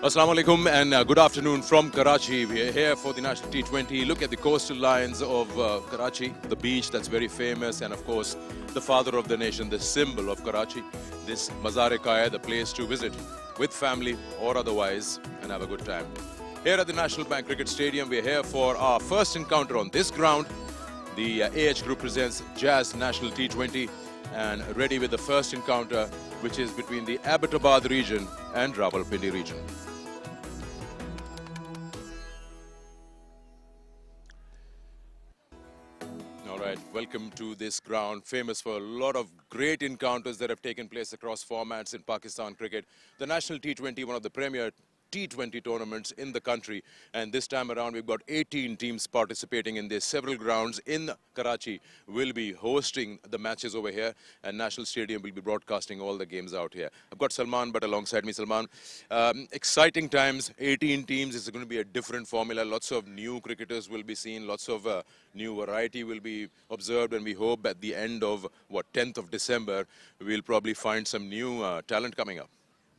Assalamu alaikum and good afternoon from Karachi. We are here for the National T20. Look at the coastal lines of Karachi, the beach that's very famous, and of course the father of the nation, the symbol of Karachi. This Mazar-e-Qaid, the place to visit with family or otherwise and have a good time. Here at the National Bank Cricket Stadium, we are here for our first encounter on this ground. The AH Group presents Jazz National T20 and ready with the first encounter, which is between the Abbottabad region and Rawalpindi region. All right, welcome to this ground, famous for a lot of great encounters that have taken place across formats in Pakistan cricket. The National T20, one of the premier T20 tournaments in the country, and this time around we've got 18 teams participating in this. Several grounds in Karachi will be hosting the matches over here, and National Stadium will be broadcasting all the games out here. I've got Salman but alongside me. Salman, exciting times, 18 teams. It's going to be a different formula. Lots of new cricketers will be seen, lots of new variety will be observed, and we hope at the end of 10th of December we'll probably find some new talent coming up.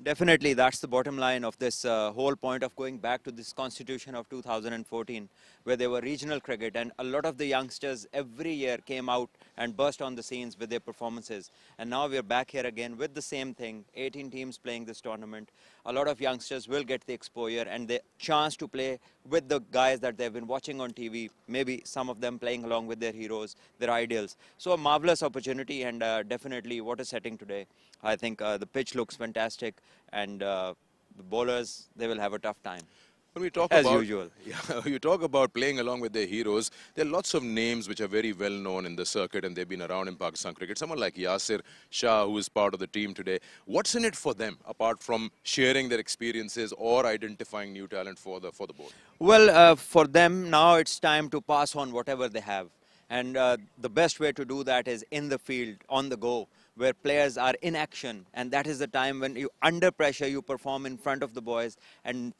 Definitely, that's the bottom line of this whole point of going back to this constitution of 2014, where there were regional cricket, and a lot of the youngsters every year came out and burst on the scenes with their performances. And now we're back here again with the same thing, 18 teams playing this tournament. A lot of youngsters will get the exposure and the chance to play with the guys that they've been watching on TV, maybe some of them playing along with their heroes, their ideals. So a marvelous opportunity, and definitely what a setting today. I think the pitch looks fantastic, and the bowlers, they will have a tough time. When we talk as about, usual. Yeah, you talk about playing along with their heroes, there are lots of names which are very well known in the circuit and they've been around in Pakistan cricket. Someone like Yasir Shah, who is part of the team today. What's in it for them, apart from sharing their experiences or identifying new talent for the board? Well, for them now it's time to pass on whatever they have. And the best way to do that is in the field, on the go, where players are in action. And that is the time when you, under pressure, you perform in front of the boys and,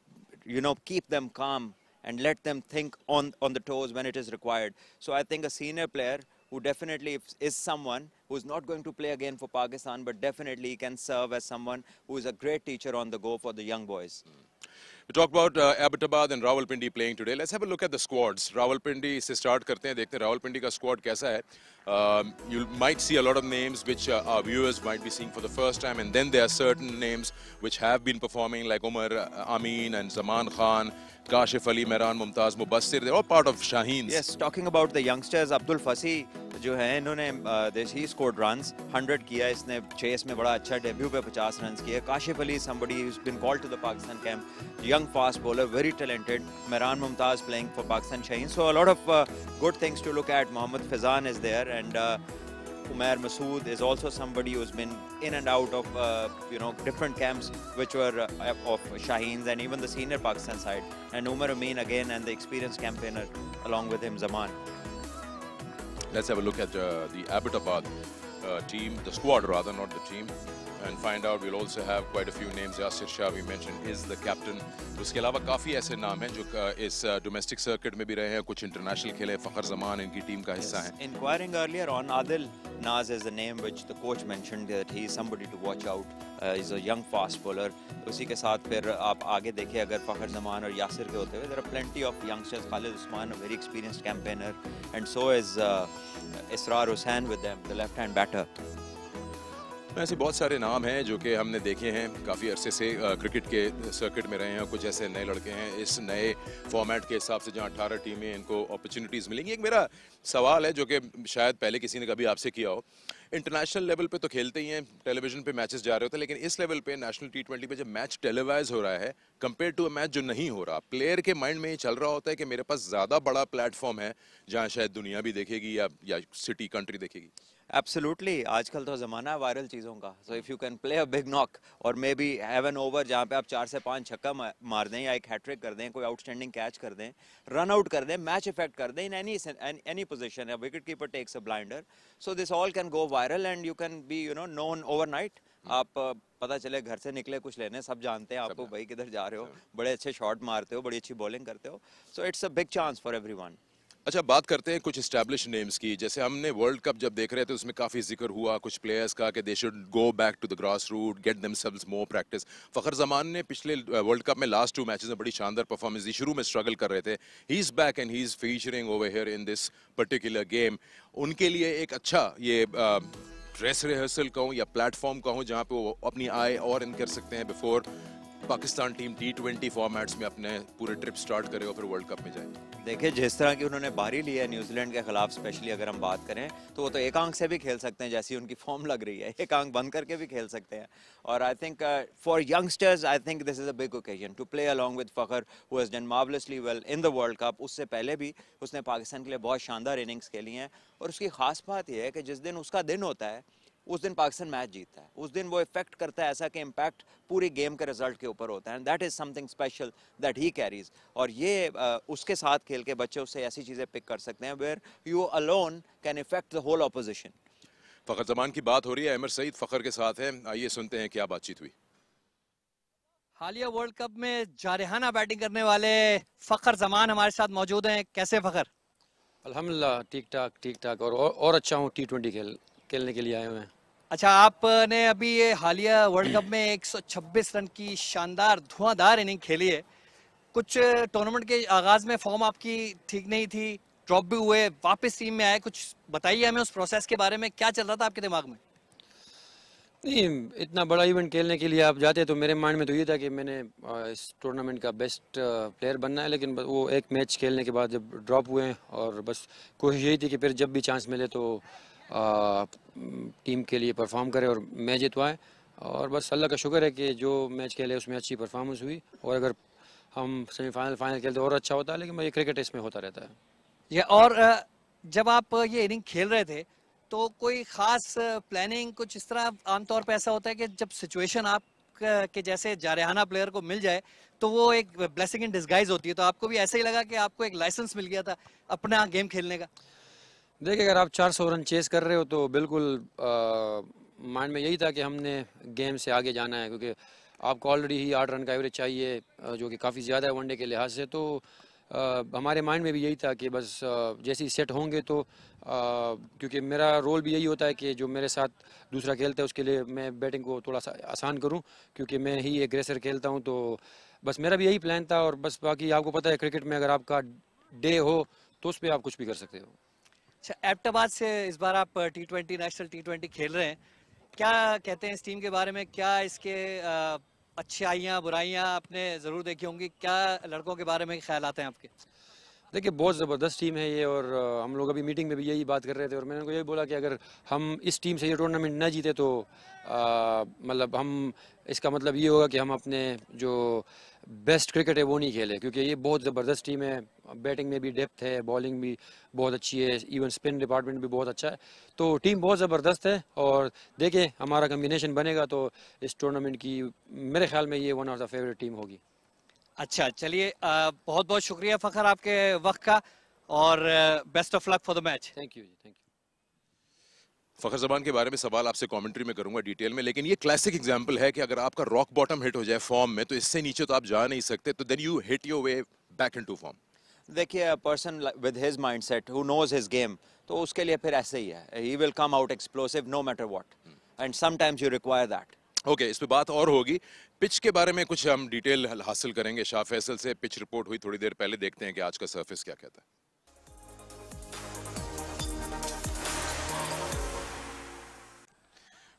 you know, keep them calm and let them think on the toes when it is required. So I think a senior player who definitely is someone who's not going to play again for Pakistan, but definitely can serve as someone who is a great teacher on the go for the young boys. We talk about Abbottabad and Rawalpindi playing today. Let's have a look at the squads. Rawalpindi se start karte hain, dekhte hain Rawalpindi ka squad kaisa hai. You might see a lot of names which our viewers might be seeing for the first time, and then there are certain names which have been performing like Umar Amin and Zaman Khan, Kashif Ali, Mehran Mumtaz, Mubassir. They're all part of Shaheens. Yes, talking about the youngsters, Abdul Fasi जो है इन्होंने he scored runs, 100 किया, इसने chase में बड़ा अच्छा debut पे 50 runs किए. Kashif Ali, somebody who's been called to the Pakistan camp, young fast bowler, very talented. Mehran Mumtaz playing for Pakistan Shaheens. So a lot of good things to look at. Mohammad Fizan is there, and Umair Masood is also somebody who's been in and out of different camps which were of Shaheens and even the senior Pakistan side. And Umar Amin again, and the experienced campaigner along with him, Zaman. Let's have a look at the Abbottabad team, the squad rather, not the team, and find out. We'll also have quite a few names. Yasir Shah, we mentioned, is the captain. उसके अलावा काफ़ी ऐसे नाम हैं जो इस domestic circuit में भी रहे हैं, कुछ international खेले. फ़खर ज़मान इनकी team का हिस्सा हैं. Inquiring earlier on, Adil Naz is the name which the coach mentioned that he is somebody to watch out. He's a young fast bowler. उसी के साथ फिर आप आगे देखिए अगर फ़खर ज़मान और यासिर के होते हुए, there are plenty of youngsters. Khalid Usman, a very experienced campaigner, and so is Israr Hussain with them, the left-hand batter. ऐसे बहुत सारे नाम हैं जो कि हमने देखे हैं, काफ़ी अरसे से क्रिकेट के सर्किट में रहे हैं. कुछ ऐसे नए लड़के हैं इस नए फॉर्मेट के हिसाब से जहां 18 टीमें, इनको अपॉर्चुनिटीज़ मिलेंगी. एक मेरा सवाल है जो कि शायद पहले किसी ने कभी आपसे किया हो. इंटरनेशनल लेवल पे तो खेलते ही हैं, टेलीविजन पे मैचेस जा रहे होते हैं, लेकिन इस लेवल पे नेशनल T20 पे जब मैच टेलीवाइज हो रहा है कंपेयर टू अ मैच जो नहीं हो रहा, प्लेयर के माइंड में ये चल रहा होता है कि मेरे पास ज़्यादा बड़ा प्लेटफॉर्म है जहाँ शायद दुनिया भी देखेगी या सिटी कंट्री देखेगी. Absolutely. आजकल तो ज़माना है वायरल चीज़ों का. So if you can play a big knock or maybe have an over जहाँ पे आप 4 से 5 छक्का मार दें या एक हैट्रिक कर दें, कोई आउटस्टैंडिंग कैच कर दें, रन आउट कर दें, मैच इफेक्ट कर दें in any position. A wicket keeper takes a blinder. So this all can go viral and you can be known overnight. आप पता चले घर से निकले कुछ लेने, सब जानते हैं आपको भाई किधर जा रहे हो, बड़े अच्छे शॉट मारते हो, बड़ी अच्छी बॉलिंग करते हो. So it's a big chance for everyone. अच्छा, बात करते हैं कुछ एस्टैब्लिश नेम्स की। जैसे हमने वर्ल्ड कप जब देख रहे थे उसमें काफ़ी जिक्र हुआ कुछ प्लेयर्स का कि they should go back to the grass root, get themselves more practice. Fakhar Zaman ने पिछले वर्ल्ड कप में लास्ट 2 मैचेस में बड़ी शानदार परफॉर्मेंस दी, शुरू में स्ट्रगल कर रहे थे। He is back and he is featuring over here in this particular game. उनके लिए एक अच्छा ये ड्रेस रिहर्सल कहूँ या प्लेटफॉर्म कहूँ जहाँ पे वो अपनी आय और इन कर सकते हैं before Pakistan team T20 formats में अपने पूरे ट्रिप स्टार्ट करे और फिर वर्ल्ड कप में जाए। देखिए, जिस तरह की उन्होंने बारी ली है न्यूजीलैंड के खिलाफ, स्पेशली अगर हम बात करें तो वो तो एक आंख से भी खेल सकते हैं, जैसी उनकी फॉर्म लग रही है, एक आंख बंद करके भी खेल सकते हैं। और I think for youngsters I think this is a big occasion to play along with Fakhar who has done marvellously well in the world cup. उससे पहले भी उसने पाकिस्तान के लिए बहुत शानदार इनिंग्स खेली हैं और उसकी खास बात यह है कि जिस दिन उसका दिन होता है उस दिन पाकिस्तान मैच जीतता है, उस दिन वो इफेक्ट करता है ऐसा कि इम्पैक्ट पूरी गेम के रिजल्ट के ऊपर होता है, and that is something special that he carries. और ये उसके साथ खेल के बच्चे उससे ऐसी चीजें पिक कर सकते हैं where you alone can effect the whole opposition. Fakhar Zaman की बात हो रही है, अमर सईद फ़खर के साथ है, आइए सुनते हैं क्या बातचीत हुई। हालिया वर्ल्ड कप में जारहाना बैटिंग करने वाले फ़खर जमान हमारे साथ मौजूद हैं। कैसे फ़खर? अल्हम्दुलिल्लाह, ठीक ठाक और अच्छा हूँ। T20 खेलने के लिए आए हुए हैं। अच्छा, आपने अभी ये हालिया वर्ल्ड कप में 126 रन की शानदार धुआंधार इनिंग खेली है। कुछ टूर्नामेंट के आगाज में फॉर्म आपकी ठीक नहीं थी, ड्रॉप भी हुए, वापस टीम में आए। कुछ बताइए हमें उस प्रोसेस के बारे में, क्या चल रहा था आपके दिमाग में? नहीं, इतना बड़ा इवेंट खेलने के लिए आप जाते तो मेरे माइंड में तो ये था कि मैंने इस टूर्नामेंट का बेस्ट प्लेयर बनना है, लेकिन वो एक मैच खेलने के बाद जब ड्रॉप हुए और बस कोशिश यही थी कि फिर जब भी चांस मिले तो टीम के लिए परफॉर्म करे और मैच जितवाए। और बस अल्लाह का शुक्र है कि जो मैच खेले उसमें अच्छी परफॉर्मेंस हुई, और अगर हम सेमीफाइनल फाइनल खेलते और अच्छा होता है, लेकिन ये क्रिकेट इसमें होता रहता है। ये और जब आप ये इनिंग खेल रहे थे तो कोई खास प्लानिंग कुछ इस तरह? आमतौर पे ऐसा होता है कि जब सिचुएशन आप के जैसे जारहाना प्लेयर को मिल जाए तो वो एक ब्लेसिंग इन डिस्गाइज होती है, तो आपको भी ऐसा ही लगा कि आपको एक लाइसेंस मिल गया था अपना गेम खेलने का? देखिए, अगर आप 400 रन चेस कर रहे हो तो बिल्कुल माइंड में यही था कि हमने गेम से आगे जाना है, क्योंकि आपको ऑलरेडी ही 8 रन का एवरेज चाहिए, जो कि काफ़ी ज़्यादा है वनडे के लिहाज से। तो हमारे माइंड में भी यही था कि बस जैसे ही सेट होंगे तो क्योंकि मेरा रोल भी यही होता है कि जो मेरे साथ दूसरा खेलता है उसके लिए मैं बैटिंग को थोड़ा सा आसान करूं, क्योंकि मैं ही एग्रेसर खेलता हूं। तो बस मेरा भी यही प्लान था, और बस बाकी आपको पता है क्रिकेट में अगर आपका डे हो तो उस पर आप कुछ भी कर सकते हो। अच्छा, एबटाबाद से इस बार आप T20 नेशनल T20 खेल रहे हैं, क्या कहते हैं इस टीम के बारे में? क्या इसके अच्छाइयाँ बुराइयाँ आपने ज़रूर देखी होंगी, क्या लड़कों के बारे में ख्याल आते हैं आपके? देखिए, बहुत ज़बरदस्त टीम है ये, और हम लोग अभी मीटिंग में भी यही बात कर रहे थे, और मैंने उनको यही बोला कि अगर हम इस टीम से ये टूर्नामेंट न जीते तो मतलब हम इसका मतलब ये होगा कि हम अपने जो बेस्ट क्रिकेट है वो नहीं खेले, क्योंकि ये बहुत ज़बरदस्त टीम है। बैटिंग में भी डेप्थ है, बॉलिंग भी बहुत अच्छी है, इवन स्पिन डिपार्टमेंट भी बहुत अच्छा है। तो टीम बहुत ज़बरदस्त है, और देखिए हमारा कम्बिनेशन बनेगा तो इस टूर्नामेंट की मेरे ख्याल में ये one of the favourite team होगी। अच्छा, चलिए, बहुत बहुत शुक्रिया फ़खर आपके वक्त का, और best of luck for the match. Thank you ji, thank you. Fakhar Zaman के बारे में सवाल आपसे कमेंट्री में करूंगा डिटेल में, लेकिन ये क्लासिक एग्जांपल है कि अगर आपका रॉक बॉटम हिट हो जाए फॉर्म में तो इससे नीचे तो आप जा नहीं सकते, तो then you hit your way back into form. देखिए, person with his mindset who knows his game, तो उसके लिए फिर ऐसे ही है, he will come out explosive no matter what, and sometimes you require that. Okay, इस पे बात और होगी। पिच के बारे में कुछ हम डिटेल हासिल करेंगे शाह फैसल से। पिच रिपोर्ट हुई थोड़ी देर पहले, देखते हैं कि आज का सरफेस क्या कहता है।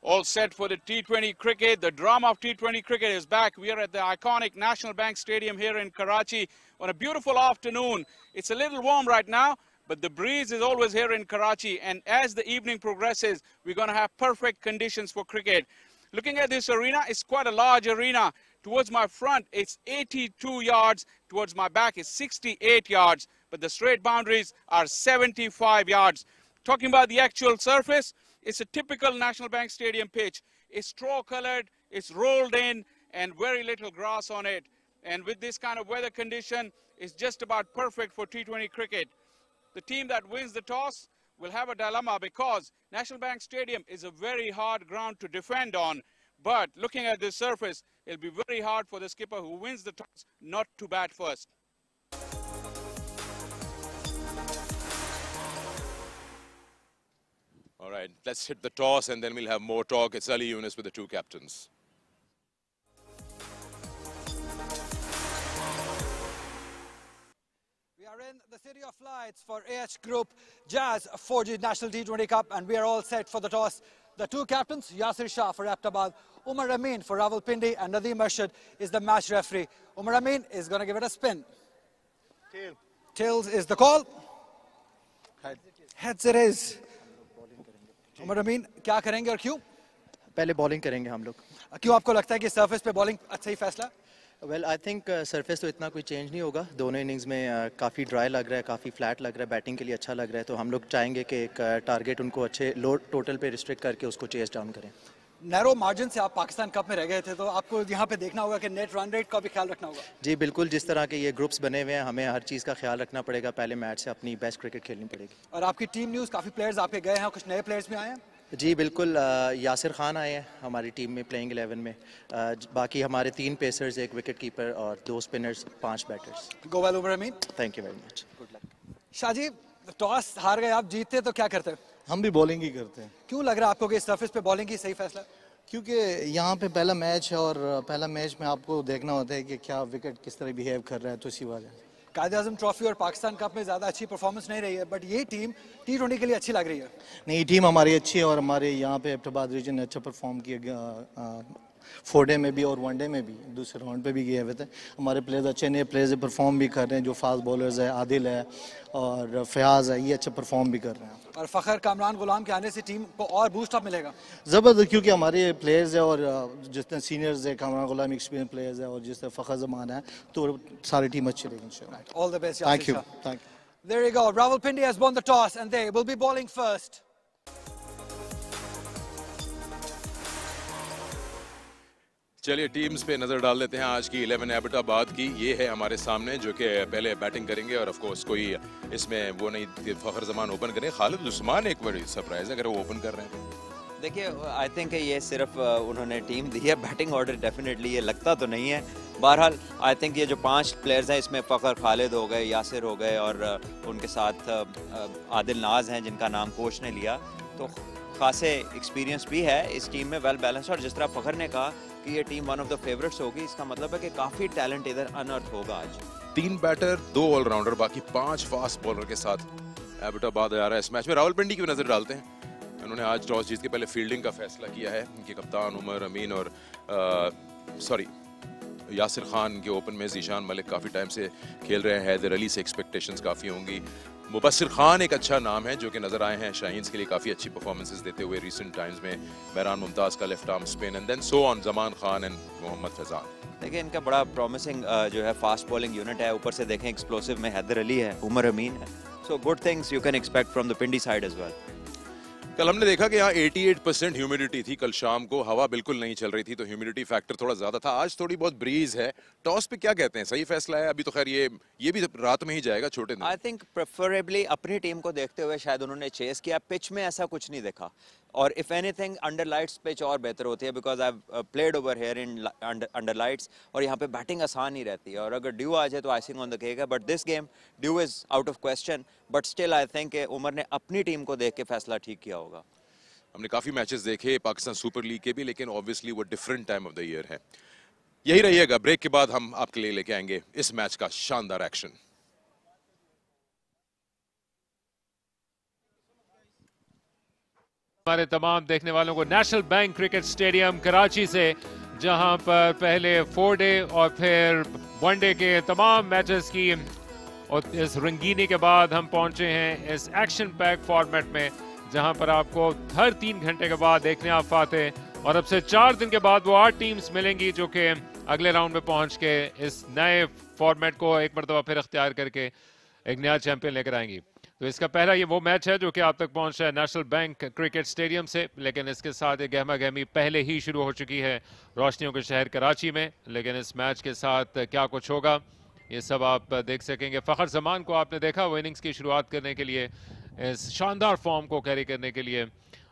All set for the T20 cricket. The drama of T20 cricket is back. We are at the iconic National Bank Stadium here in Karachi on a beautiful afternoon. It's a little warm right now, but the breeze is always here in Karachi. And as the evening progresses, we're going to have perfect conditions for cricket. Looking at this arena, it's quite a large arena. Towards my front, it's 82 yards. Towards my back, it's 68 yards. But the straight boundaries are 75 yards. Talking about the actual surface, it's a typical National Bank Stadium pitch. It's straw-colored, it's rolled in, and very little grass on it. And with this kind of weather condition, it's just about perfect for T20 cricket. The team that wins the toss will have a dilemma, because National Bank Stadium is a very hard ground to defend on. But looking at this surface, it'll be very hard for the skipper who wins the toss not to bat first. All right, let's hit the toss and then we'll have more talk. It's Ali Yunus with the two captains. We are in the City of Lights for AH Group Jazz 4G National T20 Cup, and we are all set for the toss. The two captains, Yasir Shah for Abbottabad, Umar Amin for Rawalpindi, and Nadeem Arshad is the match referee. Umar Amin is going to give it a spin. Tails is the call. Heads it is. Umar Amin, क्या करेंगे और क्यों? पहले bowling करेंगे हम लोग. क्यों आपको लगता है कि सरफेस पे बॉलिंग अच्छा ही फैसला? वेल आई थिंक सरफेस तो इतना कोई चेंज नहीं होगा. दोनों इनिंग्स में काफ़ी ड्राई लग रहा है, काफ़ी फ्लैट लग रहा है, बैटिंग के लिए अच्छा लग रहा है. तो हम लोग चाहेंगे कि एक टारगेट उनको अच्छे लो टोटल पे रिस्ट्रिक्ट करके उसको चेस डाउन करें. नैरो मार्जिन से आप पाकिस्तान कप में रह गए थे, तो आपको यहाँ पे देखना होगा कि नेट रन रेट का भी ख्याल रखना होगा. जी बिल्कुल, जिस तरह के ये ग्रुप्स बने हुए हैं हमें हर चीज़ का ख्याल रखना पड़ेगा. पहले मैच से अपनी बेस्ट क्रिकेट खेलनी पड़ेगी. और आपकी टीम न्यूज़, काफ़ी प्लेयर्स आपके गए हैं, कुछ नए प्लेयर्स भी आए हैं. जी बिल्कुल, यासिर खान आए हैं हमारी टीम में प्लेइंग 11 में. बाकी हमारे 3 पेसर्स, 1 विकेट कीपर और 2 spinners, 5 batters. Go well Umar Amin. Thank you very much. Good luck. Shahji, toss हार गए आप, जीतते तो क्या करते? हम भी बॉलिंग ही करते हैं. क्यों लग रहा है आपको कि सरफेस पे बॉलिंग ही सही फैसला? क्योंकि यहाँ पे पहला मैच है और पहला मैच में आपको देखना होता है कि क्या विकेट किस तरह बिहेव कर रहा है, तो इसी वजह से. कायद-ए-आज़म ट्रॉफी और पाकिस्तान कप में ज़्यादा अच्छी परफॉर्मेंस नहीं रही है, बट ये टीम T20 के लिए अच्छी लग रही है. नहीं, टीम हमारी अच्छी है और हमारे यहाँ पे एबटाबाद रीजन ने अच्छा परफॉर्म किया. 4 डे में भी और 1 डे में भी, दूसरे राउंड पे भी गए हुए थे. हमारे प्लेयर्स अच्छे नए प्लेयर्स परफॉर्म भी कर रहे हैं. जो फास्ट बॉलर्स है, आदिल है और फयाज है, ये अच्छा परफॉर्म भी कर रहे हैं. और फ़खर, कामरान, गुलाम के आने से टीम को और बूस्ट अप मिलेगा. ज़बरदस्त, क्योंकि हमारे प्लेयर्स है और जितने सीनियर्स है, कामरान गुलाम एक्सपीरियंस प्लेयर्स है और जिस तरह फ़खर ज़मान है, तो सारी टीम अच्छी रहेगी इंशाल्लाह. All the best. Thank you. Yasir Shah. Thank you. There you go. Rawalpindi has won the toss and they will be bowling first. चलिए टीम्स पे नजर डाल लेते हैं. आज की 11 एबटाबाद की ये है हमारे सामने, जो कि पहले बैटिंग करेंगे और ऑफ कोर्स कोई इसमें वो नहीं कि फखर जमान ओपन करें. खालिद उस्मान एक बड़ी सरप्राइज है अगर वो ओपन कर रहे हैं. देखिए, आई थिंक ये सिर्फ उन्होंने टीम दी है. बैटिंग ऑर्डर डेफिनेटली ये लगता तो नहीं है. बहरहाल आई थिंक ये जो 5 प्लेयर्स हैं इसमें फ़खर, खालिद हो गए, यासिर हो गए और उनके साथ आदिल नाज हैं जिनका नाम कोच ने लिया, तो खासे एक्सपीरियंस भी है इस टीम में, वेल बैलेंस. और जिस तरह फ़खर ने कहा कि ये team one of the favourites होगी, इसका मतलब है कि काफ़ी टैलेंट इधर अनअर्थ होगा आज. 3 बैटर, 2 ऑलराउंडर, बाकी 5 फास्ट बॉलर के साथ एबटाबाद आ रहा है इस मैच में. रावलपिंडी की नजर डालते हैं. उन्होंने आज टॉस जीत के पहले फील्डिंग का फैसला किया है. उनके कप्तान उमर अमीन और यासिर खान के ओपन में ज़ीशान मलिक काफ़ी टाइम से खेल रहे हैं. हैदर अली से एक्सपेक्टेशंस काफ़ी होंगी. मुबस्सिर खान एक अच्छा नाम है जो कि नजर आए हैं शाहीन्स के लिए काफ़ी अच्छी परफॉर्मेंसेस देते हुए रिसेंट टाइम्स में. महरान मुमताज़ का left arm spin and then so on Zaman Khan and Mohammad Faizan. देखिए, इनका बड़ा प्रॉमिसिंग जो है फास्ट बॉलिंग यूनिट है. ऊपर से देखें एक्सप्लोसिव में हैदर अली है, उमर अमीन है. So good things you can expect from the Pindi side as well. कल हमने देखा कि यहाँ 88% ह्यूमिडिटी थी. कल शाम को हवा बिल्कुल नहीं चल रही थी, तो ह्यूमिडिटी फैक्टर थोड़ा ज्यादा था. आज थोड़ी बहुत ब्रीज है. टॉस पे क्या कहते हैं, सही फैसला है? अभी तो खैर ये भी रात में ही जाएगा छोटे दिन. आई थिंक प्रेफरेबली अपनी टीम को देखते हुए शायद उन्होंने चेस किया. पिच में ऐसा कुछ नहीं देखा, और if anything under lights pitch और बेहतर होती है, because I have played over here in under lights, और यहाँ पे बैटिंग आसान ही रहती है. और अगर ड्यू आ जाए तो आइसिंग ऑन द केक है. But this game dew is out of question, but still I think Umar ने अपनी टीम को देख के फैसला ठीक किया होगा. हमने काफी मैचेस देखे पाकिस्तान सुपर लीग के भी, लेकिन ऑब्वियसली वो different time of the year है. यही रहिएगा. ब्रेक के बाद हम आपके लिए लेके आएंगे इस मैच का शानदार एक्शन. हमारे तमाम देखने वालों को national Bank Cricket Stadium Karachi से, जहां पर पहले 4 डे और फिर 1 डे के तमाम मैचेस की और इस रंगीनी के बाद हम पहुंचे हैं इस एक्शन पैक फॉर्मेट में, जहां पर आपको हर 3 घंटे के बाद देखने आप आते हैं. और अब से 4 दिन के बाद वो 8 टीम्स मिलेंगी जो कि अगले राउंड में पहुंच के इस नए फॉर्मेट को एक मरतबा फिर अख्तियार करके एक नया चैंपियन लेकर आएंगी. तो इसका पहला ये वो मैच है जो कि आप तक पहुंच रहा है नेशनल बैंक क्रिकेट स्टेडियम से, लेकिन इसके साथ एक गहमा गहमी पहले ही शुरू हो चुकी है रोशनियों के शहर कराची में. लेकिन इस मैच के साथ क्या कुछ होगा ये सब आप देख सकेंगे. फ़खर जमान को आपने देखा, वो इनिंग्स की शुरुआत करने के लिए, इस शानदार फॉर्म को कैरी करने के लिए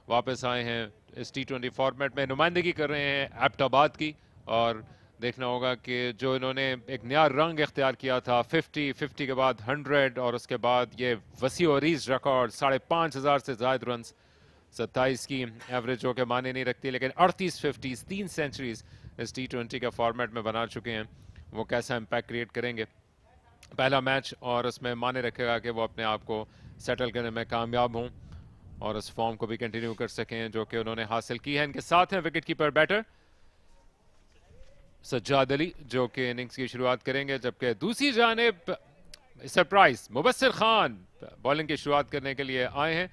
वापस आए हैं इस T20 फॉर्मेट में. नुमाइंदगी कर रहे हैं एबटाबाद की, और देखना होगा कि जो इन्होंने एक नया रंग इख्तियार किया था, 50 के बाद 100 और उसके बाद ये वसी और रीज रिकॉर्ड 5,500 से ज़ायद रन्स, 27 की एवरेज जो कि माने नहीं रखती, लेकिन 38 50 3 सेंचुरीज इस T20 का फॉर्मेट में बना चुके हैं। वो कैसा इम्पैक्ट क्रिएट करेंगे पहला मैच, और उसमें माने रखेगा कि वो अपने आप को सेटल करने में कामयाब हों और उस फॉर्म को भी कंटिन्यू कर सकें जो कि उन्होंने हासिल की है। इनके साथ हैं wicket keeper batter Sajjad Ali जो कि इनिंग्स की शुरुआत करेंगे, जबकि दूसरी जानिब सरप्राइज मुबस्सिर खान बॉलिंग की शुरुआत करने के लिए आए हैं,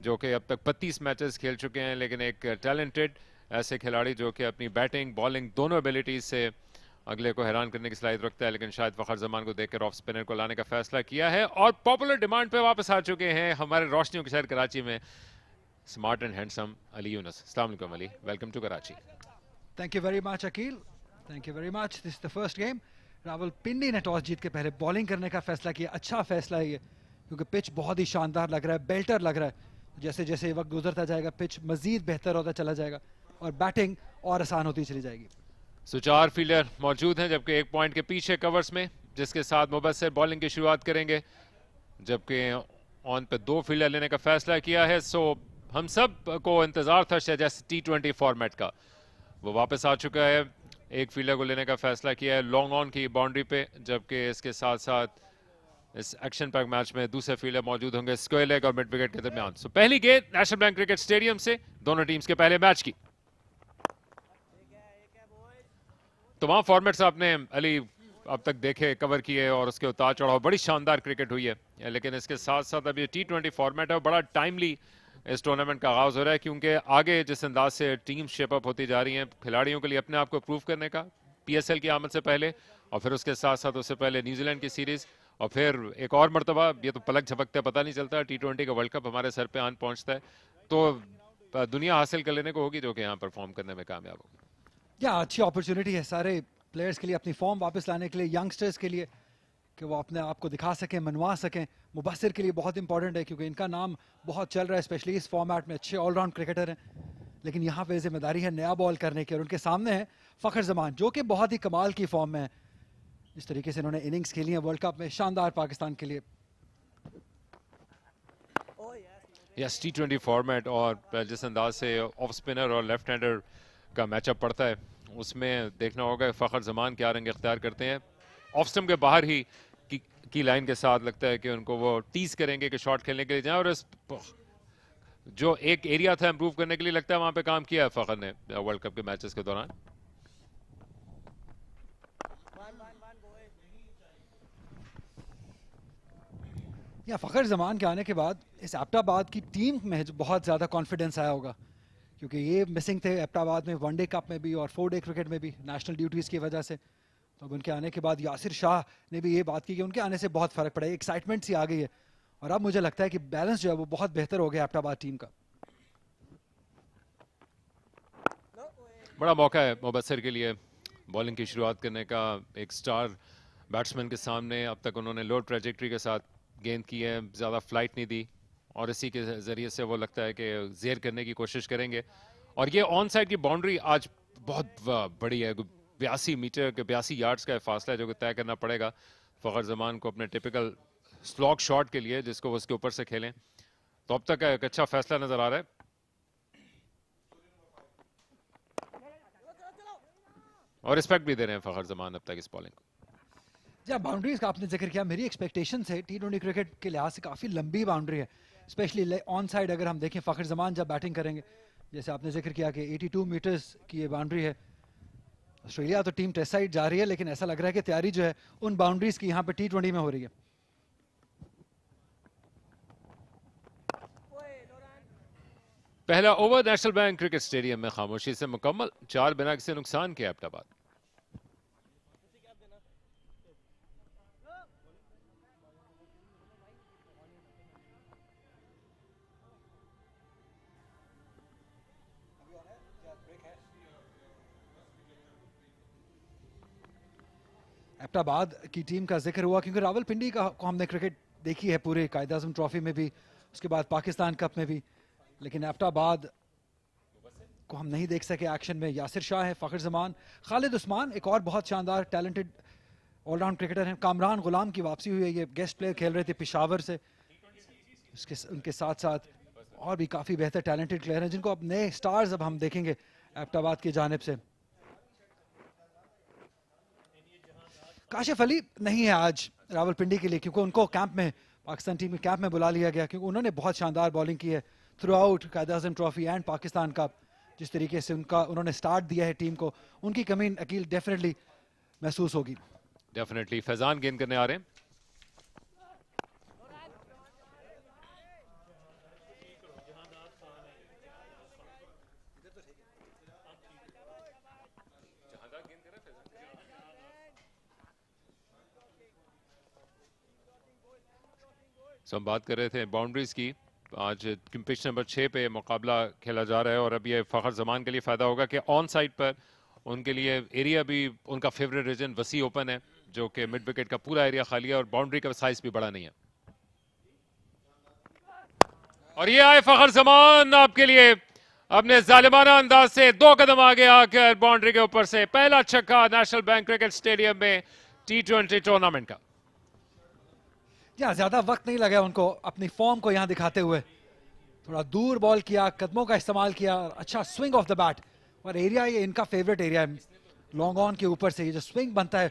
जो कि अब तक 32 मैचेस खेल चुके हैं, लेकिन एक टैलेंटेड ऐसे खिलाड़ी जो कि अपनी बैटिंग बॉलिंग दोनों एबिलिटीज से अगले को हैरान करने की सलाहियत रखता है, लेकिन शायद फखर जमान को देखकर ऑफ स्पिनर को लाने का फैसला किया है और पॉपुलर डिमांड पे वापस आ चुके हैं हमारे रोशनियों के शहर कराची में smart and handsome Ali Younis. अस्सलाम वालेकुम Ali, welcome to Karachi. Thank you very much Aqeel, thank you very much. This is the first game. Rawalpindi ने टॉस जीत के पहले बॉलिंग करने का फैसला किया। अच्छा फैसला है ये, क्योंकि पिच बहुत ही शानदार लग रहा है, बेल्टर लग रहा है। जैसे जैसे वक्त गुजरता जाएगा पिच मजीद बेहतर होता चला जाएगा और बैटिंग और आसान होती चली जाएगी। सो 4 फील्डर मौजूद हैं, जबकि 1 पॉइंट के पीछे कवर्स में, जिसके साथ मुबस्सिर बॉलिंग की शुरुआत करेंगे, जबकि ऑन पे 2 फील्डर लेने का फैसला किया है। सो हम सब को इंतजार था जैसे T20 फॉर्मेट का, वो वापस आ चुका है। 1 फील्डर को लेने का फैसला किया है लॉन्ग ऑन की बाउंड्री पे, जबकि इसके साथ साथ इस एक्शन पैक मैच में दूसरे फील्डर मौजूद होंगे स्क्वायर लेग और मिड विकेट के दरमियान। सो पहली गेंद नेशनल बैंक क्रिकेट स्टेडियम से दोनों टीम्स के पहले मैच की। तमाम फॉर्मेट्स आपने अली अब तक देखे, कवर किए और उसके उतार चढ़ाव, बड़ी शानदार क्रिकेट हुई है, लेकिन इसके साथ साथ अब ये T20 फॉर्मेट है, बड़ा टाइमली इस टूर्नामेंट का आगाज हो रहा है, क्योंकि आगे जिस अंदाज से टीम शेप अप होती जा रही हैं खिलाड़ियों के लिए अपने आप को प्रूव करने का, PSL की आमद से पहले और फिर उसके साथ साथ उससे पहले न्यूजीलैंड की सीरीज और फिर एक और मरतबा, ये तो पलक झपकते पता नहीं चलता, T20 का वर्ल्ड कप हमारे सर पे आन पहुंचता है, तो दुनिया हासिल कर लेने को होगी जो कि यहाँ परफॉर्म करने में कामयाब होगी। या अच्छी अपॉर्चुनिटी है सारे प्लेयर्स के लिए अपनी फॉर्म वापस लाने के लिए, यंगस्टर्स के लिए कि वो अपने आप को दिखा सकें, मनवा सकें। मुबस्सिर के लिए बहुत इंपॉर्टेंट है क्योंकि इनका नाम बहुत चल रहा है, स्पेशली इस फॉर्मेट में। अच्छे ऑलराउंड क्रिकेटर हैं, लेकिन यहाँ पे जिम्मेदारी है नया बॉल करने की और उनके सामने है फखर जमान जो कि बहुत ही कमाल की फॉर्म में है। इस तरीके से इन्होंने इनिंग्स खेली है वर्ल्ड कप में, शानदार पाकिस्तान के लिए। यस, T20 फॉर्मेट और जिस अंदाज से ऑफ स्पिनर और लेफ्ट हैंडर का मैचअप पड़ता है, उसमें देखना होगा फखर जमान क्या रंग इख्तियार करते हैं। ऑफ स्टंप के बाहर ही की लाइन के साथ लगता है कि उनको वो टीज करेंगे कि शॉट खेलने के लिए जाएं, और इस जो एक एरिया था इंप्रूव करने के लिए लगता है वहां पे काम किया है फखर ने वर्ल्ड कप के मैचेस के दौरान। या फखर जमान के आने के बाद इस एबटाबाद की टीम में बहुत ज़्यादा कॉन्फिडेंस आया होगा, क्योंकि ये मिसिंग थे एबटाबाद में, वनडे कप में भी और 4-डे क्रिकेट में भी नेशनल ड्यूटीज़ की वजह से। तो अब उनके आने के बाद यासिर शाह ने भी ये बात की कि उनके आने से बहुत फ़र्क पड़ा है, एक्साइटमेंट सी आ गई है और अब मुझे लगता है कि बैलेंस जो है वो बहुत बेहतर हो गया एबटाबाद टीम का। बड़ा मौका है मुबस्सिर के लिए बॉलिंग की शुरुआत करने का। एक स्टार बैट्समैन के सामने अब तक उन्होंने लो ट्रेजेक्ट्री के साथ गेंद की है, ज़्यादा फ्लाइट नहीं दी, और इसी के ज़रिए से वो लगता है कि जेर करने की कोशिश करेंगे। और ये ऑन साइड की बाउंड्री आज बहुत बड़ी है, 82 मीटर के 82 यार्ड्स का फासला है जो कि तय करना पड़ेगा फखर जमान को अपने टिपिकल स्लॉग शॉट के लिए, जिसको वो उसके ऊपर से खेलें। तो अब तक एक अच्छा फैसला नजर आ रहा है। और रिस्पेक्ट भी दे रहे हैं फखर जमान अब तक इस बॉलिंग को। जब बाउंड्रीज का आपने जिक्र किया, मेरी एक्सपेक्टेशन है T20 क्रिकेट के लिहाज से काफ़ी लंबी बाउंड्री है, स्पेशली ऑन साइड अगर हम देखें फखर जमान जब बैटिंग करेंगे, जैसे आपने जिक्र किया कि 82 मीटर्स की ये बाउंड्री है। ऑस्ट्रेलिया तो टीम टेस्ट साइड जा रही है, लेकिन ऐसा लग रहा है कि तैयारी जो है उन बाउंड्रीज की यहाँ पे T20 में हो रही है। पहला over national Bank Cricket stadium में खामोशी से मुकम्मल, 4 बिना किसी नुकसान के एबटाबाद। एबटाबाद की टीम का जिक्र हुआ क्योंकि रावलपिंडी का को हमने क्रिकेट देखी है पूरे कायद-ए-आज़म ट्रॉफी में भी, उसके बाद पाकिस्तान कप में भी, लेकिन एबटाबाद को हम नहीं देख सके एक्शन में। यासिर शाह है, फखर जमान, खालिद उस्मान एक और बहुत शानदार टैलेंटेड ऑलराउंड क्रिकेटर हैं। कामरान गुलाम की वापसी हुई है, ये गेस्ट प्लेयर खेल रहे थे पेशावर से। उनके साथ साथ और भी काफ़ी बेहतर टैलेंटेड प्लेयर हैं जिनको अब नए स्टार्स अब हम देखेंगे एबटाबाद की जानिब से। काशिफ अली नहीं है आज रावलपिंडी के लिए क्योंकि उनको कैंप में, पाकिस्तान टीम के कैंप में बुला लिया गया क्योंकि उन्होंने बहुत शानदार बॉलिंग की है through out Quaid-e-Azam trophy and Pakistan cup. जिस तरीके से उन्होंने स्टार्ट दिया है टीम को, उनकी कमी अकील डेफिनेटली महसूस होगी। डेफिनेटली फैजान गेंद करने आ रहे हैं। हम बात कर रहे थे बाउंड्रीज की। आज पिच नंबर 6 पे मुकाबला खेला जा रहा है और अब ये फखर जमान के लिए फायदा होगा कि ऑन साइड पर उनके लिए एरिया भी उनका फेवरेट रीजन वसी ओपन है, जो कि मिड विकेट का पूरा एरिया खाली है और बाउंड्री का साइज भी बड़ा नहीं है। और ये आए फखर जमान आपके लिए अपने जालिमाना अंदाज से 2 कदम आगे आकर बाउंड्री के ऊपर से पहला छक्का नेशनल बैंक क्रिकेट स्टेडियम में T20 टूर्नामेंट का। यहाँ ज्यादा वक्त नहीं लगा उनको अपनी फॉर्म को यहाँ दिखाते हुए। थोड़ा दूर बॉल किया, कदमों का इस्तेमाल किया, अच्छा स्विंग ऑफ द बैट। और एरिया ये इनका फेवरेट एरिया है, लॉन्ग ऑन के ऊपर से ये जो स्विंग बनता है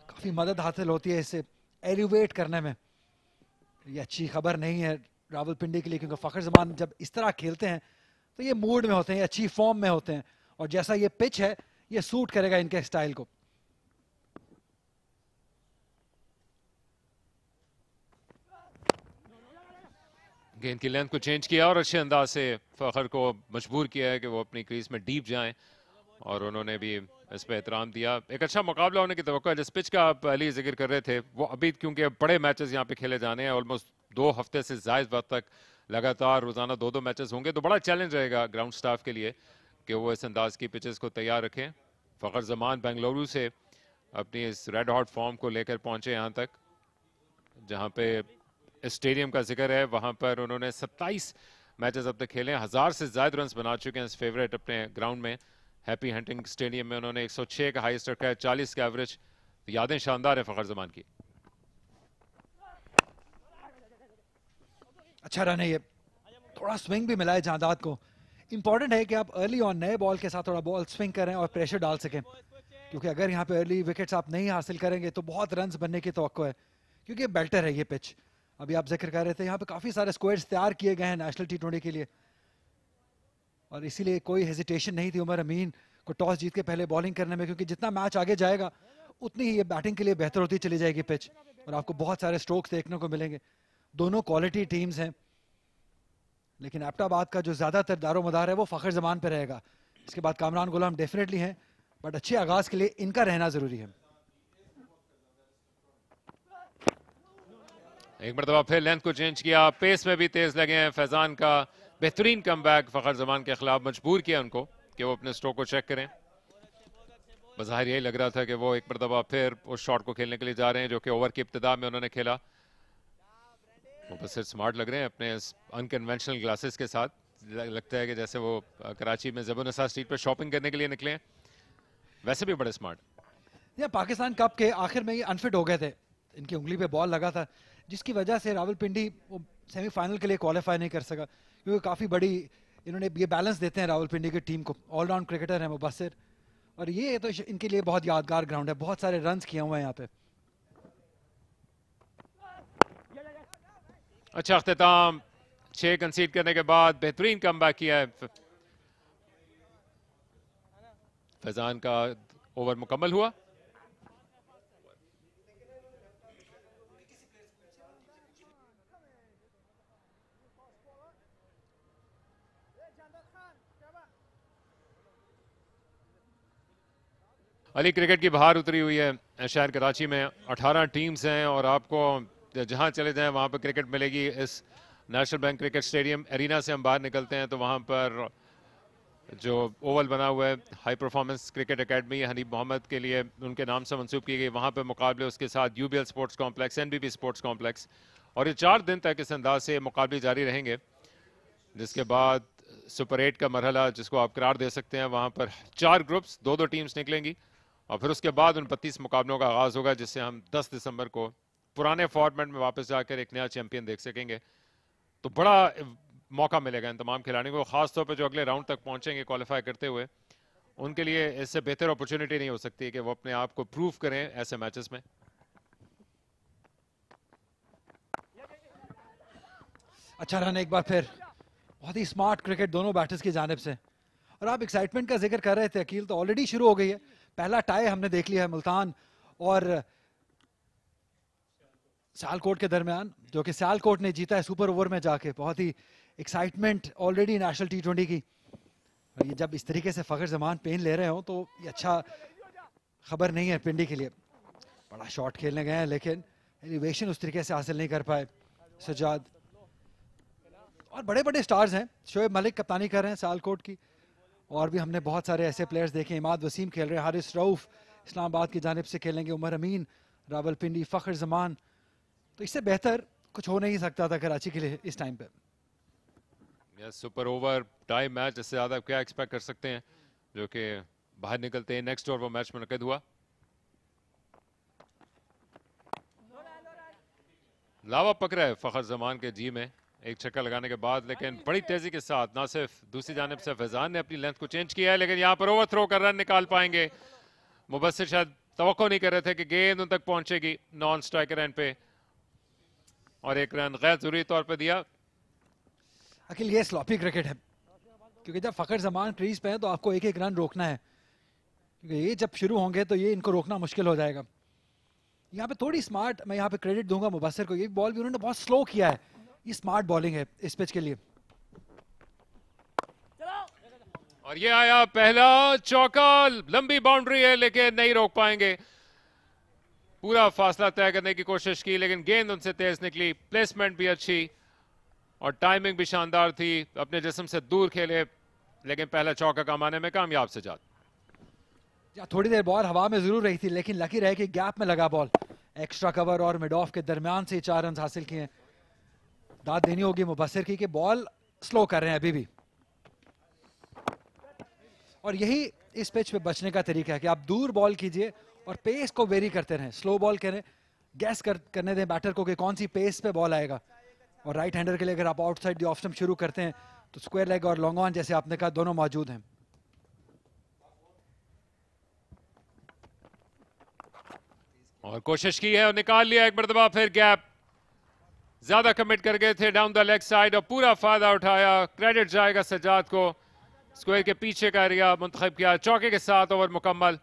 काफी मदद हासिल होती है इससे एलिवेट करने में। ये अच्छी खबर नहीं है रावलपिंडी के लिए क्योंकि फखर जमान जब इस तरह खेलते हैं तो ये मूड में होते हैं, अच्छी फॉर्म में होते हैं और जैसा ये पिच है ये सूट करेगा इनके स्टाइल को। गेंद की लेंथ को चेंज किया और अच्छे अंदाज से फखर को मजबूर किया है कि वो अपनी क्रीज में डीप जाएं और उन्होंने भी इस पे एहतराम दिया। एक अच्छा मुकाबला होने की तवक्को है। जिस पिच का आप पहले जिक्र कर रहे थे वो अभी क्योंकि बड़े मैचेस यहाँ पे खेले जाने हैं, ऑलमोस्ट 2 हफ्ते से ज़ायद वक्त तक लगातार रोजाना 2-2 मैचेस होंगे, तो बड़ा चैलेंज रहेगा ग्राउंड स्टाफ के लिए कि वो इस अंदाज की पिचेस को तैयार रखें। फखर जमान बेंगलुरु से अपनी इस रेड हॉट फॉर्म को लेकर पहुंचे यहाँ तक, जहाँ पे स्टेडियम का जिक्र है। वहां पर उन्होंने 27 मैचेस अब तक खेले, 1000 से ज्यादा रन्स बना चुके हैं इस फेवरेट अपने ग्राउंड में। हैप्पी हंटिंग स्टेडियम में उन्होंने 106 का हाईएस्ट रखा है, 40 का एवरेज। यादें शानदार है फखर जमान की। अच्छा रन है ये, थोड़ा स्विंग भी मिला है जायदाद को। इंपॉर्टेंट है कि आप अर्ली ऑन नए बॉल के साथ थोड़ा बॉल स्विंग करें और प्रेशर डाल सकें, क्योंकि अगर यहाँ पे अर्ली विकेट्स आप नहीं हासिल करेंगे तो बहुत रन्स बनने की तवक्को है, क्योंकि बेल्टर है ये पिच। अभी आप जिक्र कर रहे थे यहाँ पे काफी सारे स्क्वाड्स तैयार किए गए हैं नेशनल T20 के लिए और इसीलिए कोई हेजिटेशन नहीं थी उमर अमीन को टॉस जीत के पहले बॉलिंग करने में, क्योंकि जितना मैच आगे जाएगा उतनी ही ये बैटिंग के लिए बेहतर होती चली जाएगी पिच और आपको बहुत सारे स्ट्रोक्स देखने को मिलेंगे। दोनों क्वालिटी टीम्स हैं, लेकिन एबटाबाद का जो ज्यादातर दारोमदार है वो फखर जमान पे रहेगा। इसके बाद कामरान गुलाम डेफिनेटली हैं, बट अच्छे आगाज के लिए इनका रहना जरूरी है। एक मरतबा फिर लेंथ को चेंज किया, पेस में भी तेज लगे हैं। फैजान का बेहतरीन कमबैक फखर जमान के खिलाफ मजबूर किया उनको कि वो अपने स्ट्रोक को चेक करें। बज़ाहिर यही लग रहा था कि वो एक मरतबा फिर उस शॉट को खेलने के लिए जा रहे हैं जो कि ओवर की इब्तिदा में उन्होंने खेला। वो बस स्मार्ट लग रहे हैं अपने अनकन्वेंशनल ग्लासेस के साथ। लगता है कि जैसे वो कराची में ज़ेबुन्निसा स्ट्रीट पर शॉपिंग करने के लिए निकले हैं, वैसे भी बड़े स्मार्ट। ये पाकिस्तान कप के आखिर में ये अनफिट हो गए थे, इनकी उंगली पे बॉल लगा था जिसकी वजह से रावलपिंडी सेमीफाइनल के लिए क्वालिफाई नहीं कर सका, क्योंकि काफ़ी बड़ी इन्होंने ये बैलेंस देते हैं रावलपिंडी की टीम को। ऑलराउंड क्रिकेटर है मुबस्सिर और ये तो इनके लिए बहुत यादगार ग्राउंड है, बहुत सारे रन्स किए हुए हैं यहाँ पे। अच्छा अख्तिताम, 6 कंसीड करने के बाद बेहतरीन कमबैक किया है। फैजान का ओवर मुकम्मल हुआ। अली क्रिकेट की बहार उतरी हुई है शहर कराची में। 18 टीम्स हैं और आपको जहां चले जाएं वहां पर क्रिकेट मिलेगी। इस national Bank Cricket stadium arena से हम बाहर निकलते हैं तो वहां पर जो ओवल बना हुआ है high performance cricket academy Hanif Mohammad के लिए उनके नाम से मंसूब की गई, वहां पर मुकाबले, उसके साथ UBL sports complex, NBP sports complex, और ये 4 दिन तक इस अंदाज से मुकाबले जारी रहेंगे। जिसके बाद सुपर 8 का मरहला जिसको आप करार दे सकते हैं, वहां पर 4 ग्रुप्स, 2-2 टीम्स निकलेंगी और फिर उसके बाद उन 32 मुकाबलों का आगाज होगा, जिससे हम 10 दिसंबर को पुराने फॉर्मेट में वापस जाकर एक नया चैंपियन देख सकेंगे। तो बड़ा मौका मिलेगा इन तमाम खिलाड़ियों को, खासतौर पर जो अगले राउंड तक पहुंचेंगे क्वालिफाई करते हुए, उनके लिए इससे बेहतर अपॉर्चुनिटी नहीं हो सकती कि वो अपने आप को प्रूव करें ऐसे मैचेस में। अच्छा रन एक बार फिर, बहुत ही स्मार्ट क्रिकेट दोनों बैटर्स की जानिब से। और आप एक्साइटमेंट का जिक्र कर रहे थे अकील, तो ऑलरेडी शुरू हो गई है। पहला टाई हमने देख लिया है मुल्तान और सियालकोट के दरमियान, जो कि सियालकोट ने जीता है सुपर ओवर में जाके। बहुत ही एक्साइटमेंट ऑलरेडी नेशनल T20 की। और ये जब इस तरीके से फखर जमान पेन ले रहे हो तो ये अच्छा खबर नहीं है पिंडी के लिए। बड़ा शॉट खेलने गए हैं लेकिन एलिवेशन उस तरीके से हासिल नहीं कर पाए सजाद। और बड़े बड़े स्टार्स हैं, शोएब मलिक कप्तानी कर रहे हैं सियालकोट की, और भी हमने बहुत सारे ऐसे प्लेयर्स देखे। इमाद वसीम खेल रहे हैं, हारिस रऊफ इस्लामाबाद की जानिब से खेलेंगे, उमर अमीन रावलपिंडी, फखर जमान। तो इससे बेहतर कुछ हो नहीं सकता था कराची के लिए इस टाइम पे। सुपर ओवर टाइम मैच, इससे ज्यादा क्या एक्सपेक्ट कर सकते हैं, जो कि बाहर निकलते हैं नेक्स्ट ओवर वो मैच मुनक्किद हुआ। लावा पकड़ा है फखर जमान के जी में एक छक्का लगाने के बाद, लेकिन बड़ी तेजी के साथ ना सिर्फ दूसरी जानिब से फैजान ने अपनी लेंथ को चेंज किया है, लेकिन यहाँ पर ओवर थ्रो कर रन निकाल पाएंगे। मुबस्सिर शायद तवक्को नहीं कर रहे थे कि गेंद उन तक पहुंचेगी नॉन स्ट्राइकर एंड पे, और एक रन गैर जरूरी तौर पे दिया। अखिल ये स्लॉपी क्रिकेट है, क्योंकि जब फखर जमान क्रीज पे है तो आपको एक एक रन रोकना है, क्योंकि ये जब शुरू होंगे तो ये इनको रोकना मुश्किल हो जाएगा। यहाँ पे थोड़ी स्मार्ट, मैं यहाँ पे क्रेडिट दूंगा मुबस्सिर को, ये बॉल भी उन्होंने बहुत स्लो किया है। ये स्मार्ट बॉलिंग है इस पिच के लिए। और ये आया पहला चौका, लंबी बाउंड्री है लेकिन नहीं रोक पाएंगे। पूरा फासला तय करने की कोशिश की लेकिन गेंद उनसे तेज निकली, प्लेसमेंट भी अच्छी और टाइमिंग भी शानदार थी। अपने जिस्म से दूर खेले लेकिन पहला चौका कमाने में कामयाब सजाद। थोड़ी देर बॉल हवा में जरूर रही थी लेकिन लकी रहे कि गैप में लगा बॉल। एक्स्ट्रा कवर और मिड ऑफ के दरमियान से 4 रन हासिल किए। दाद देनी होगी मुबस्सिर की कि बॉल स्लो कर रहे हैं अभी भी, और यही इस पिच पे बचने का तरीका है कि आप दूर बॉल कीजिए और पेस को वेरी करते रहें, स्लो बॉल करें, गैस करने दें बैटर को कि कौन सी पेस पे बॉल आएगा। और राइट हैंडर के लिए अगर आप आउटसाइड द ऑफ स्टंप शुरू करते हैं तो स्क्वायर लेग और लॉन्ग ऑन जैसे आपने कहा दोनों मौजूद हैं। और कोशिश की है और निकाल लिया एक मरतबा फिर गैप। ज्यादा कमिट कर गए थे डाउन द लेग साइड और पूरा फायदा उठाया। क्रेडिट जाएगा सजाद को, स्क्वायर के पीछे का एरिया मुंतखब किया। चौके के साथ ओवर मुकम्मल।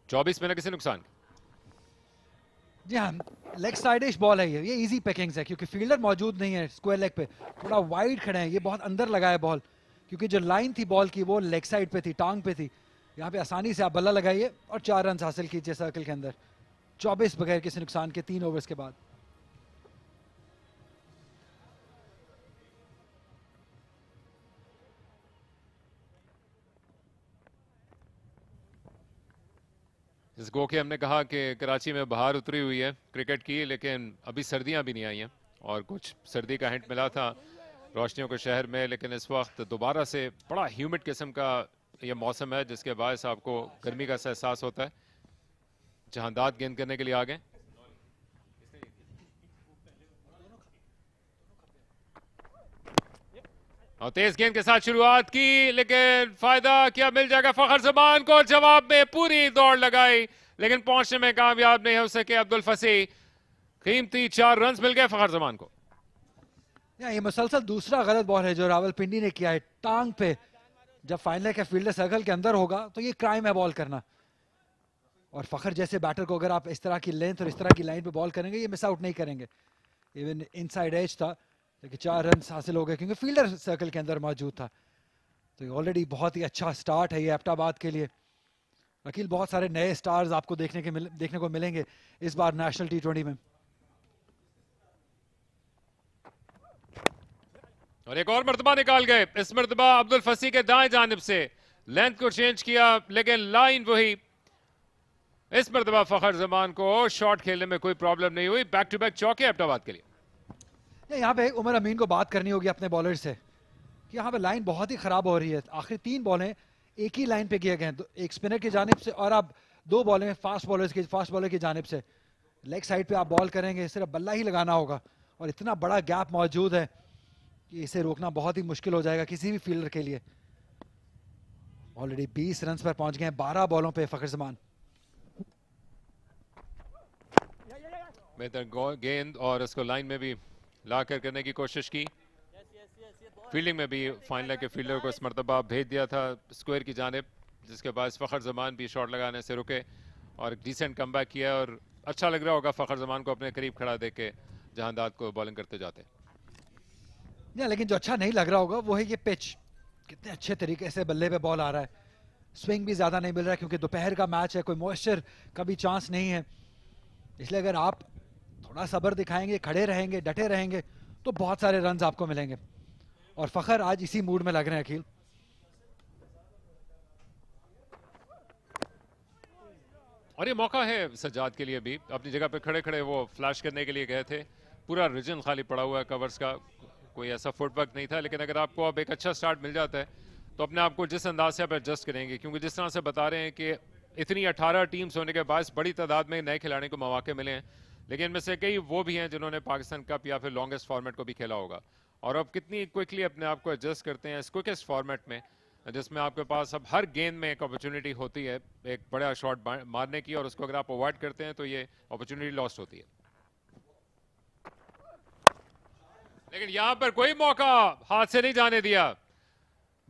24 में किसी नुकसान। जी हाँ, लेग साइडिश बॉल है ये इजी पिकिंग्स है क्योंकि फील्डर मौजूद नहीं है स्क्वायर लेग पे, थोड़ा वाइड खड़े हैं। ये बहुत अंदर लगा है बॉल, क्योंकि जो लाइन थी बॉल की वो लेग साइड पे थी, टांग पे थी। यहाँ पे आसानी से आप बल्ला लगाइए और 4 रन हासिल कीजिए सर्कल के अंदर, 24 बगैर किसी नुकसान के 3 ओवर्स के बाद। जिसको कि हमने कहा कि कराची में बहार उतरी हुई है क्रिकेट की, लेकिन अभी सर्दियां भी नहीं आई हैं और कुछ सर्दी का हिंट मिला था रोशनियों के शहर में, लेकिन इस वक्त दोबारा से बड़ा ह्यूमिड किस्म का ये मौसम है जिसके बायस आपको गर्मी का एहसास होता है। जहां दांत गेंद करने के लिए आ गए, और तेज गेंद के साथ शुरुआत की लेकिन फायदा क्या मिल जाएगा फखर जमान को। जवाब में पूरी दौड़ लगाई लेकिन पहुंचने में कामयाब नहीं हो सके अब्दुल फसी। कीमती 4 रन मिल गए फखर जमान को। ये मुसलसल दूसरा गलत बॉल है जो रावलपिंडी ने किया है टांग पे। जब फाइनल के फील्डर सर्कल के अंदर होगा तो ये क्राइम है बॉल करना, और फखर जैसे बैटर को अगर आप इस तरह की लेंथ और इस तरह की लाइन पे बॉल करेंगे ये मिस आउट नहीं करेंगे। इवन इनसाइड एज था लेकिन 4 रन हासिल हो गए क्योंकि फील्डर सर्कल के अंदर मौजूद था। तो ऑलरेडी बहुत ही अच्छा स्टार्ट है ये एबटाबाद के लिए। अकील, बहुत सारे नए स्टार्स आपको देखने को मिलेंगे इस बार नेशनल T20 में। और एक और मरतबा निकाल गए, इस मरतबा अब्दुल फसी के दाएं जानिब से लेंथ को चेंज किया लेकिन लाइन वही। इस मरतबा फखर जमान को शॉट खेलने में कोई प्रॉब्लम नहीं हुई। बैक टू बैक चौके एबटाबाद के लिए। यहाँ पे उमर अमीन को बात करनी होगी अपने बॉलर से कि यहाँ पे लाइन बहुत ही खराब हो रही है। आखिरी 3 बॉलें एक ही लाइन पे किए गए हैं, एक स्पिनर की जानिब से और अब 2 बॉलें फास्ट बॉलर की जानिब से। लेग साइड पे आप बॉल करेंगे, सिर्फ बल्ला ही लगाना होगा और इतना बड़ा गैप मौजूद है कि इसे रोकना बहुत ही मुश्किल हो जाएगा किसी भी फील्डर के लिए। ऑलरेडी 20 रन पर पहुंच गए हैं 12 बॉलों पे फखर जमान। बेहतर गेंद और इसको लाइन में भी ला कर करने की कोशिश की। फील्डिंग में भी फाइन लेग के फील्डर को इस मरतबा भेज दिया था स्क्वायर की जानिब, जिसके बाद फखर जमान भी शॉट लगाने से रुके और डिसेंट कमबैक किया। और अच्छा लग रहा होगा फखर जमान को अपने करीब खड़ा देख के जहांदाद को बॉलिंग करते जाते। लेकिन जो अच्छा नहीं लग रहा होगा वो है ये पिच, कितने अच्छे तरीके से बल्ले पे बॉल आ रहा है। स्विंग भी ज्यादा नहीं मिल रहा है क्योंकि दोपहर का मैच है, कोई मॉइस्चर का भी चांस नहीं है। इसलिए अगर आप थोड़ा सब्र दिखाएंगे, खड़े रहेंगे, डटे रहेंगे तो बहुत सारे रन आपको मिलेंगे। और फखर आज इसी मूड में लग रहे हैं अखिल। और ये मौका है सज्जाद के लिए भी, अपनी जगह पे खड़े खड़े वो फ्लैश करने के लिए गए थे। पूरा रीजन खाली पड़ा हुआ है कवर्स का, कोई ऐसा फुटवर्क नहीं था। लेकिन अगर आपको अब एक अच्छा स्टार्ट मिल जाता है तो अपने आप को जिस अंदाज से आप एडजस्ट करेंगे, क्योंकि जिस तरह से बता रहे हैं कि इतनी 18 टीम्स होने के बाद बड़ी तादाद में नए खिलाड़ियों को मौके मिले हैं, लेकिन इनमें से कई वो भी हैं जिन्होंने पाकिस्तान कप या फिर लॉन्गेस्ट फॉर्मेट को भी खेला होगा। और अब कितनी क्विकली अपने आप को एडजस्ट करते हैं इस क्विकेस्ट फॉर्मेट में, जिसमें आपके पास अब हर गेंद में एक अपॉर्चुनिटी होती है एक बड़ा शॉट मारने की, और उसको अगर आप अवॉइड करते हैं तो ये अपॉर्चुनिटी लॉस्ट होती है। लेकिन यहां पर कोई मौका हाथ से नहीं जाने दिया।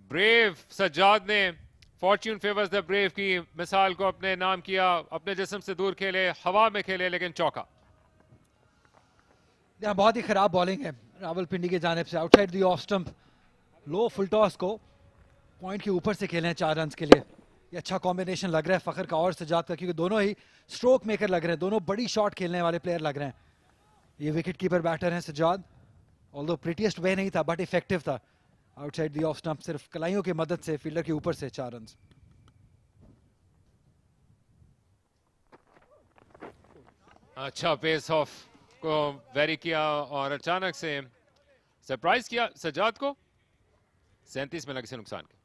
ब्रेव सज्जाद ने फॉर्च्यून फेवर्स द ब्रेव की मिसाल को अपने नाम किया, अपने जिस्म से दूर खेले, हवा में खेले, लेकिन चौका। बहुत ही खराब बॉलिंग है रावलपिंडी की जानिब से, outside the off stump. Low full toss को पॉइंट के ऊपर से खेले हैं 4 रन के लिए। ये अच्छा कॉम्बिनेशन लग रहा है फखर का और सज्जाद का, क्योंकि दोनों ही स्ट्रोक मेकर लग रहे हैं, दोनों बड़ी शॉट खेलने वाले प्लेयर लग रहे हैं। ये विकेट कीपर बैटर हैं सज्जाद, ऑल्दो प्रीटीएस्ट वे नहीं था बट इफेक्टिव था। आउटसाइड द ऑफ स्टंप, सिर्फ कलाइयों की मदद से फील्डर के ऊपर से 4 रन। अच्छा पेस ऑफ को वेरी किया और अचानक से सरप्राइज किया सज्जाद को 37 में लगे से नुकसान के।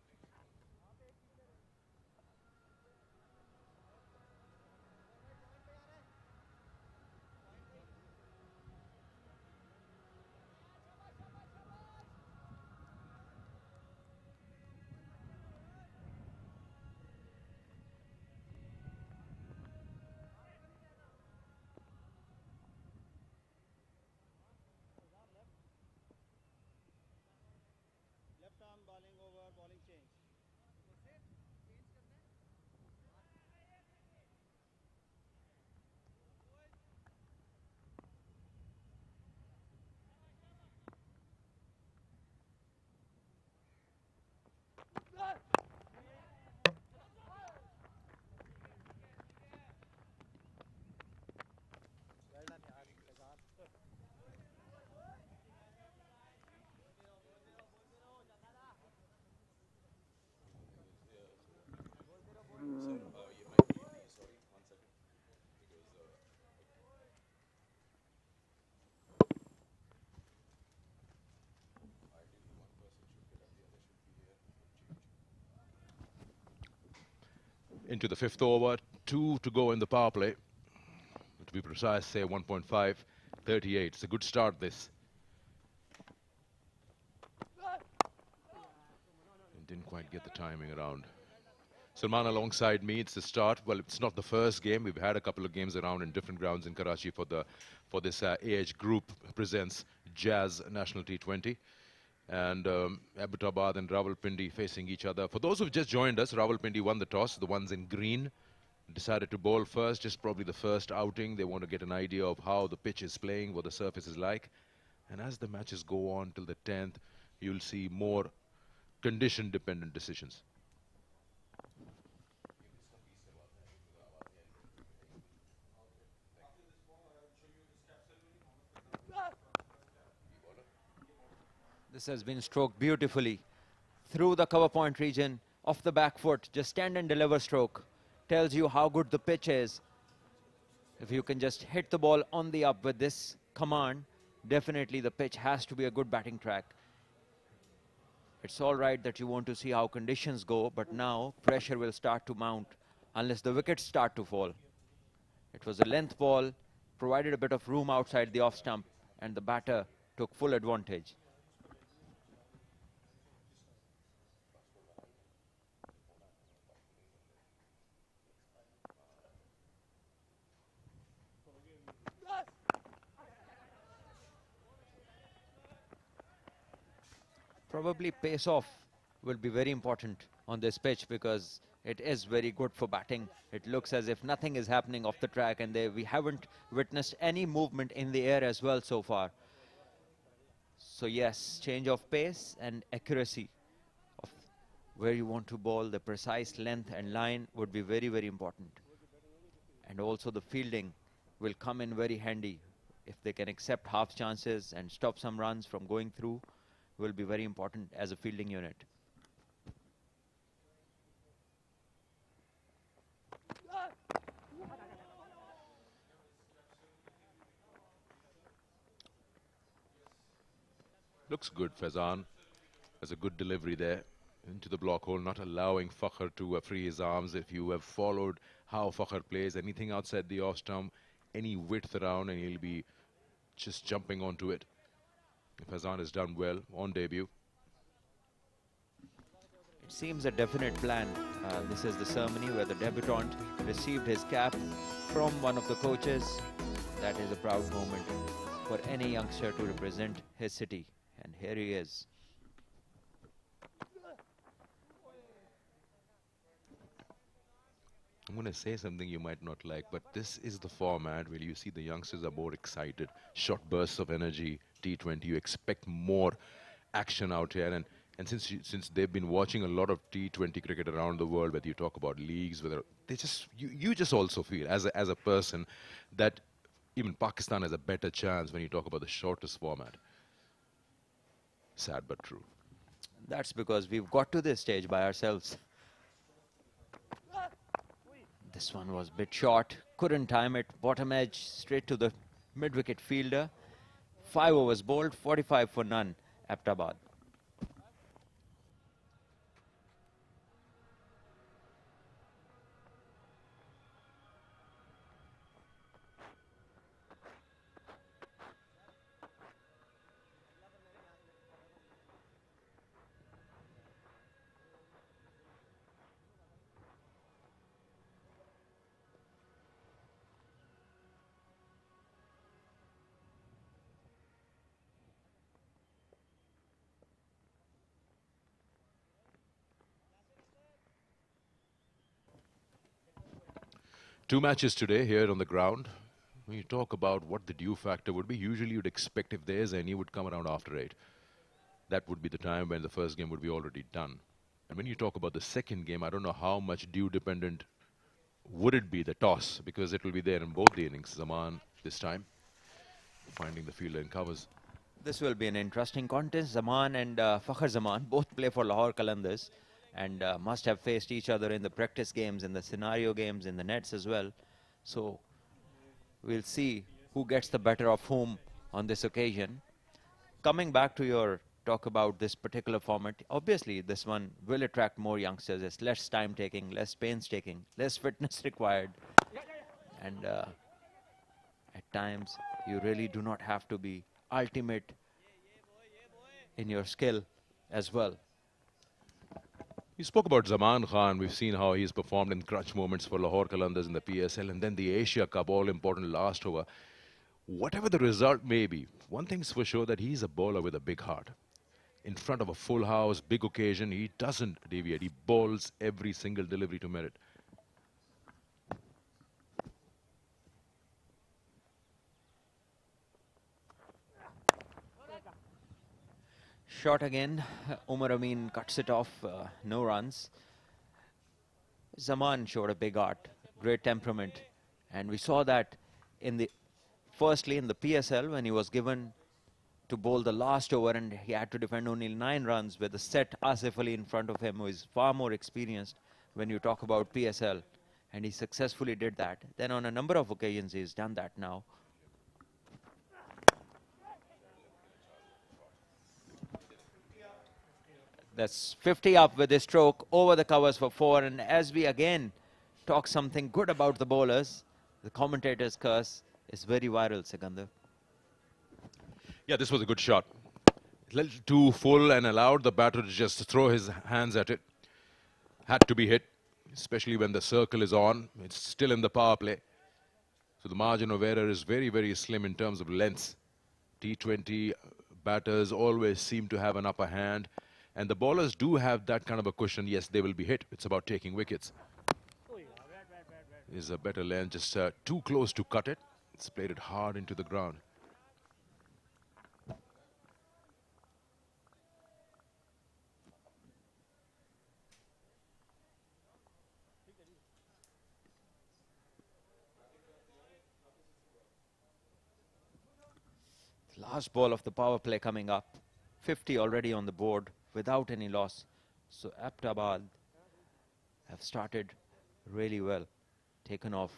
Into the 5th over, 2 to go in the power play. To be precise, say 1.5, 38. It's a good start, this. Didn't quite get the timing around. Salman alongside me, it's the start. Well, it's not the first game. We've had a couple of games around in different grounds in Karachi for this age group presents Jazz National T20. And Abbottabad and Rawalpindi facing each other. For those who've just joined us, Rawalpindi won the toss. The ones in green decided to bowl first, just probably the first outing. They want to get an idea of how the pitch is playing, what the surface is like. And as the matches go on till the 10th, you'll see more condition-dependent decisions. This has been stroked beautifully through the cover point region off the back foot. Just stand and deliver stroke. Tells you how good the pitch is. If you can just hit the ball on the up with this command, definitely the pitch has to be a good batting track. It's all right that you want to see how conditions go, but now pressure will start to mount unless the wickets start to fall. It was a length ball, provided a bit of room outside the off stump, and the batter took full advantage. Probably pace off will be very important on this pitch because it is very good for batting. It looks as if nothing is happening off the track, and we haven't witnessed any movement in the air as well so far. So yes, change of pace and accuracy of where you want to bowl, the precise length and line would be very, very important. And also the fielding will come in very handy. If they can accept half chances and stop some runs from going through, will be very important as a fielding unit. Looks good, Faizan. There's a good delivery there into the block hole, not allowing Fakhr to free his arms. If you have followed how Fakhr plays, anything outside the off stump, any width around, and he'll be just jumping onto it. Faizan has done well on debut. It seems a definite plan. This is the ceremony where the debutant received his cap from one of the coaches. That is a proud moment for any youngster to represent his city. And here he is. I'm going to say something you might not like, but this is the format where you see the youngsters are more excited. Short bursts of energy, T20, you expect more action out here. And since they've been watching a lot of T20 cricket around the world, whether you talk about leagues, whether they just, you just also feel as a person that even Pakistan has a better chance when you talk about the shortest format. Sad but true. That's because we've got to this stage by ourselves. This one was a bit short, couldn't time it, bottom edge, straight to the mid-wicket fielder. 5 overs bowled, 45 for none, Abbottabad. Two matches today here on the ground. When you talk about what the due factor would be, usually you'd expect if there's any, would come around after 8. That would be the time when the first game would be already done. And when you talk about the second game, I don't know how much due dependent would it be, the toss, because it will be there in both the innings. Zaman this time finding the fielder in covers. This will be an interesting contest. Zaman and Fakhr Zaman both play for Lahore Qalandars and must have faced each other in the practice games, in the scenario games, in the nets as well. So we'll see who gets the better of whom on this occasion. Coming back to your talk about this particular format, obviously this one will attract more youngsters. It's less time taking, less painstaking, less fitness required. And at times you really do not have to be ultimate in your skill as well. You spoke about Zaman Khan. We've seen how he's performed in clutch moments for Lahore Qalandars in the PSL and then the Asia Cup, all important last over. Whatever the result may be, one thing's for sure that he's a bowler with a big heart. In front of a full house, big occasion, he doesn't deviate. He bowls every single delivery to merit. Shot again, Umar Amin cuts it off, no runs. Zaman showed a big heart, great temperament, and we saw that firstly in the PSL when he was given to bowl the last over and he had to defend only 9 runs with a set Asif Ali in front of him, who is far more experienced when you talk about PSL, and he successfully did that. Then on a number of occasions he's done that now. That's 50 up with his stroke over the covers for 4. And as we again talk something good about the bowlers, the commentator's curse is very viral, Sikandar. Yeah, this was a good shot. A little too full and allowed the batter to just throw his hands at it. Had to be hit, especially when the circle is on. It's still in the power play. So the margin of error is very, very slim in terms of lengths. T20 batters always seem to have an upper hand. And when you talk about the bowlers, Zaman Khan, And the bowlers do have that kind of a cushion. Yes, they will be hit. It's about taking wickets. Is a better length, just too close to cut it. It's played it hard into the ground. Last ball of the power play coming up. 50 already on the board without any loss. So Abbottabad have started really well. Taken off.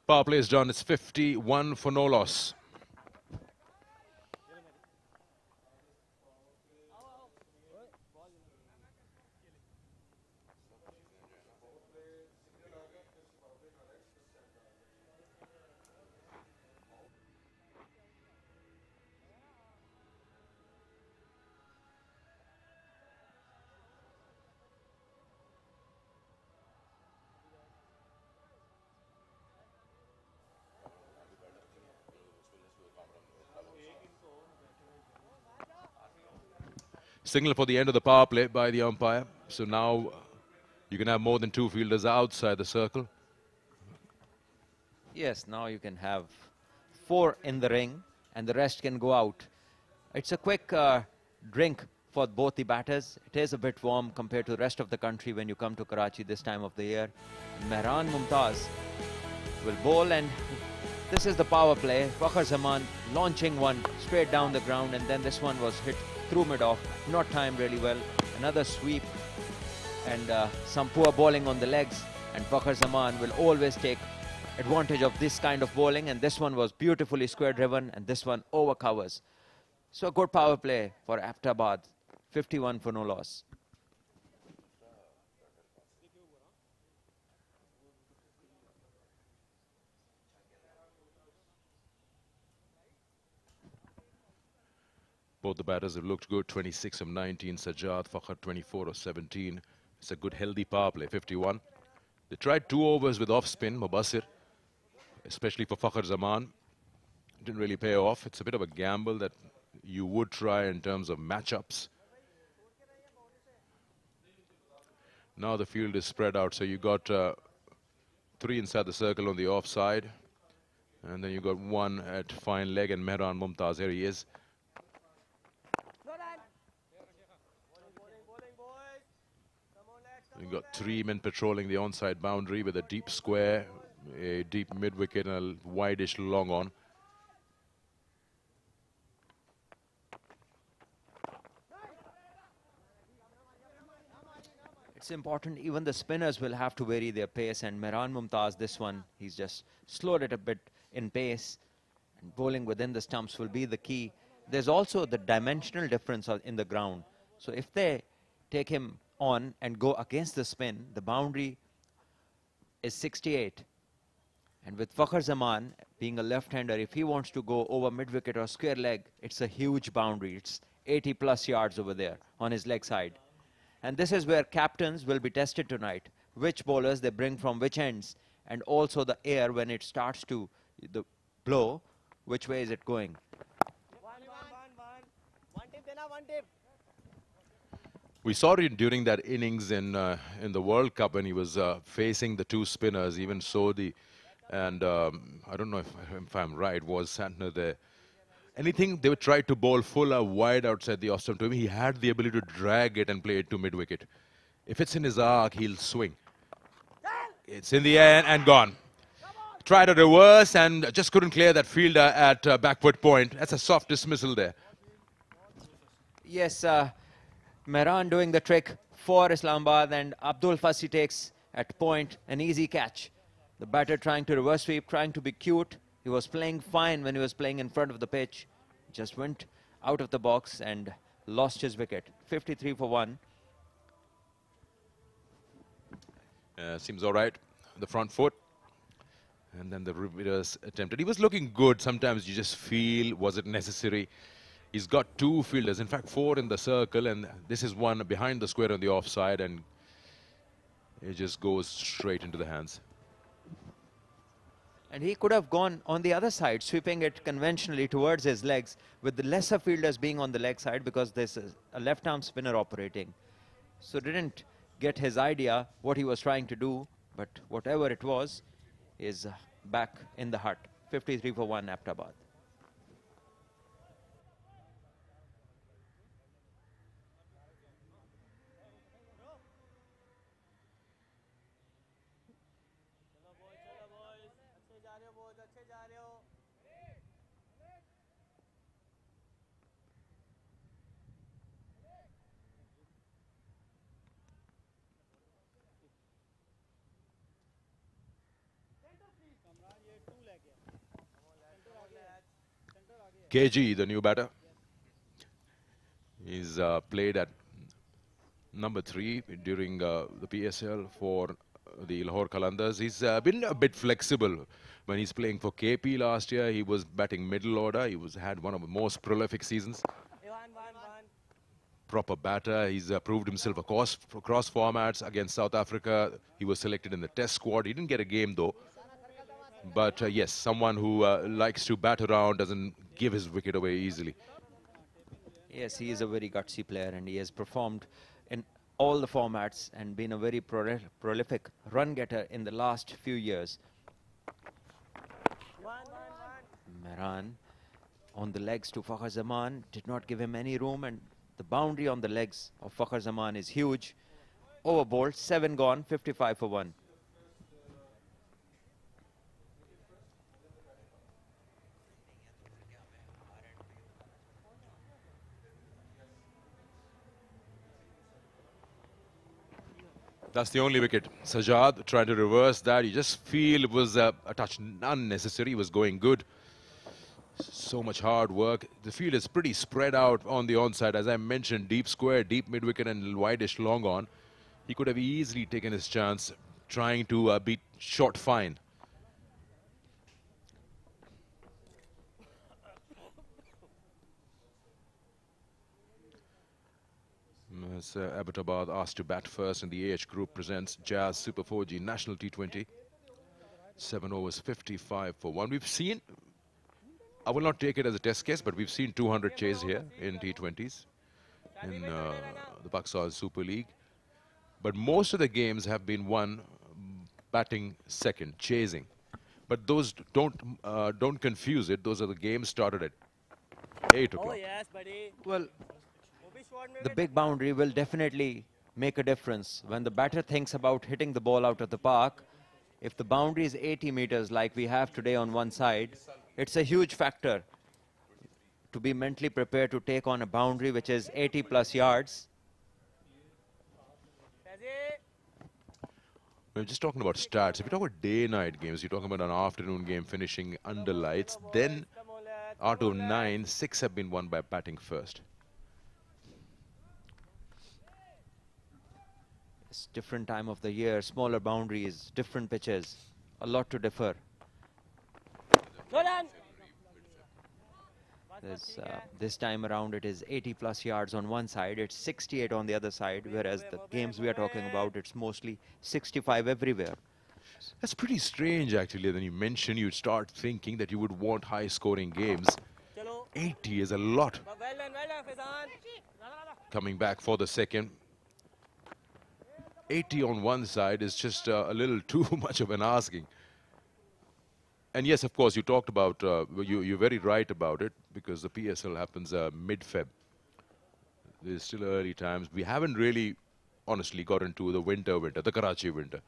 Power play is done. It's 51 for no loss. Signal for the end of the power play by the umpire. So now you can have more than 2 fielders outside the circle. Yes, now you can have 4 in the ring and the rest can go out. It's a quick drink for both the batters. It is a bit warm compared to the rest of the country when you come to Karachi this time of the year. Mehran Mumtaz will bowl, and this is the power play. Fakhr Zaman launching one straight down the ground, and then this one was hit through mid-off, not timed really well. Another sweep and some poor bowling on the legs, and Fakhr Zaman will always take advantage of this kind of bowling, and this one was beautifully square driven, and this one over covers. So a good power play for Abbottabad. 51 for no loss. Both the batters have looked good. 26 of 19, Sajjad, Fakhr 24 of 17. It's a good healthy power play, 51. They tried 2 overs with off spin, Mubassir, especially for Fakhr Zaman. Didn't really pay off. It's a bit of a gamble that you would try in terms of matchups. Now the field is spread out, so you got 3 inside the circle on the offside, and then you got 1 at fine leg, and Mehran Mumtaz, here he is. You got 3 men patrolling the onside boundary with a deep square, a deep mid-wicket and a wideish long on. It's important, even the spinners will have to vary their pace, and Mehran Mumtaz, this one, he's just slowed it a bit in pace, and bowling within the stumps will be the key. There's also the dimensional difference in the ground. So if they take him on and go against the spin, the boundary is 68. And with Fakhr Zaman being a left-hander, if he wants to go over mid-wicket or square leg, it's a huge boundary. It's 80 plus yards over there on his leg side. And this is where captains will be tested tonight. Which bowlers they bring from which ends, and also the air when it starts to blow, which way is it going? We saw it during that innings in the World Cup when he was facing the 2 spinners. Even Sodhi and I don't know if I'm right, was Santner there. Anything they would try to bowl full or wide outside the off stump to him, he had the ability to drag it and play it to mid-wicket. If it's in his arc, he'll swing. It's in the air and gone. Tried a reverse and just couldn't clear that fielder at backward point. That's a soft dismissal there. Yes, Mehran doing the trick for Islamabad, and Abdul Fassi takes at point an easy catch. The batter trying to reverse sweep, trying to be cute. He was playing fine when he was playing in front of the pitch. Just went out of the box and lost his wicket. 53 for 1. Seems all right. The front foot. And then the reverse attempted. He was looking good. Sometimes you just feel, was it necessary? He's got 2 fielders, in fact 4 in the circle, and this is one behind the square on the offside, and it just goes straight into the hands. And he could have gone on the other side, sweeping it conventionally towards his legs, with the lesser fielders being on the leg side because there's a left-arm spinner operating. So didn't get his idea what he was trying to do, but whatever it was is back in the hut. 53 for 1, Abbottabad. KG, the new batter. He's played at number 3 during the PSL for the Lahore Qalandars. He's been a bit flexible. When he's playing for KP last year, he was batting middle order. He had one of the most prolific seasons. Proper batter. He's proved himself across formats. Against South Africa, he was selected in the test squad. He didn't get a game though. But yes, someone who likes to bat around, doesn't give his wicket away easily. Yes, he is a very gutsy player and he has performed in all the formats and been a very prolific run getter in the last few years. Mehran on the legs to Fakhar Zaman, did not give him any room, and the boundary on the legs of Fakhar Zaman is huge. Over bowled, 7 gone, 55 for 1. That's the only wicket. Sajad trying to reverse that. You just feel it was a touch unnecessary. It was going good. So much hard work. The field is pretty spread out on the onside. As I mentioned, deep square, deep mid-wicket and wideish long on. He could have easily taken his chance trying to beat short fine. As Abbottabad asked to bat first, and the AH group presents Jazz Super 4G National T20. 7 overs, 55 for 1. We've seen, I will not take it as a test case, but we've seen 200 chase here in T20s in the Pakistan Super League. But most of the games have been won batting second, chasing. But those don't confuse it. Those are the games started at 8 o'clock. Oh yes, buddy. Well, the big boundary will definitely make a difference. When the batter thinks about hitting the ball out of the park, if the boundary is 80 meters like we have today on one side, it's a huge factor to be mentally prepared to take on a boundary which is 80 plus yards. We're just talking about stats. If you talk about day-night games, you're talking about an afternoon game finishing under lights, then out of 9, 6 have been won by batting first. It's different time of the year, smaller boundaries, different pitches, a lot to differ. This time around it is 80 plus yards on one side, it's 68 on the other side, whereas the games we are talking about, it's mostly 65 everywhere. That's pretty strange actually. Then you mentioned you'd start thinking that you would want high scoring games. 80 is a lot. Coming back for the second. 80 on one side is just a little too much of an asking. And yes, of course, you talked about, you're very right about it, because the PSL happens mid-Feb. There's still early times. We haven't really, honestly, got into the winter, the Karachi winter.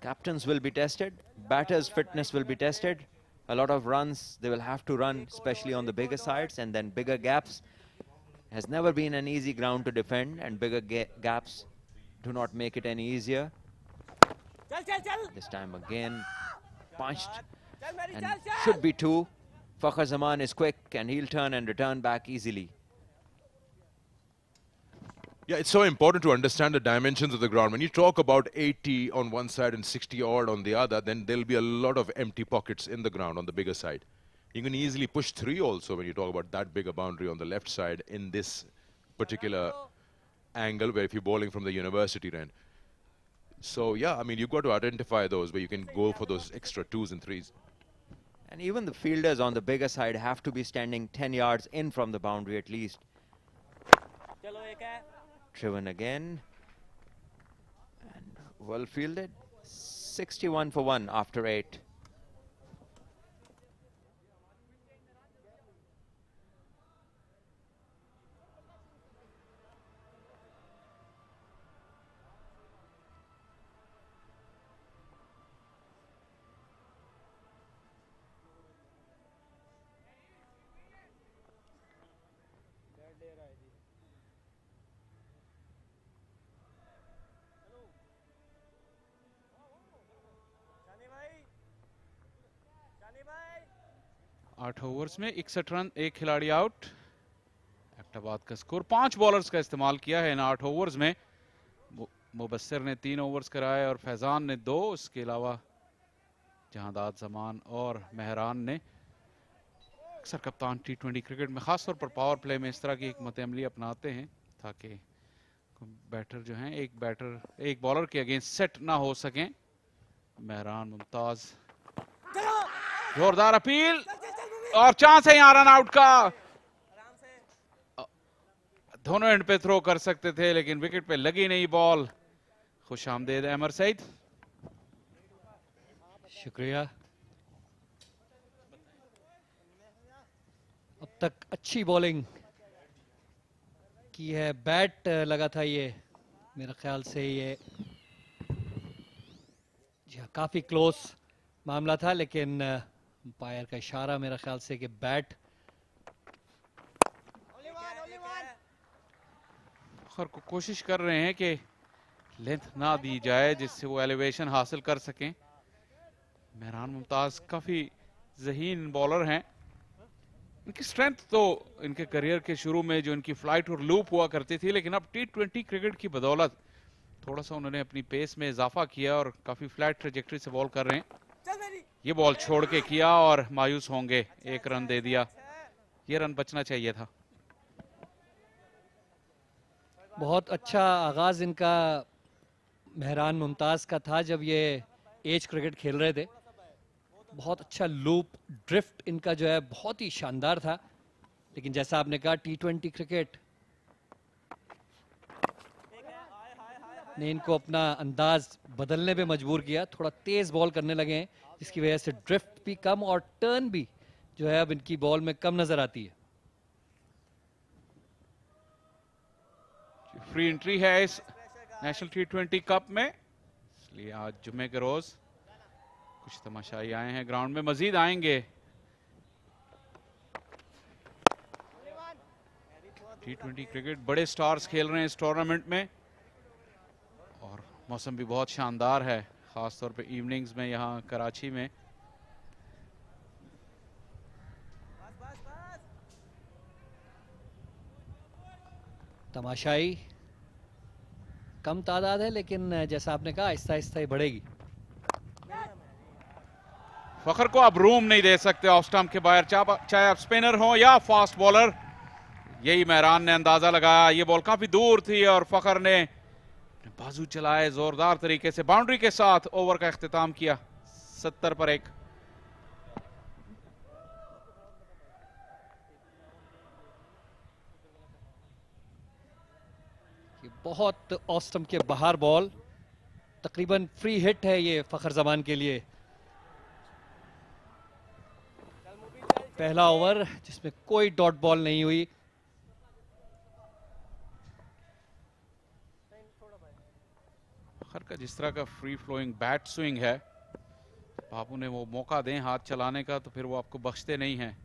Captains will be tested, batters' fitness will be tested. A lot of runs they will have to run, especially on the bigger sides, and then bigger gaps. Has never been an easy ground to defend, and bigger gaps do not make it any easier. This time again punched, and should be 2. Fakhar Zaman is quick and he'll turn and return back easily. Yeah, it's so important to understand the dimensions of the ground. When you talk about 80 on one side and 60 odd on the other, then there'll be a lot of empty pockets in the ground on the bigger side. You can easily push 3 also when you talk about that bigger boundary on the left side in this particular angle where if you're bowling from the university end. So yeah, I mean, you've got to identify those where you can go for those extra 2s and 3s. And even the fielders on the bigger side have to be standing 10 yards in from the boundary at least. Driven again. And well fielded. 61 for 1 after 8. आठ overs में 61 run, एक खिलाड़ी out. Abbottabad का score 5 bowlers का इस्तेमाल किया है इन 8 overs में। मुबस्सिर ने 3 ओवर्स कराए और फैजान ने 2, इसके अलावा जहांदाद जमान और मेहरान ने। अक्सर कप्तान T20 क्रिकेट में खासतौर पर पावर प्ले में इस तरह की एक मतअमली अपनाते हैं ताकि बैटर जो हैं एक बॉलर के अगेंस्ट सेट ना हो सकें। मेहरान मुमताज, जोरदार अपील और चांस है यहाँ रन आउट का। दोनों एंड पे थ्रो कर सकते थे लेकिन विकेट पे लगी नहीं बॉल। खुश आमदेद अमर सईद। शुक्रिया। अब तक अच्छी बॉलिंग की है, बैट लगा था ये मेरे ख्याल से, ये जी हाँ काफी क्लोज मामला था लेकिन अंपायर का इशारा मेरा ख्याल से कि बैट। को कोशिश कर रहे हैं कि लेंथ ना दी जाए जिससे वो एलिवेशन हासिल कर सकें। मेहरान मुमताज काफी ज़हीन बॉलर हैं। इनकी स्ट्रेंथ तो इनके करियर के शुरू में जो इनकी फ्लाइट और लूप हुआ करती थी, लेकिन अब T20 क्रिकेट की बदौलत थोड़ा सा उन्होंने अपनी पेस में इजाफा किया और काफी फ्लैट ट्रेजेक्टरी से बॉल कर रहे हैं। ये बॉल छोड़ के किया और मायूस होंगे, 1 रन दे दिया। ये रन बचना चाहिए था। बहुत अच्छा आगाज इनका मेहरान मुमताज का था जब ये एज क्रिकेट खेल रहे थे। बहुत अच्छा लूप ड्रिफ्ट इनका जो है बहुत ही शानदार था, लेकिन जैसा आपने कहा T20 क्रिकेट ने इनको अपना अंदाज बदलने पे मजबूर किया। थोड़ा तेज बॉल करने लगे हैं जिसकी वजह से ड्रिफ्ट भी कम और टर्न भी जो है अब इनकी बॉल में कम नजर आती है। फ्री एंट्री है इस नेशनल T20 कप में, इसलिए आज जुम्मे के रोज कुछ तमाशाई आए हैं ग्राउंड में, मजीद आएंगे। T20 क्रिकेट बड़े स्टार्स खेल रहे हैं इस टूर्नामेंट में और मौसम भी बहुत शानदार है, खासतौर पे इवनिंग्स में यहाँ कराची में। तमाशाई कम तादाद है लेकिन जैसा आपने कहा आहिस्ता आहिस्ता ही बढ़ेगी। फखर को अब रूम नहीं दे सकते ऑफ स्टंप के बाहर, चाहे आप स्पिनर हो या फास्ट बॉलर। यही मेहरान ने अंदाजा लगाया, ये बॉल काफी दूर थी और फखर ने बाजू चलाए जोरदार तरीके से, बाउंड्री के साथ ओवर का इख्तिताम किया 70 पर 1। बहुत ऑस्टम के बाहर बॉल, तकरीबन फ्री हिट है ये फखर जमान के लिए। पहला ओवर जिसमें कोई डॉट बॉल नहीं हुई। फखर का जिस तरह का फ्री फ्लोइंग बैट स्विंग है, बाबू ने वो मौका दें हाथ चलाने का तो फिर वो आपको बख्शते नहीं हैं।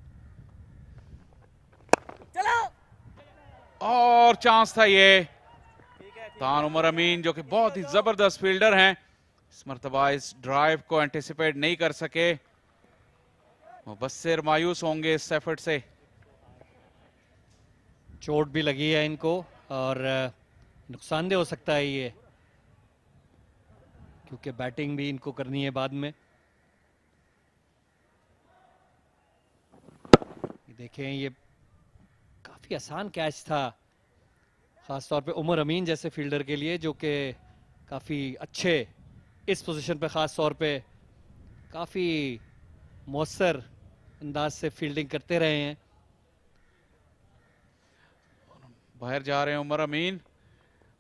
और चांस था ये, तान उमर अमीन जो कि बहुत ही जबरदस्त फील्डर हैं, इस मर्तबा इस ड्राइव को एंटिसिपेट नहीं कर सके। मुबस्सिर मायूस होंगे इस एफर्ट से। चोट भी लगी है इनको और नुकसानदेह हो सकता है ये, क्योंकि बैटिंग भी इनको करनी है बाद में। देखें ये काफी आसान कैच था ख़ास तौर पे उमर अमीन जैसे फील्डर के लिए, जो कि काफ़ी अच्छे इस पोजीशन पे ख़ास तौर पे काफ़ी मौसर अंदाज से फील्डिंग करते रहे हैं। बाहर जा रहे हैं उमर अमीन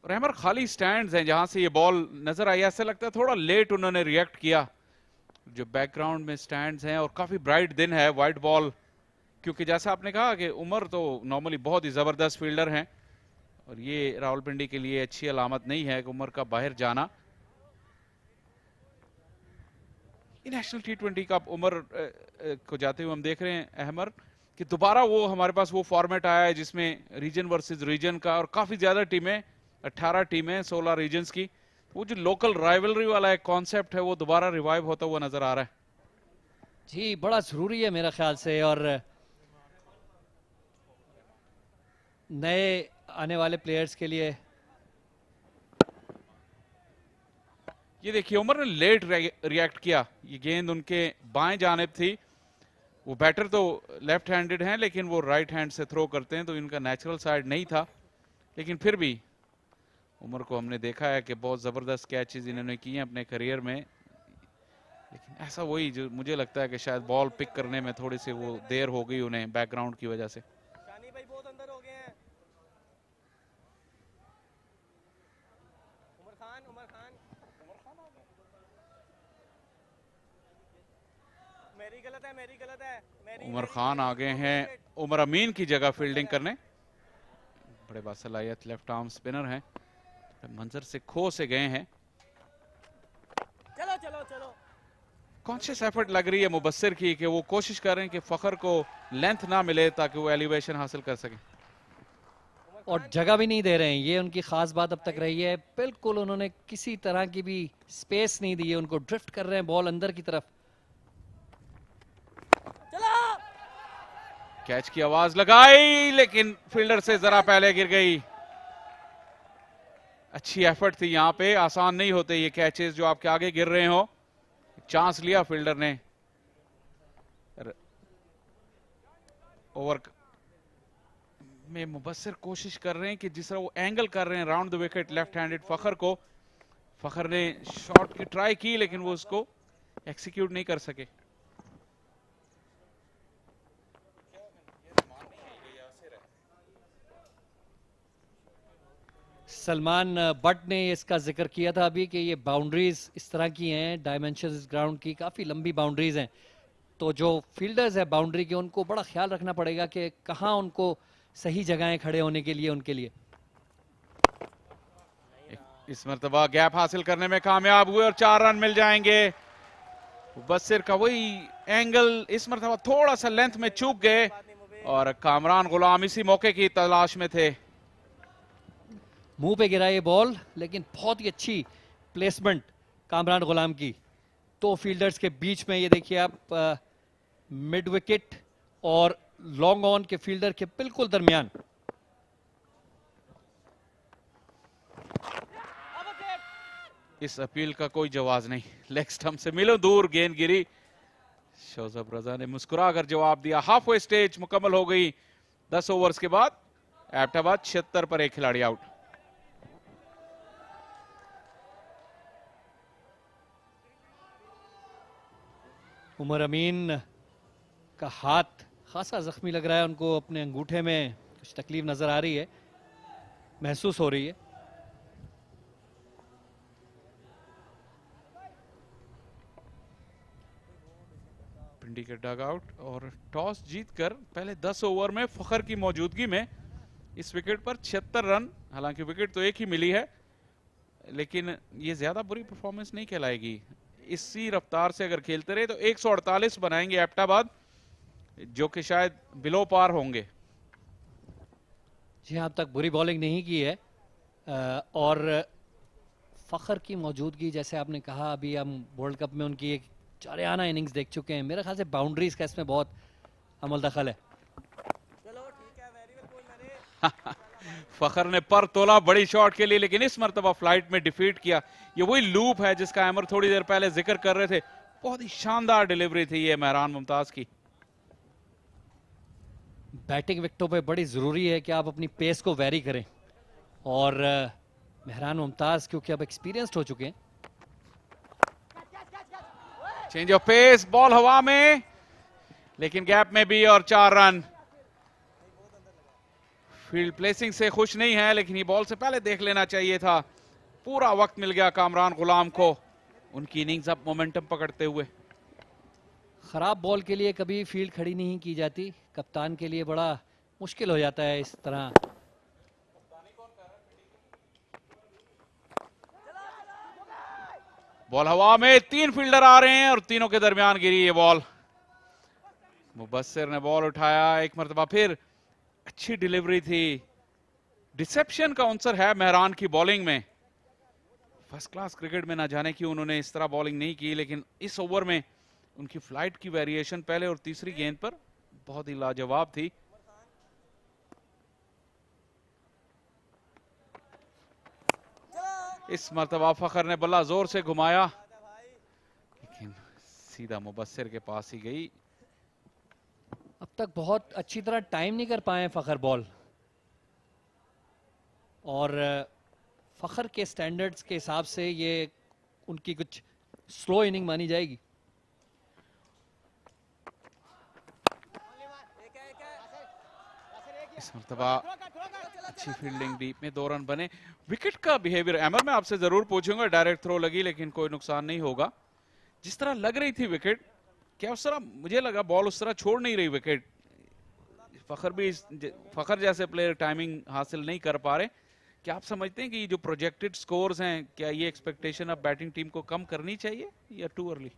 और अहमर खाली स्टैंड्स हैं जहां से ये बॉल नजर आई। ऐसा लगता है थोड़ा लेट उन्होंने रिएक्ट किया। जो बैकग्राउंड में स्टैंड्स हैं और काफी ब्राइट दिन है, वाइट बॉल, क्योंकि जैसा आपने कहा कि उमर तो नॉर्मली बहुत ही जबरदस्त फील्डर हैं और ये रावलपिंडी के लिए अच्छी अलामत नहीं है कि उमर का बाहर जाना। नेशनल T20 कप उमर को जाते हुए हम देख रहे हैं अहमर कि दोबारा वो हमारे पास वो फॉर्मेट आया है जिसमें रीजन वर्सेस रीजन का, और काफी ज्यादा टीमें, 18 टीमें 16 रीजन्स की, वो जो लोकल राइवलरी वाला एक कॉन्सेप्ट है वो दोबारा रिवाइव होता हुआ नजर आ रहा है। जी, बड़ा जरूरी है मेरा ख्याल से, और नए आने वाले प्लेयर्स के लिए। ये देखिए उमर ने लेट रिएक्ट किया। ये गेंद उनके बाएं जानिब थी। वो बैटर तो लेफ्ट हैंडेड हैं लेकिन वो राइट हैंड से थ्रो करते हैं, तो इनका नेचुरल साइड नहीं था। लेकिन फिर भी उमर को हमने देखा है कि बहुत ज़बरदस्त कैचेस इन्होंने किए हैं अपने करियर में। लेकिन ऐसा वही जो मुझे लगता है कि शायद बॉल पिक करने में थोड़ी सी वो देर हो गई उन्हें बैकग्राउंड की वजह से। उमर खान आ गए हैं उमर अमीन की जगह फील्डिंग करने। बड़े बासलाहियत लेफ्ट आर्म स्पिनर हैं, मंजर से खो से गए हैं। चलो चलो चलो। कॉन्शियस एफर्ट लग रही है मुबस्सिर की कि वो कोशिश कर रहे हैं कि फखर को लेंथ ना मिले ताकि वो एलिवेशन हासिल कर सके, और जगह भी नहीं दे रहे हैं। ये उनकी खास बात अब तक रही है। बिल्कुल उन्होंने किसी तरह की भी स्पेस नहीं दी है, उनको ड्रिफ्ट कर रहे हैं बॉल अंदर की तरफ। कैच की आवाज लगाई लेकिन फील्डर से जरा पहले गिर गई। अच्छी एफर्ट थी यहां पे, आसान नहीं होते ये कैचेस जो आपके आगे गिर रहे हो। चांस लिया फील्डर ने। ओवर में मुबस्सिर कोशिश कर रहे हैं कि जिस तरह वो एंगल कर रहे हैं round the wicket left handed Fakhar को। फखर ने शॉट की ट्राई की लेकिन वो उसको एक्सिक्यूट नहीं कर सके। सलमान बट ने इसका जिक्र किया था अभी कि ये बाउंड्रीज इस तरह की हैं, डायमेंशंस इस ग्राउंड की काफ़ी लंबी बाउंड्रीज हैं, तो जो फील्डर्स है बाउंड्री के उनको बड़ा ख्याल रखना पड़ेगा कि कहाँ उनको सही जगहें खड़े होने के लिए उनके लिए। इस मर्तबा गैप हासिल करने में कामयाब हुए और 4 रन मिल जाएंगे। मुबस्सिर का वही एंगल, इस मर्तबा थोड़ा सा लेंथ में चूक गए और कामरान गुलाम इसी मौके की तलाश में थे। मुंह पे गिरा ये बॉल, लेकिन बहुत ही अच्छी प्लेसमेंट कामरान गुलाम की। 2 फील्डर्स के बीच में ये देखिए आप, मिड विकेट और लॉन्ग ऑन के फील्डर के बिल्कुल दरमियान। इस अपील का कोई जवाब नहीं। लेग स्टंप से मिलो दूर गेंद गिरी। शोजब रजा ने मुस्कुराकर जवाब दिया। हाफवे स्टेज मुकम्मल हो गई 10 ओवर्स के बाद। एबटाबाद 76 पर 1 खिलाड़ी आउट। उमर अमीन का हाथ खासा जख्मी लग रहा है, उनको अपने अंगूठे में कुछ तकलीफ नजर आ रही है, महसूस हो रही है। पिंडी के डग आउट और टॉस जीतकर पहले 10 ओवर में फखर की मौजूदगी में इस विकेट पर 76 रन। हालांकि विकेट तो एक ही मिली है लेकिन ये ज्यादा बुरी परफॉर्मेंस नहीं कहलाएगी। इसी रफ्तार से अगर खेलते रहे तो 148 बनाएंगे एबटाबाद, जो कि शायद बिलो पार होंगे। जी, अब तक बुरी बॉलिंग नहीं की है, और फखर की मौजूदगी जैसे आपने कहा, अभी हम वर्ल्ड कप में उनकी एक चारियाना इनिंग्स देख चुके हैं। मेरे ख्याल से बाउंड्रीज का इसमें बहुत अमल दखल है। चलो ठीक है, वेरी वेल बोल मैंने। फखर ने पर तोला बड़ी शॉट के लिए, लेकिन इस मर्तबा फ्लाइट में डिफीट किया। ये वही लूप है जिसका अमर थोड़ी देर पहले जिक्र कर रहे थे। बहुत ही शानदार डिलीवरी थी ये महरान मुमताज की। बैटिंग विकेटों पे बड़ी जरूरी है कि आप अपनी पेस को वेरी करें। और मेहरान मुमताज क्योंकि अब एक्सपीरियंस्ड हो चुके हैं। चेंज ऑफ पेस, बॉल हवा में, लेकिन गैप में भी और 4 रन। फील्ड प्लेसिंग से खुश नहीं है, लेकिन ये बॉल से पहले देख लेना चाहिए था। पूरा वक्त मिल गया कामरान गुलाम को उनकी इनिंग्स अब मोमेंटम पकड़ते हुए। खराब बॉल के लिए कभी फील्ड खड़ी नहीं की जाती, कप्तान के लिए बड़ा मुश्किल हो जाता है इस तरह। बॉल हवा में, 3 फील्डर आ रहे हैं और तीनों के दरमियान गिरी ये बॉल। मुबस्सिर ने बॉल उठाया, एक मरतबा फिर अच्छी डिलीवरी थी। डिसेप्शन का आंसर है मेहरान की बॉलिंग में। फर्स्ट क्लास क्रिकेट में ना जाने क्यों उन्होंने इस तरह बॉलिंग नहीं की, लेकिन इस ओवर में उनकी फ्लाइट की वेरिएशन पहले और तीसरी गेंद पर बहुत ही लाजवाब थी। इस मरतबा फखर ने बल्ला जोर से घुमाया, लेकिन सीधा मुबस्सिर के पास ही गई। अब तक बहुत अच्छी तरह टाइम नहीं कर पाए फखर बॉल, और फखर के स्टैंडर्ड्स के हिसाब से ये उनकी कुछ स्लो इनिंग मानी जाएगी। इस मरतबा अच्छी फील्डिंग, डीप में 2 रन बने। विकेट का बिहेवियर अमर मैं आपसे जरूर पूछूंगा, डायरेक्ट थ्रो लगी लेकिन कोई नुकसान नहीं होगा। जिस तरह लग रही थी विकेट, क्या उस तरह मुझे लगा बॉल उस तरह छोड़ नहीं रही विकेट। फखर जैसे प्लेयर टाइमिंग हासिल नहीं कर पा रहे। क्या आप समझते हैं कि जो प्रोजेक्टेड स्कोर्स हैं, क्या ये एक्सपेक्टेशन अब बैटिंग टीम को कम करनी चाहिए या टू अर्ली?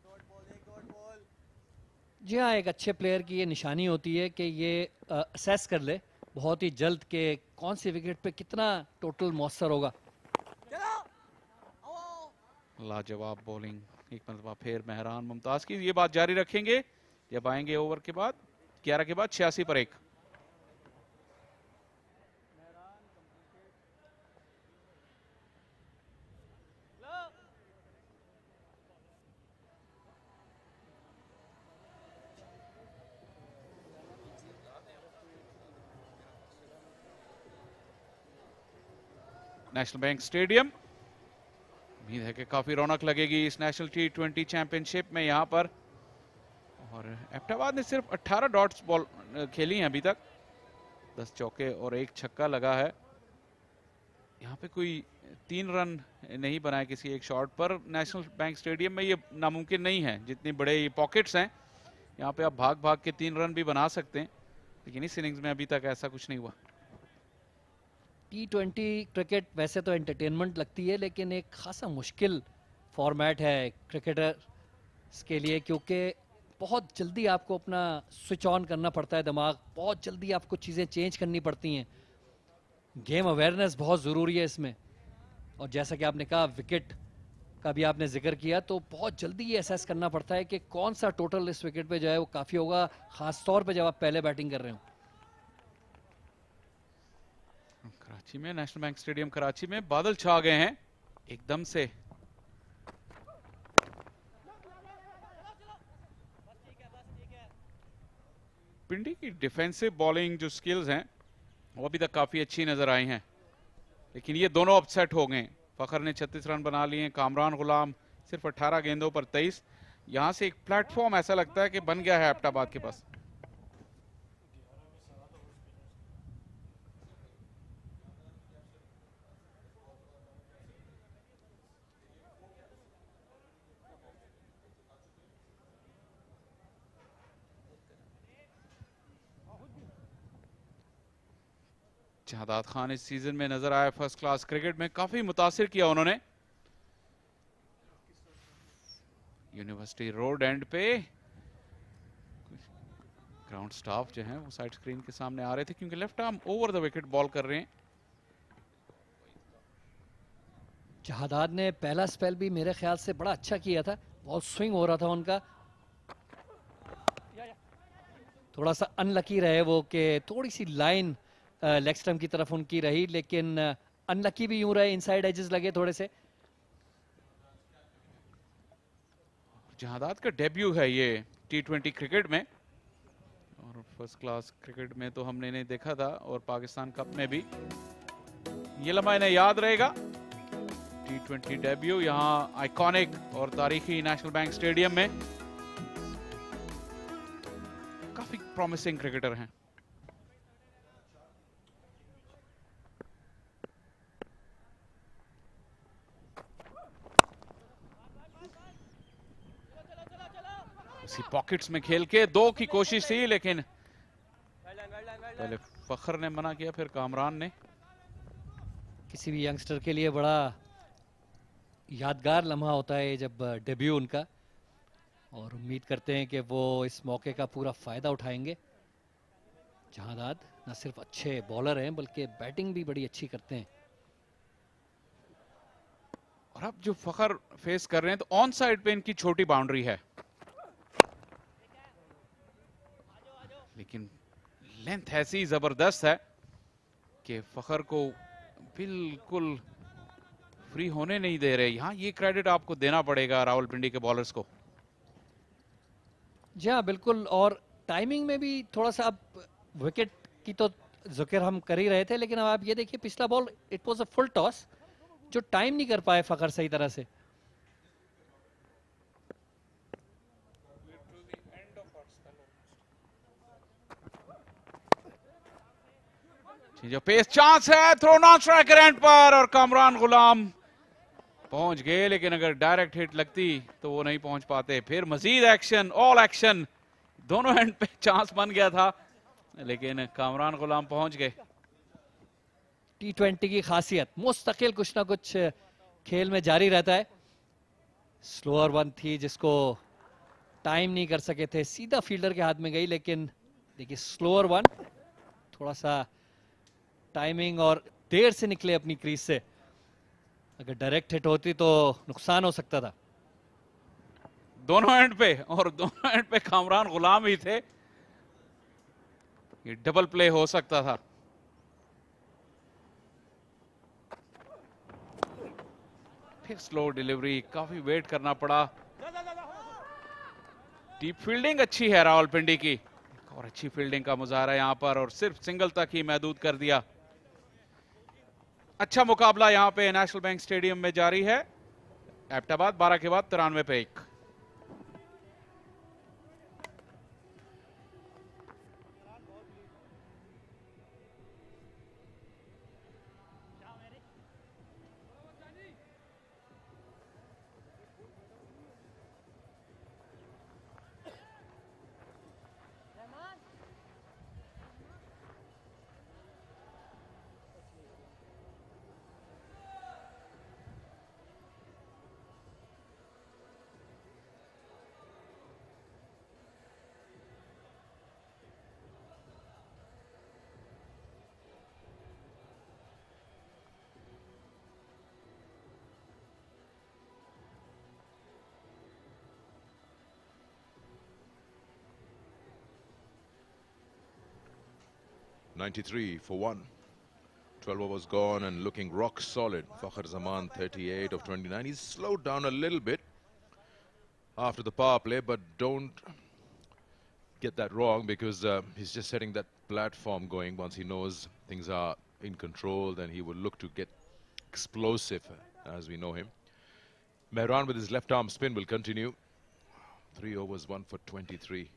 जी हाँ, एक अच्छे प्लेयर की ये निशानी होती है कि ये असेस कर ले बहुत ही जल्द कि कौन सी विकेट पे कितना टोटल मौसर होगा। लाजवाब बॉलिंग, एक मरतबा फिर मेहरान मुमताज की। ये बात जारी रखेंगे जब आएंगे ओवर के बाद 11 के बाद 86 पर 1। नेशनल बैंक स्टेडियम, उम्मीद है कि काफी रौनक लगेगी इस नेशनल T20 चैंपियनशिप में यहाँ पर। और एबटाबाद ने सिर्फ 18 डॉट्स बॉल खेली हैं अभी तक, 10 चौके और 1 छक्का लगा है। यहाँ पे कोई 3 रन नहीं बनाए किसी एक शॉट पर। नेशनल बैंक स्टेडियम में ये नामुमकिन नहीं है, जितने बड़े ये पॉकेट्स हैं यहाँ पे आप भाग भाग के 3 रन भी बना सकते हैं, लेकिन इस इनिंग्स में अभी तक ऐसा कुछ नहीं हुआ। T20 क्रिकेट वैसे तो एंटरटेनमेंट लगती है, लेकिन एक खासा मुश्किल फॉर्मेट है क्रिकेटर्स के लिए, क्योंकि बहुत जल्दी आपको अपना स्विच ऑन करना पड़ता है दिमाग, बहुत जल्दी आपको चीज़ें चेंज करनी पड़ती हैं। गेम अवेयरनेस बहुत ज़रूरी है इसमें, और जैसा कि आपने कहा विकेट का भी आपने जिक्र किया, तो बहुत जल्दी ये असेस करना पड़ता है कि कौन सा टोटल इस विकेट पे जो है वो काफ़ी होगा, ख़ास तौर पे जब आप पहले बैटिंग कर रहे हो। कराची में, नेशनल बैंक स्टेडियम कराची में बादल छा गए हैं एकदम से। पिंडी की डिफेंसिव बॉलिंग जो स्किल्स हैं वो अभी तक काफी अच्छी नजर आई हैं, लेकिन ये दोनों अपसेट हो गए। फखर ने 36 रन बना लिए, कामरान गुलाम सिर्फ 18 गेंदों पर 23। यहां से एक प्लेटफॉर्म ऐसा लगता है कि बन गया है एबटाबाद के पास। शहादात खान इस सीजन में नजर आए फर्स्ट क्लास क्रिकेट में, काफी मुतासिर किया उन्होंने। यूनिवर्सिटी रोड एंड पे ग्राउंड स्टाफ जो है वो साइड स्क्रीन के सामने आ रहे थे, क्योंकि left arm over the wicket ball कर रहे हैं। शहादात ने पहला स्पेल भी मेरे ख्याल से बड़ा अच्छा किया था, बहुत स्विंग हो रहा था उनका। थोड़ा सा अनलकी रहे वो कि थोड़ी सी लाइन लेग स्टंप की तरफ उनकी रही, लेकिन अनलकी भी यूं रहे, इनसाइड एजेस लगे थोड़े से। शहादात का डेब्यू है ये T20 क्रिकेट में, और फर्स्ट क्लास क्रिकेट में तो हमने इन्हें देखा था, और पाकिस्तान कप में भी। ये लम्हा इन्हें याद रहेगा। T20 डेब्यू यहाँ आइकॉनिक और तारीखी नेशनल बैंक स्टेडियम में। काफी प्रॉमिसिंग क्रिकेटर हैं। इसी पॉकेट्स में खेल के 2 की कोशिश थी, लेकिन पहले फखर ने मना किया, फिर कामरान ने। किसी भी यंगस्टर के लिए बड़ा यादगार लम्हा होता है जब डेब्यू उनका, और उम्मीद करते हैं कि वो इस मौके का पूरा फायदा उठाएंगे। जहादाद न सिर्फ अच्छे बॉलर हैं बल्कि बैटिंग भी बड़ी अच्छी करते हैं। और अब जो फखर फेस कर रहे हैं तो ऑन साइड पे इनकी छोटी बाउंड्री है, लेकिन लेंथ ऐसी जबरदस्त है कि फखर को बिल्कुल फ्री होने नहीं दे रहे। यहां ये क्रेडिट आपको देना पड़ेगा रावलपिंडी के बॉलर्स को। जी हाँ, बिल्कुल। और टाइमिंग में भी थोड़ा सा, अब विकेट की तो जिक्र हम कर ही रहे थे, लेकिन अब आप ये देखिए पिछला ball it was a full toss, जो टाइम नहीं कर पाए फखर सही तरह से। जो पेस चांस है, थ्रो नॉन स्ट्राइकर एंड पर, और कामरान गुलाम पहुंच गए, लेकिन अगर डायरेक्ट हिट लगती तो वो नहीं पहुंच पाते। फिर मजीद एक्शन, ऑल एक्शन, दोनों एंड पे चांस बन गया था, लेकिन कामरान गुलाम पहुंच गए। T20 की खासियत, मुस्तकिल कुछ ना कुछ खेल में जारी रहता है। स्लोअर वन थी जिसको टाइम नहीं कर सके थे, सीधा फील्डर के हाथ में गई, लेकिन देखिए स्लोअर वन, थोड़ा सा टाइमिंग और देर से निकले अपनी क्रीज से। अगर डायरेक्ट हिट होती तो नुकसान हो सकता था। दोनों एंड पे, और दोनों एंड पे कामरान गुलाम ही थे, ये डबल प्ले हो सकता था। फिर स्लो डिलीवरी, काफी वेट करना पड़ा। डीप फील्डिंग अच्छी है रावलपिंडी की, और अच्छी फील्डिंग का मुजाहरा यहां पर, और सिर्फ सिंगल तक ही महदूद कर दिया। अच्छा मुकाबला यहां पे नेशनल बैंक स्टेडियम में जारी है। एबटाबाद 12 के बाद 93 पे 1। $93 for 1. 12 overs gone and looking rock solid. Fakhar Zaman 38 of 29. He's slowed down a little bit after the power play, but don't get that wrong, because he's just setting that platform going. Once he knows things are in control, then he will look to get explosive as we know him. Mehran with his left arm spin will continue. 3 overs, 1 for 23.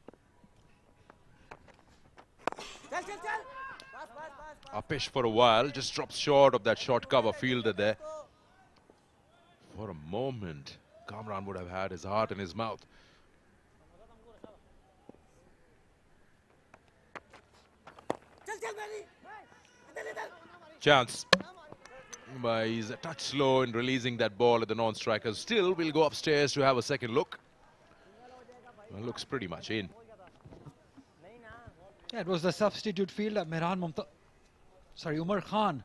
Uppish for a while, just drops short of that short cover fielder there. For a moment, Kamran would have had his heart in his mouth. Chance. But he's a touch slow in releasing that ball at the non-strikers. Still, we'll go upstairs to have a second look. Well, looks pretty much in. Yeah, it was the substitute fielder, Umar Khan.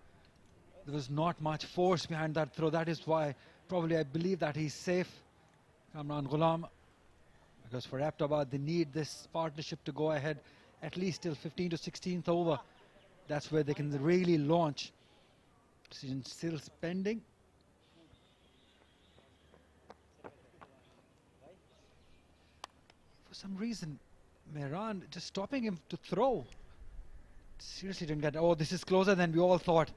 There was not much force behind that throw. That is why probably I believe that he's safe, Kamran Ghulam. Because for Abbottabad, they need this partnership to go ahead at least till 15th to 16th over. That's where they can really launch. Decision still pending. For some reason, Mehran just stopping him to throw. Seriously didn't get, oh, this is closer than we all thought.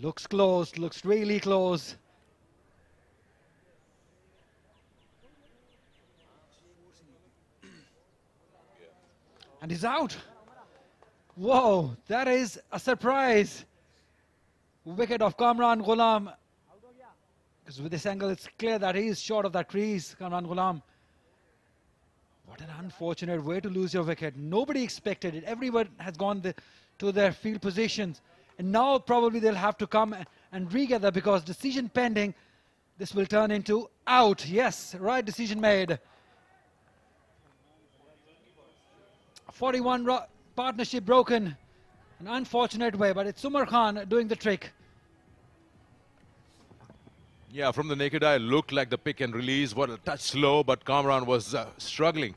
Looks close, looks really close. And he's out. Whoa, that is a surprise. Wicket of Kamran Ghulam. Because with this angle, it's clear that he is short of that crease, Kamran Ghulam. What an unfortunate way to lose your wicket. Nobody expected it. Everyone has gone to their field positions. And now probably they'll have to come and regather because decision pending. This will turn into out. Yes, right decision made. 41 partnership broken. An unfortunate way, but it's Umar Khan doing the trick. Yeah, from the naked eye, it looked like the pick and release. What a touch slow, but Kamran was struggling.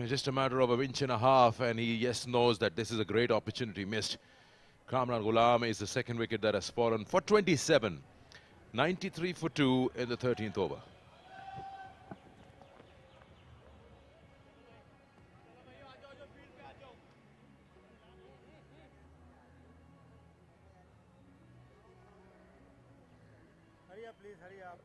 Just a matter of an inch and a half, and he knows that this is a great opportunity missed. Kamran Ghulam is the second wicket that has fallen for 27. 93 for 2 in the 13th over. Hurry up, please, hurry up.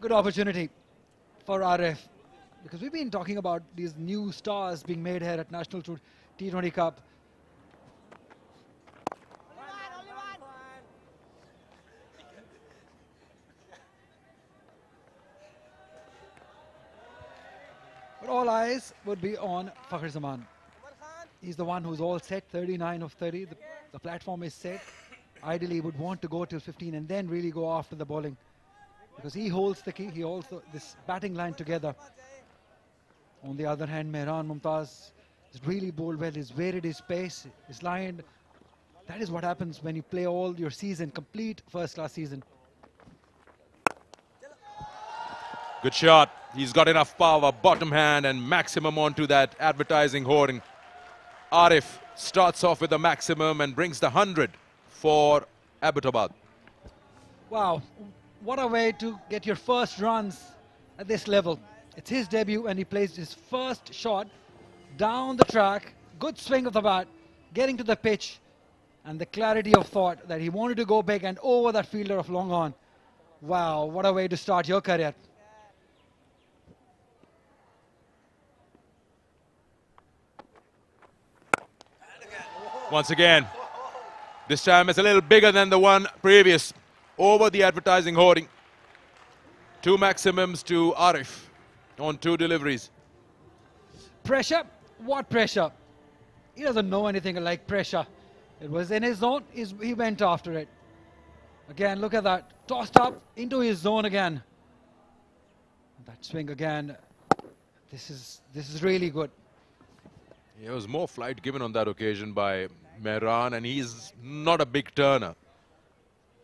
Good opportunity for Arif, because we've been talking about these new stars being made here at National T20 Cup. But all eyes would be on Fakhar Zaman. He's the one who's all set, 39 of 30. The platform is set. Ideally, he would want to go till 15 and then really go after the bowling, because he holds the key. He holds this batting line together. On the other hand, Mehran Mumtaz has really bowled well. He's varied his pace, his line. That is what happens when you play all your season, complete first-class season. Good shot. He's got enough power, bottom hand, and maximum onto that advertising hoarding. Arif starts off with the maximum and brings the 100 for Abbottabad. Wow, what a way to get your first runs at this level. It's his debut and he plays his first shot down the track. Good swing of the bat, getting to the pitch, and the clarity of thought that he wanted to go big and over that fielder of long on. Wow, what a way to start your career. Once again, this time it's a little bigger than the one previous. Over the advertising hoarding. 2 maximums to Arif on 2 deliveries. Pressure? What pressure? He doesn't know anything like pressure. It was in his zone, he went after it. Again, look at that. Tossed up into his zone again. That swing again. This is really good. There was more flight given on that occasion by Mehran, and he's not a big turner.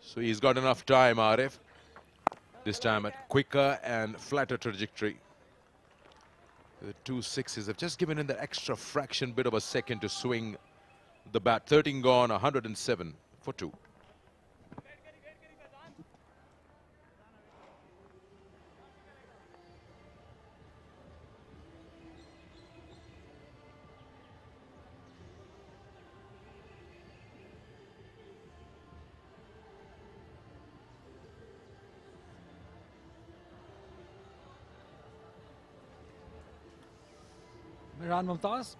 So he's got enough time, Arif. This time at quicker and flatter trajectory. The 2 sixes have just given him that extra fraction bit of a second to swing the bat. 13 gone, 107 for 2. Mehran Mumtaz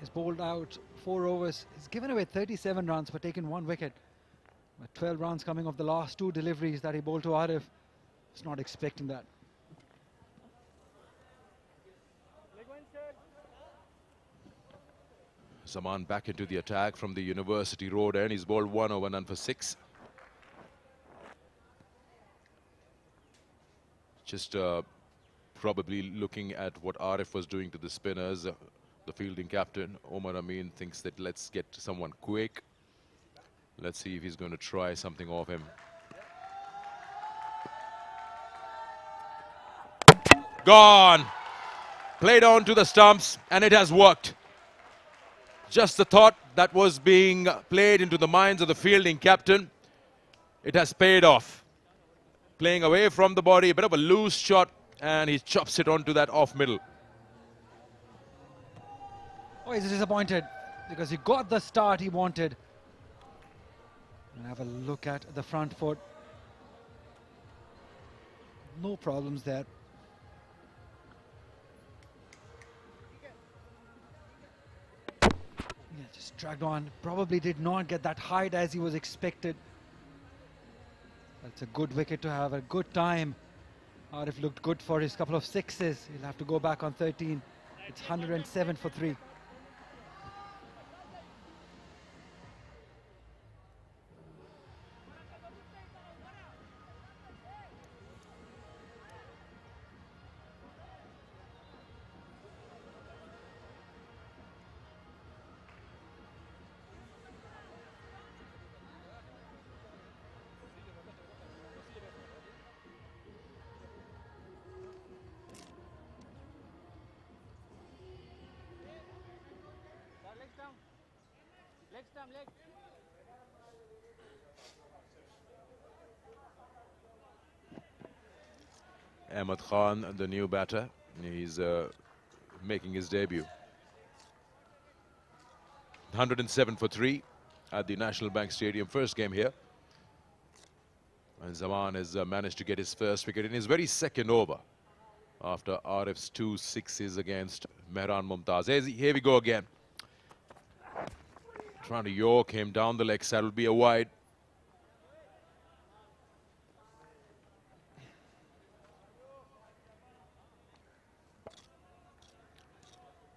has bowled out 4 overs. He's given away 37 runs but taken 1 wicket. But 12 runs coming off the last 2 deliveries that he bowled to Arif. Was not expecting that. Zaman back into the attack from the University Road end. He's bowled 1 over, none for 6. Just probably looking at what Arif was doing to the spinners. The fielding captain, Omar Amin, thinks that let's get someone quick. Let's see if he's going to try something off him. Gone! Played on to the stumps, and it has worked. Just the thought that was being played into the minds of the fielding captain. It has paid off. Playing away from the body, a bit of a loose shot, and he chops it onto that off middle. Oh, he's disappointed because he got the start he wanted. And have a look at the front foot. No problems there. Yeah, just dragged on. Probably did not get that height as he was expected. That's a good wicket to have, a good time. Arif looked good for his couple of sixes. He'll have to go back on 13. It's 107 for 3. Ahmed Khan, the new batter, he's making his debut. 107 for 3 at the National Bank Stadium, first game here. And Zaman has managed to get his first wicket in his very second over after Arif's 2 sixes against Mehran Mumtaz. Here we go again. Trying to york him down the leg side, will be a wide.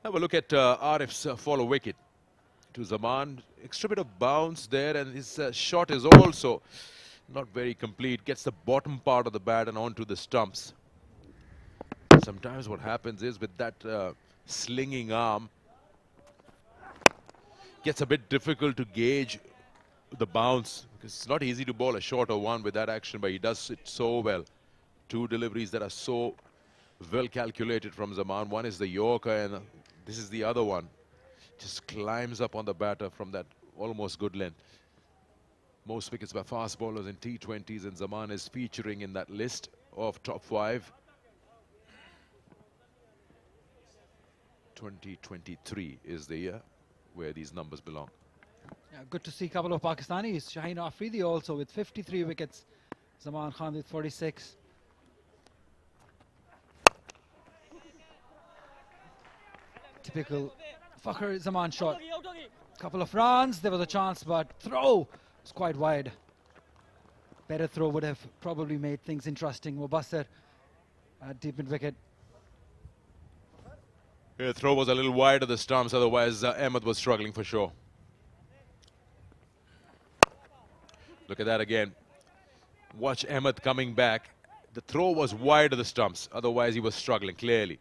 Have a look at Arif's follow wicket to Zaman. Extra bit of bounce there, and his shot is also not very complete. Gets the bottom part of the bat and onto the stumps. Sometimes what happens is with that slinging arm, gets a bit difficult to gauge the bounce. It's not easy to bowl a shorter one with that action, but he does it so well. 2 deliveries that are so well calculated from Zaman. One is the Yorker, and this is the other one. Just climbs up on the batter from that almost good length. Most wickets by fast bowlers in T20s, and Zaman is featuring in that list of top 5. 2023 is the year where these numbers belong. Yeah, good to see a couple of Pakistanis. Shaheen Afridi also with 53 wickets. Zaman Khan with 46. Typical Fakhr Zaman shot. Couple of runs, there was a chance, but throw was quite wide. Better throw would have probably made things interesting. Mubassir deep in wicket. The throw was a little wide of the stumps, otherwise Ahmed was struggling for sure. Look at that again. Watch Ahmed coming back. The throw was wide of the stumps, otherwise he was struggling clearly.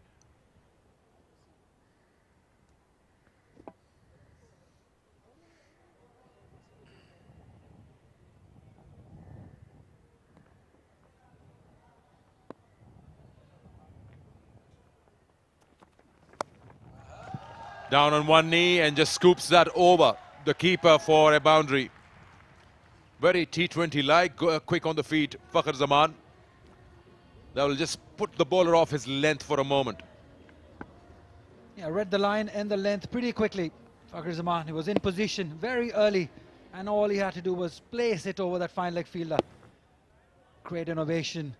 Down on one knee and just scoops that over the keeper for a boundary. Very T20-like, quick on the feet, Fakhr Zaman. That will just put the bowler off his length for a moment. Yeah, read the line and the length pretty quickly. Fakhr Zaman, he was in position very early, and all he had to do was place it over that fine leg fielder. Great innovation,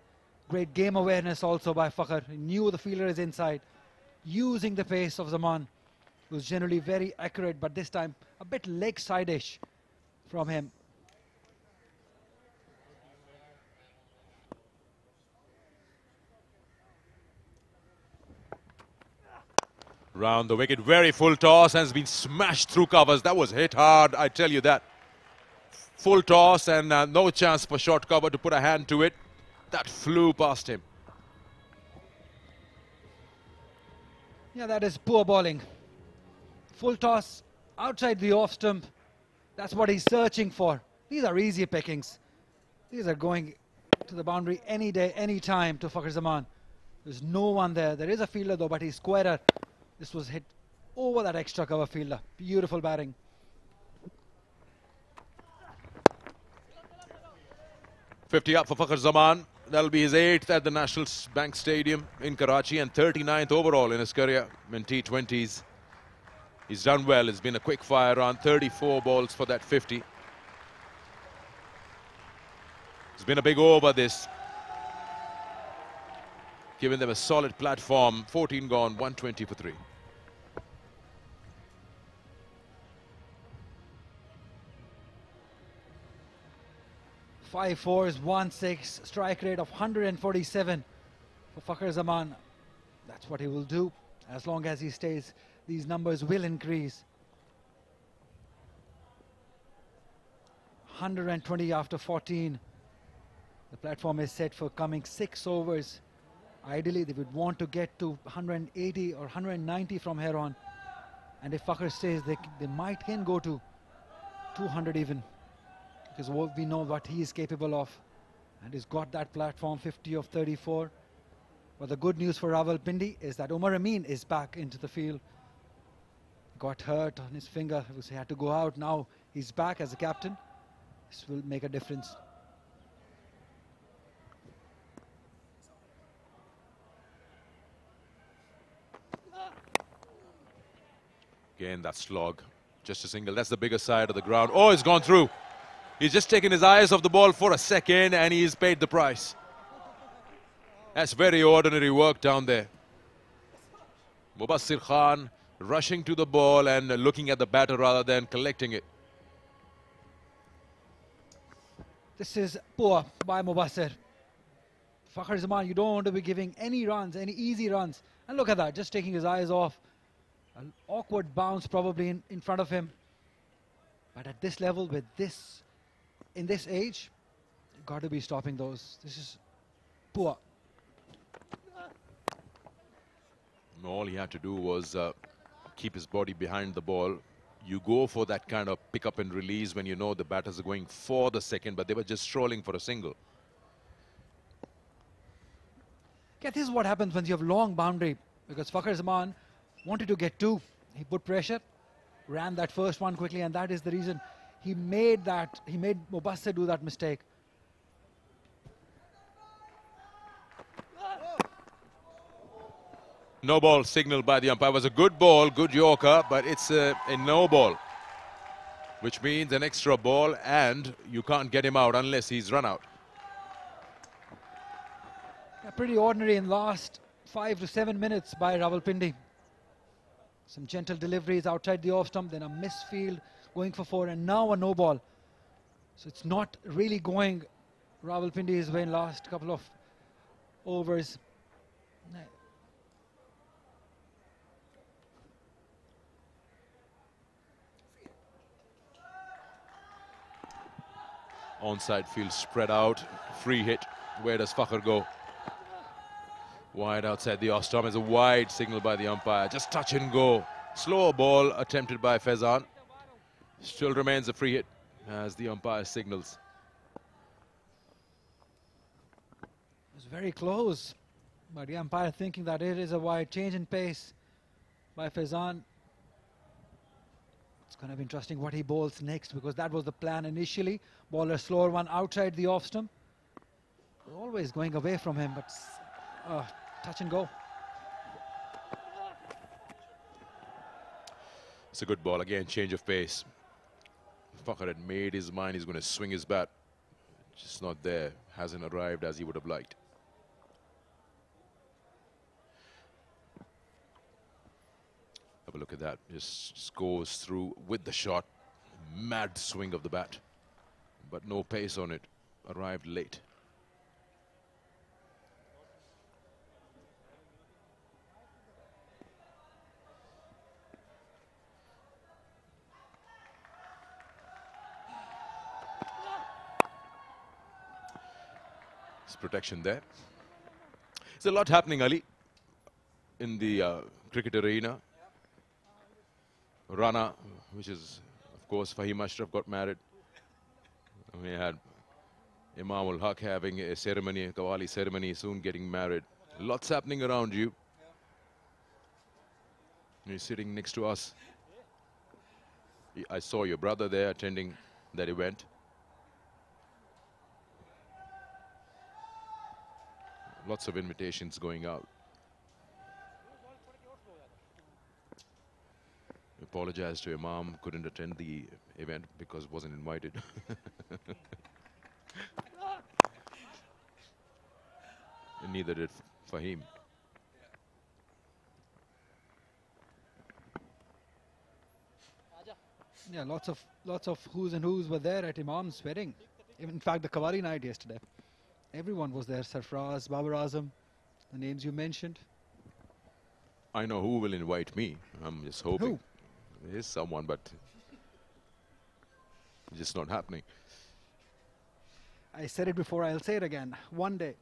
great game awareness also by Fakhr. He knew the fielder is inside, using the pace of Zaman. Was generally very accurate, but this time a bit leg side-ish from him. Round the wicket, very full toss, and has been smashed through covers. That was hit hard, I tell you that. Full toss and no chance for short cover to put a hand to it. That flew past him. Yeah, that is poor bowling. Full toss outside the off stump. That's what he's searching for. These are easy pickings. These are going to the boundary any day, any time to Fakhar Zaman. There's no one there. There is a fielder though, but he's squarer. This was hit over that extra cover fielder. Beautiful batting. "50 up for Fakhar Zaman. That'll be his 8th at the National Bank Stadium in Karachi and 39th overall in his career in T20s. He's done well. It's been a quick fire run. 34 balls for that 50. It's been a big over this. Giving them a solid platform. 14 gone, 120 for 3. Five fours, 1-6, strike rate of 147 for Fakhar Zaman. That's what he will do. As long as he stays, these numbers will increase. 120 after 14. The platform is set for coming 6 overs. Ideally, they would want to get to 180 or 190 from here on. And if Fakhar stays, they might can go to 200 even. Because we know what he is capable of. And he's got that platform, 50 of 34. But the good news for Rawalpindi is that Umar Amin is back into the field. Got hurt on his finger, he had to go out. Now he's back as a captain. This will make a difference. Again, that slog. Just a single. That's the bigger side of the ground. Oh, it's gone through. He's just taken his eyes off the ball for a second and he's paid the price. That's very ordinary work down there. Mubassir Khan rushing to the ball and looking at the batter rather than collecting it. This is poor by Mubassir. Fakhar Zaman, you don't want to be giving any runs, any easy runs. And look at that, just taking his eyes off. An awkward bounce probably in front of him. But at this level, with this, in this age, you've got to be stopping those. This is poor. All he had to do was keep his body behind the ball. You go for that kind of pick up and release when you know the batters are going for the second, but they were just strolling for a single. Yeah, this is what happens when you have long boundary, because Fakhar Zaman wanted to get 2. He put pressure, ran that first one quickly, and that is the reason he made Mubassir do that mistake. No ball signaled by the umpire. It was a good ball, good Yorker, but it's a no ball, which means an extra ball and you can't get him out unless he's run out. Yeah, pretty ordinary in last 5 to 7 minutes by Rawalpindi. Some gentle deliveries outside the off stump, then a misfield going for 4, and now a no ball. So it's not really going Rawalpindi's way in last couple of overs. Onside field spread out, free hit. Where does Fakhar go? Wide outside the off stump is a wide signal by the umpire. Just touch and go. Slower ball attempted by Faizan. Still remains a free hit as the umpire signals. It was very close, but the umpire thinking that it is a wide change in pace by Faizan. It's going to be interesting what he bowls next, because that was the plan initially. Ball a slower one outside the off stump. Always going away from him, but touch and go. It's a good ball again, change of pace. Fakhar had made his mind, he's going to swing his bat. Just not there, hasn't arrived as he would have liked. Have a look at that, just goes through with the shot. Mad swing of the bat, but no pace on it, arrived late. Protection there. There's a lot happening, Ali, in the cricket arena. Rana, which is, of course, Fahim Ashraf got married. We had Imam ul Haq having a ceremony, a Qawwali ceremony, soon getting married. Lots happening around you. You're sitting next to us. I saw your brother there attending that event. Lots of invitations going out. Apologize to Imam, couldn't attend the event because wasn't invited. And neither did Fahim. Yeah, lots of who's and who's were there at Imam's wedding. In fact, the Qawwali night yesterday. Everyone was there. Sarfraz, Babar Azam, the names you mentioned. I know who will invite me. I'm just hoping. Who? There is someone, but it's just not happening. I said it before, I'll say it again. One day.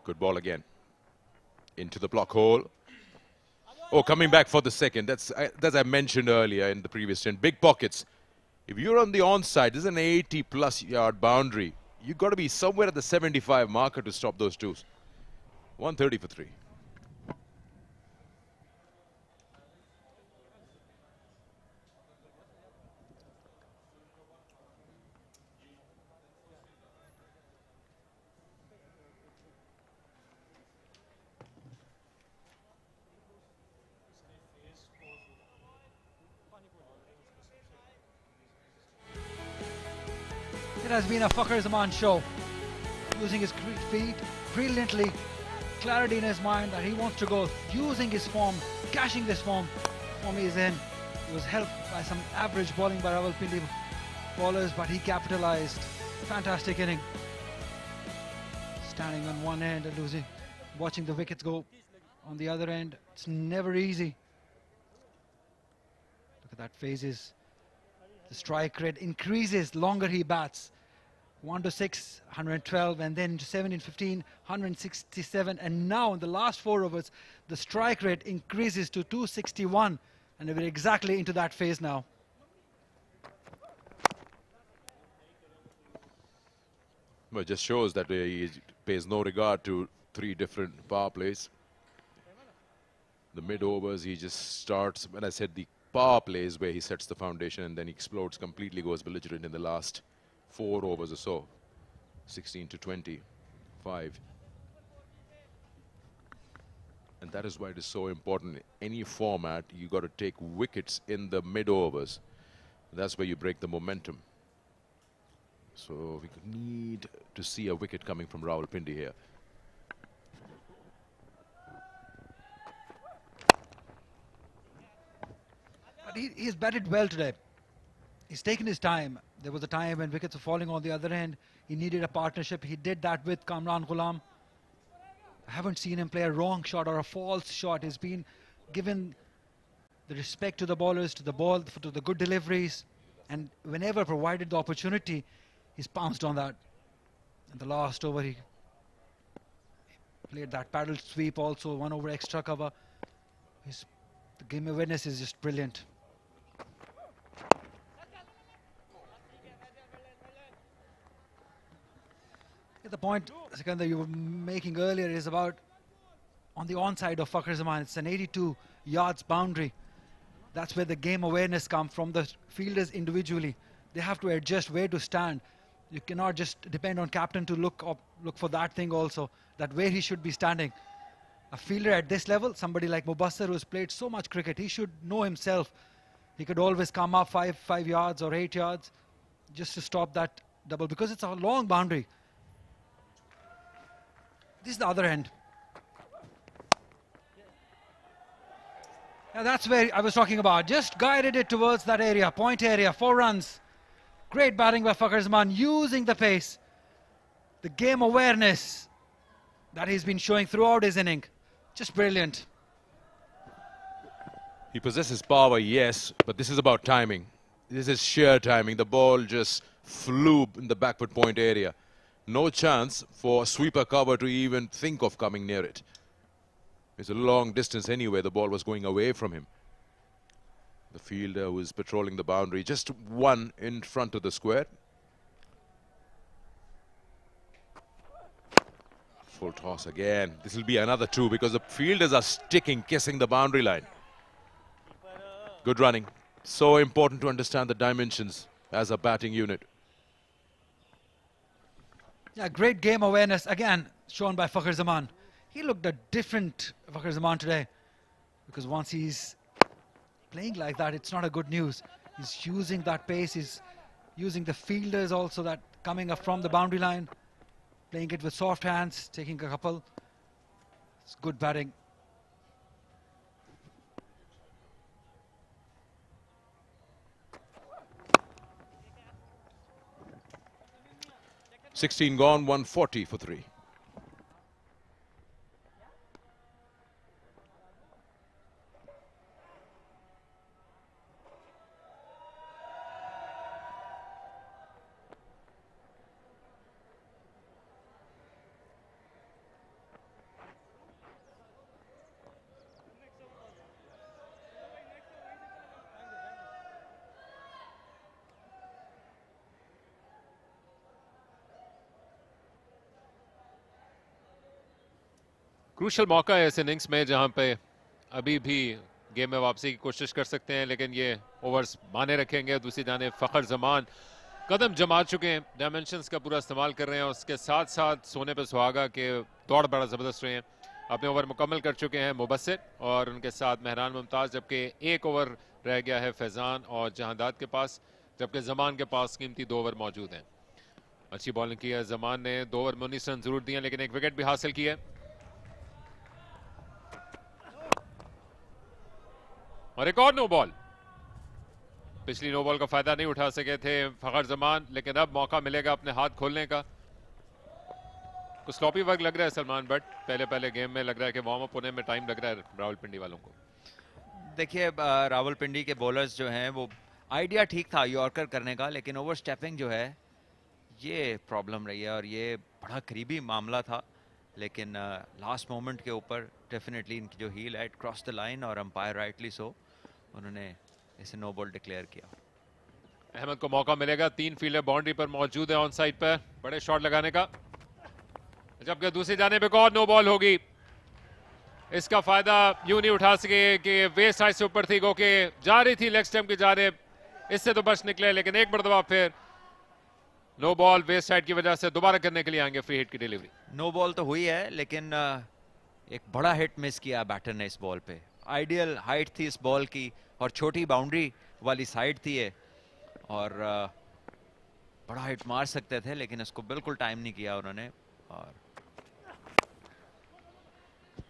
Good ball again. Into the block hole. Oh, coming back for the second. That's as I mentioned earlier in the previous 10. Big pockets. If you're on the onside, this is an 80-plus yard boundary. You've got to be somewhere at the 75 marker to stop those twos. 130 for 3. It has been a Fakhar Zaman show, using his feet brilliantly, clarity in his mind that he wants to go, using his form, cashing this form he is in. He was helped by some average bowling by Rawalpindi bowlers, but he capitalized. Fantastic inning. Standing on one end and losing, watching the wickets go on the other end. It's never easy. Look at that phases. The strike rate increases longer he bats. 1 to 6, 112, and then to 17, 15, 167, and now in the last 4 overs, the strike rate increases to 261, and we're exactly into that phase now. Well, it just shows that he pays no regard to 3 different power plays. The mid overs, he just starts. When I said the power plays where he sets the foundation and then he explodes completely, goes belligerent in the last 4 overs or so. 16 to 20, 5. And that is why it is so important. In any format, you got to take wickets in the mid overs. That's where you break the momentum. So we could need to see a wicket coming from Rawalpindi here. But he's batted well today. He's taken his time. There was a time when wickets were falling on the other end. He needed a partnership. He did that with Kamran Ghulam. I haven't seen him play a wrong shot or a false shot. He's been given the respect to the bowlers, to the ball, to the good deliveries. And whenever provided the opportunity, he's pounced on that. In the last over, he played that paddle sweep also, 1 over extra cover. The game awareness is just brilliant. The point, Sikandar, you were making earlier is about on the onside of Fakhar Zaman. It's an 82 yards boundary. That's where the game awareness comes from the fielders individually. They have to adjust where to stand. You cannot just depend on captain to look for that thing also, that where he should be standing. A fielder at this level, somebody like Mubassar who's played so much cricket, he should know himself. He could always come up 5 yards or 8 yards just to stop that double, because it's a long boundary. This is the other end. Now that's where I was talking about. Just guided it towards that area, point area, 4 runs. Great batting by Fakhar Zaman, using the pace. The game awareness that he's been showing throughout his inning. Just brilliant. He possesses power, yes, but this is about timing. This is sheer timing. The ball just flew in the backward point area. No chance for sweeper cover to even think of coming near it. It's a long distance anyway. The ball was going away from him. The fielder was patrolling the boundary, just one in front of the square. Full toss again. This will be another two because the fielders are sticking, kissing the boundary line. Good running. So important to understand the dimensions as a batting unit. Yeah, great game awareness again shown by Fakhar Zaman. He looked a different Fakhar Zaman today, because once he's playing like that, it's not a good news. He's using that pace, he's using the fielders also that coming up from the boundary line, playing it with soft hands, taking a couple. It's good batting. $16 gone, 140 for 3. Crucial मौका है इस innings में जहां पे अभी भी game में वापसी की कोशिश कर सकते हैं, लेकिन ये ओवर्स माने रखेंगे। दूसरी जानिब फखर जमान कदम जमा चुके हैं, डायमेंशंस का पूरा इस्तेमाल कर रहे हैं और उसके साथ साथ सोने पे सुहागा के दौड़ बड़ा ज़बरदस्त रहे हैं। अपने ओवर मुकम्मल कर चुके हैं मुबस्सिर और उनके साथ मेहरान मुमताज़, जबकि एक ओवर रह गया है फैज़ान और जहांदाद के पास, जबकि जमान के पास कीमती 2 ओवर मौजूद हैं। अच्छी बॉलिंग की है जमान ने, 2 ओवर में 19 रन जरूर दिए, लेकिन एक विकेट भी हासिल की है। और एक और नो बॉल। पिछली नो बॉल का फायदा नहीं उठा सके थे फखर जमान, लेकिन अब मौका मिलेगा अपने हाथ खोलने का। कुछ स्लॉपी वर्क लग रहा है सलमान, बट पहले गेम में लग रहा है कि वार्म अप होने में टाइम लग रहा है रावलपिंडी वालों को। देखिए रावलपिंडी के बॉलर्स जो हैं वो आइडिया ठीक था यॉर्कर करने का, लेकिन ओवर स्टेपिंग जो है ये प्रॉब्लम रही है और ये बड़ा करीबी मामला था, लेकिन लास्ट मोमेंट के ऊपर डेफिनेटली इनकी जो हील है क्रॉस द लाइन और अंपायर राइटली सो उन्होंने इसे नो बॉल डिक्लेयर किया। अहमद को मौका मिलेगा, 3 फील्डर बाउंड्री पर मौजूद है ऑन साइड पर बड़े शॉट लगाने का, जबकि दूसरी जानिब एक और नो बॉल होगी। इसका फायदा यूं नहीं उठा सके कि वेस्ट साइड से ऊपर थी, क्योंकि जा रही थी लेग स्टंप की जानिब, इससे तो बच निकले, लेकिन एक मरतबा फिर नो बॉल वेस्ट साइड की वजह से दोबारा करने के लिए आएंगे फ्री हिट की डिलीवरी। नो बॉल तो हुई है, लेकिन एक बड़ा हिट मिस किया बैटर ने इस बॉल पे। आइडियल हाइट थी इस बॉल की और छोटी बाउंड्री वाली साइड थी ये, और बड़ा हिट मार सकते थे, लेकिन इसको बिल्कुल टाइम नहीं किया उन्होंने।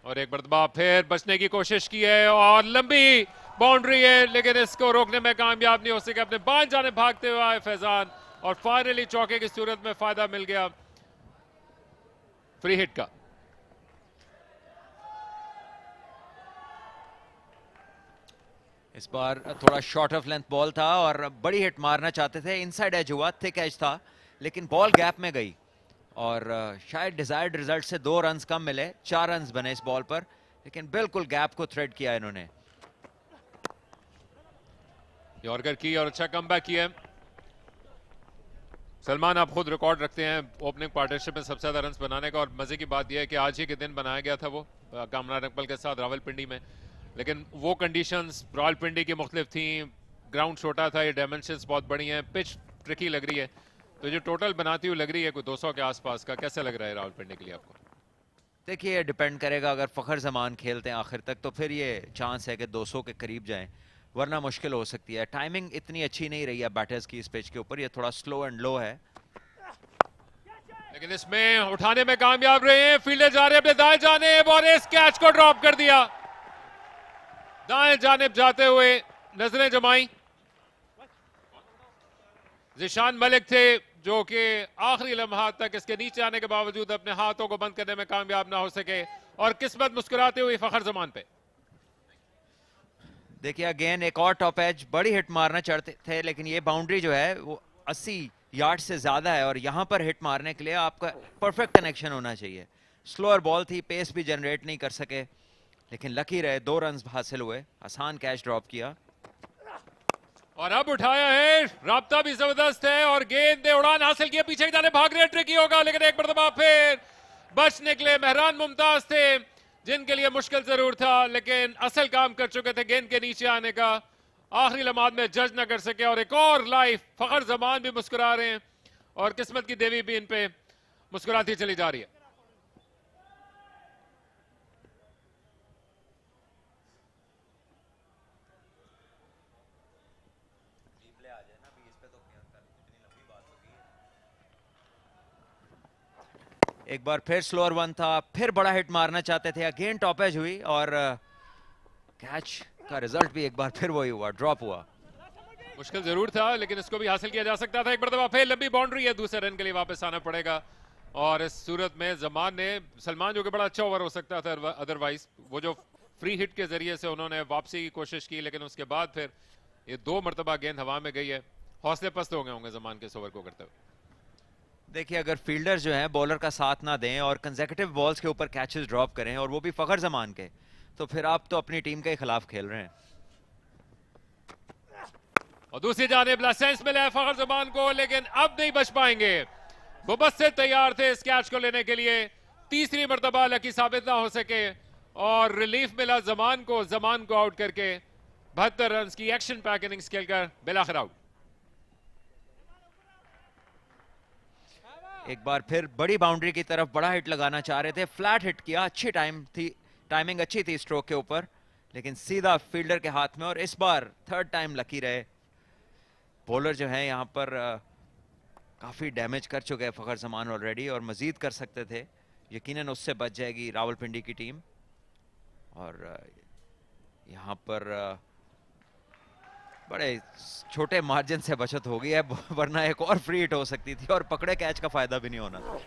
और एक मरतबा फिर बचने की कोशिश की है और लंबी बाउंड्री है, लेकिन इसको रोकने में कामयाब नहीं हो सके। अपने बाएं जाने भागते हुए आए फैजान और फाइनली चौके की सूरत में फायदा मिल गया फ्री हिट का। इस बार थोड़ा शॉर्ट ऑफ लेंथ बॉल था और बड़ी हिट मारना चाहते थे, इनसाइड एज हुआ, थिक एज था, लेकिन बॉल गैप में गई और शायद डिजायर्ड रिजल्ट से 2 रन्स कम मिले। 4 रन्स बने इस बॉल पर, लेकिन बिल्कुल गैप को थ्रेड किया इन्होंने। यॉर्कर की और अच्छा कमबैक किया। सलमान, आप खुद रिकॉर्ड रखते हैं ओपनिंग पार्टनरशिप में सबसे ज्यादा रन्स बनाने का, और मजे की बात यह है कि आज ही के दिन बनाया गया था वो कामना रंगपल के साथ रावलपिंडी में, लेकिन वो कंडीशंस रावलपिंडी की मुख्तलिफ थी, ग्राउंड छोटा था, ये डायमेंशंस बहुत बड़ी हैं, पिच ट्रिकी लग रही है, तो जो टोटल बनाती हुई लग रही है कोई 200 के आसपास का। कैसा लग रहा है रावलपिंडी के लिए आपको? देखिए डिपेंड करेगा, अगर फखर जमान खेलते हैं आखिर तक तो फिर ये चांस है कि 200 के करीब जाएं, वरना मुश्किल हो सकती है। टाइमिंग इतनी अच्छी नहीं रही है बैटर्स की इस पिच के ऊपर, ये थोड़ा स्लो एंड लो है, लेकिन इसमें उठाने में कामयाब रहे हैं। फील्डर जा रहे अपने दाएं जानिब और इस कैच को ड्रॉप कर दिया। दाएं जानिब जाते हुए नजरें जमाई, जिशान मलिक थे जो कि आखिरी लम्हात तक इसके नीचे आने के बावजूद अपने हाथों को बंद करने में कामयाब ना हो सके, और किस्मत मुस्कुराते हुए फखर जमान पे। देखिए अगेन एक और टॉप एज, बड़ी हिट मारना चाहते थे, लेकिन ये बाउंड्री जो है वो 80 यार्ड से ज़्यादा है और यहाँ पर हिट मारने के लिए आपका परफेक्ट कनेक्शन होना चाहिए। स्लोअर बॉल थी, पेस भी जनरेट नहीं कर सके, लेकिन लकी रहे, 2 रन हासिल हुए, आसान कैच ड्रॉप किया। और अब उठाया है, राब्ता भी जबरदस्त है और गेंद ने उड़ान हासिल किया, पीछे की जाने भाग रहे, ट्रिकी होगा, लेकिन एक मरतबा फिर बच निकले। मेहरान मुमताज थे जिनके लिए मुश्किल जरूर था, लेकिन असल काम कर चुके थे गेंद के नीचे आने का। आखिरी लम्हात में जज न कर सके और एक और लाइफ। फखर जमान भी मुस्कुरा रहे हैं और किस्मत की देवी भी इन पे मुस्कुराती चली जा रही है। एक बार फिर स्लोअर वन था, फिर बड़ा हिट मारना चाहते थे, अगेन टॉप एज हुई और कैच का रिजल्ट भी एक बार फिर वही हुआ, ड्रॉप हुआ। मुश्किल जरूर था लेकिन इसको भी हासिल किया जा सकता था। एक मरतबा फिर लंबी बाउंड्री है, दूसरे रन के लिए वापस आना पड़ेगा और इस सूरत में जमान ने, सलमान जो कि बड़ा अच्छा ओवर हो सकता था अदरवाइज, वो जो फ्री हिट के जरिए से उन्होंने वापसी की कोशिश की, लेकिन उसके बाद फिर ये 2 मरतबा गेंद हवा में गई है। हौसले पस्त हो गए होंगे जमान के इस ओवर को करते हुए। देखिए, अगर फील्डर जो हैं बॉलर का साथ ना दें और कंसेक्यूटिव बॉल्स के ऊपर कैचेस ड्रॉप करें और वो भी फखर जमान के, तो फिर आप तो अपनी टीम के खिलाफ खेल रहे हैं। और दूसरी जानिब लाइसेंस मिला है फखर जमान को, लेकिन अब नहीं बच पाएंगे। मुबस्सिर तैयार थे इस कैच को लेने के लिए, तीसरी मरतबा लकी साबित ना हो सके और रिलीफ मिला जमान को आउट करके 72 रन की एक्शन पैक इनिंग्स खेलकर बिलाखिर आउट। एक बार फिर बड़ी बाउंड्री की तरफ बड़ा हिट लगाना चाह रहे थे, फ्लैट हिट किया, अच्छी टाइमिंग अच्छी थी स्ट्रोक के ऊपर, लेकिन सीधा फील्डर के हाथ में। और इस बार थर्ड टाइम लकी रहे। बॉलर जो है यहाँ पर काफी डैमेज कर चुके हैं फखर जमान ऑलरेडी और मजीद कर सकते थे, यकीनन उससे बच जाएगी रावलपिंडी की टीम। और यहाँ पर बड़े छोटे मार्जिन से बचत हो गई है, वरना एक और फ्री हिट हो सकती थी और पकड़े कैच का फायदा भी नहीं होना था।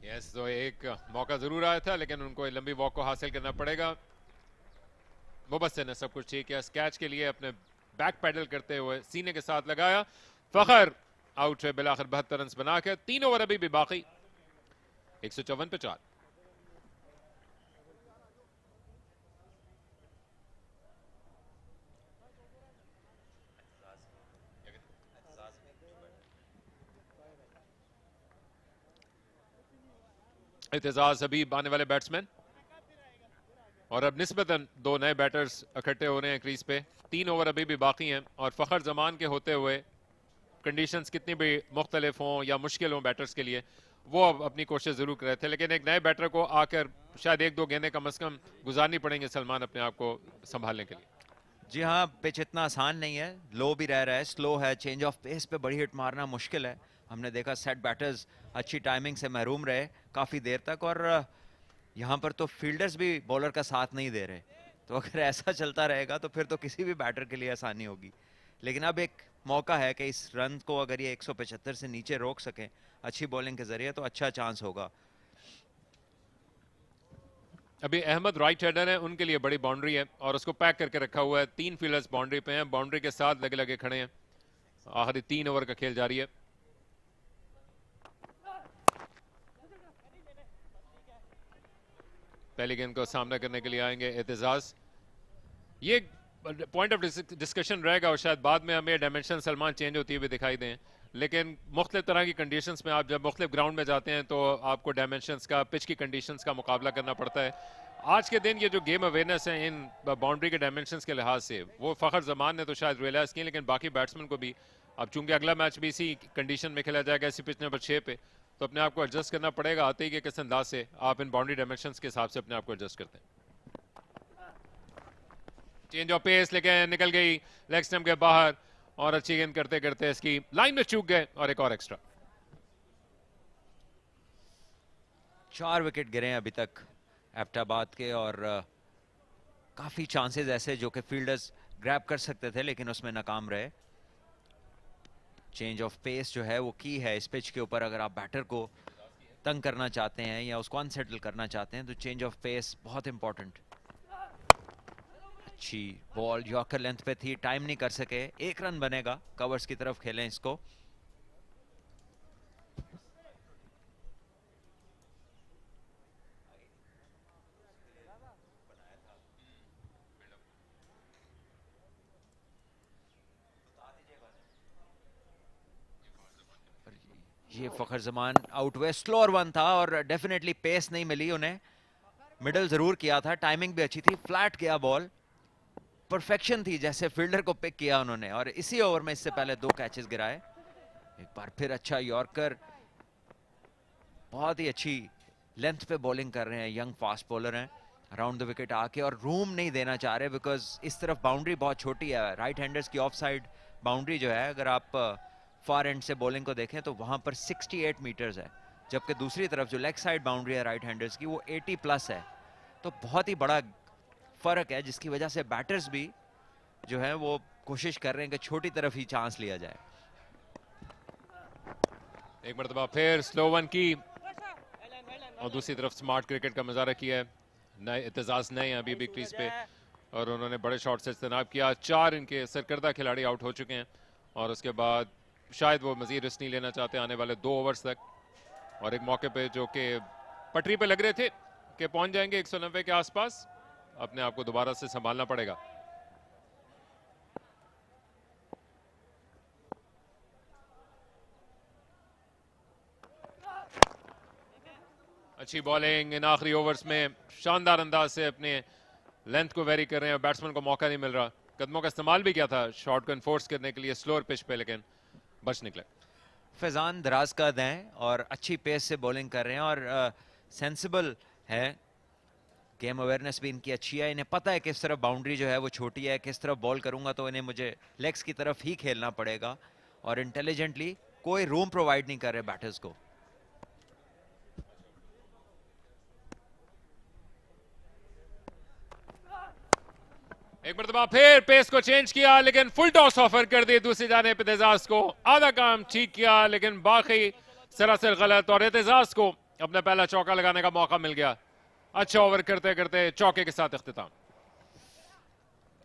यस, तो एक मौका जरूर आया था लेकिन उनको लंबी वॉक को हासिल करना पड़ेगा। मुबस्सिर ने सब कुछ ठीक किया, इस कैच के लिए अपने बैक पैडल करते हुए सीने के साथ लगाया। फखर आउट है बिलाखिर 72 रन बनाकर। 3 ओवर अभी भी बाकी, 154 पे 4। इत्तेजाज हबीब आने वाले बैट्समैन और अब निस्बतन 2 नए बैटर्स इकट्ठे हो रहे हैं क्रीज पे। 3 ओवर अभी भी बाकी हैं और फखर जमान के होते हुए कंडीशंस कितनी भी मुख्तलिफ हों या मुश्किल हों बैटर्स के लिए, वो अब अपनी कोशिश जरूर कर रहे थे, लेकिन एक नए बैटर को आकर शायद 1-2 गेंदें कम से कम गुजारनी पड़ेंगे सलमान अपने आप को संभालने के लिए। जी हाँ, पिच इतना आसान नहीं है, लो भी रह रहा है, स्लो है, चेंज ऑफ पेस पे बड़ी हिट मारना मुश्किल है। हमने देखा सेट बैटर्स अच्छी टाइमिंग से महरूम रहे काफ़ी देर तक और यहाँ पर तो फील्डर्स भी बॉलर का साथ नहीं दे रहे। तो अगर ऐसा चलता रहेगा तो फिर तो किसी भी बैटर के लिए आसानी होगी। लेकिन अब एक मौका है कि इस रन को अगर ये 175 से नीचे रोक सकें अच्छी बॉलिंग के जरिए तो अच्छा चांस होगा। अभी अहमद राइट हैंडर है, उनके लिए बड़ी बाउंड्री है और उसको पैक करके रखा हुआ है। 3 फील्डर्स बाउंड्री पे हैं, बाउंड्री के साथ लगे लगे खड़े हैं। आखिरी 3 ओवर का खेल जारी है। पहली गेंद को सामना करने के लिए आएंगे एतजाज। ये पॉइंट ऑफ डिस्कशन रहेगा और शायद बाद में हमें डायमेंशन सलमान चेंज होती हुई दिखाई दें, लेकिन मुख्तलिफ तरह की कंडीशंस में आप जब मुख्तलिफ ग्राउंड में जाते हैं तो आपको डायमेंशंस का, पिच की कंडीशंस का मुकाबला करना पड़ता है। आज के दिन ये जो गेम अवेयरनेस है इन बाउंड्री के डायमेंशंस के लिहाज से, वो फखर जमान ने तो शायद रियलाइज़ किए, लेकिन बाकी बैट्समैन को भी। अब चूंकि अगला मैच भी इसी कंडीशन में खेला जाएगा, इसी पिच नंबर 6 पे, तो अपने आप को एडजस्ट करना पड़ेगा। आते ही कि किस अंदाज से आप इन बाउंड्री डायमेंशंस के हिसाब से अपने आप को एडजस्ट करते हैं। चेंज ऑफ पेस लेकिन निकल गई लेग स्टंप के बाहर और अच्छी गेंद करते करते इसकी लाइन में चूक गए और एक और एक्स्ट्रा। 4 विकेट गिरे हैं अभी तक एबटाबाद के और काफी चांसेस ऐसे जो कि फील्डर्स ग्रैब कर सकते थे लेकिन उसमें नाकाम रहे। चेंज ऑफ पेस जो है वो की है इस पिच के ऊपर। अगर आप बैटर को तंग करना चाहते हैं या उसको अनसेटल करना चाहते हैं तो चेंज ऑफ पेस बहुत इंपॉर्टेंट। अच्छी बॉल यॉर्कर लेंथ पे थी, टाइम नहीं कर सके, 1 रन बनेगा, कवर्स की तरफ खेलें इसको। ये फखर जमान आउट हुए, स्लोअर वन था और डेफिनेटली पेस नहीं मिली उन्हें, मिडल जरूर किया था, टाइमिंग भी अच्छी थी, फ्लैट गया बॉल, परफेक्शन थी जैसे फील्डर को पिक किया उन्होंने। और इसी ओवर में इससे पहले 2 कैचेस गिराए। एक बार फिर अच्छा यॉर्कर, बहुत ही अच्छी लेंथ पे बॉलिंग कर रहे हैं, यंग फास्ट बॉलर हैं, अराउंड द विकेट आके और रूम नहीं देना चाह रहे बिकॉज इस तरफ बाउंड्री बहुत छोटी है, राइट हैंडर्स की ऑफ साइड बाउंड्री जो है, अगर आप फार एंड से बॉलिंग को देखें तो वहां पर 68 मीटर्स है, जबकि दूसरी तरफ जो लेग साइड बाउंड्री है राइट हैंडर्स की वो 80 प्लस है। तो बहुत ही बड़ा फर्क है जिसकी वजह से बैटर्स भी जो है वो कोशिश कर रहे हैं कि छोटी तरफ ही चांस लिया जाए। एक मरतबा फिर स्लो वन की और दूसरी तरफ स्मार्ट क्रिकेट का मुजाहरा किया है, नए एतजाज नए अभी भी क्रीज पे और उन्होंने बड़े शॉट से इज्तनाब किया। 4 इनके सरकर्दा खिलाड़ी आउट हो चुके हैं और उसके बाद शायद वो मजीद रिस्क नहीं लेना चाहते आने वाले 2 ओवर्स तक। और एक मौके पे जो कि पटरी पे लग रहे थे कि पहुंच जाएंगे 190 के आसपास, अपने आप को दोबारा से संभालना पड़ेगा। अच्छी बॉलिंग इन आखिरी ओवर्स में, शानदार अंदाज से अपने लेंथ को वेरी कर रहे हैं, बैट्समैन को मौका नहीं मिल रहा। कदमों का इस्तेमाल भी किया था शॉट को एनफोर्स करने के लिए स्लोअर पिच पे, लेकिन बच निकले। फैजान दराज का दें और अच्छी पेस से बॉलिंग कर रहे हैं और सेंसिबल है, गेम अवेयरनेस भी इनकी अच्छी है, इन्हें पता है किस तरफ बाउंड्री जो है वो छोटी है, किस तरफ बॉल करूंगा तो इन्हें मुझे लेग्स की तरफ ही खेलना पड़ेगा और इंटेलिजेंटली कोई रूम प्रोवाइड नहीं कर रहे बैटर्स को। एक मरतबा फिर पेस को चेंज किया लेकिन फुल टॉस ऑफर कर दी दूसरी जानिब एतजाज को, आधा काम ठीक किया लेकिन बाकी सरासर गलत और एतजाज को अपना पहला चौका लगाने का मौका मिल गया। अच्छा ओवर करते करते चौके के साथ इख्तिताम।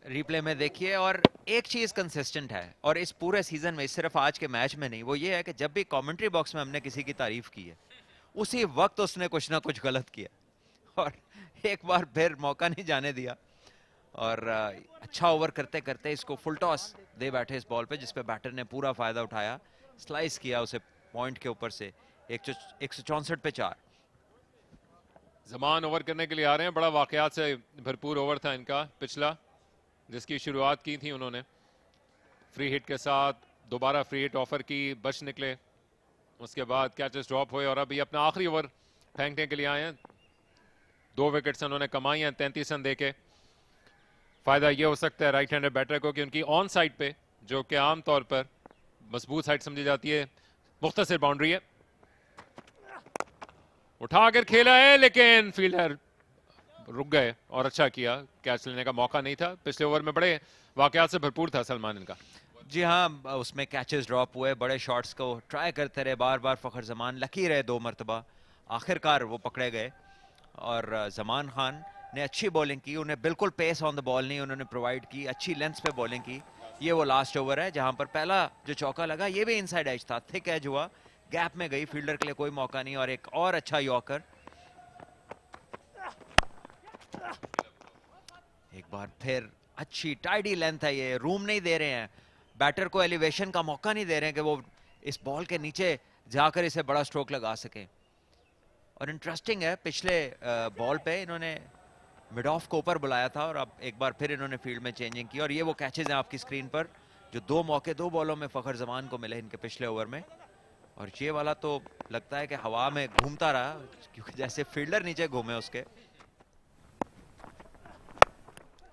रिप्ले में देखिए और एक चीज कंसिस्टेंट है और इस पूरे सीजन में, सिर्फ आज के मैच में नहीं, वो ये है कि जब भी कमेंट्री बॉक्स में हमने किसी की तारीफ की है उसी वक्त उसने कुछ ना कुछ गलत किया और एक बार फिर मौका नहीं जाने दिया और अच्छा ओवर करते करते इसको फुल टॉस दे बैठे इस बॉल पे, जिसपे बैटर ने पूरा फायदा उठाया, स्लाइस किया उसे पॉइंट के ऊपर से 164 पे 4। जमान ओवर करने के लिए आ रहे हैं, बड़ा वाकयात से भरपूर ओवर था इनका पिछला, जिसकी शुरुआत की थी उन्होंने फ्री हिट के साथ, दोबारा फ्री हिट ऑफर की, बच निकले, उसके बाद कैचेस ड्रॉप हुए और अभी अपना आखिरी ओवर फेंकने के लिए आए हैं। 2 विकेट्स उन्होंने कमाई हैं 33 रन देके। फायदा ये हो सकता है राइट हैंडर बैटर को कि उनकी ऑन साइड पे, जो कि आमतौर पर मजबूत साइड समझी जाती है, मुख्तसर बाउंड्री है, उठाकर खेला है लेकिन फील्डर रुक गए और अच्छा किया, कैच लेने का मौका नहीं था। पिछले ओवर में बड़े वाकयात से भरपूर था सलमान इनका। जी हाँ, उसमें कैचेस ड्रॉप हुए, बड़े शॉट्स को ट्राई करते रहे, बार बार फखर जमान लकी रहे 2 मरतबा, आखिरकार वो पकड़े गए और जमान खान ने अच्छी बॉलिंग की, उन्हें बिल्कुल पेस ऑन द बॉल नहीं उन्होंने प्रोवाइड की, अच्छी लेंथ पे बॉलिंग की। ये वो लास्ट ओवर है जहां पर पहला जो चौका लगा ये भी इनसाइड एज था, थिक एज हुआ, गैप में गई, फील्डर के लिए कोई मौका नहीं और एक और अच्छा यॉर्कर। एक बार फिर अच्छी टाइडी लेंथ है, ये रूम नहीं दे रहे हैं बैटर को, एलिवेशन का मौका नहीं दे रहे हैं कि वो इस बॉल के नीचे जाकर इसे बड़ा स्ट्रोक लगा सके। और इंटरेस्टिंग है, पिछले बॉल पे इन्होंने मिड ऑफ को ऊपर बुलाया था और अब एक बार फिर इन्होंने फील्ड में चेंजिंग की और ये वो कैचेज हैं आपकी स्क्रीन पर जो 2 मौके 2 बॉलों में फखर जमान को मिले इनके पिछले ओवर में। और ये वाला तो लगता है कि हवा में घूमता रहा, क्योंकि जैसे फील्डर नीचे घूमे उसके,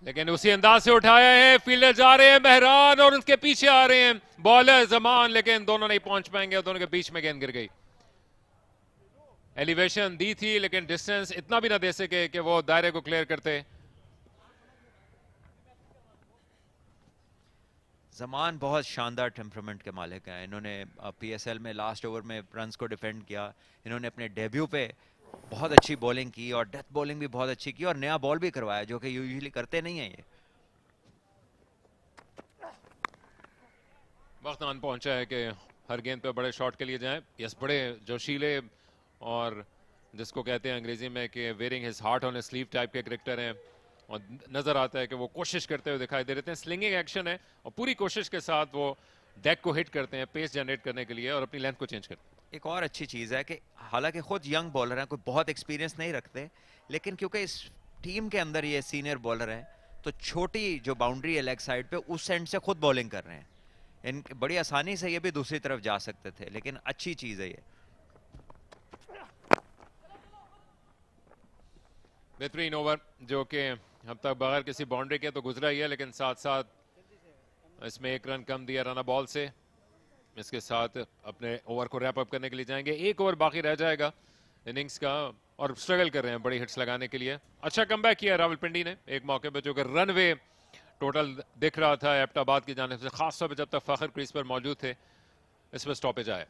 लेकिन उसी अंदाज से उठाया है, फील्डर जा रहे हैं मेहरान और उनके पीछे आ रहे हैं बॉलर जमान, लेकिन दोनों नहीं पहुंच पाएंगे, दोनों के बीच में गेंद गिर गई। एलिवेशन दी थी लेकिन डिस्टेंस इतना भी ना दे सके कि वो दायरे को क्लियर करते। जमान बहुत शानदार टेम्परामेंट के मालिक हैं, इन्होंने पीएसएल में लास्ट ओवर में रन्स को डिफेंड किया, इन्होंने अपने डेब्यू पे बहुत अच्छी बॉलिंग की और डेथ बॉलिंग भी बहुत अच्छी की और नया बॉल भी करवाया जो कि यूजुअली करते नहीं है ये। वक्त आन पहुंचा है कि हर गेंद पे बड़े शॉट के लिए जाएं। यस, बड़े जोशीले और जिसको कहते हैं अंग्रेजी में कि wearing his heart on A sleeve type के क्रिकेटर हैं, और नजर आता है कि वो कोशिश करते हुए दिखाई दे रहे हैं। स्लिंगिंग एक्शन है और पूरी कोशिश के साथ वो डेक को हिट करते हैं पेस जनरेट करने के लिए और अपनी लेंथ को चेंज करते हैं। एक और अच्छी चीज़ है कि हालांकि खुद यंग बॉलर हैं, कोई बहुत एक्सपीरियंस नहीं रखते, लेकिन क्योंकि इस टीम के अंदर ये सीनियर बॉलर हैं, तो छोटी जो बाउंड्री है लेग साइड पे, उस एंड से खुद बॉलिंग कर रहे हैं। इन बड़ी आसानी से ये भी दूसरी तरफ जा सकते थे, लेकिन अच्छी चीज़ है ये। बेहतरीन ओवर जो कि अब तक बगैर किसी बाउंड्री के तो गुजरा ही है, लेकिन साथ साथ इसमें एक रन कम दिया रन बॉल से। इसके साथ अपने ओवर को रैप अप करने के लिए जाएंगे। एक ओवर बाकी रह जाएगा इनिंग्स का और स्ट्रगल कर रहे हैं बड़ी हिट्स लगाने के लिए। अच्छा कमबैक किया रावलपिंडी ने एक मौके पर, जो कि रनवे टोटल दिख रहा था एबटाबाद की जानिब से, खासतौर पर जब तक फखर क्रीज पर मौजूद थे। इस पर स्टॉपेज आया,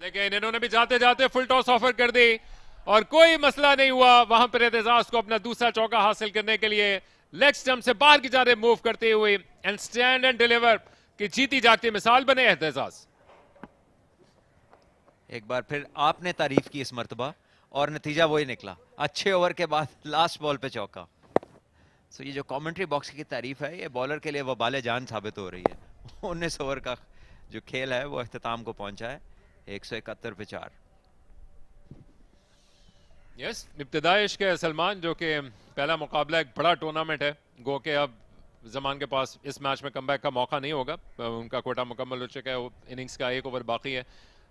लेकिन इन्होंने भी जाते जाते फुल टॉस ऑफर कर दी और कोई मसला नहीं हुआ वहां पर एतजाज को अपना दूसरा चौका हासिल करने के लिए लेग स्टंप से बाहर की जाने मूव करते हुए एंड स्टैंड एंड डिलीवर की जीती जागती मिसाल बने एतजाज। एक बार फिर आपने तारीफ की इस मर्तबा और नतीजा वही निकला। अच्छे ओवर के बाद लास्ट बॉल पे चौका। सो ये जो कमेंट्री बॉक्स की तारीफ है, ये बॉलर के लिए वबाले जान साबित हो रही है। 19 ओवर का जो खेल है वो अख्ताम को पहुंचा है 171 पे 4। यस, इब्तिदाइश के सलमान, जो कि पहला मुकाबला एक बड़ा टूर्नामेंट है, गो के अब जमान के पास इस मैच में कमबैक का मौका नहीं होगा, उनका कोटा मुकम्मल हो चुका है, इनिंग्स का एक ओवर बाकी है,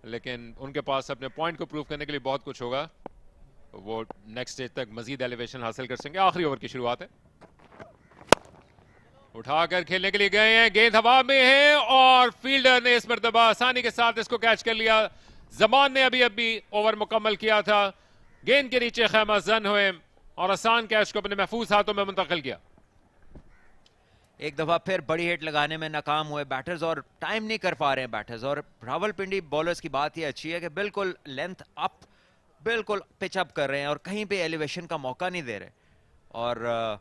लेकिन उनके पास अपने पॉइंट को प्रूव करने के लिए बहुत कुछ होगा। वो नेक्स्ट स्टेज तक मजीद एलिवेशन हासिल कर सकेंगे। आखिरी ओवर की शुरुआत है, उठाकर खेलने के लिए गए हैं, गेंद हवा में है और फील्डर ने इस मरतबा आसानी के साथ इसको कैच कर लिया। जमान ने अभी ओवर मुकम्मल किया था, गेंद के नीचे खैमा जन हुए और आसान कैच को अपने महफूज हाथों में मुंतकिल किया। एक दफा फिर बड़ी हिट लगाने में नाकाम हुए बैटर्स और टाइम नहीं कर पा रहे हैं बैटर्स। और रावलपिंडी बॉलर्स की बात ये अच्छी है कि बिल्कुल लेंथ अप, बिल्कुल पिच अप कर रहे हैं और कहीं पे एलिवेशन का मौका नहीं दे रहे। और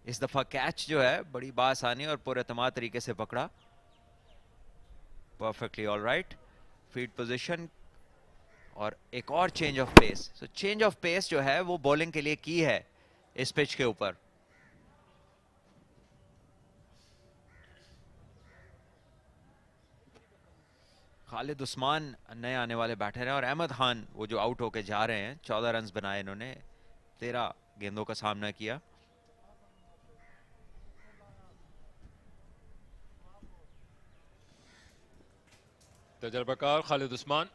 इस दफा कैच जो है बड़ी बासानी और पुरएतमाद तरीके से पकड़ा, perfectly all right, field position और एक और change of pace. So change of pace जो है वो बॉलिंग के लिए की है इस पिच के ऊपर। खालिद उस्मान नए आने वाले बैटर हैं और अहमद खान वो जो आउट होके जा रहे हैं। 14 रन बनाए इन्होंने, 13 गेंदों का सामना किया। तजर्बाकार खालिद उस्मान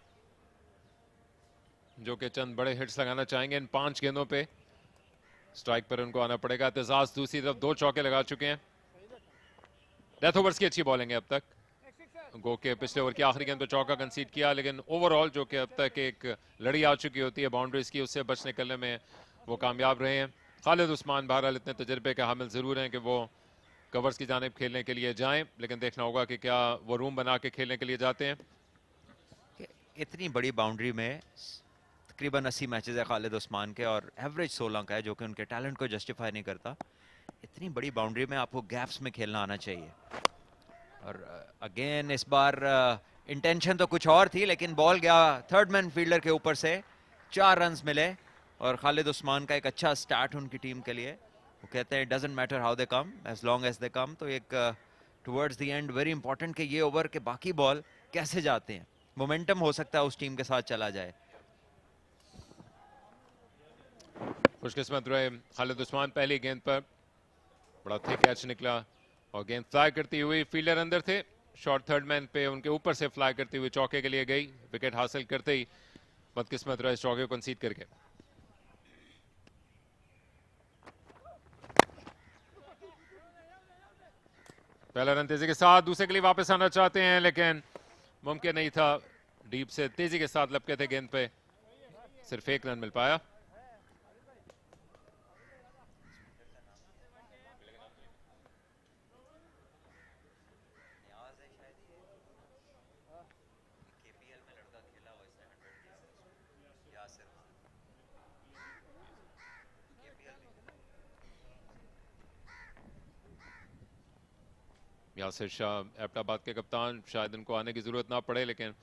जो कि चंद बड़े हिट्स लगाना चाहेंगे इन 5 गेंदों पे। स्ट्राइक पर उनको आना पड़ेगा। एतजाज दूसरी तरफ 2 चौके लगा चुके हैं। डेथ ओवर्स की अच्छी बॉलिंग है अब तक, गो के पिछले ओवर की आखिरी गेंद पे चौका कंसीड किया, लेकिन ओवरऑल जो कि अब तक एक लड़ी आ चुकी होती है बाउंड्रीज की, उससे बच निकलने में वो कामयाब रहे हैं। खालिद उस्मान बहरहाल इतने तजर्बे के हामिल ज़रूर हैं कि वो कवर्स की जानिब खेलने के लिए जाएं, लेकिन देखना होगा कि क्या वो रूम बना के खेलने के लिए जाते हैं। इतनी बड़ी बाउंड्री में तकरीबन 80 मैचेस है खालिद उस्मान के और एवरेज 16 का है, जो कि उनके टैलेंट को जस्टिफाई नहीं करता। इतनी बड़ी बाउंड्री में आपको गैप्स में खेलना आना चाहिए। और अगेन इस बार इंटेंशन तो कुछ और थी, लेकिन बॉल गया थर्ड मैन फील्डर के ऊपर से। 4 रन्स मिले और खालिद उस्मान का एक अच्छा स्टार्ट उनकी टीम के लिए। वो कहते हैं doesn't matter how they come as long as they come. तो एक towards the end very important कि ये ओवर के बाकी बॉल कैसे जाते हैं, मोमेंटम हो सकता है उस टीम के साथ चला जाए। खुशकिस्मत रहे खालिद उस्मान, पहली गेंद पर बड़ा थिक कैच निकला और गेंद फ्लाई करती हुई, फील्डर अंदर थे, शॉर्ट थर्ड मैन पे उनके ऊपर से फ्लाई करती हुई चौके के लिए गई। विकेट हासिल करते ही बदकिस्मत रहे इस चौके को कंसीड करके। पहला रन तेजी के साथ दूसरे के लिए वापस आना चाहते हैं, लेकिन मुमकिन नहीं था। डीप से तेजी के साथ लपके थे गेंद पे, सिर्फ 1 रन मिल पाया। यासिर शाह एबटाबाद के कप्तान, शायद इनको आने की जरूरत ना पड़े, लेकिन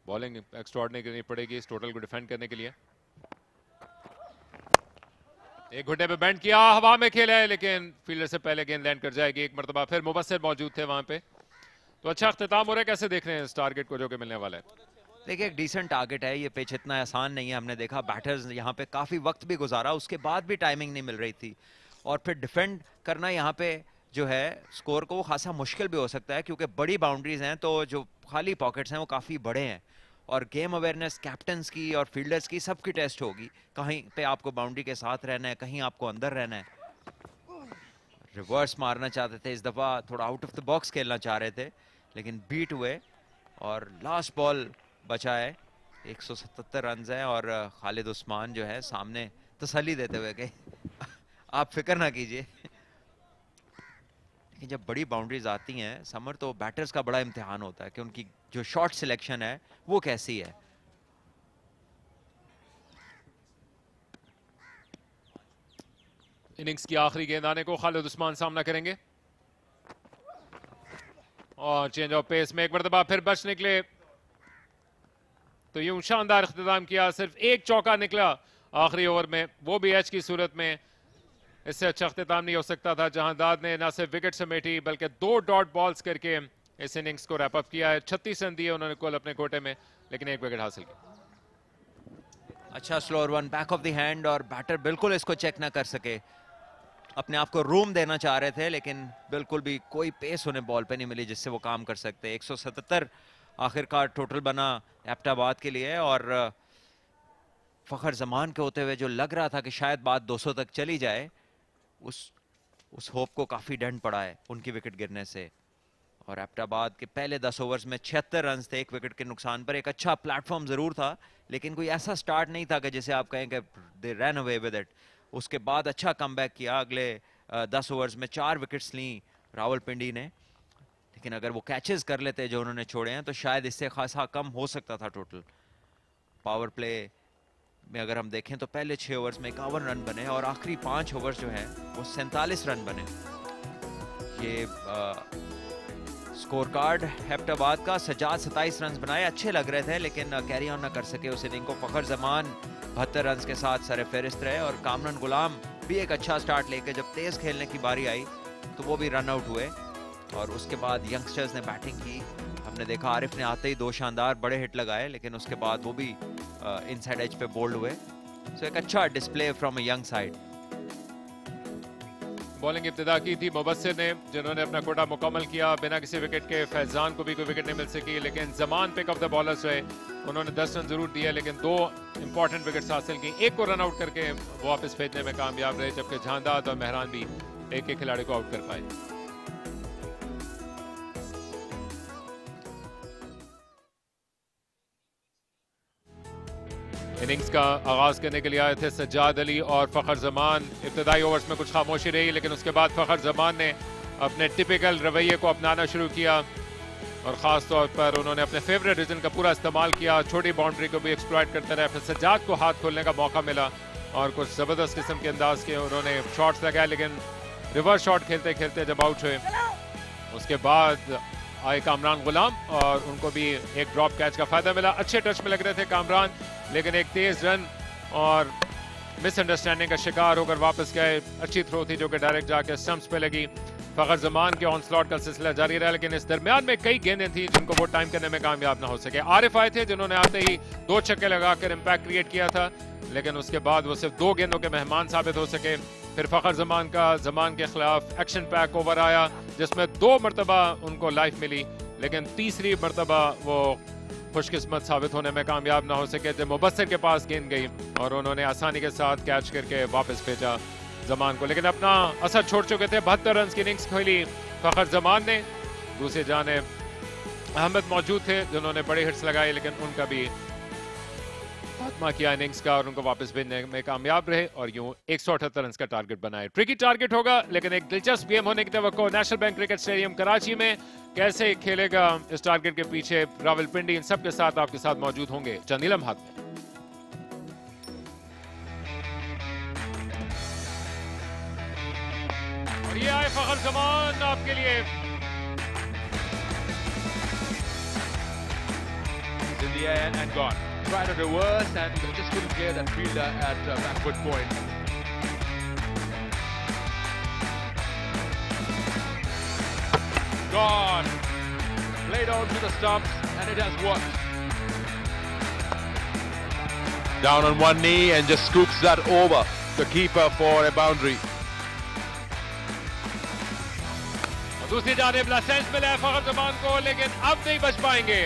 बॉलिंग एक्स्ट्राऑर्डिनरी करनी पड़ेगी इस टोटल को डिफेंड करने के लिए। एक घुटने पे बैंड किया, हवा में खेला है, लेकिन फील्डर से पहले गेंद लैंड कर जाएगी। एक मरतबा फिर मुबस्सिर मौजूद थे वहां पे, तो अच्छा अख्तिताम हो रहा है। कैसे देख रहे हैं इस टारगेट को जो कि मिलने वाला है? देखिए एक डिसेंट टारगेट है, ये पिच इतना आसान नहीं है। हमने देखा बैटर्स यहाँ पे काफी वक्त भी गुजारा, उसके बाद भी टाइमिंग नहीं मिल रही थी, और फिर डिफेंड करना यहाँ पे जो है स्कोर को वो खासा मुश्किल भी हो सकता है, क्योंकि बड़ी बाउंड्रीज हैं, तो जो खाली पॉकेट्स हैं वो काफी बड़े हैं, और गेम अवेयरनेस कैप्टन्स की और फील्डर्स की सबकी टेस्ट होगी। कहीं पे आपको बाउंड्री के साथ रहना है, कहीं आपको अंदर रहना है। रिवर्स मारना चाहते थे, इस दफा थोड़ा आउट ऑफ द बॉक्स खेलना चाह रहे थे, लेकिन बीट हुए और लास्ट बॉल बचा है। 177 रन है, और खालिद उस्मान जो है सामने तसल्ली देते हुए कि आप फिक्र ना कीजिए। लेकिन जब बड़ी बाउंड्रीज आती हैं समर, तो बैटर्स का बड़ा इम्तिहान होता है कि उनकी जो शॉट सिलेक्शन है वो कैसी है। इनिंग्स की आखिरी गेंद आने को खालिद उस्मान सामना करेंगे, और चेंज ऑफ पेस में एक मरतबा फिर बच निकले, तो यूं शानदार इख्तिताम किया। सिर्फ एक चौका निकला आखिरी ओवर में, वो भी एच की सूरत में। इससे अच्छा इख्तिताम नहीं हो सकता था। जहांदाद ने न सिर्फ विकेट समेटी, बल्कि 2 डॉट बॉल्स करके इस इनिंग्स को रैप अप किया है। 36 रन दिए उन्होंने कुल अपने कोटे में, लेकिन 1 विकेट हासिल किया। अच्छा slower one back of the hand, और बैटर बिल्कुल इसको चेक ना कर सके। अपने आप को रूम देना चाह रहे थे, लेकिन बिल्कुल भी कोई पेस उन्हें बॉल पे नहीं मिली जिससे वो काम कर सकते। 177 आखिरकार टोटल बना एबटाबाद के लिए, और फखर जमान के होते हुए जो लग रहा था कि शायद बात 200 तक चली जाए, उस होप को काफी डंड पड़ा है उनकी विकेट गिरने से। और एबटाबाद के पहले 10 ओवर्स में 76 रन थे 1 विकेट के नुकसान पर। एक अच्छा प्लेटफॉर्म जरूर था, लेकिन कोई ऐसा स्टार्ट नहीं था कि जैसे आप कहें कि they run away with it. उसके बाद अच्छा कमबैक किया, अगले 10 ओवर्स में 4 विकेट्स ली रावलपिंडी ने, लेकिन अगर वो कैचेस कर लेते जो उन्होंने छोड़े हैं, तो शायद इससे खासा कम हो सकता था टोटल। पावर प्ले में अगर हम देखें तो पहले 6 ओवर्स में 51 रन बने, और आखिरी 5 ओवर्स जो हैं वो 47 रन बने। ये स्कोर कार्ड एबटाबाद का, सजाद 27 रन बनाए, अच्छे लग रहे थे, लेकिन कैरी ऑन ना कर सके उस इनिंग को। फखर जमान 72 रन के साथ सरे फहरिस्त रहे, और कामरान गुलाम भी एक अच्छा स्टार्ट लेके जब तेज खेलने की बारी आई तो वो भी रन आउट हुए। और उसके बाद यंगस्टर्स ने बैटिंग की। हमने देखा आरिफ ने आते ही 2 शानदार बड़े हिट लगाए, लेकिन उसके बाद वो भी इनसाइड एज पे बोल्ड हुए। सो एक अच्छा display from a young side. Bowling इब्तिदा की थी मुबस्सिर ने, जिन्होंने अपना कोटा मुकम्मल किया बिना किसी विकेट के। फैजान को भी कोई विकेट नहीं मिल सकी, लेकिन Zaman pick of the bowlers रहे। उन्होंने 10 रन जरूर दिए, लेकिन 2 इंपॉर्टेंट विकेट्स हासिल की। एक को रन आउट करके वापस भेजने में कामयाब रहे, जबकि जहांदाद और मेहरान भी एक खिलाड़ी को आउट कर पाए। इनिंग्स का आगाज करने के लिए आए थे सज्जाद अली और फखर जमान। इब्तदाई ओवर्स में कुछ खामोशी रही, लेकिन उसके बाद फखर जमान ने अपने टिपिकल रवैये को अपनाना शुरू किया, और ख़ास तौर पर उन्होंने अपने फेवरेट रीजन का पूरा इस्तेमाल किया। छोटी बाउंड्री को भी एक्सप्लॉइट करते रहे। फिर सज्जाद को हाथ खोलने का मौका मिला, और कुछ ज़बरदस्त किस्म के अंदाज के उन्होंने शॉट्स लगाए, लेकिन रिवर्स शॉट खेलते खेलते जब आउट हुए, उसके बाद आए कामरान गुलाम, और उनको भी एक ड्रॉप कैच का फायदा मिला। अच्छे टच में लग रहे थे कामरान, लेकिन एक तेज रन और मिसअंडरस्टैंडिंग का शिकार होकर वापस गए। अच्छी थ्रो थी जो कि डायरेक्ट जाके स्टंप्स पे लगी। फखर जमान के ऑन स्लॉट का सिलसिला जारी रहा, लेकिन इस दरमियान में कई गेंदें थी जिनको वो टाइम करने में कामयाब ना हो सके। आरिफ आए थे जिन्होंने आते ही 2 छक्के लगाकर इम्पैक्ट क्रिएट किया था, लेकिन उसके बाद वो सिर्फ 2 गेंदों के मेहमान साबित हो सके। फिर फखर जमान का जमान के खिलाफ एक्शन पैक ओवर आया, जिसमें 2 मरतबा उनको लाइफ मिली, लेकिन तीसरी मरतबा वो खुशकिस्मत साबित होने में कामयाब ना हो सके, जब मुबस्सिर के पास गेंद गई और उन्होंने आसानी के साथ कैच करके वापस भेजा जमान को। लेकिन अपना असर छोड़ चुके थे। 72 रन की इनिंग्स खेली फखर जमान ने। दूसरी जानिब अहमद मौजूद थे जिन्होंने बड़े हिट्स लगाए, लेकिन उनका भी खात्मा किया इनिंग्स का और उनको वापस भेजने में कामयाब रहे, और यूं 178 रन का टारगेट बनाए। ट्रिकी टारगेट होगा, लेकिन एक दिलचस्प गेम होने की तवक्को। National Bank Cricket Stadium Karachi में कैसे खेलेगा इस टारगेट के पीछे रावलपिंडी, इन सब के साथ आपके साथ मौजूद होंगे चंद लम्हात में। और ये आए फखर जमान आपके लिए in the air and gone. Tried to reverse and just couldn't clear that fielder at back foot point. Gone. Played on to the stumps and it has worked. Down on one knee and just scoops that over the keeper for a boundary. दूसरी जानिब licence मिला है फखर जमान को, लेकिन अब नहीं बच पाएंगे.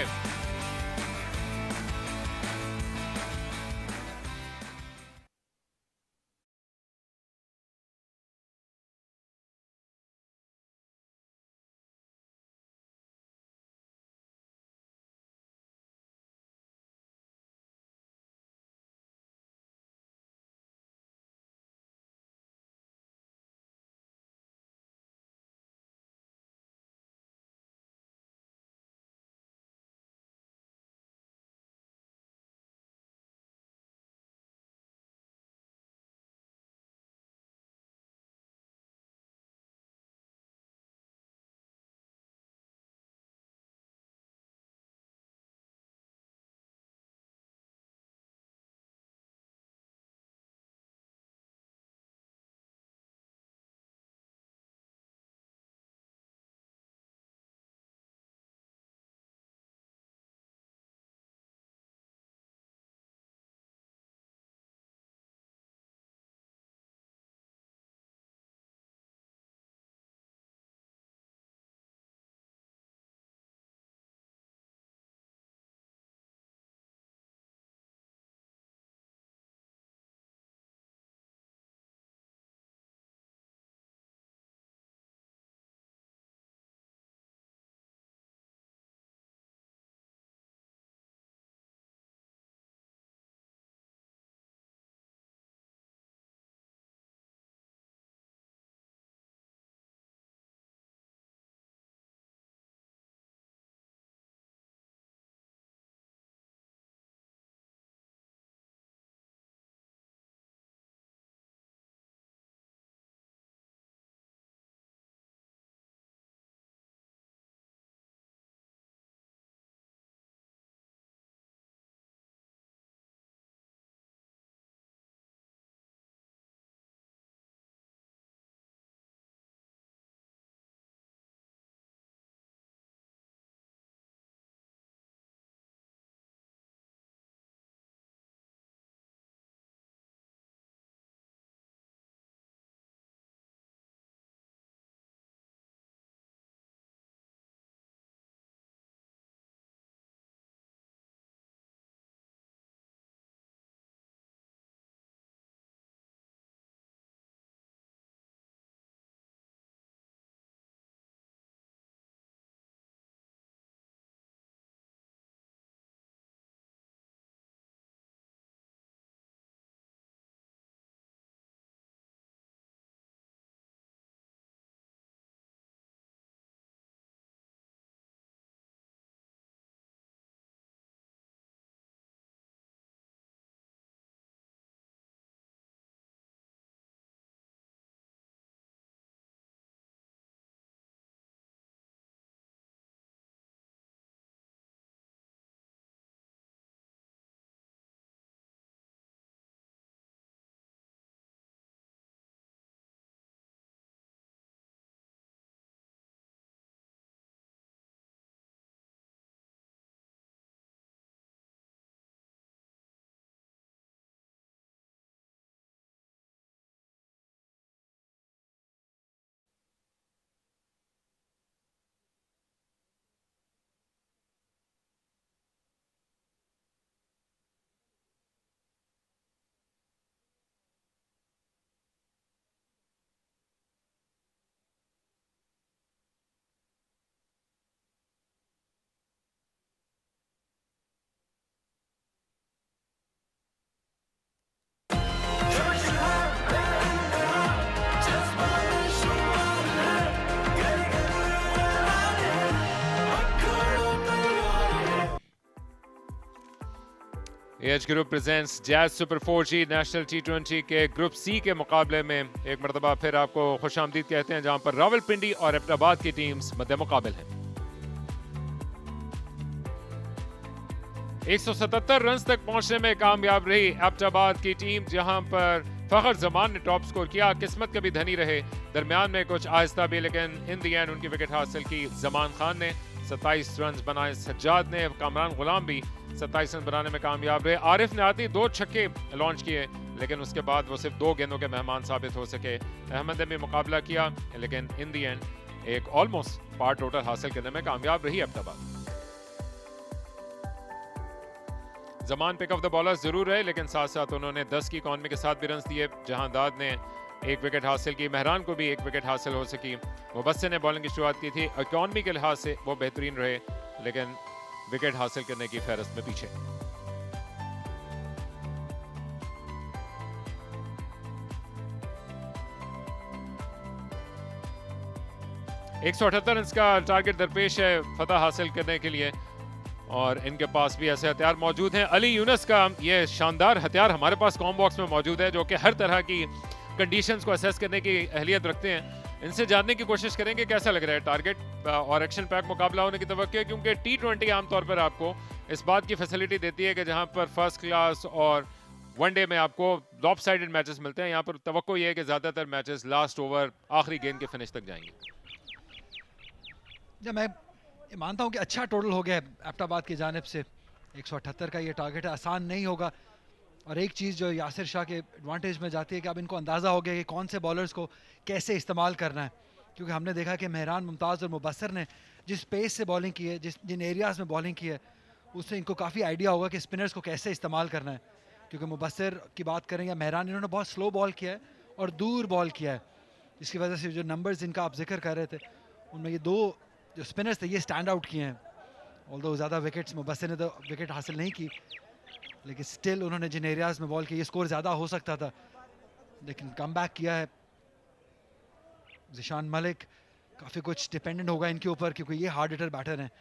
H group presents jazz super 4G national T20 के ग्रुप सी के मुकाबले में एक मरतबा फिर आपको खुशामदीद कहते हैं, जहां पर रावलपिंडी और अब्बोत्ताबाद की टीम्स मद्दे मुकाबिल हैं। 177 रन तक पहुंचने में कामयाब रही एबटाबाद की टीम, जहां पर फखर जमान ने टॉप स्कोर किया। किस्मत के भी धनी रहे, दरमियान में कुछ आहिस्ता भी, लेकिन इन दी एंड उनकी विकेट हासिल की जमान खान ने। 27 रन बनाए सज्जाद ने, कामरान गुलाम भी 27 रन बनाने में कामयाब रहे। आरिफ ने आती 2 छक्के लॉन्च किए, लेकिन उसके बाद वो सिर्फ 2 गेंदों के मेहमान साबित हो सके। अहमद ने भी मुकाबला किया, लेकिन इन दी एंड एक ऑलमोस्ट पार टोटल हासिल करने में कामयाब रही Abbottabad. Zaman pick of the bowlers जरूर रहे, लेकिन साथ साथ उन्होंने 10 की इकॉनमी के साथ भी रन दिए। जहां दाद ने 1 विकेट हासिल की, मेहरान को भी 1 विकेट हासिल हो सकी। मुबस्सिर ने बॉलिंग की शुरुआत की थी, इकॉनमी के लिहाज से वो बेहतरीन रहे, लेकिन विकेट हासिल करने की फहरिस्त में पीछे। एक 178 रन का टारगेट दरपेश है फतह हासिल करने के लिए, और इनके पास भी ऐसे हथियार मौजूद हैं। अली यूनुस का ये शानदार हथियार हमारे पास कॉम बॉक्स में मौजूद है, जो कि हर तरह की कंडीशंस को असेस करने की अहलियत रखते हैं। इनसे जानने की कोशिश करेंगे कैसा लग रहा है टारगेट और एक्शन पैक मुकाबला होने की तवक्को है, क्योंकि T20 आमतौर पर आपको इस बात की फैसिलिटी देती है कि जहां पर फर्स्ट क्लास और वनडे में आपको लॉपसाइडेड मैचेस मिलते हैं, यहाँ पर तवक्को ये है कि ज़्यादातर मैचेस लास्ट ओवर आखिरी गेंद के फिनिश तक जाएंगे। जब मैं मानता हूं कि अच्छा टोटल हो गया है एबटाबाद की जानिब से, 178 का ये टारगेट है, आसान नहीं होगा। और एक चीज़ जो यासिर शाह के एडवांटेज में जाती है कि अब इनको अंदाज़ा हो गया कि कौन से बॉलर्स को कैसे इस्तेमाल करना है, क्योंकि हमने देखा कि मेहरान, मुमताज़ और मुबस्सिर ने जिस पेस से बॉलिंग की है, जिन एरियाज़ में बॉलिंग की है, उससे इनको काफ़ी आइडिया होगा कि स्पिनर्स को कैसे इस्तेमाल करना है। क्योंकि मुबस्सिर की बात करें या मेहरान, इन्होंने बहुत स्लो बॉल किया है और दूर बॉल किया है, जिसकी वजह से जो नंबर्स जिनका आप जिक्र कर रहे थे, उनमें ये 2 जो स्पिनर्स थे ये स्टैंड आउट किए हैं। ऑल्दो ज़्यादा विकेट्स मुबस्सिर ने तो विकेट हासिल नहीं की, लेकिन स्टिल उन्होंने जिन एरियाज़ में बॉल किया, ये स्कोर ज़्यादा हो सकता था, लेकिन कम बैक किया है। जिशान मलिक काफ़ी कुछ डिपेंडेंट होगा इनके ऊपर, क्योंकि ये हार्ड हिटर बैटर हैं।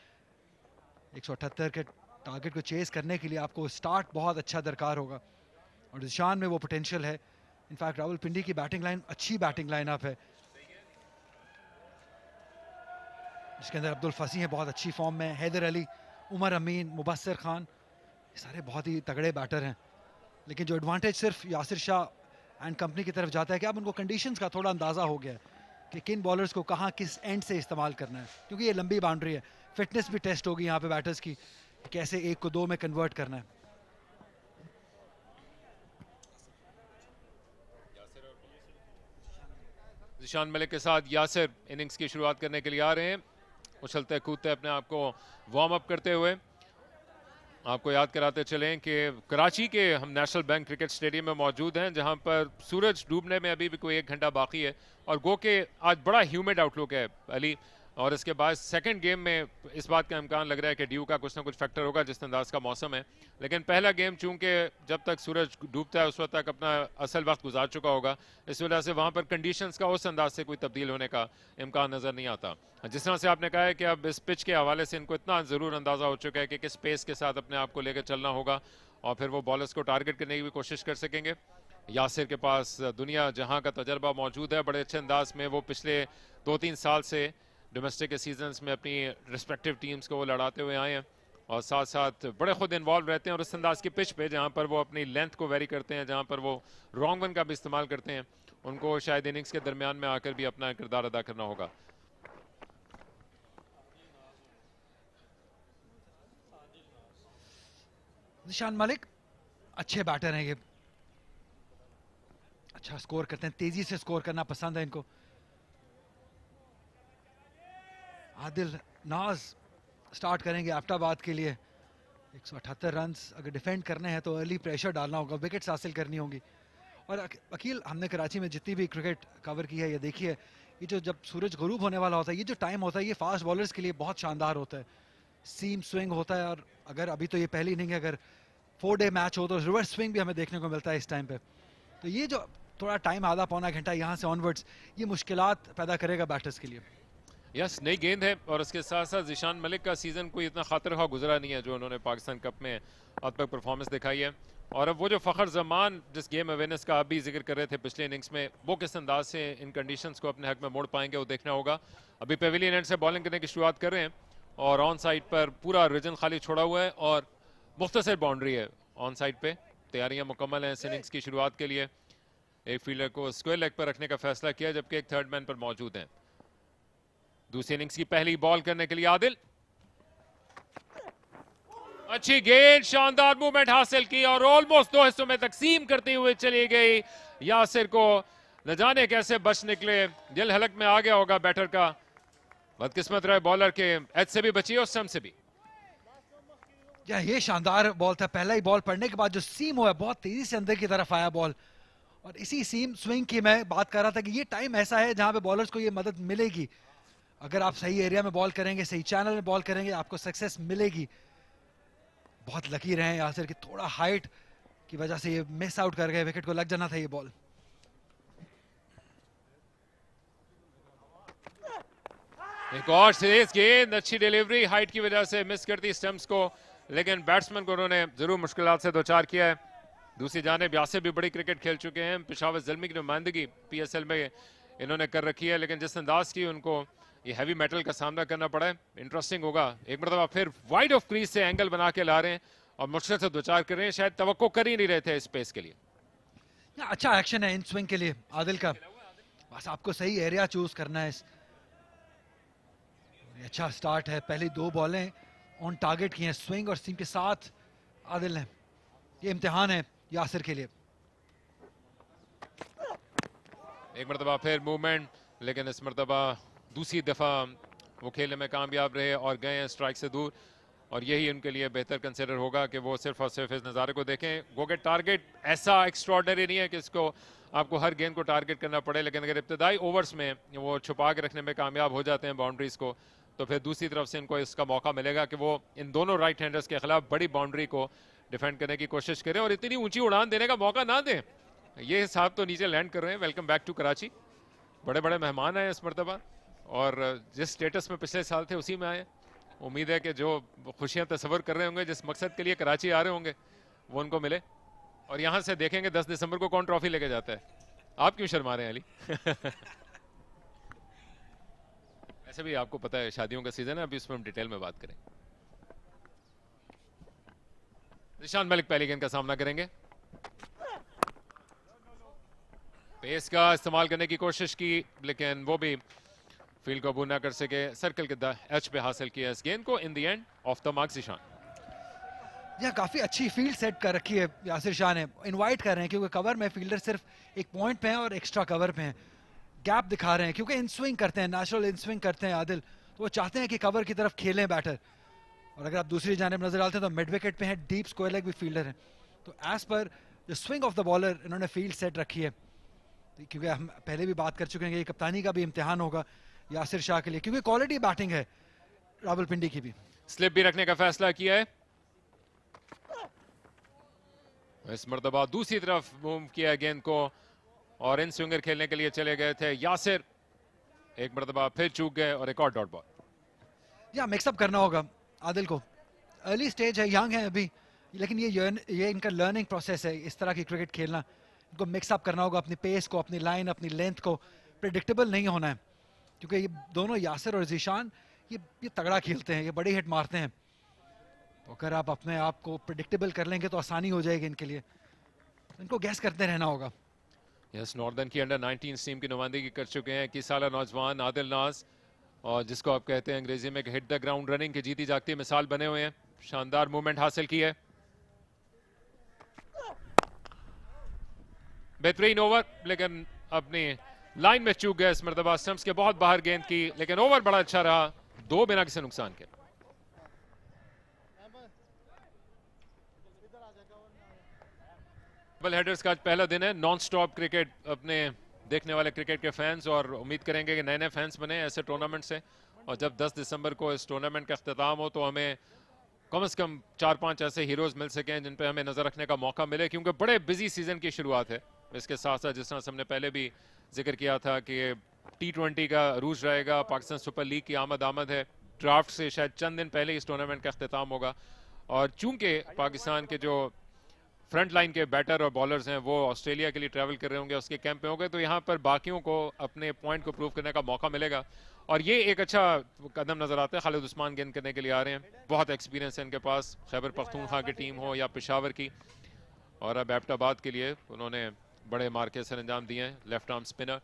178 के टारगेट को चेस करने के लिए आपको स्टार्ट बहुत अच्छा दरकार होगा, और जिशान में वो पोटेंशियल है। इनफैक्ट रावलपिंडी की बैटिंग लाइन अच्छी बैटिंग लाइन अप है, जिसके अंदर अब्दुल फसी हैं बहुत अच्छी फॉर्म में, हैदर अली, उमर अमीन, मुबस्सिर खान, ये सारे बहुत ही तगड़े बैटर हैं। लेकिन जो एडवांटेज सिर्फ यासिर शाह एंड कंपनी की तरफ जाता है कि अब उनको कंडीशंस का थोड़ा अंदाज़ा हो गया है कि किन बॉलर्स को कहाँ किस एंड से इस्तेमाल करना है, क्योंकि ये लंबी बाउंड्री है। फिटनेस भी टेस्ट होगी यहाँ पे बैटर्स की, कैसे 1 को 2 में कन्वर्ट करना है। जिशान मलिक के साथ यासिर इनिंग्स की शुरुआत करने के लिए आ रहे हैं, उछलते कूदते अपने आप को वार्म अप करते हुए। आपको याद कराते चलें कि कराची के हम नेशनल बैंक क्रिकेट स्टेडियम में मौजूद हैं, जहां पर सूरज डूबने में अभी भी कोई 1 घंटा बाकी है, और गो के आज बड़ा ह्यूमिड आउटलुक है अली, और इसके बाद सेकंड गेम में इस बात का इम्कान लग रहा है कि ड्यू का कुछ ना कुछ फैक्टर होगा, जिस अंदाज का मौसम है। लेकिन पहला गेम चूंकि जब तक सूरज डूबता है उस वक्त तक अपना असल वक्त गुजार चुका होगा, इस वजह से वहाँ पर कंडीशंस का उस अंदाज से कोई तब्दील होने का इम्कान नज़र नहीं आता। जिस तरह से आपने कहा है कि अब इस पिच के हवाले से इनको इतना ज़रूर अंदाज़ा हो चुका है कि किस पेस के साथ अपने आप को लेकर चलना होगा, और फिर वो बॉलर्स को टारगेट करने की भी कोशिश कर सकेंगे। यासिर के पास दुनिया जहां का तजर्बा मौजूद है, बड़े अच्छे अंदाज में वो पिछले 2-3 साल से डोमेस्टिक के सीजन्स में अपनी रिस्पेक्टिव टीम्स को वो लड़ाते हुए आए हैं, और साथ साथ बड़े खुद इन्वॉल्व रहते हैं, और इस अंदाज की पिच पे जहां पर वो अपनी लेंथ को वेरी करते हैं, जहां पर वो रॉन्ग वन का भी इस्तेमाल करते हैं, उनको शायद इनिंग्स के दरमियान में आकर भी अपना किरदार अदा करना होगा। जिशान मलिक अच्छे बैटर हैं, ये अच्छा स्कोर करते हैं, तेजी से स्कोर करना पसंद है इनको। आदिल नाज स्टार्ट करेंगे एबटाबाद के लिए। 178 रन अगर डिफेंड करने हैं तो अर्ली प्रेशर डालना होगा, विकेट्स हासिल करनी होंगी। और अकील, हमने कराची में जितनी भी क्रिकेट कवर की है, ये देखिए, ये जो जब सूरज गुरूब होने वाला होता है, ये जो टाइम होता है, ये फास्ट बॉलर्स के लिए बहुत शानदार होता है। सीम स्विंग होता है, और अगर अभी तो ये पहली इनिंग है, अगर 4 डे मैच हो तो रिवर्स स्विंग भी हमें देखने को मिलता है इस टाइम पे। तो ये जो थोड़ा टाइम, आधा पौना घंटा यहाँ से ऑनवर्ड्स, ये मुश्किलात पैदा करेगा बैटर्स के लिए। यस, नई गेंद है, और इसके साथ साथ जिशान मलिक का सीजन कोई इतना खातिर खा गुजरा नहीं है जो उन्होंने पाकिस्तान कप में अब तक परफॉर्मेंस दिखाई है। और अब वो जो फ़खर जमान जिस गेम अवेयरनेस का आप भी जिक्र कर रहे थे पिछले इनिंग्स में, वो किस अंदाज से इन कंडीशंस को अपने हक में मोड़ पाएंगे वो देखना होगा। अभी पेविलियन एंड से बॉलिंग करने की शुरुआत कर रहे हैं, और ऑन साइड पर पूरा रीजन खाली छोड़ा हुआ है, और मुख्तसर बाउंड्री है ऑन साइड पे। तैयारियां मुकम्मल हैं इस इनिंग्स की शुरुआत के लिए। एक फील्डर को स्क्वायर लेग पर रखने का फैसला किया जबकि एक थर्ड मैन पर मौजूद हैं। दूसरी इनिंग्स की पहली बॉल करने के लिए आदिल, अच्छी गेंद, शानदार मूवमेंट हासिल की और ऑलमोस्ट दो हिस्सों में तकसीम करते हुए चली गई। यासिर को न जाने कैसे बच निकले, दिल हलक में आ गया होगा बैटर का। बदकिस्मत रहे बॉलर के, एज से भी बची और स्टंप से भी। ये शानदार बॉल था। पहला ही बॉल पड़ने के बाद जो सीम हुआ बहुत तेजी से अंदर की तरफ आया बॉल, और इसी सीम स्विंग की मैं बात कर रहा था कि ये टाइम ऐसा है जहां पे बॉलर्स को ये मदद मिलेगी। अगर आप सही एरिया में बॉल करेंगे, सही चैनल में बॉल करेंगे, आपको सक्सेस मिलेगी। बहुत लकी रहे यासिर कि थोड़ा हाइट की वजह से ये मिस आउट कर गए, विकेट को लग जाना था ये बॉल। एक और सीरीज गेंद, अच्छी डिलीवरी, हाइट की वजह से मिस करती स्टंप्स को, लेकिन बैट्समैन को उन्होंने जरूर मुश्किलात से दो चार किया है। दूसरी जानिब यासिर भी बड़ी क्रिकेट खेल चुके हैं, पेशावर ज़ल्मी की नुमाइंदगी PSL में इन्होंने कर रखी है, लेकिन जिस अंदाज की उनको ये हैवी मेटल का सामना करना पड़ा है, इंटरेस्टिंग होगा। एक मरतबा फिर वाइड ऑफ क्रीज से एंगल बना के ला रहे हैं और मुश्किल से दो चार कर रहे हैं, शायद तवक्को कर ही नहीं रहे थे इस पेस के लिए। अच्छा एक्शन है इन स्विंग के लिए आदिल का, बस आपको सही एरिया चूज करना है। अच्छा स्टार्ट है, पहली दो बॉलें ऑन टारगेट की हैं स्विंग और सीम के साथ आदिल ने। ये इम्तिहान है यासिर के लिए। एक मरतबा फिर मूवमेंट, लेकिन इस मरतबा दूसरी दफा वो खेलने में कामयाब रहे और गए हैं स्ट्राइक से दूर, और यही उनके लिए बेहतर कंसिडर होगा कि वो सिर्फ और सिर्फ इस नज़ारे को देखें। गो गेट टारगेट ऐसा एक्स्ट्रॉर्डनरी नहीं है कि इसको आपको हर गेंद को टारगेट करना पड़े, लेकिन अगर इब्तदाई ओवर्स में वो छुपा के रखने में कामयाब हो जाते हैं बाउंड्रीज को, तो फिर दूसरी तरफ से इनको इसका मौका मिलेगा कि वो इन दोनों राइट हैंडर्स के खिलाफ बड़ी बाउंड्री को डिफेंड करने की कोशिश करें और इतनी ऊंची उड़ान देने का मौका ना दें। ये साहब तो नीचे लैंड कर रहे हैं। Welcome back to Karachi. बड़े बड़े मेहमान आए इस मरतबा, और जिस स्टेटस में पिछले साल थे उसी में आए। उम्मीद है कि जो खुशियां तस्वर कर रहे होंगे, जिस मकसद के लिए कराची आ रहे होंगे, वो उनको मिले। और यहाँ से देखेंगे 10 दिसंबर को कौन ट्रॉफी लेके जाता है। आप क्यों शर्मा रहे हैं अली? ऐसे भी आपको पता है शादियों का सीजन है, अभी उसमें हम डिटेल में बात करें। निशान मलिक पहली गेंद का सामना करेंगे। पेस का इस्तेमाल करने की कोशिश की, लेकिन वो भी फील्ड को अबू ना कर सके। सर्कल के एच पे हासिल किया इस गेंद को। In the end of the mark ईशान। यह काफी अच्छी फील्ड सेट कर रखी है यासिर शाह ने। इनवाइट कर रहे हैं क्योंकि कवर में फील्डर सिर्फ एक पॉइंट पे हैं और एक्स्ट्रा कवर पे हैं। गैप दिखा रहे हैं क्योंकि इन स्विंग करते हैं, नेचुरल इन स्विंग करते हैं आदिल, तो वो चाहते हैं कि कवर की तरफ खेलें बैटर। और अगर आप दूसरी जानिब नजर डालते हैं तो मिड विकेट पे है, डीप स्क्वायर लेग भी फील्डर है। तो as per the swing of the bowler इन्होंने फील्ड सेट रखी है, क्योंकि हम पहले भी बात कर चुके हैं कि कप्तानी का भी इम्तिहान होगा यासिर शाह के लिए, क्योंकि क्वालिटी बैटिंग है रावलपिंडी की भी। स्लिप भी रखने का फैसला किया है। इस मरतबा दूसरी तरफ मूव किया गेंद को और इन स्विंगर खेलने के लिए चले गए थे यासिर। एक मरतबा फिर चूक गए और एक और डॉट बॉल। या मिक्सअप करना होगा आदिल को। अर्ली स्टेज है, यंग है अभी, लेकिन ये इनका लर्निंग प्रोसेस है इस तरह की क्रिकेट खेलना। इनको मिक्सअप करना होगा अपनी पेस को, अपनी लाइन, अपनी लेंथ को। प्रेडिक्टेबल नहीं होना है, क्योंकि ये दोनों यासिर और जीशान ये तगड़ा खेलते हैं, ये बड़ी हिट मारते हैं। तो अगर आप अपने आप को प्रेडिक्टेबल कर लेंगे तो आसानी हो जाएगी इनके लिए। इनको गैस करते रहना होगा। यस, नॉर्दर्न की अंडर 19 टीम की नुमाइंदगी कर चुके हैं 21 साल नौजवान आदिल नाज, और जिसको आप कहते हैं अंग्रेजी में हिट द ग्राउंड रनिंग की जीती जागती मिसाल बने हुए हैं। शानदार मूवमेंट हासिल की है, बेहतरीन ओवर, लेकिन अपनी लाइन में चूक गया इस मरतबा। स्टंप्स के बहुत बाहर गेंद की, लेकिन ओवर बड़ा अच्छा रहा, दो बिना किसी नुकसान के। डबल हेडर्स का आज पहला दिन है। नॉन स्टॉप क्रिकेट अपने देखने वाले क्रिकेट के फैंस, और उम्मीद करेंगे कि नए नए फैंस बने ऐसे टूर्नामेंट से। और जब 10 दिसंबर को इस टूर्नामेंट का अख्ताम हो तो हमें कम से कम 4-5 ऐसे हीरोज मिल सकें जिन पे हमें नजर रखने का मौका मिले, क्योंकि बड़े बिजी सीजन की शुरुआत है। इसके साथ साथ जिस तरह से हमने पहले भी जिक्र किया था कि T20 का अरूज रहेगा, पाकिस्तान सुपर लीग की आमद है। ड्राफ्ट से शायद चंद दिन पहले इस टूर्नामेंट का अख्ताम होगा, और चूंकि पाकिस्तान के जो फ्रंट लाइन के बैटर और बॉलर्स हैं वो ऑस्ट्रेलिया के लिए ट्रैवल कर रहे होंगे, उसके कैंप में होंगे, तो यहाँ पर बाकियों को अपने पॉइंट को प्रूव करने का मौका मिलेगा। और ये एक अच्छा कदम नजर आता है। खालिद उस्मान गेंद करने के लिए आ रहे हैं, बहुत एक्सपीरियंस है इनके पास, खैबर पख्तूनख्वा की टीम हो या पेशावर की। और अब एबटाबाद के लिए उन्होंने बड़े मार्के सर अंजाम दिए हैं, लेफ्ट आर्म स्पिनर।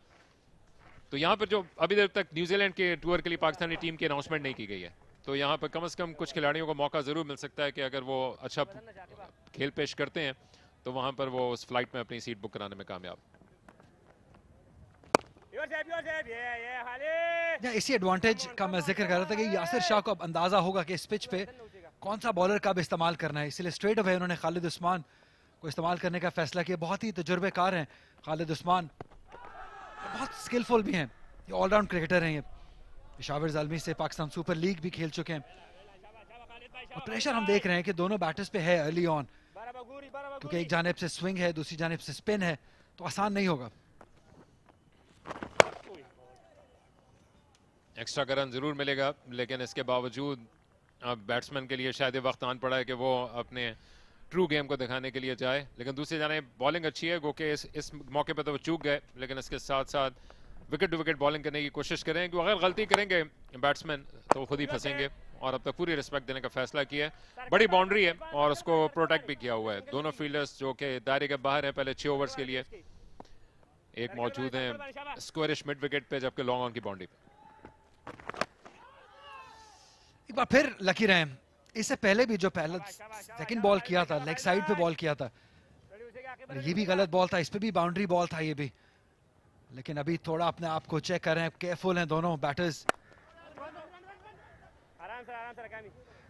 तो यहाँ पर जो अभी देर तक न्यूजीलैंड के टूर के लिए पाकिस्तानी टीम की अनाउंसमेंट नहीं की गई है, तो यहाँ पर कम से कम कुछ खिलाड़ियों को मौका जरूर मिल सकता है कि अगर वो अच्छा खेल पेश करते हैं तो वहां पर वो उस फ्लाइट में अपनी सीट बुक कराने में कामयाब। इसी एडवांटेज का मैं जिक्र कर रहा था कि यासिर शाह को अब अंदाजा होगा कि इस पिच पे कौन सा बॉलर कब इस्तेमाल करना है, इसलिए स्ट्रेट अवे उन्होंने खालिद उस्मान को इस्तेमाल करने का फैसला किया। बहुत ही तजुर्बेकार हैं खालिद उस्मान, बहुत स्किलफुल भी हैं, ये ऑलराउंड क्रिकेटर हैं। ये पेशावर ज़ालमी से पाकिस्तान सुपर लीग भी खेल चुके हैं। और प्रेशर हम देख रहे हैं कि दोनों बैटर्स पे है अर्ली ऑन, क्योंकि एक जानिब से स्विंग है, दूसरी जानिब से स्पिन है, तो आसान नहीं होगा। एक्स्ट्रा का रन जरूर मिलेगा, लेकिन इसके बावजूद अब बैट्समैन के लिए शायद वक्त आन पड़ा है कि वो अपने ट्रू गेम को दिखाने के लिए जाए। लेकिन दूसरी जानिब बॉलिंग अच्छी है, गो के इस मौके पर तो वो चूक गए, लेकिन इसके साथ साथ विकेट टू विकेट बॉलिंग करने की कोशिश करें, क्योंकि अगर गलती करेंगे बैट्समैन तो वो खुद ही फंसेंगे। और अब तक पूरी रिस्पेक्ट देने का फैसला किया है, बड़ी बाउंड्री है और उसको प्रोटेक्ट भी किया हुआ है। दोनों फील्डर्स जो कि दायरे के बाहर हैं पहले 6 ओवर्स के लिए, एक मौजूद हैं स्क्वायरिश मिड विकेट पे, जबकि लॉन्ग ऑन की बाउंड्री पे। एक बार फिर लकी रहे, इससे पहले भी जो पहला सेकंड बॉल किया था लेग साइड पे बॉल किया था, ये भी गलत बॉल था, इस पे भी बाउंड्री बॉल था ये भी। लेकिन अभी थोड़ा अपने आप को चेक कर रहे हैं, केयरफुल हैं दोनों बैटर्स।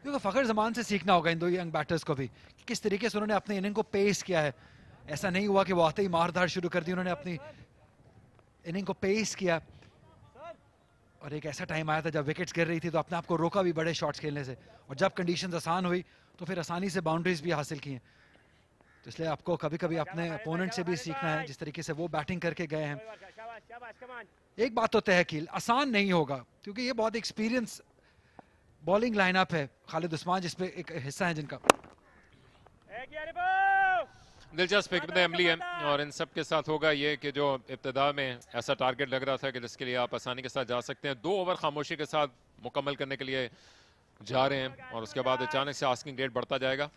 क्योंकि फखर जमान से सीखना होगा इन दो यंग बैटर्स को भी, किस तरीके से उन्होंने अपने इनिंग को पेस किया है। ऐसा नहीं हुआ कि वो आते ही मारधाड़ शुरू कर दी, उन्होंने अपनी इनिंग को पेस किया। और एक ऐसा टाइम आया था जब विकेट्स गिर रही थी तो अपने आप को रोका भी बड़े शॉट्स खेलने से, और जब कंडीशंस आसान हुई तो फिर आसानी से बाउंड्रीज भी हासिल की हैं। तो इसलिए आपको कभी कभी अपने अपोनेंट से भी सीखना है, जिस तरीके से वो बैटिंग करके गए हैं। एक बात तो तय है कि आसान नहीं होगा, क्योंकि ये बहुत एक्सपीरियंस बॉलिंग लाइनअप है। खालिद उस्मान जिसपे एक हिस्सा है जिनका। दिलचस्प हिकमत अमली है, और इन सब के साथ होगा ये कि जो इब्तिदा में ऐसा टारगेट लग रहा था कि जिसके लिए आप आसानी के साथ जा सकते हैं, 2 ओवर खामोशी के साथ मुकम्मल करने के लिए जा रहे हैं, और उसके बाद अचानक से आस्किंग रेट बढ़ता जाएगा।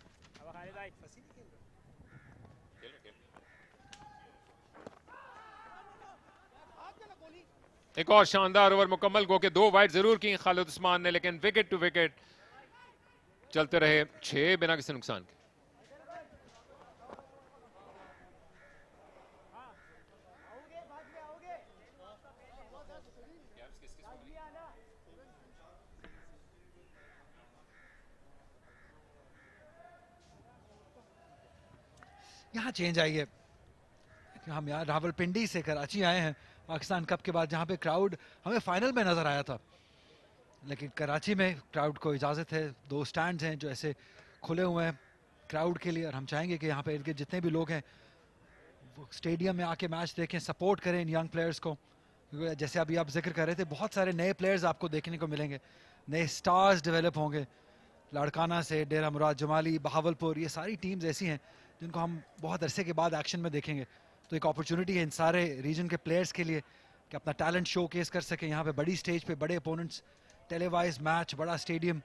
एक और शानदार ओवर मुकम्मल, गो के 2 वाइड जरूर की खालिद उस्मान ने, लेकिन विकेट टू विकेट चलते रहे 6 बिना किसी नुकसान के। यहाँ चेंज आई है, हम यहाँ रावलपिंडी से कराची आए हैं पाकिस्तान कप के बाद, जहाँ पे क्राउड हमें फाइनल में नजर आया था, लेकिन कराची में क्राउड को इजाज़त है। 2 स्टैंड्स हैं जो ऐसे खुले हुए हैं क्राउड के लिए, और हम चाहेंगे कि यहाँ पे इनके जितने भी लोग हैं वो स्टेडियम में आके मैच देखें, सपोर्ट करें इन यंग प्लेयर्स को। जैसे अभी आप जिक्र कर रहे थे, बहुत सारे नए प्लेयर्स आपको देखने को मिलेंगे, नए स्टार्स डेवलप होंगे। लाड़काना से डेरा मुराद जमाली, बहावलपुर, ये सारी टीम्स ऐसी हैं जिनको हम बहुत अरसे के बाद एक्शन में देखेंगे। तो एक अपॉर्चुनिटी है इन सारे रीजन के प्लेयर्स के लिए कि अपना टैलेंट शोकेस कर सकें यहाँ पे बड़ी स्टेज पे, बड़े ओपोनेंट्स, टेलीवाइज मैच, बड़ा स्टेडियम।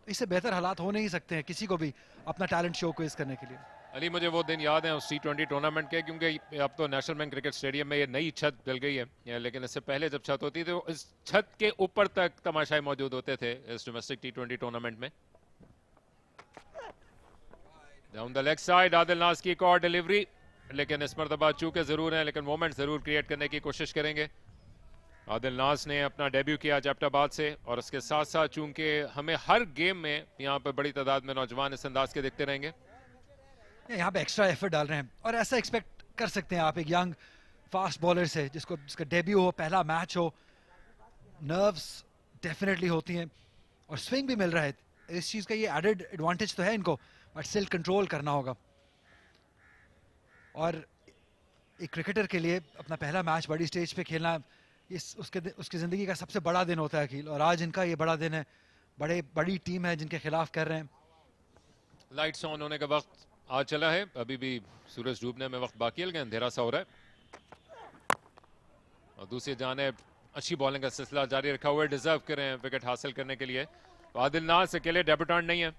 इससे बेहतर हालात हो नहीं सकते हैं किसी को भी अपना टैलेंट शोकेस करने के लिए। अली, मुझे वो दिन याद है उस T20 टूर्नामेंट के, क्योंकि अब तो नेशनल बैंक क्रिकेट स्टेडियम में ये नई छत डल गई है, लेकिन इससे पहले जब छत होती थी तो इस छत के ऊपर तक तमाशाई मौजूद होते थे इस डोमेस्टिक T20 टूर्नामेंट में। Down the leg side Adil नाज की एक और डिलीवरी, लेकिन इस मरतबा चूके जरूर हैं, लेकिन मोमेंट जरूर क्रिएट करने की कोशिश करेंगे। आदिल नाज ने अपना डेब्यू किया एबटाबाद से, और उसके साथ साथ चूंकि हमें हर गेम में यहाँ पर बड़ी तादाद में नौजवान इस अंदाज के दिखते रहेंगे, यहाँ पे एक्स्ट्रा एफर्ट डाल रहे हैं, और ऐसा एक्सपेक्ट कर सकते हैं आप एक यंग फास्ट बॉलर से जिसका डेब्यू हो, पहला मैच हो। नर्व्स डेफिनेटली होती हैं और स्विंग भी मिल रहा है, इस चीज़ का ये एडेड एडवांटेज तो है इनको, बट स्टिल कंट्रोल करना होगा। और एक क्रिकेटर के लिए अपना पहला मैच बड़ी स्टेज पे खेलना उसकी ज़िंदगी का सबसे बड़ा दिन होता है अखिल, और आज इनका ये बड़ा दिन है। बड़ी टीम है जिनके खिलाफ कर रहे हैं। लाइट्स ऑन होने के वक्त आ चला है, अभी भी सूरज डूबने में वक्त बाकी है लेकिन अंधेरा सा हो रहा है। और दूसरी जानिब अच्छी बॉलिंग का सिलसिला जारी रखा हुआ है, डिजर्व कर रहे हैं विकेट हासिल करने के लिए। आदिल नाज अकेले डेब्यूटेंट नहीं है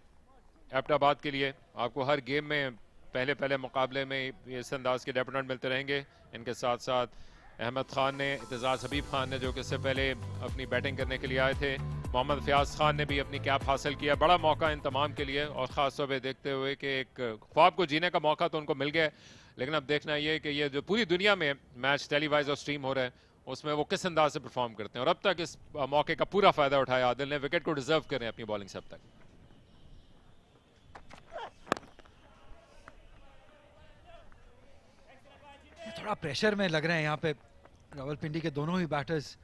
एबटाबाद के लिए, आपको हर गेम में पहले मुकाबले में इस अंदाज के डेब्यूटेंट मिलते रहेंगे। इनके साथ साथ अहमद खान ने, इत्तेजाज हबीब खान ने जो कि इससे पहले अपनी बैटिंग करने के लिए आए थे, मोहम्मद फयाज खान ने भी अपनी कैप हासिल किया। बड़ा मौका इन तमाम के लिए और ख़ास तौर पे देखते हुए कि एक ख्वाब को जीने का मौका तो उनको मिल गया, लेकिन अब देखना ये कि ये जो पूरी दुनिया में मैच टेलीवाइज और स्ट्रीम हो रहा है उसमें वो किस अंदाज से परफॉर्म करते हैं। और अब तक इस मौके का पूरा फायदा उठाया आदिल ने, विकेट को डिजर्व कर रहे हैं अपनी बॉलिंग से अब तक। थोड़ा प्रेशर में लग रहे हैं यहाँ पे रावलपिंडी के दोनों ही बैटर्स,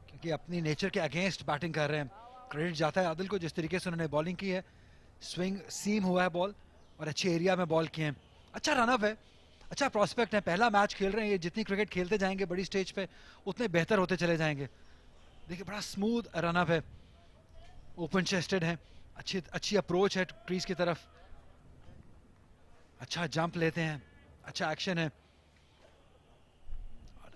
क्योंकि अपनी नेचर के अगेंस्ट बैटिंग कर रहे हैं। क्रेडिट जाता है आदिल को जिस तरीके से उन्होंने बॉलिंग की है, स्विंग सीम हुआ है बॉल और अच्छे एरिया में बॉल किए हैं। अच्छा रनअप है, अच्छा प्रॉस्पेक्ट है, पहला मैच खेल रहे हैं ये, जितनी क्रिकेट खेलते जाएंगे बड़ी स्टेज पे उतने बेहतर होते चले जाएंगे। देखिए बड़ा स्मूथ रनअप है, ओपन चेस्टेड है, अच्छी अप्रोच है क्रीज की तरफ, अच्छा जंप लेते हैं, अच्छा एक्शन है।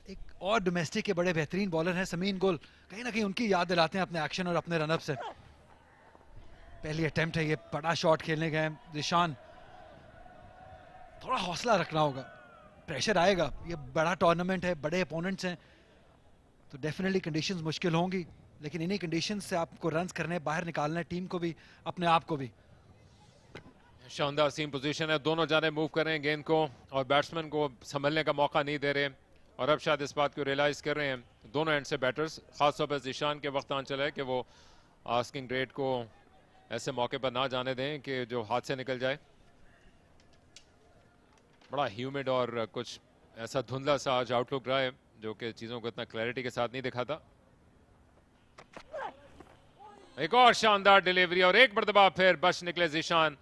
एक और डोमेस्टिक के बड़े बेहतरीन बॉलर हैं समीन गुल, कहीं ना कहीं उनकी याद दिलाते हैं अपने एक्शन और अपने रनअप से। पहली अटेम्प्ट है ये, बड़ा शॉट खेलने गए जिशान, थोड़ा हौसला रखना होगा, प्रेशर आएगा, ये बड़ा टूर्नामेंट है, बड़े अपोनेंट्स हैं तो डेफिनेटली कंडीशंस मुश्किल होंगी, लेकिन इन्हीं कंडीशंस से आपको रन्स करने, बाहर निकालना है टीम को भी अपने आप को भी। शानदार सीम पोजीशन है, दोनों जाने मूव कर रहे हैं गेंद को और बैट्समैन को संभलने का मौका नहीं दे रहे, और अब शायद इस बात को रियलाइज कर रहे हैं दोनों एंड से बैटर्स, खासतौर पर जिशान के वक्त आन चला है कि वो आस्किंग रेट को ऐसे मौके पर ना जाने दें कि जो हाथ से निकल जाए। बड़ा ह्यूमिड और कुछ ऐसा धुंधला सा आज आउटलुक रहा है जो कि चीज़ों को इतना क्लैरिटी के साथ नहीं दिखाता। एक और शानदार डिलीवरी और एक मरतबा फिर बच निकले जिशान,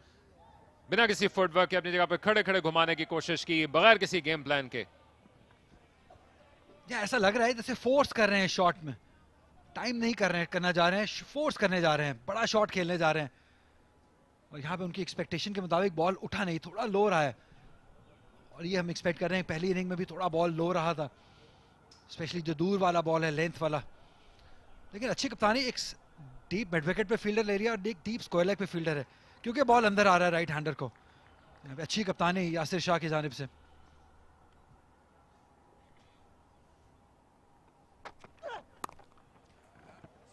बिना किसी फुटवर्क के अपनी जगह पर खड़े खड़े घुमाने की कोशिश की बगैर किसी गेम प्लान के। ऐसा लग रहा है जैसे फोर्स कर रहे हैं शॉट में, टाइम नहीं करना जा रहे हैं, फोर्स करने जा रहे हैं, बड़ा शॉट खेलने जा रहे हैं। और यहाँ पे उनकी एक्सपेक्टेशन के मुताबिक बॉल उठा नहीं, थोड़ा लो रहा है, और ये हम एक्सपेक्ट कर रहे हैं। पहली इनिंग में भी थोड़ा बॉल लो रहा था, स्पेशली जो दूर वाला बॉल है, लेंथ वाला। लेकिन अच्छी कप्तानी, एक डीप मिड विकेट पे फील्डर ले रही है और एक डीप स्क्वायर लेग पे फील्डर है, क्योंकि बॉल अंदर आ रहा है राइट हैंडर को। अच्छी कप्तानी यासिर शाह की जानिब से।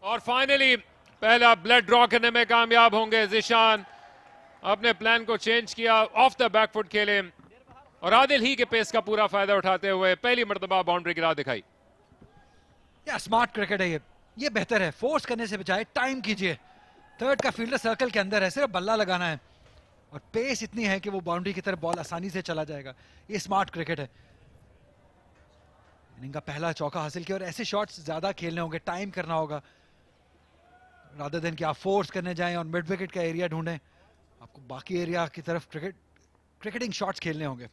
और फाइनली पहला ब्लड ड्रॉ करने में कामयाब होंगे जिशान, अपने प्लान को चेंज किया, ऑफ द बैक फुट खेले और आदिल ही के पेस का पूरा फायदा उठाते हुए पहली मर्तबा बाउंड्री गिरा दिखाई। या स्मार्ट क्रिकेट है ये बेहतर है, फोर्स करने से बजाय टाइम कीजिए। थर्ड का फील्डर सर्कल के अंदर है, सिर्फ बल्ला लगाना है और पेस इतनी है कि वो बाउंड्री की तरफ बॉल आसानी से चला जाएगा। ये स्मार्ट क्रिकेट है। इनिंग का पहला चौका हासिल किया और ऐसे शॉट्स ज्यादा खेलने होंगे, टाइम करना होगा, रादर देन कि आप फोर्स करने जाएं और मिड विकेट का एरिया ढूंढें। आपको बाकी एरिया की तरफ क्रिकेटिंग शॉट्स खेलने होंगे।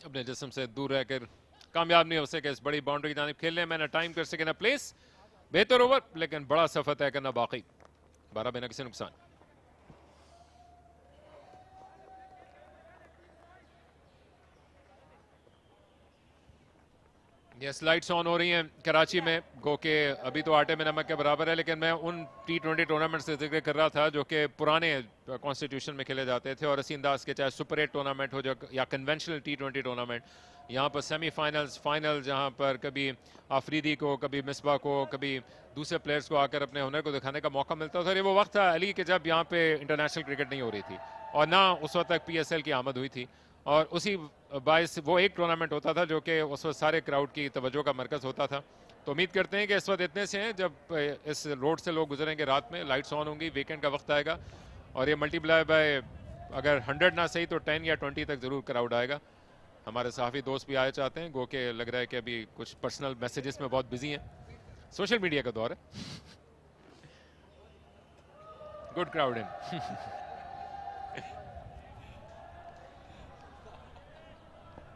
अपने जिस्म से दूर रहकर कामयाब नहीं हो सके इस बड़ी बाउंड्री की जानिब खेलने में, ना टाइम कर सके ना प्लेस। बेहतर ओवर लेकिन बड़ा सफर तय करना बाकी, 12 बिना किसी नुकसान। ये स्लाइड्स ऑन हो रही हैं कराची में, गो के अभी तो आटे में नमक के बराबर है, लेकिन मैं उन T20 टूर्नामेंट से जिक्र कर रहा था जो कि पुराने कॉन्स्टिट्यूशन में खेले जाते थे और इसी अंदाज के, चाहे सुपर 8 टूर्नामेंट हो जो या कन्वेंशनल T20 टूर्नामेंट, यहाँ पर सेमीफाइनल्स, फाइनल, जहाँ पर कभी आफरीदी को, कभी मिसबा को, कभी दूसरे प्लेयर्स को आकर अपने हुनर को दिखाने का मौका मिलता था। ये वो वक्त था अली के जब यहाँ पे इंटरनेशनल क्रिकेट नहीं हो रही थी और ना उस वक्त तक PSL की आमद हुई थी, और उसी बायस वो एक टूर्नामेंट होता था जो कि उस वक्त सारे क्राउड की तवज्जो का मरकज़ होता था। तो उम्मीद करते हैं कि इस वक्त इतने से हैं, जब इस रोड से लोग गुजरेंगे रात में, लाइट्स ऑन होंगी, वीकेंड का वक्त आएगा और ये मल्टीप्लाई बाय अगर 100 ना सही तो 10 या 20 तक ज़रूर क्राउड आएगा। हमारे सहाफ़ी दोस्त भी आए चाहते हैं, गो के लग रहा है कि अभी कुछ पर्सनल मैसेजेस में बहुत बिजी हैं, सोशल मीडिया का दौर है। Good crowd in.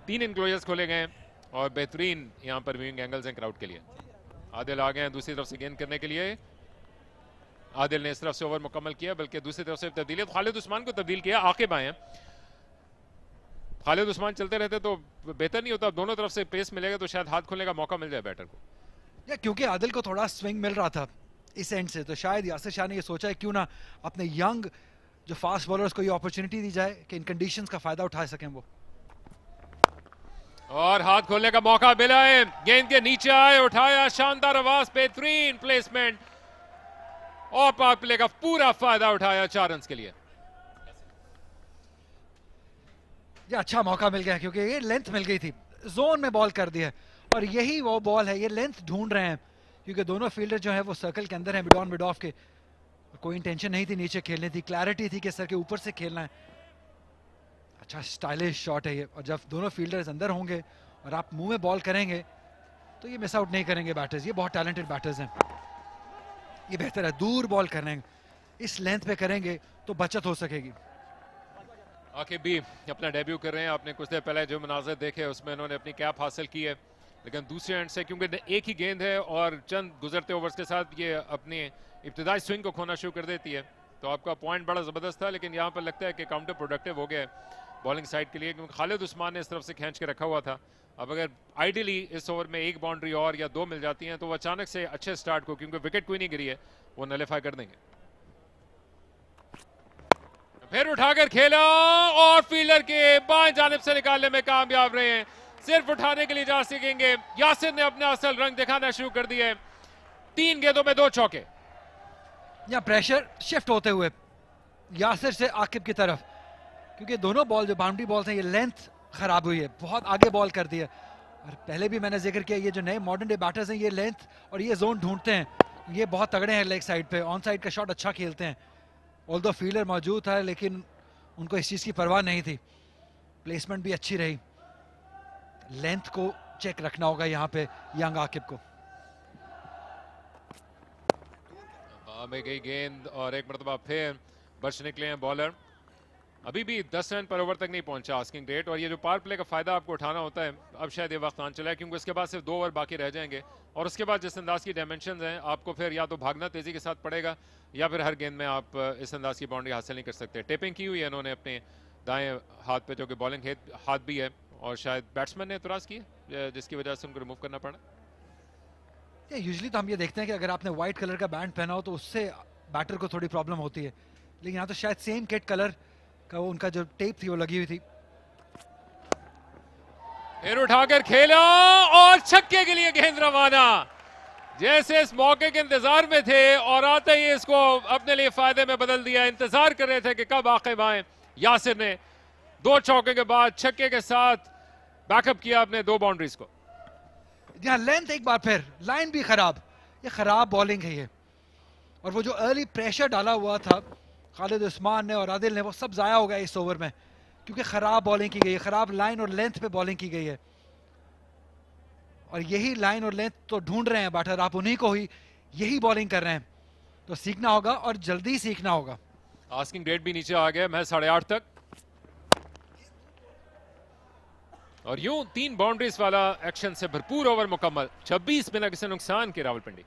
तीन इनक्लोजर्स खोले गए और बेहतरीन यहाँ पर व्यूइंग एंगल्स हैं क्राउड के लिए। आदिल आ गए हैं दूसरी तरफ से गेंद करने के लिए, आदिल ने इस तरफ से ओवर मुकम्मल किया, बल्कि दूसरी तरफ से तब्दीली, तो खालिद उस्मान को तब्दील किया, आकिब आए हैं। खालिद उस्मान चलते रहते तो बेहतर नहीं होता, दोनों तरफ से पेस मिलेगा तो शायद हाथ खोलने का मौका मिल जाए बैटर को। या क्योंकि आदिल को थोड़ा स्विंग मिल रहा था इस एंड से, तो शायद यासिर शाह ने ये सोचा है क्यों ना अपने यंग जो फास्ट बॉलर्स को ये अपॉर्चुनिटी दी जाए कि इन कंडीशंस का फायदा उठा सकें वो। और हाथ खोलने का मौका मिला है, गेंद के नीचे आए, उठाया, शानदार आवाज, बेहतरीन प्लेसमेंट और पावर प्ले का पूरा फायदा उठाया 4 रन के लिए। ये अच्छा मौका मिल गया क्योंकि ये लेंथ मिल गई थी, जोन में बॉल कर दिया और यही वो बॉल है, ये लेंथ ढूंढ रहे हैं क्योंकि दोनों फील्डर जो है वो सर्कल के अंदर है, मिड ऑन मिड ऑफ के, कोई इंटेंशन नहीं थी नीचे खेलने थी, क्लैरिटी थी कि सर के ऊपर से खेलना है। अच्छा स्टाइलिश शॉट है ये, और जब दोनों फील्डर्स अंदर होंगे और आप मुंह में बॉल करेंगे तो ये मिस आउट नहीं करेंगे बैटर्स, ये बहुत टैलेंटेड बैटर्स हैं। ये बेहतर है दूर बॉल करेंगे, इस लेंथ पे करेंगे तो बचत हो सकेगी। आकिब भी अपना डेब्यू कर रहे हैं, आपने कुछ देर पहले जो मनाज़र देखे उसमें इन्होंने अपनी कैप हासिल की है, लेकिन दूसरे एंड से क्योंकि एक ही गेंद है और चंद गुजरते ओवर्स के साथ ये अपनी इब्तिदाई स्विंग को खोना शुरू कर देती है, तो आपका पॉइंट बड़ा ज़बरदस्त था, लेकिन यहाँ पर लगता है कि काउंटर प्रोडक्टिव हो गया बॉलिंग साइड के लिए, क्योंकि खालिद उस्मान ने इस तरफ से खींच के रखा हुआ था। अब अगर आइडियली इस ओवर में एक बाउंड्री और या 2 मिल जाती हैं तो वो अचानक से अच्छे स्टार्ट को, क्योंकि विकेट कोई नहीं गिरी है, वो नलीफाई कर देंगे। फिर उठाकर खेला और फील्डर के बाएं जानिब से निकालने में कामयाब रहे हैं, सिर्फ उठाने के लिए जा सकेंगे। यासिर ने अपना असल रंग दिखाना शुरू कर दिया है, 3 गेंदों में 2 चौके। यहाँ प्रेशर शिफ्ट होते हुए यासिर से आकिब की तरफ, क्योंकि दोनों बॉल जो बाउंड्री बॉल्स हैं ये लेंथ खराब हुई है, बहुत आगे बॉल कर दी है। और पहले भी मैंने जिक्र किया ये जो नए मॉडर्न डे बैटर्स हैं ये लेंथ और ये जोन ढूंढते हैं, ये बहुत तगड़े हैं लेग साइड पे, ऑन साइड का शॉट अच्छा खेलते हैं। ऑल्दो फील्डर मौजूद था लेकिन उनको इस चीज़ की परवाह नहीं थी, प्लेसमेंट भी अच्छी रही। लेंथ को चेक रखना होगा यहाँ पे यंग आकिब को। में गई गेंद और एक मरतबा फिर बच निकले हैं बॉलर। अभी भी 10 रन पर ओवर तक नहीं पहुंचा आस्किंग रेट, और ये जो पावर प्ले का फायदा आपको उठाना होता है अब शायद ये वक्त आन चला है, क्योंकि उसके बाद सिर्फ 2 ओवर बाकी रह जाएंगे और उसके बाद जिस अंदाज की डायमेंशन हैं आपको फिर या तो भागना तेजी के साथ पड़ेगा या फिर हर गेंद में आप इस अंदाज की बाउंड्री हासिल नहीं कर सकते। टेपिंग की हुई है इन्होंने अपने दाएं हाथ पे, जो कि बॉलिंग हाथ भी है, और शायद बैट्समैन ने एतराज़ किया जिसकी वजह से उनको रिमूव करना पड़ा। यूजुअली तो हम ये देखते हैं कि अगर आपने व्हाइट कलर का बैंड पहना हो तो उससे बैटर को थोड़ी प्रॉब्लम होती है, लेकिन यहाँ तो शायद सेम किट कलर का वो उनका जो टेप थी वो लगी हुई थी। फिर उठाकर खेला और छक्के के लिए गेंद रवाना, जैसे इस मौके के इंतजार में थे और आते ही इसको अपने लिए फायदे में बदल दिया। इंतजार कर रहे थे कि कब आकिब आए। यासिर ने 2 चौके के बाद छक्के के साथ बैकअप किया अपने 2 बाउंड्रीज को। यहाँ लेंथ एक बार फिर, लाइन भी खराब, ये खराब बॉलिंग है ये, और वो जो अर्ली प्रेशर डाला हुआ था खालिद उस्मान ने और आदिल ने वो सब जाया हो गया इस ओवर में, क्योंकि खराब बॉलिंग की गई है, खराब लाइन और लेंथ पे बॉलिंग की गई है। और यही लाइन और लेंथ तो ढूंढ रहे हैं बैटर, आप उन्हीं को ही यही बॉलिंग कर रहे हैं, तो सीखना होगा और जल्दी सीखना होगा। आस्किंग रेट भी नीचे आ गया, महज 8.5 तक, और यूं 3 बाउंड्रीज वाला एक्शन से भरपूर ओवर मुकम्मल, 26 बिना किसी नुकसान के Rawalpindi.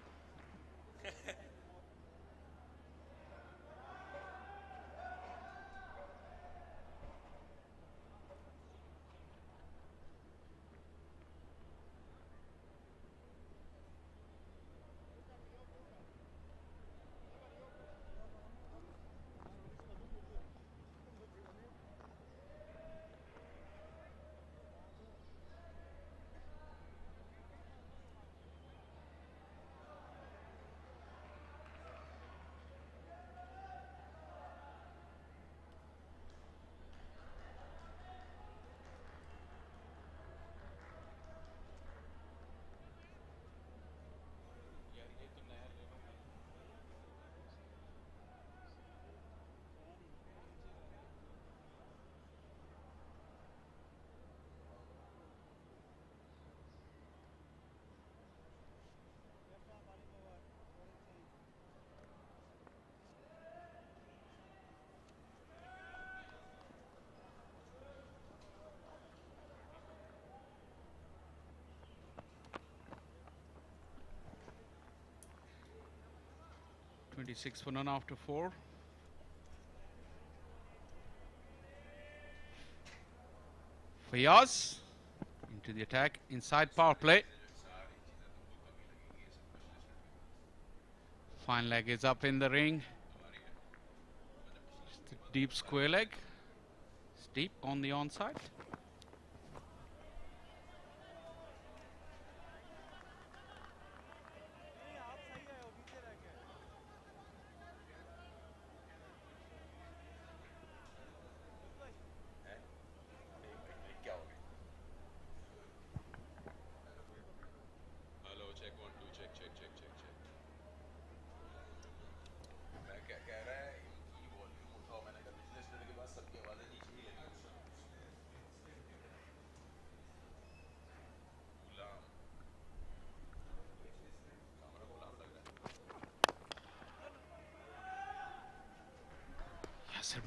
26 for none after 4. Fayaz into the attack, inside power play. Fine leg is up in the ring. Just a deep square leg. It's deep on the onside.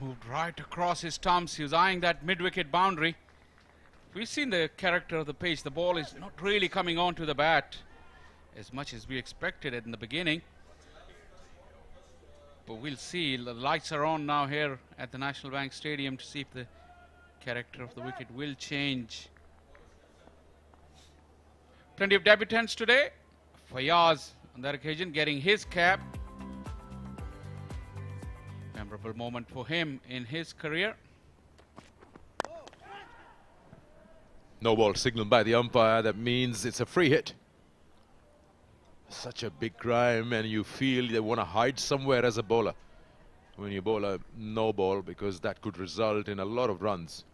Moved right across his stumps. He was eyeing that mid-wicket boundary. We've seen the character of the pitch. The ball is not really coming onto the bat as much as we expected it in the beginning. But we'll see. The lights are on now here at the National Bank Stadium to see if the character of the wicket will change. Plenty of debutants today. Fayaz on that occasion getting his cap. Memorable moment for him in his career. No ball signaled by the umpire. That means it's a free hit. Such a big crime, and you feel they want to hide somewhere as a bowler when you bowl a no ball, because that could result in a lot of runs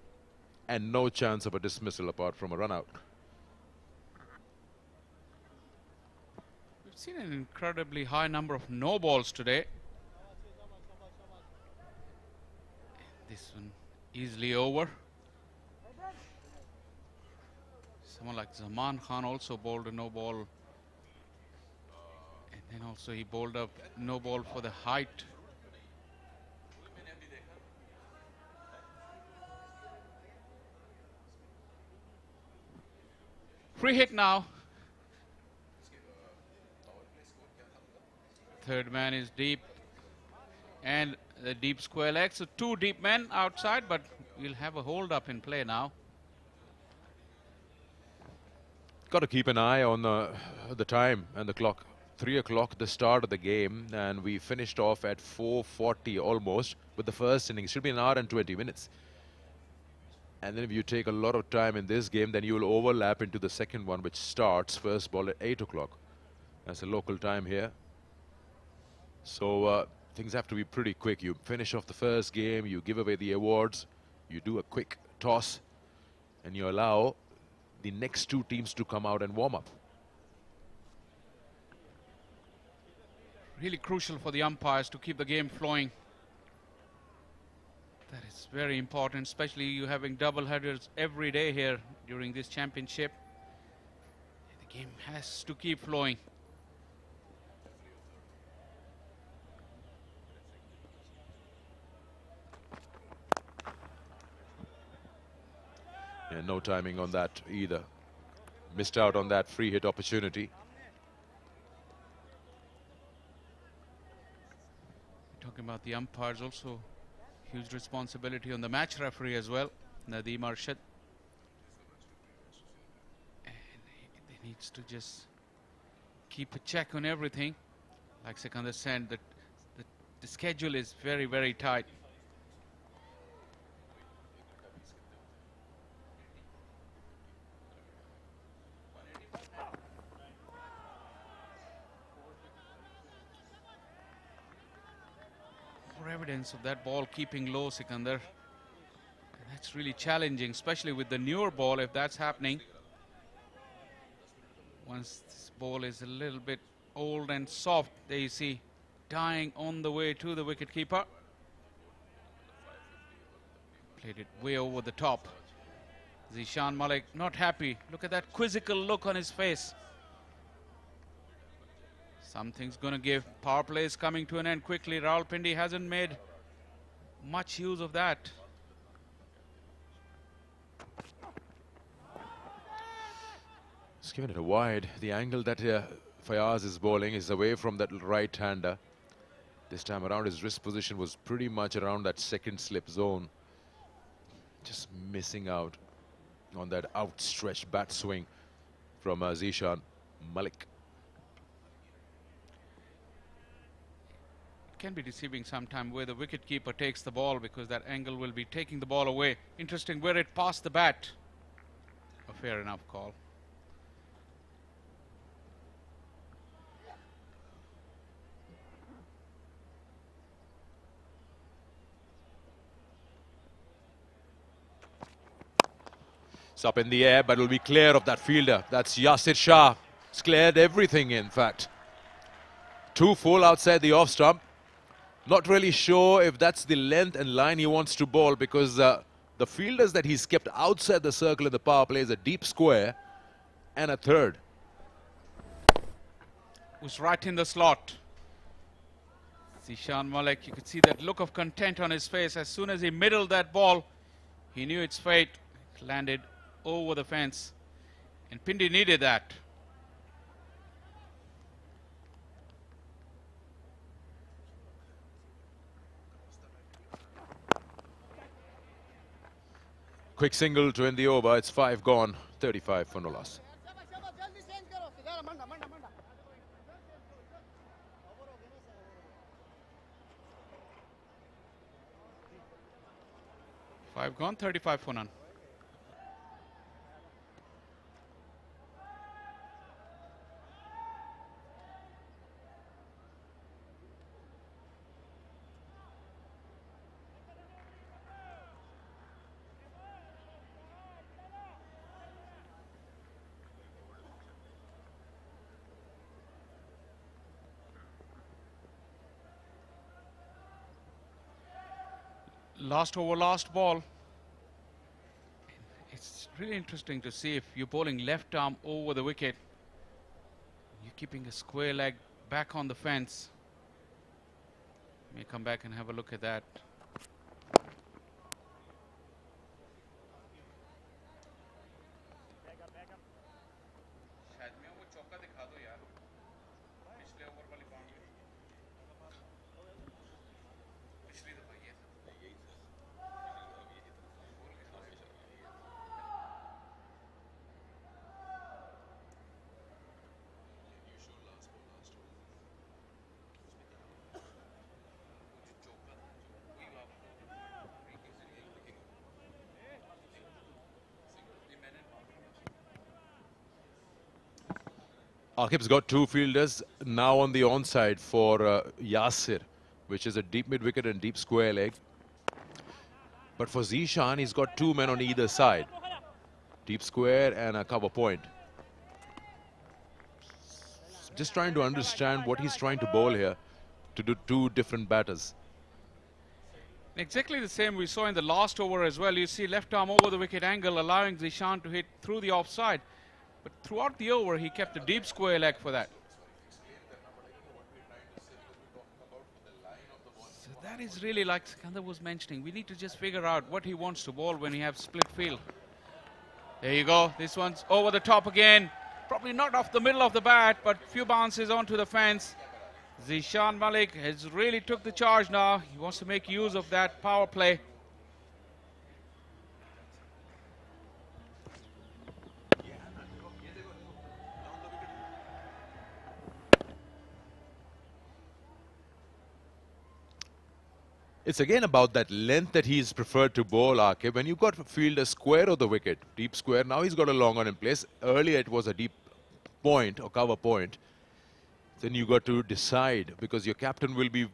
and no chance of a dismissal apart from a run out. We've seen an incredibly high number of no balls today. This one easily over. Someone like Zaman Khan also bowled a no ball. And then also he bowled a no ball for the height. Free hit now. Third man is deep. And the deep square leg. So 2 deep men outside, but we'll have a hold up in play now. Got to keep an eye on the time and the clock. 3 o'clock, the start of the game, and we finished off at 4:40 almost with the first innings. Should be an hour and 20 minutes. And then if you take a lot of time in this game, then you will overlap into the second one, which starts first ball at 8 o'clock. That's a local time here. So things have to be pretty quick. You finish off the first game, you give away the awards, you do a quick toss, and you allow the next 2 teams to come out and warm up. Really crucial for the umpires to keep the game flowing. That is very important, especially you having double headers every day here during this championship. The game has to keep flowing. And no timing on that either. Missed out on that free hit opportunity. Talking about the umpires, also huge responsibility on the match referee as well, Nadeem Arshad. And he needs to just keep a check on everything. Like Sikandar said, that the schedule is very, very tight. Evidence of that ball keeping low, Sikandar. And that's really challenging, especially with the newer ball, if that's happening. Once this ball is a little bit old and soft, there you see, dying on the way to the wicketkeeper. Played it way over the top. Zishan Malik not happy. Look at that quizzical look on his face. Something's going to give. Power play is coming to an end quickly. Rawalpindi hasn't made much use of that. It's given it a wide. The angle that Fayaz is bowling is away from that right-hander. This time around, his wrist position was pretty much around that second slip zone. Just missing out on that outstretched bat swing from Zishan Malik. It can be deceiving sometime where the wicketkeeper takes the ball, because that angle will be taking the ball away. Interesting where it passed the bat. A fair enough call. It's up in the air, but it'll be clear of that fielder. That's Yasir Shah. It's cleared everything, in fact. 2 full outside the off stump. Not really sure if that's the length and line he wants to bowl, because the fielders that he's kept outside the circle in the power play is a deep square and a third. Was right in the slot. Zishan Malik, you could see that look of content on his face. As soon as he middled that ball, he knew its fate. It landed over the fence, and Pindi needed that. Quick single to end the over. It's 5 gone, 35 for no loss. Five gone, 35 for none. Last over, last ball. It's really interesting to see if you're bowling left arm over the wicket. You're keeping a square leg back on the fence. May come back and have a look at that. Aqib's got 2 fielders now on the onside for Yasir, which is a deep mid wicket and deep square leg. But for Zishan, he's got 2 men on either side. Deep square and a cover point. Just trying to understand what he's trying to bowl here to do 2 different batters. Exactly the same we saw in the last over as well. You see left arm over the wicket angle, allowing Zishan to hit through the offside. But throughout the over, he kept a deep square leg for that. So that is really, like Sikandar was mentioning, we need to just figure out what he wants to bowl when he has split field. There you go. This one's over the top again. Probably not off the middle of the bat, but few bounces onto the fence. Zishan Malik has really took the charge now. He wants to make use of that power play. It's again about that length that he's preferred to bowl, Aqib. When you've got a fielder square of the wicket, deep square, now he's got a long on in place. Earlier it was a deep point or cover point. Then you got to decide, because your captain will be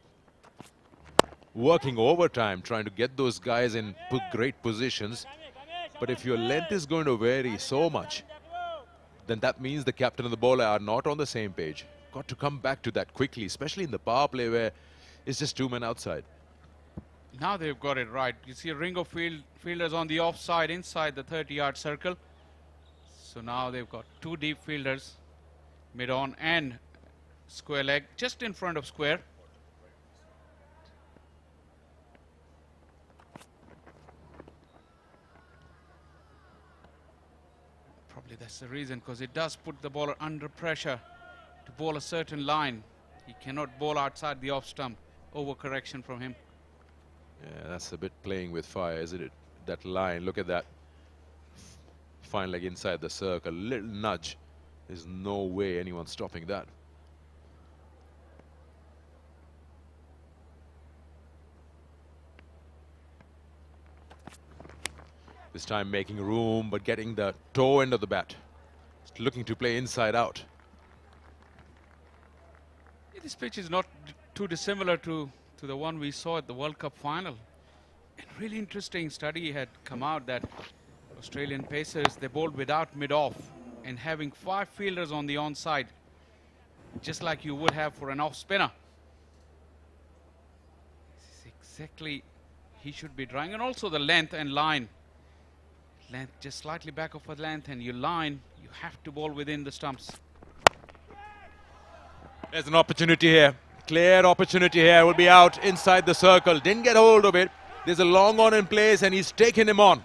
working overtime trying to get those guys in great positions. But if your length is going to vary so much, then that means the captain and the bowler are not on the same page. Got to come back to that quickly, especially in the power play where it's just 2 men outside. Now they've got it right. You see a ring of fielders on the offside inside the 30-yard circle. So now they've got 2 deep fielders, mid-on and square leg, just in front of square. Probably that's the reason, because it does put the bowler under pressure to bowl a certain line. He cannot bowl outside the off stump. overcorrection from him. Yeah, that's a bit playing with fire, isn't it? That line, look at that. Fine leg inside the circle, little nudge. There's no way anyone's stopping that. This time making room, but getting the toe end of the bat. Just looking to play inside out. This pitch is not too dissimilar to the one we saw at the World Cup final. And really interesting study had come out that Australian pacers, they bowled without mid-off and having 5 fielders on the onside, just like you would have for an off-spinner. This is exactly he should be trying. And also the length and line. Length just slightly back of a length, and you line, you have to bowl within the stumps. There's an opportunity here. Clear opportunity here. Will be out inside the circle. Didn't get hold of it. There's a long on in place, and he's taken him on.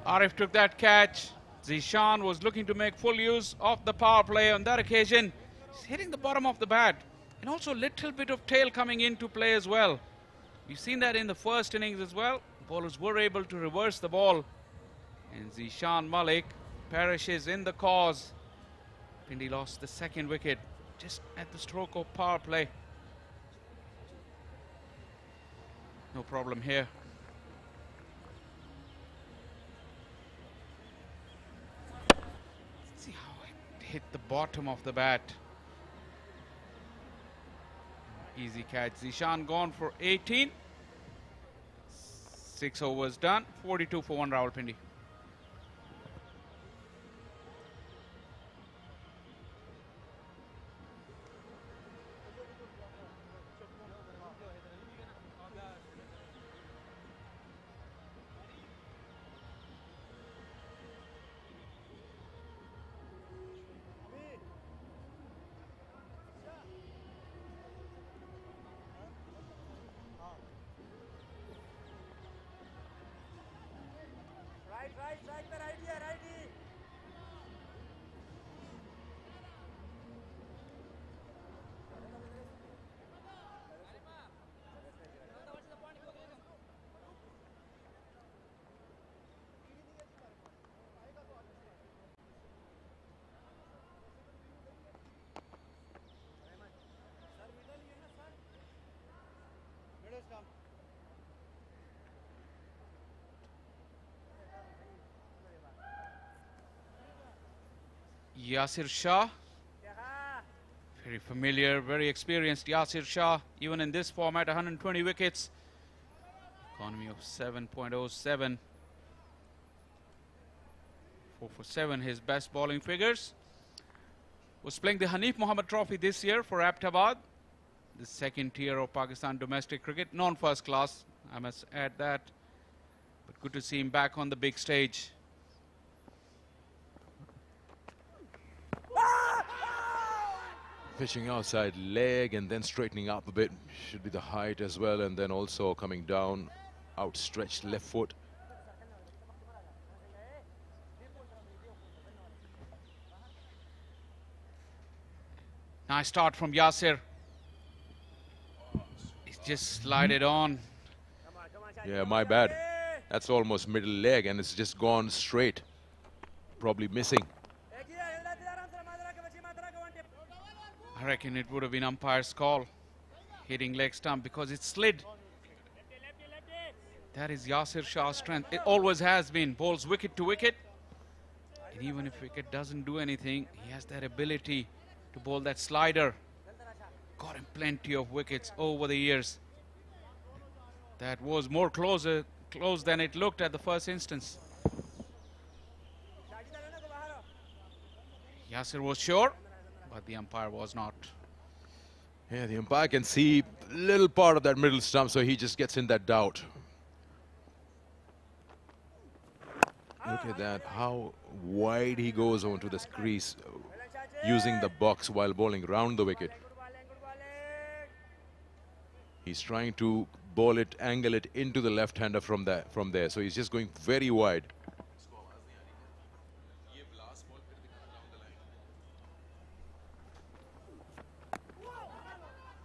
Arif took that catch. Zishan was looking to make full use of the power play on that occasion. He's hitting the bottom of the bat. And also a little bit of tail coming into play as well. We've seen that in the first innings as well. Bowlers were able to reverse the ball. And Zishan Malik perishes in the cause. Pindi lost the second wicket just at the stroke of power play. No problem here. See how it hit the bottom of the bat. Easy catch. Zishan gone for 18. 6 overs done. 42 for 1 Rawalpindi. Strike the right here, righty. Yasir Shah, very familiar, very experienced Yasir Shah, even in this format, 120 wickets, economy of 7.07, 4 for 7, his best bowling figures. Was playing the Hanif Mohammed Trophy this year for Abbottabad, the second tier of Pakistan domestic cricket, non-first class, I must add that, but good to see him back on the big stage. Pitching outside leg and then straightening up a bit. Should be the height as well, and then also coming down, outstretched left foot. Nice start from Yasir. He's just slided on. Yeah, my bad. That's almost middle leg, and it's just gone straight. Probably missing. I reckon it would have been umpire's call, hitting leg stump, because it slid. That is Yasir Shah's strength. It always has been. Bowls wicket to wicket. And even if wicket doesn't do anything, he has that ability to bowl that slider. Got him plenty of wickets over the years. That was more close than it looked at the first instance. Yasir was sure, but the umpire was not. Yeah, the umpire can see a little part of that middle stump, so he just gets in that doubt. Look at that, how wide he goes onto this crease, using the box while bowling round the wicket. He's trying to bowl it, angle it into the left-hander from there. So he's just going very wide.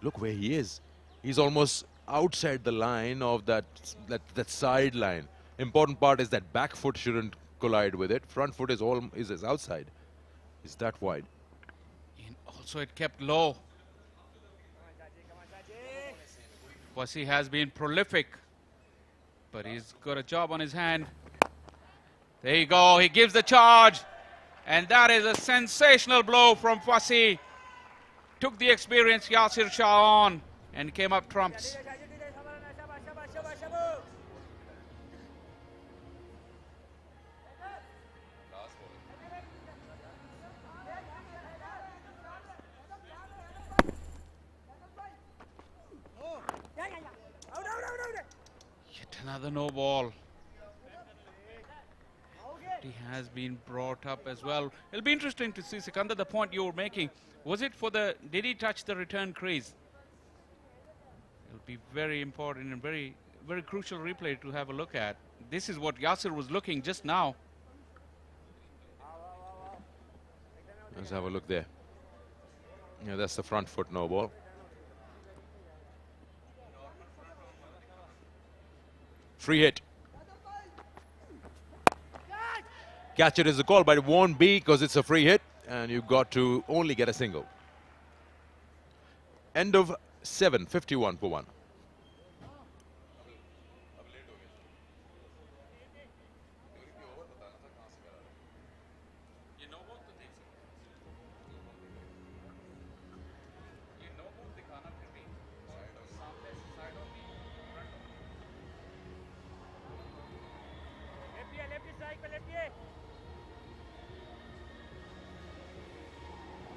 Look where he is. He's almost outside the line of that sideline. Important part is that back foot shouldn't collide with it. Front foot is outside. It's that wide. And also it kept low. Fussy has been prolific, but he's got a job on his hand. There you go, he gives the charge. And that is a sensational blow from Fussy. Took the experienced Yasir Shah on and came up trumps. Yet another no ball. He has been brought up as well. It'll be interesting to see, Sikandar, the point you were making. Was it for did he touch the return crease? It'll be very important and very, very crucial replay to have a look at. This is what Yasir was looking just now. Let's have a look there. Yeah, that's the front foot no ball. Free hit. Catch it is the call, but it won't be because it's a free hit and you've got to only get a single. End of 7, 51 for 1.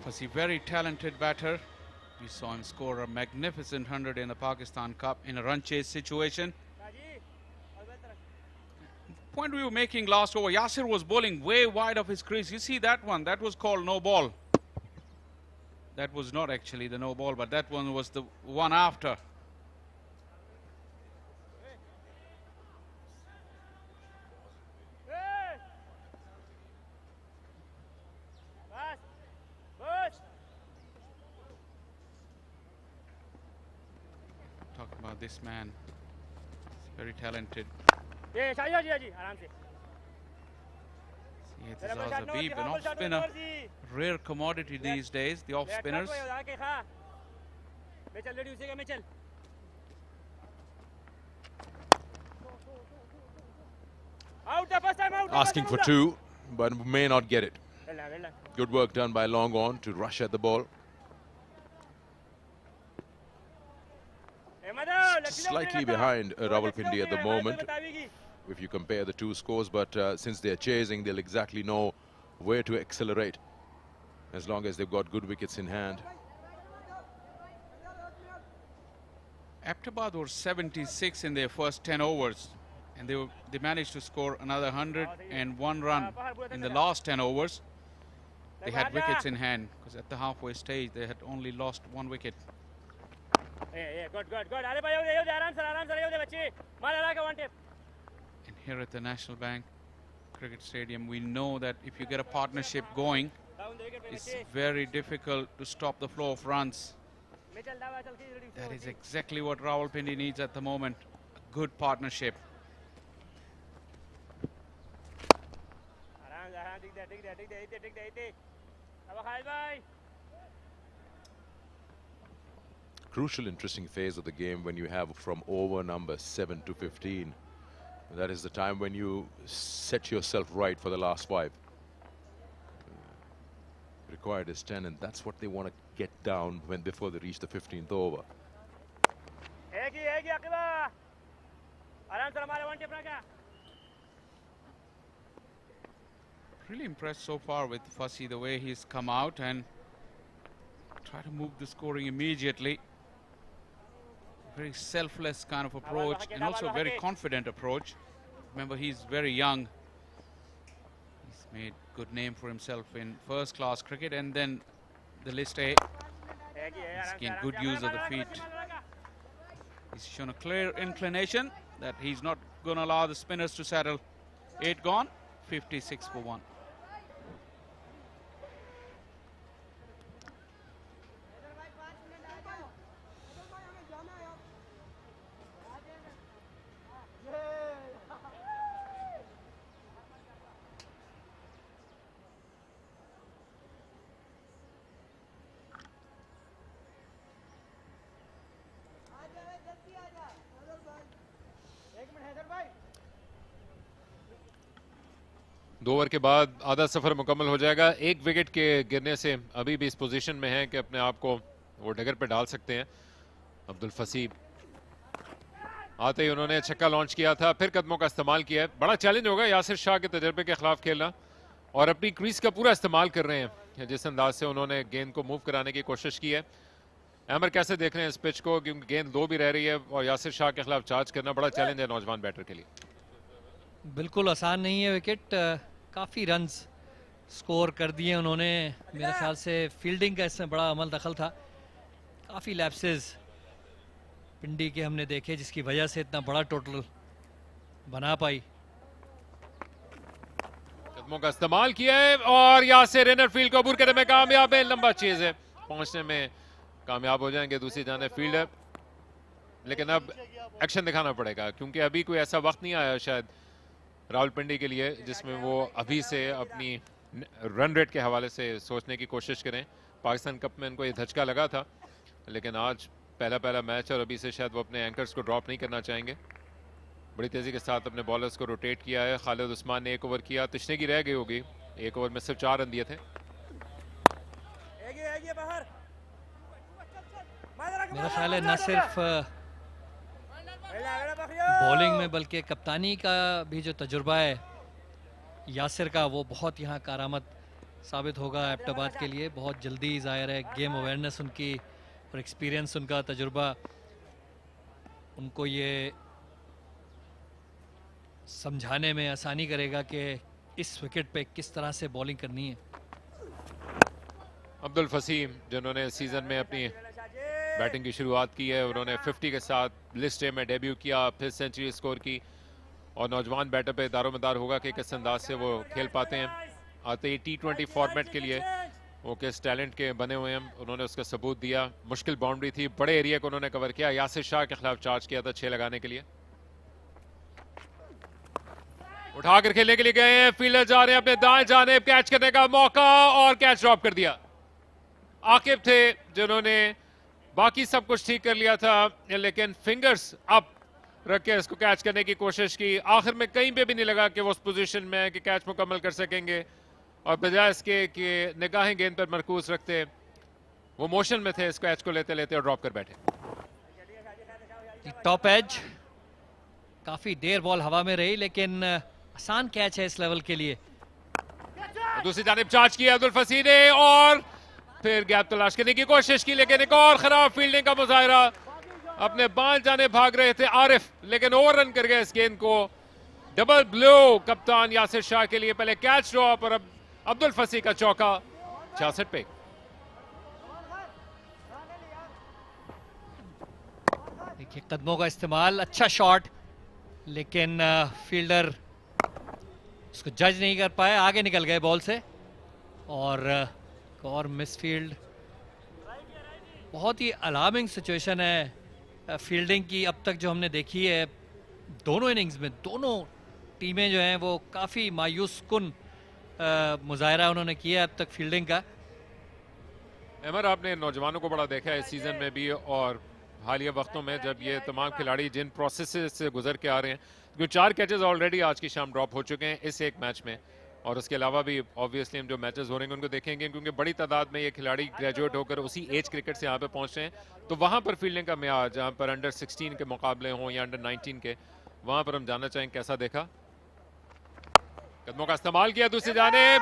Fussy, very talented batter. We saw him score a magnificent 100 in the Pakistan Cup in a run chase situation. Point we were making last over, Yasir was bowling way wide of his crease. You see that one, that was called no ball. That was not actually the no ball, but that one was the one after. Talk about this man. He's very talented. See, it is Habib, an off spinner. Rare commodity these days, the off spinners. Asking for 2, but may not get it. Good work done by long on to rush at the ball. Slightly behind Rawalpindi at the moment, if you compare the two scores, but since they're chasing, they'll exactly know where to accelerate as long as they've got good wickets in hand. Abbottabad were 76 in their first 10 overs, and they managed to score another 101 run in the last 10 overs. They had wickets in hand because at the halfway stage they had only lost 1 wicket. Good. And here at the National Bank Cricket Stadium, we know that if you get a partnership going, it's very difficult to stop the flow of runs. That is exactly what Rawalpindi needs at the moment, a good partnership. Crucial, interesting phase of the game when you have from over number 7 to 15. That is the time when you set yourself right for the last 5. Required is 10, and that's what they want to get down before they reach the 15th over. Really impressed so far with Fussy, the way he's come out and try to move the scoring immediately. Very selfless kind of approach, and also a very confident approach. Remember, he's very young. He's made good name for himself in first class cricket, and then the list A. He's gained good use of the feet. He's shown a clear inclination that he's not going to allow the spinners to settle. 8 gone, 56 for 1. दो over के बाद आधा सफर मुकम्मल हो जाएगा। एक wicket के गिरने से अभी भी इस पोजीशन में है कि अपने आप को वो डगर पे डाल सकते हैं। अब्दुल फसी आते ही उन्होंने छक्का लॉन्च किया था, फिर कदमों का इस्तेमाल किया है। बड़ा चैलेंज होगा यासिर शाह के तजर्बे के खिलाफ खेलना, और अपनी क्रीज का पूरा इस्तेमाल कर रहे हैं जिस अंदाज से उन्होंने गेंद को मूव कराने की कोशिश की है। अमर कैसे देख रहे हैं इस पिच को, क्योंकि गेंद लो भी रह रही है और यासिर शाह के खिलाफ चार्ज करना बड़ा चैलेंज है नौजवान बैटर के लिए। बिल्कुल आसान नहीं है विकेट, काफ़ी रन्स स्कोर कर दिए उन्होंने। मेरे ख्याल से फील्डिंग का इसमें बड़ा अमल दखल था। काफ़ी लैप्सेस पिंडी के हमने देखे जिसकी वजह से इतना बड़ा टोटल बना पाई। कदमों का इस्तेमाल किया है और यासिर इनर फील्ड को अबूर करने में कामयाब है। लंबा चेज है, पहुंचने में कामयाब हो जाएंगे दूसरी जानिब फील्डर, लेकिन अब एक्शन दिखाना पड़ेगा क्योंकि अभी कोई ऐसा वक्त नहीं आया शायद रावलपिंडी के लिए जिसमें वो अभी से अपनी रन रेट के हवाले से सोचने की कोशिश करें। पाकिस्तान कप में उनको ये धचका लगा था, लेकिन आज पहला मैच और अभी से शायद वो अपने एंकर्स को ड्रॉप नहीं करना चाहेंगे। बड़ी तेजी के साथ अपने बॉलर्स को रोटेट किया है। खालिद उस्मान ने एक ओवर किया, तशनेगी रह गई होगी, एक ओवर में सिर्फ 4 रन दिए थे। मेरा ख्याल है न सिर्फ बॉलिंग में बल्कि कप्तानी का भी जो तजुर्बा है यासिर का, वो बहुत यहाँ कारामद साबित होगा एबटाबाद के लिए। बहुत जल्दी ज़ाहिर है गेम अवेयरनेस उनकी और एक्सपीरियंस उनका तजुर्बा उनको ये समझाने में आसानी करेगा कि इस विकेट पे किस तरह से बॉलिंग करनी है। अब्दुल फसीम जिन्होंने सीजन में अपनी बैटिंग की शुरुआत की है, उन्होंने 50 के साथ लिस्ट ए में डेब्यू किया, फिर सेंचुरी स्कोर की, और नौजवान बैटर पे दारोमदार होगा कि किस अंदाज से वो खेल पाते हैं। आते ही T20 फॉर्मेट के लिए वो किस टैलेंट के बने हुए हैं, उन्होंने उसका सबूत दिया। मुश्किल बाउंड्री थी, बड़े एरिया को उन्होंने कवर किया। यासिर शाह के खिलाफ चार्ज किया था 6 लगाने के लिए। उठाकर खेलने के लिए गए हैं, फील्डर जा रहे हैं अपने दाएं जानिब, कैच करने का मौका और कैच ड्रॉप कर दिया। आकिब थे जिन्होंने बाकी सब कुछ ठीक कर लिया था, लेकिन फिंगर्स अप रख के इसको कैच करने की कोशिश की। आखिर में कहीं पे भी नहीं लगा कि वो उस पोजीशन में है कि कैच मुकम्मल कर सकेंगे, और बजाय इसके कि निगाहें गेंद पर मरकूज रखते वो मोशन में थे, इस कैच को लेते लेते और ड्रॉप कर बैठे। टॉप एज काफी देर बॉल हवा में रही, लेकिन आसान कैच है इस लेवल के लिए। दूसरी जानिब चार्ज किया अब्दुल फसी ने और फिर गैप तलाश करने की कोशिश की, लेकिन एक और खराब फील्डिंग का मुजाहरा। अपने बाएं जाने भाग रहे थे आरिफ, लेकिन ओवर रन कर गए इस गेंद को। डबल ब्लो कप्तान यासिर शाह के लिए, पहले कैच ड्रॉप और अब अब्दुल फसी का चौका 66 पे। देखिए कदमों का इस्तेमाल, अच्छा शॉट, लेकिन फील्डर उसको जज नहीं कर पाए, आगे निकल गए बॉल से, और मिसफील्ड। बहुत ही अलार्मिंग सिचुएशन है फील्डिंग की अब तक जो हमने देखी है दोनों इनिंग्स में। दोनों टीमें जो हैं वो काफ़ी मायूस कुन मुजाहरा उन्होंने किया अब तक फील्डिंग का। अमर, आपने नौजवानों को बड़ा देखा है इस सीज़न में भी, और हालिया वक्तों में जब ये तमाम खिलाड़ी जिन प्रोसेस से गुजर के आ रहे हैं, जो 4 कैचेस ऑलरेडी आज की शाम ड्रॉप हो चुके हैं इस एक मैच में, और उसके अलावा भी ऑब्वियसली हम जो मैचेस हो रहे हैं उनको देखेंगे, क्योंकि बड़ी तादाद में ये खिलाड़ी ग्रेजुएट होकर उसी एज क्रिकेट से यहाँ पे पहुँचे हैं। तो वहाँ पर फील्डिंग का म्यार, जहाँ पर अंडर 16 के मुकाबले हों या अंडर 19 के, वहाँ पर हम जानना चाहें कैसा देखा। कदमों का इस्तेमाल किया दूसरी जानिब,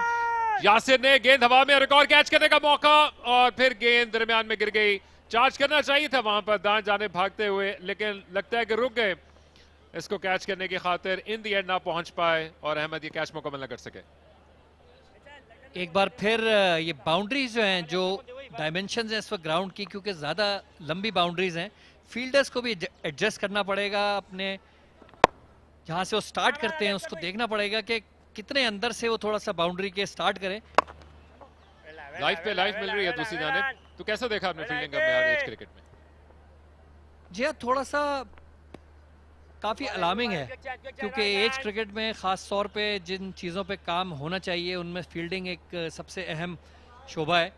यासिर ने गेंद हवा में, रिकॉर्ड कैच करने का मौका, और फिर गेंद दरमियान में गिर गई। चार्ज करना चाहिए था वहाँ पर दाएं जानिब भागते हुए, लेकिन लगता है कि रुक गए इसको कैच करने की खातिर, इन दी एंड ना पहुंच पाए और अहमद ये कैच मुकम्मल ना कर सके। एक बार फिर ये बाउंड्रीज जो हैं, जो डायमेंशंस हैं इस वक्त ग्राउंड की, क्योंकि ज़्यादा लंबी बाउंड्रीज हैं, फील्डर्स को भी एडजस्ट करना पड़ेगा। अपने जहाँ से वो स्टार्ट करते हैं उसको देखना पड़ेगा कि कितने अंदर से वो थोड़ा सा बाउंड्री के स्टार्ट करें। लाइफ पे लाइफ मिल रही है दूसरी जानिब, तो कैसा देखा आपने फील्डिंग का म्यार एज क्रिकेट में? जी हाँ, थोड़ा सा काफ़ी अलार्मिंग है, क्योंकि एज क्रिकेट में ख़ास तौर पे जिन चीज़ों पे काम होना चाहिए उनमें फील्डिंग एक सबसे अहम शोबा है।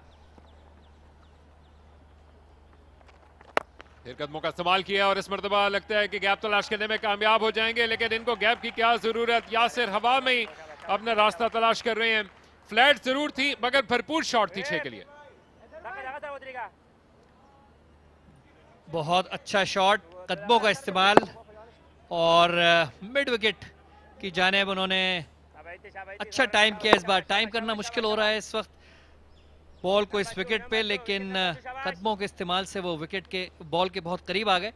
फिर कदमों का इस्तेमाल किया और इस मरतबा लगता है कि गैप तलाश करने में कामयाब हो जाएंगे, लेकिन इनको गैप की क्या जरूरत। यासिर हवा में ही अपना रास्ता तलाश कर रहे हैं। फ्लैट जरूर थी मगर भरपूर शॉट थी 6 के लिए। बहुत अच्छा शॉट, कदमों का इस्तेमाल और मिड विकेट की जानिब उन्होंने अच्छा टाइम किया। इस बार टाइम करना मुश्किल हो रहा है इस वक्त बॉल को इस विकेट पे, लेकिन कदमों के इस्तेमाल से वो विकेट के बॉल के बहुत करीब आ गए।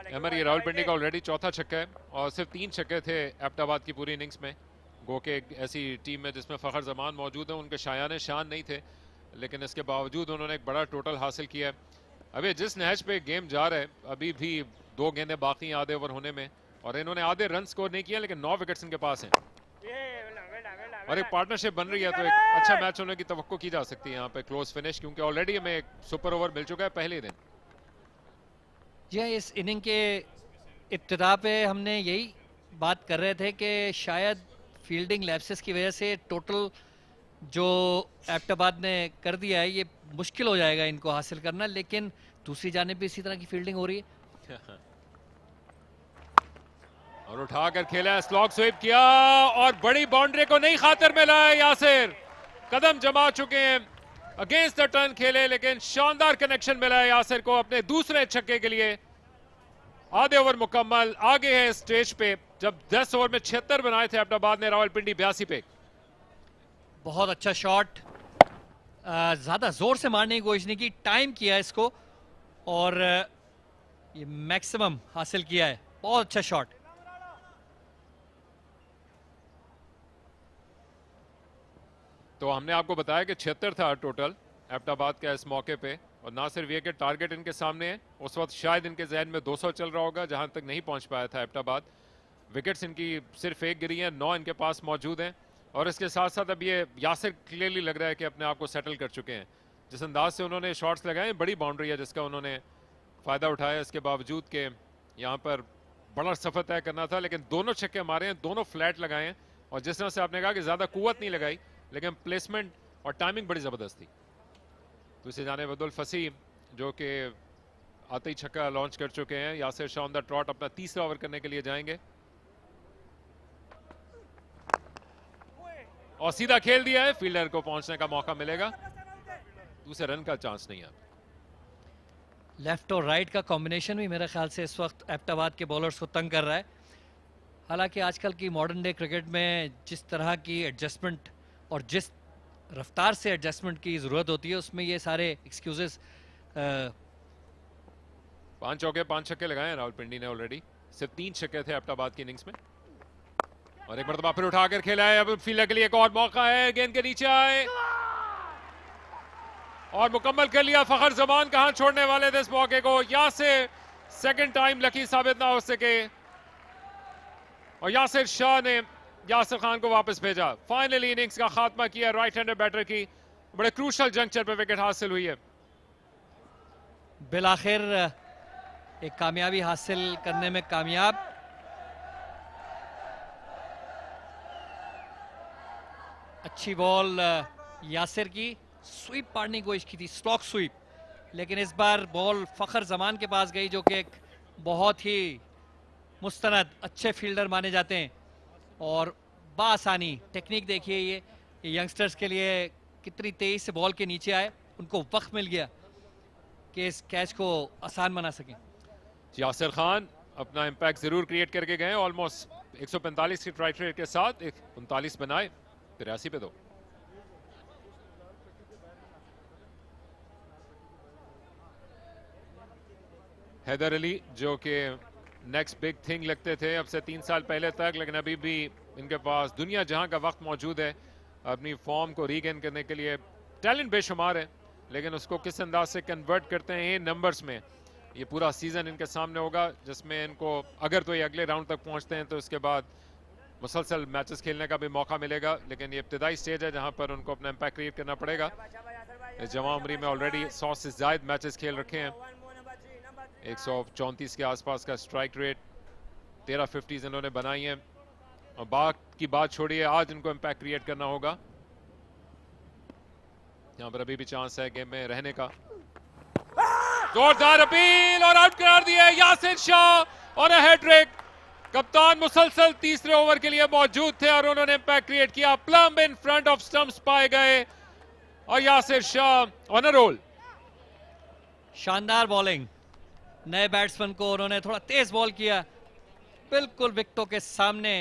ये रावलपिंडी का ऑलरेडी चौथा छक्का है और सिर्फ 3 छक्के थे एबटाबाद की पूरी इनिंग्स में। गो के ऐसी टीम में जिसमें फखर जमान मौजूद है, उनके शायान शान नहीं थे, लेकिन इसके बावजूद उन्होंने एक बड़ा टोटल हासिल किया है। अभी जिस नहज पे गेम जा रहा है, अभी भी 2 गेंदें बाकी आधे ओवर होने में, और इन्होंने आधे रन स्कोर नहीं किया, लेकिन 9 विकेट्स इनके पास हैं और एक पार्टनरशिप बन रही है, तो एक अच्छा मैच होने की तवक्को की जा सकती है यहाँ पे। क्लोज फिनिश, क्योंकि ऑलरेडी हमें एक सुपर ओवर मिल चुका है पहले दिन। जी हाँ, इस इनिंग के इब्तिदा पे हमने यही बात कर रहे थे कि शायद फील्डिंग लैप्सेस की वजह से टोटल जो एबटाबाद ने कर दिया है ये मुश्किल हो जाएगा इनको हासिल करना, लेकिन दूसरी जानिब भी इसी तरह की फील्डिंग हो रही है। और उठाकर खेला, स्लॉग स्वीप किया और बड़ी बाउंड्री को नहीं खातिर मिला है। यासिर कदम जमा चुके हैं, अगेंस्ट द टर्न खेले, लेकिन शानदार कनेक्शन मिला है यासिर को अपने दूसरे छक्के के लिए। आधे ओवर मुकम्मल, आगे है स्टेज पे। जब 10 ओवर में 76 बनाए थे एबटाबाद ने, रावलपिंडी 82 पे। बहुत अच्छा शॉट, ज्यादा जोर से मारने की कोशिश नहीं की, टाइम किया इसको और ये मैक्सिमम हासिल किया है। बहुत अच्छा शॉट। तो हमने आपको बताया कि 76 था टोटल एबटाबाद का इस मौके पे, और ना सिर्फ ये कि टारगेट इनके सामने है, उस वक्त शायद इनके जहन में 200 चल रहा होगा, जहां तक नहीं पहुंच पाया था एबटाबाद। विकेट्स इनकी सिर्फ 1 गिरी है, 9 इनके पास मौजूद हैं, और इसके साथ साथ अब ये यासिर क्लियरली लग रहा है कि अपने आप को सेटल कर चुके हैं। जिस अंदाज से उन्होंने शॉट्स लगाए, बड़ी बाउंड्री है जिसका उन्होंने फ़ायदा उठाया, इसके बावजूद के यहाँ पर बड़ा सफ़र तय करना था, लेकिन दोनों छक्के मारे हैं, दोनों फ्लैट लगाए हैं, और जिस तरह से आपने कहा कि ज़्यादा कुव्वत नहीं लगाई, लेकिन प्लेसमेंट और टाइमिंग बड़ी ज़बरदस्त थी। दूसरी जानिब अब्दुल फसी जो कि आते ही छक्का लॉन्च कर चुके हैं। Yasir Shah on the trout अपना तीसरा ओवर करने के लिए जाएंगे, और सीधा खेल दिया है, फील्डर को पहुंचने का मौका मिलेगा, दूसरे रन का चांस नहीं है। लेफ्ट और राइट का कॉम्बिनेशन भी मेरे ख्याल से इस वक्त एबटाबाद के बॉलर्स को तंग कर रहा है। हालांकि आजकल की मॉडर्न डे क्रिकेट में जिस तरह की एडजस्टमेंट और जिस रफ्तार से एडजस्टमेंट की ज़रूरत होती है, उसमें ये सारे एक्सक्यूजेस 5 चौके 5 छक्के लगाए हैं रावलपिंडी ने ऑलरेडी, सिर्फ 3 छक्के थे एबटाबाद की इनिंग्स में, और एक मरतबा फिर उठाकर खेला है। अब फील्डर के लिए एक और मौका है, गेंद के नीचे आए और मुकम्मल कर लिया। फखर जमान कहां छोड़ने वाले थे इस मौके को, यासिर सेकंड टाइम लकी साबित ना हो सके, और यासिर शाह ने यासिर खान को वापस भेजा। फाइनली इनिंग्स का खात्मा किया राइट हैंडर बैटर की, बड़े क्रूशल जंक्चर पे विकेट हासिल हुई है। बिलाखिर एक कामयाबी हासिल करने में कामयाब। अच्छी बॉल यासिर की, स्वीप मारने की कोशिश की थी, स्लॉक स्वीप, लेकिन इस बार बॉल फखर जमान के पास गई, जो कि एक बहुत ही मुस्तनद अच्छे फील्डर माने जाते हैं, और बासानी टेक्निक देखिए ये यंगस्टर्स के लिए कितनी तेज से बॉल के नीचे आए, उनको वक्त मिल गया कि इस कैच को आसान बना सकें। यासिर खान अपना इम्पैक्ट जरूर क्रिएट करके गए, ऑलमोस्ट 145 की स्ट्राइक रेट के साथ 39 बनाए, 83 पे 2। हैदर अली जो कि नेक्स्ट बिग थिंग लगते थे अब से 3 साल पहले तक, लेकिन अभी भी इनके पास दुनिया जहां का वक्त मौजूद है अपनी फॉर्म को रीगेन करने के लिए। टैलेंट बेशुमार है, लेकिन उसको किस अंदाज से कन्वर्ट करते हैं नंबर्स में, ये पूरा सीजन इनके सामने होगा, जिसमें इनको अगर तो ये अगले राउंड तक पहुंचते हैं तो इसके बाद मुसलसल मैचेस खेलने का भी मौका मिलेगा, लेकिन ये इब्तिदाई स्टेज है जहां पर उनको अपना इम्पैक्ट क्रिएट करना पड़ेगा। इस जवां उम्री में ऑलरेडी 100 से ज्यादा मैचेस खेल रखे हैं, 134 के आसपास का स्ट्राइक रेट, 13 50s इन्होंने बनाई हैं, और बात की बात छोड़िए, आज इनको इम्पैक्ट क्रिएट करना होगा। यहाँ पर अभी भी चांस है गेम में रहने का। जोरदार अपील और आउट करार दिया यासिर शाह और हैट्रिक। कप्तान मुसलसल तीसरे ओवर के लिए मौजूद थे और उन्होंने इंपैक्ट क्रिएट किया। Plumb in front of stumps पाए गए और Yasir Shah on a roll. शानदार बॉलिंग, नए बैट्समैन को उन्होंने थोड़ा तेज बॉल किया, बिल्कुल विकेटों के सामने,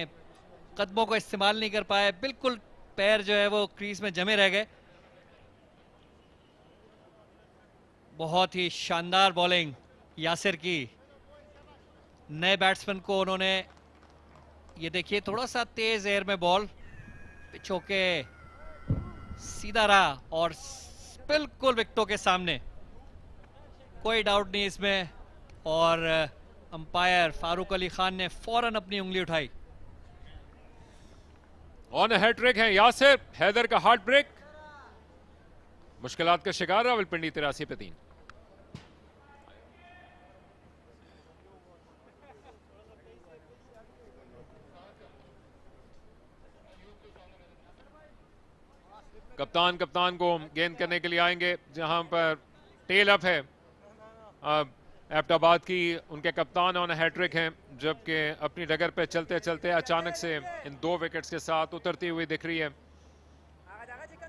कदमों को इस्तेमाल नहीं कर पाए, बिल्कुल पैर जो है वो क्रीज में जमे रह गए। बहुत ही शानदार बॉलिंग यासिर की। नए बैट्समैन को उन्होंने, ये देखिए थोड़ा सा तेज एयर में बॉल, पिचों के सीधा रहा और बिल्कुल विकेटों के सामने, कोई डाउट नहीं इसमें। और अंपायर फारूक अली खान ने फौरन अपनी उंगली उठाई। ऑन हैट्रिक है यासिर, हैदर का हार्ट ब्रेक, मुश्किलात का शिकार रावलपिंडी 83 पे 3। कप्तान को गेंद करने के लिए आएंगे, जहां पर टेल अप है। एबटाबाद की उनके कप्तान ऑन हैट्रिक हैं, जबकि अपनी डगर पे चलते चलते अचानक से इन 2 विकेट्स के साथ उतरती हुई दिख रही है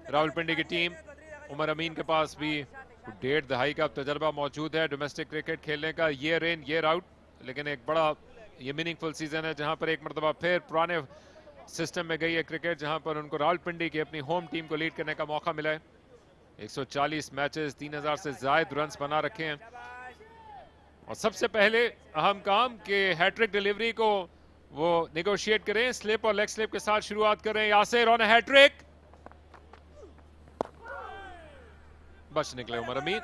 रावलपिंडी की टीम। उमर अमीन के पास भी 1.5 दहाई का तजर्बा मौजूद है डोमेस्टिक क्रिकेट खेलने का, ईयर इन ईयर आउट। लेकिन एक बड़ा ये मीनिंगफुल सीजन है जहां पर एक मरतबा फिर पुराने सिस्टम में गई है क्रिकेट, जहां पर उनको रावलपिंडी की अपनी होम टीम को लीड करने का मौका मिला है। 140 मैचेस, 3000 से ज्यादा रन्स बना रखे हैं। और सबसे पहले अहम काम कि हैट्रिक डिलीवरी को वो नेगोशिएट करें, स्लिप और लेग स्लिप के साथ शुरुआत करें। यासिर ऑन हैट्रिक, बच निकले उमर अमीन।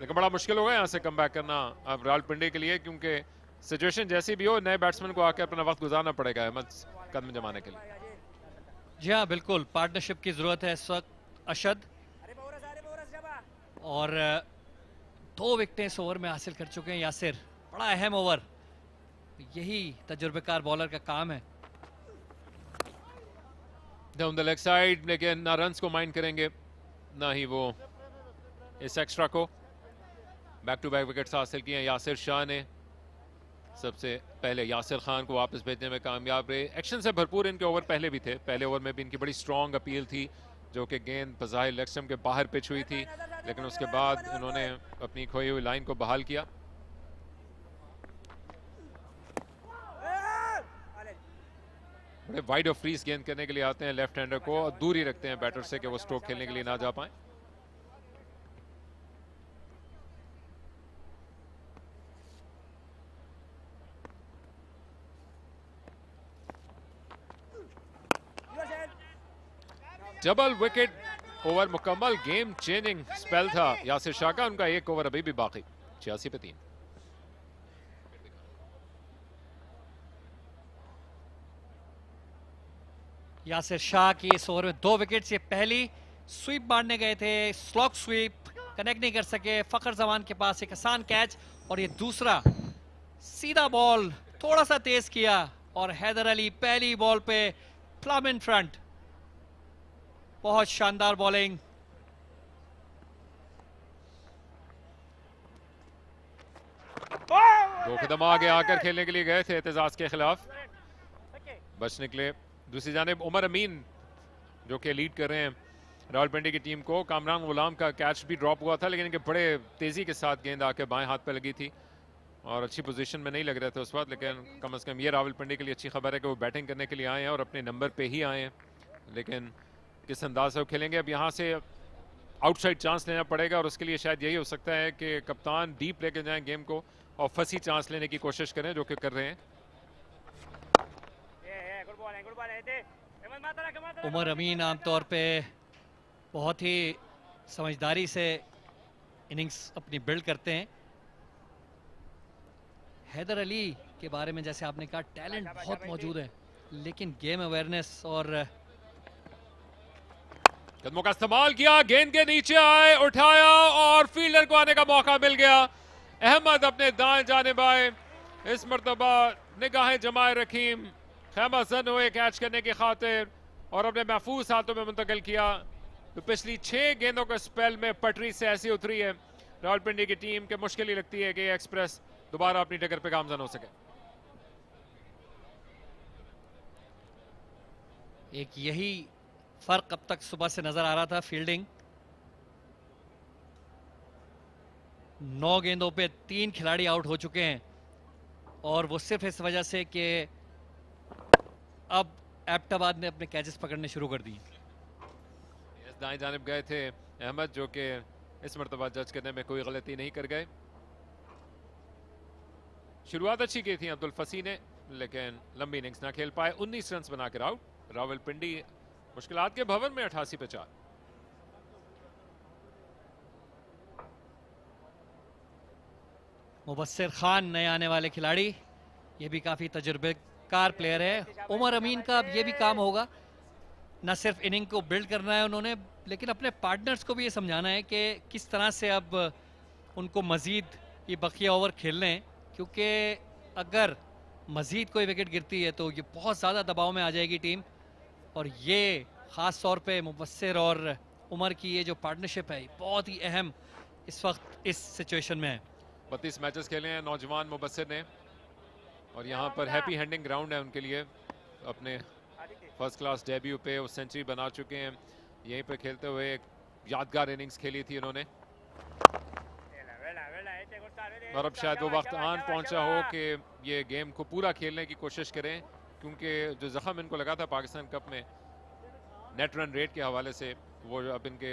लेकिन बड़ा मुश्किल होगा यहां से कम बैक करना अब रावलपिंडी के लिए, क्योंकि सिचुएशन जैसी भी हो नए बैट्समैन को आकर अपना वक्त गुजारना पड़ेगा अहमद कदम जमाने के लिए। जी हाँ, बिल्कुल पार्टनरशिप की जरूरत है इस वक्त। अशद और 2 विकेटें इस ओवर में हासिल कर चुके हैं यासिर, बड़ा अहम ओवर, यही तजुर्बेकार बॉलर का काम है। डाउन द लेग साइड, लेकिन ना रन्स को माइंड करेंगे ना ही वो इस एक्स्ट्रा को। बैक टू बैक विकेट्स हासिल किए हैं यासिर शाह ने। सबसे पहले यासिर खान को वापस भेजने में कामयाब रहे। एक्शन से भरपूर इनके ओवर पहले भी थे, पहले ओवर में भी इनकी बड़ी स्ट्रॉन्ग अपील थी, जो कि गेंद बज़ाहिर लेग स्टंप के बाहर पिच हुई थी, लेकिन उसके बाद इन्होंने अपनी खोई हुई लाइन को बहाल किया। बड़े वाइड ऑफ फ्रीज गेंद करने के लिए आते हैं लेफ्ट हैंडर को, और दूर ही रखते हैं बैटर से कि वो स्ट्रोक खेलने के लिए ना जा पाए। डबल विकेट ओवर मुकम्मल, गेम चेंजिंग स्पेल था यासिर शाह का। उनका एक ओवर अभी भी बाकी, 86 पे 3। यासिर शाह की इस ओवर में 2 विकेट्स। ये पहली स्वीप मारने गए थे, स्लॉक स्वीप, कनेक्ट नहीं कर सके। फखर जमान के पास एक आसान कैच, और ये दूसरा सीधा बॉल थोड़ा सा तेज किया, और हैदर अली पहली बॉल पे प्लम इन फ्रंट। बहुत शानदार बॉलिंग। दो कदम आगे आकर खेलने के लिए गए थे एतजाज के खिलाफ, बच निकले। दूसरी जानिब उमर अमीन जो कि लीड कर रहे हैं रावलपिंडी की टीम को। कामरान गुलाम का कैच भी ड्रॉप हुआ था, लेकिन इनके बड़े तेजी के साथ गेंद आके बाएं हाथ पे लगी थी और अच्छी पोजीशन में नहीं लग रहे थे उस वक्त। लेकिन कम से कम ये रावलपिंडी के लिए अच्छी खबर है कि वो बैटिंग करने के लिए आए हैं और अपने नंबर पे ही आए हैं। लेकिन किस अंदाज से वो खेलेंगे, अब यहाँ से आउटसाइड चांस लेना पड़ेगा, और उसके लिए शायद यही हो सकता है कि कप्तान डीप लेके जाएं गेम को और फंसी चांस लेने की कोशिश करें, जो कि कर रहे हैं। उमर अमीन आमतौर पे बहुत ही समझदारी से इनिंग्स अपनी बिल्ड करते हैं। हैदर अली के बारे में जैसे आपने कहा, टैलेंट बहुत मौजूद है, लेकिन गेम अवेयरनेस और कदमों का इस्तेमाल किया, गेंद के नीचे आए, उठाया और फील्डर को आने का मौका मिल गया। अहमद अपने दाएं जानिब आए, इस मर्तबा निगाहें जमाए रखी, खैमा जन हुए कैच करने की खातिर और अपने महफूज हाथों में मुंतकिल किया। तो पिछली 6 गेंदों के स्पेल में पटरी से ऐसी उतरी है रावलपिंडी की टीम के मुश्किल ही लगती है कि एक्सप्रेस दोबारा अपनी टक्कर पे गामजन हो सके। एक यही फर्क अब तक सुबह से नजर आ रहा था। फील्डिंग 9 गेंदों पे 3 खिलाड़ी आउट हो चुके हैं और वो सिर्फ इस वजह से कि अब एबटाबाद ने अपने कैचेस पकड़ने शुरू कर दिए। दाएं जानिब गए थे अहमद, जो कि इस मरतबा जज करने में कोई गलती नहीं कर गए। शुरुआत अच्छी की थी अब्दुल फसी ने, लेकिन लंबी इनिंग्स ना खेल पाए। 19 रन बनाकर आउट। रावलपिंडी मुश्किलात के भवन में 88 पे 4। मुबस्सिर खान नए आने वाले खिलाड़ी, ये भी काफी तजुर्बेकार प्लेयर है। उमर अमीन का अब ये भी काम होगा, न सिर्फ इनिंग को बिल्ड करना है उन्होंने, लेकिन अपने पार्टनर्स को भी ये समझाना है कि किस तरह से अब उनको मजीद ये बकिया ओवर खेलने हैं, क्योंकि अगर मजीद कोई विकेट गिरती है तो ये बहुत ज़्यादा दबाव में आ जाएगी टीम। और ये ख़ास तौर पे मुबस्सिर और उमर की ये जो पार्टनरशिप है बहुत ही अहम इस वक्त इस सिचुएशन में है। 32 मैचेस खेले हैं नौजवान मुबस्सिर ने, और यहाँ पर हैप्पी हैंडिंग ग्राउंड है उनके लिए। अपने फर्स्ट क्लास डेब्यू पे वो सेंचुरी बना चुके हैं। यहीं पे खेलते हुए एक यादगार इनिंग्स खेली थी उन्होंने, और अब शायद वो वक्त आन पहुंचा हो कि ये गेम को पूरा खेलने की कोशिश करें, क्योंकि जो जख्म इनको लगा था पाकिस्तान कप में नेट रन रेट के हवाले से, वो अब इनके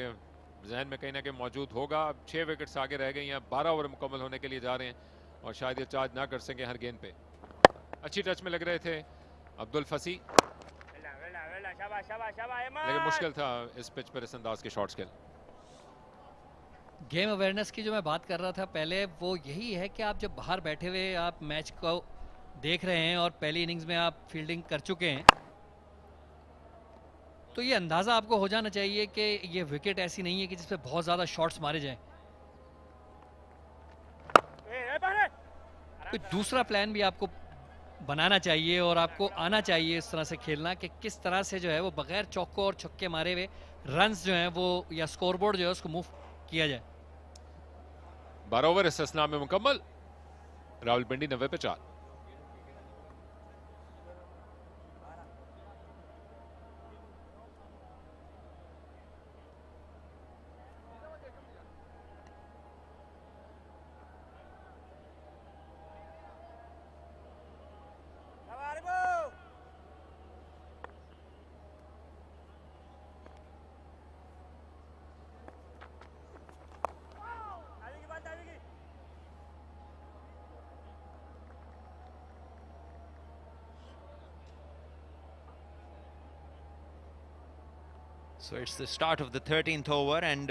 जहन में कहीं ना कहीं मौजूद होगा। अब 6 विकेट्स आगे रह गए हैं, 12 ओवर मुकम्मल होने के लिए जा रहे हैं, और शायद ये चार्ज ना कर सकें हर गेंद पे। अच्छी टच में लग रहे थे अब्दुल फसी, लेकिन मुश्किल था इस पिच पर इस अंदाज के शॉट्स खेल। गेम अवेयरनेस की जो मैं बात कर रहा था पहले, वो यही है कि आप जब बाहर बैठे हुए आप मैच को देख रहे हैं और पहली इनिंग्स में आप फील्डिंग कर चुके हैं, तो ये अंदाज़ा आपको हो जाना चाहिए कि ये विकेट ऐसी नहीं है कि जिसपे बहुत ज़्यादा शॉट्स मारे जाएं। कोई दूसरा प्लान भी आपको बनाना चाहिए और आपको आना चाहिए इस तरह से खेलना कि किस तरह से जो है वो बगैर चौकों और छक्के मारे हुए रन्स जो हैं वो या स्कोरबोर्ड जो है उसको मूव किया जाए। 12 ओवर इस असना में मुकम्मल। रावलपिंडी 90 पे 4। So it's the start of the 13th over, and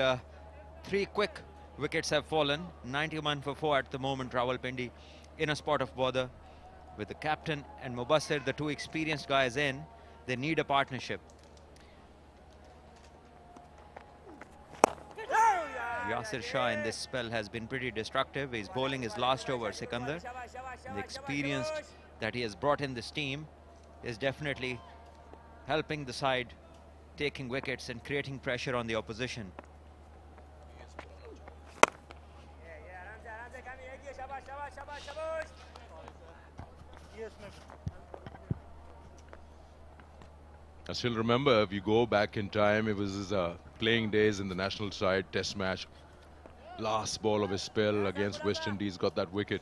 3 quick wickets have fallen. 91 for 4 at the moment. Rawalpindi in a spot of bother with the captain and Mubassir, the 2 experienced guys in. They need a partnership. Yasir Shah in this spell has been pretty destructive. He's bowling his last over, Sikandar. The experience that he has brought in this team is definitely helping the side, taking wickets and creating pressure on the opposition. I still remember, if you go back in time, it was his playing days in the national side, test match. Last ball of his spell against West Indies, got that wicket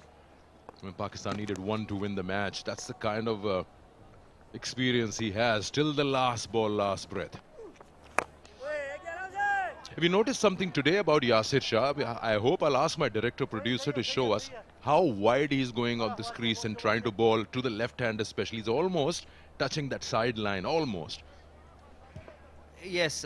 when Pakistan needed 1 to win the match. That's the kind of experience he has, till the last ball, last breath. Have you noticed something today about Yasir Shah? I hope I'll ask my director producer to show us how wide he's going on this crease and trying to bowl to the left hand especially. He's almost touching that sideline, almost. Yes,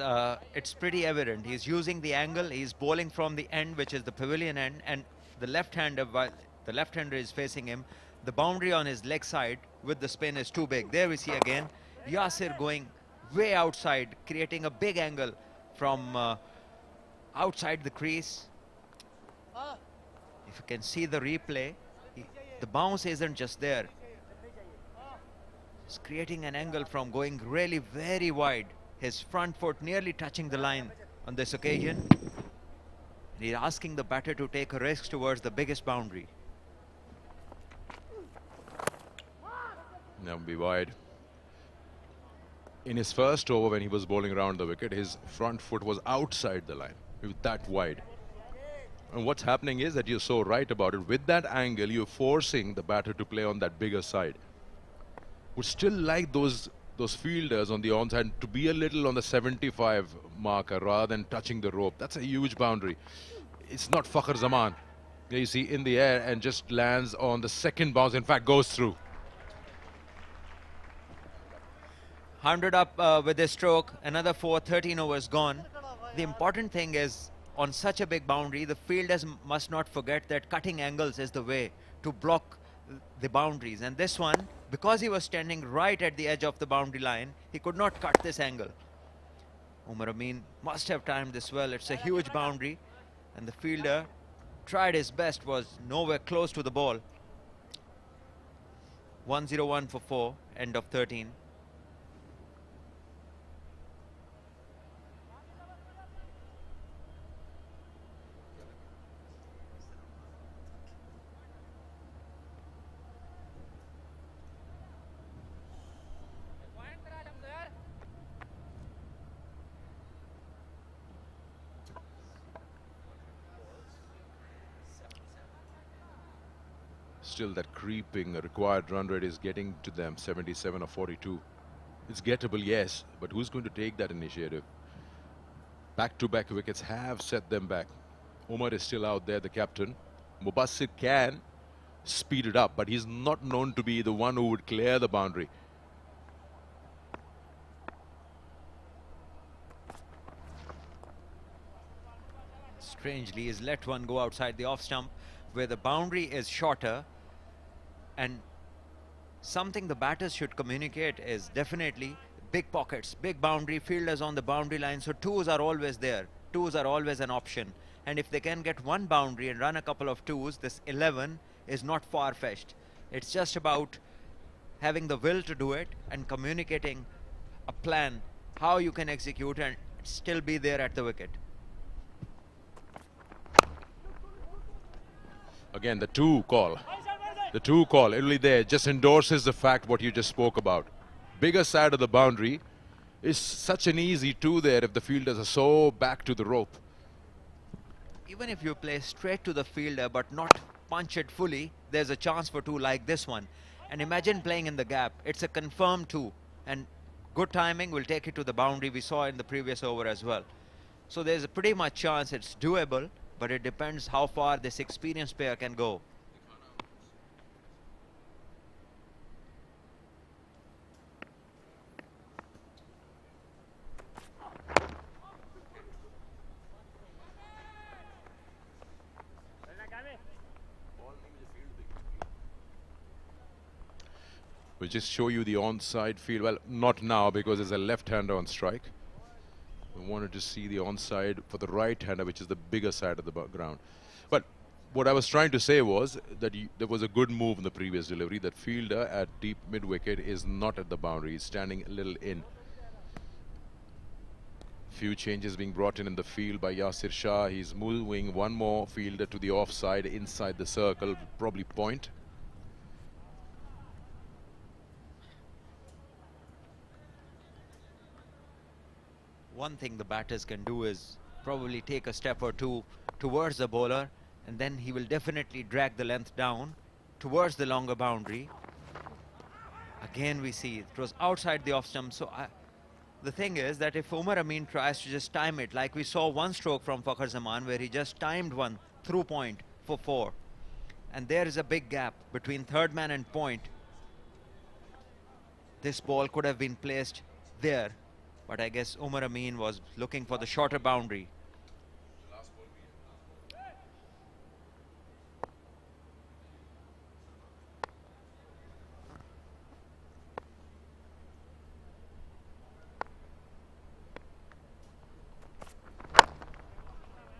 it's pretty evident. He's using the angle. He's bowling from the end, which is the pavilion end, and the left-hander, while the left-hander is facing him, the boundary on his leg side with the spin is too big. There we see again Yasir going way outside, creating a big angle from outside the crease. If you can see the replay, the bounce isn't just there. It's creating an angle from going really very wide. His front foot nearly touching the line on this occasion. And he's asking the batter to take a risk towards the biggest boundary. Now be wide. In his first over, when he was bowling around the wicket, his front foot was outside the line. He was that wide. And what's happening is that you're so right about it. With that angle, you're forcing the batter to play on that bigger side. Would still like those fielders on the onside to be a little on the 75 marker rather than touching the rope. That's a huge boundary. It's not Fakhar Zaman. There you see in the air and just lands on the second bounce. In fact, goes through. 100 up with this stroke, another 4, 13 overs gone. The important thing is, on such a big boundary, the fielders must not forget that cutting angles is the way to block the boundaries. And this one, because he was standing right at the edge of the boundary line, he could not cut this angle. Umar Amin must have timed this well. It's a huge boundary, and the fielder tried his best, was nowhere close to the ball. 101 for 4, end of 13. Still that creeping required run rate is getting to them, 77 or 42. It's gettable, yes, but who's going to take that initiative? Back-to-back wickets have set them back. Umar is still out there, the captain. Mubassir can speed it up, but he's not known to be the one who would clear the boundary. Strangely, he's let one go outside the off stump where the boundary is shorter. And something the batters should communicate is definitely big pockets, big boundary, fielders on the boundary line. So twos are always there. Twos are always an option. And if they can get one boundary and run a couple of twos, this 11 is not far-fetched. It's just about having the will to do it and communicating a plan, how you can execute and still be there at the wicket. Again, the two call. The two call, only there, just endorses the fact what you just spoke about. Bigger side of the boundary is such an easy two there if the fielders are so back to the rope. Even if you play straight to the fielder but not punch it fully, there's a chance for two like this one. And imagine playing in the gap. It's a confirmed two. And good timing will take it to the boundary we saw in the previous over as well. So there's a pretty much chance it's doable, but it depends how far this experienced player can go. We'll just show you the onside field. Well, not now because there's a left-hander on strike. We wanted to see the onside for the right-hander, which is the bigger side of the ground. But what I was trying to say was that there was a good move in the previous delivery. That fielder at deep mid-wicket is not at the boundary. He's standing a little in. Few changes being brought in the field by Yasir Shah. He's moving one more fielder to the offside inside the circle, probably point. One thing the batters can do is probably take a step or two towards the bowler, and then he will definitely drag the length down towards the longer boundary. Again we see it was outside the off stump. So the thing is that if Umar Amin tries to just time it, like we saw one stroke from Fakhar Zaman where he just timed one through point for 4, and there is a big gap between third man and point, this ball could have been placed there. But I guess Umar Amin was looking for the shorter boundary.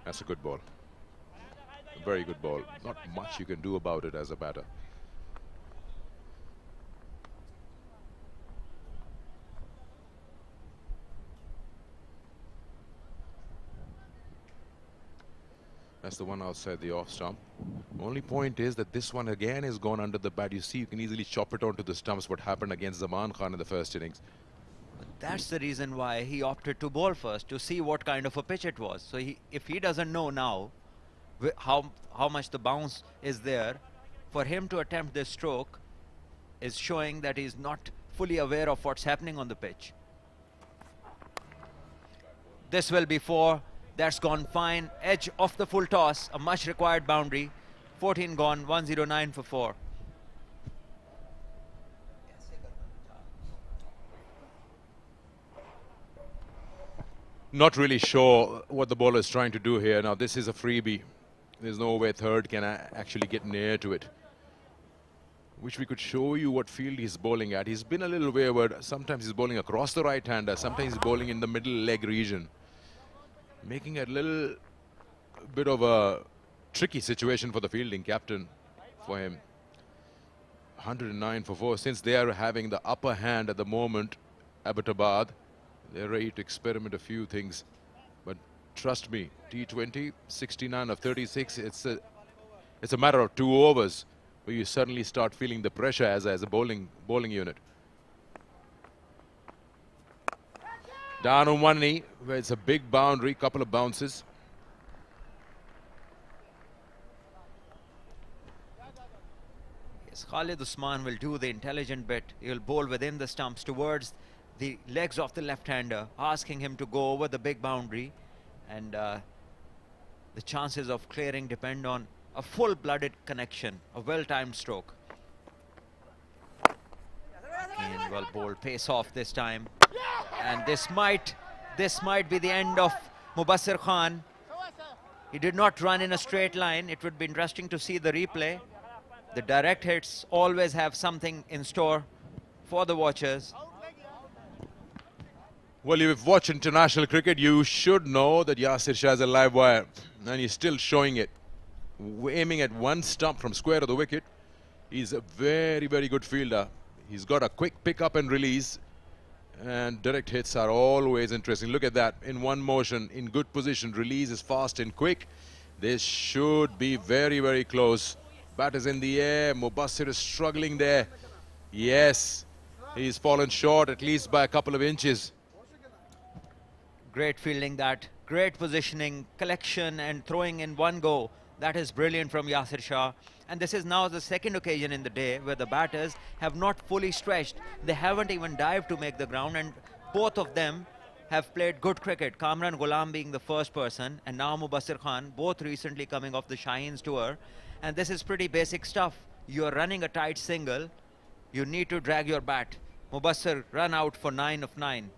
That's a good ball. A very good ball. Not much you can do about it as a batter. That's the one outside the off stump. Only point is that this one again is gone under the bat. You see, you can easily chop it onto the stumps. What happened against Zaman Khan in the first innings. That's the reason why he opted to bowl first, to see what kind of a pitch it was. So if he doesn't know now how much the bounce is there, for him to attempt this stroke is showing that he's not fully aware of what's happening on the pitch. This will be 4. That's gone fine. Edge of the full toss, a much required boundary. 14 gone, 109 for 4. Not really sure what the bowler is trying to do here. Now this is a freebie. There's no way third can actually get near to it. Wish we could show you what field he's bowling at. He's been a little wayward. Sometimes he's bowling across the right-hander. Sometimes he's bowling in the middle leg region, making it a little bit of a tricky situation for the fielding captain for him. 109 for 4. Since they are having the upper hand at the moment, Abbottabad, they're ready to experiment a few things. But trust me, T20, 69 of 36, it's a matter of 2 overs where you suddenly start feeling the pressure as a bowling unit. Down on one knee, where it's a big boundary, couple of bounces. Yes, Khalid Usman will do the intelligent bit. He'll bowl within the stumps towards the legs of the left-hander, asking him to go over the big boundary, and the chances of clearing depend on a full-blooded connection, a well-timed stroke. Again, well bowled, pace off this time, and this might be the end of Mubassir Khan. He did not run in a straight line. It would be interesting to see the replay. The direct hits always have something in store for the watchers. Well, you've watched international cricket, you should know that Yasir Shah is a live wire, and he's still showing it. Aiming at one stump from square of the wicket. He's a very, very good fielder. He's got a quick pick up and release, and direct hits are always interesting. Look at that, in one motion, in good position, release is fast and quick. This should be very, very close. Bat is in the air, Mubassir is struggling there. Yes, he's fallen short at least by a couple of inches. Great fielding that, great positioning, collection and throwing in one go. That is brilliant from Yasir Shah. And this is now the second occasion in the day where the batters have not fully stretched. They haven't even dived to make the ground, and both of them have played good cricket. Kamran Ghulam being the first person, and now Mubassir Khan, both recently coming off the Shaheens tour. And this is pretty basic stuff. You're running a tight single, you need to drag your bat. Mubassir run out for 9 of 9.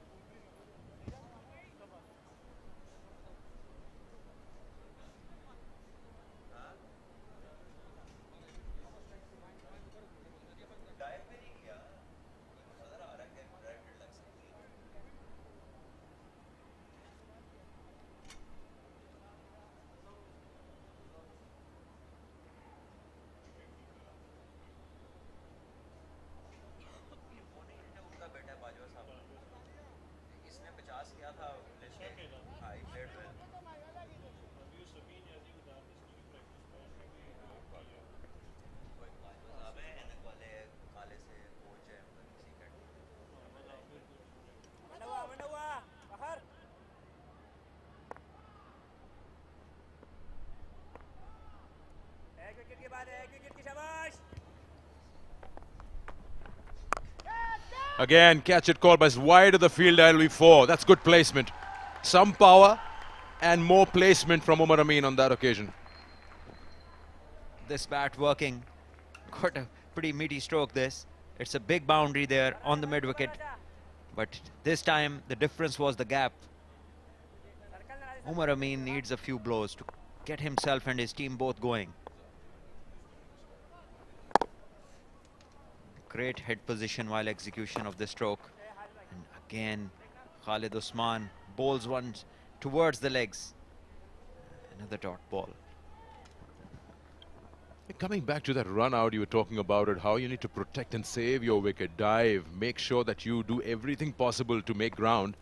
Again, catch it call, but it's wide of the field. That'll be 4. That's good placement. Some power and more placement from Umar Amin on that occasion. This bat working. Got a pretty meaty stroke this. It's a big boundary there on the mid-wicket. But this time, the difference was the gap. Umar Amin needs a few blows to get himself and his team both going. Great head position while execution of the stroke. And again, Khalid Usman bowls one towards the legs. Another dot ball. Coming back to that run out, you were talking about it, how you need to protect and save your wicket. Dive, make sure that you do everything possible to make ground.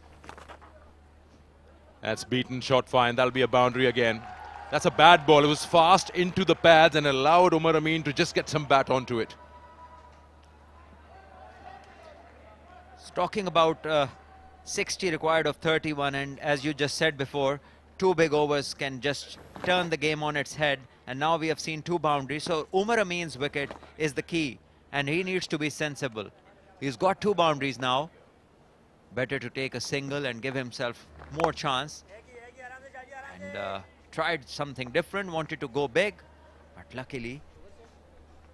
That's beaten, shot fine. That'll be a boundary again. That's a bad ball. It was fast into the pads and allowed Umar Amin to just get some bat onto it. Talking about 60 required of 31, and as you just said before, 2 big overs can just turn the game on its head, and now we have seen 2 boundaries. So Umar Amin's wicket is the key, and he needs to be sensible. He's got 2 boundaries now. Better to take a single and give himself more chance. And tried something different, wanted to go big, but luckily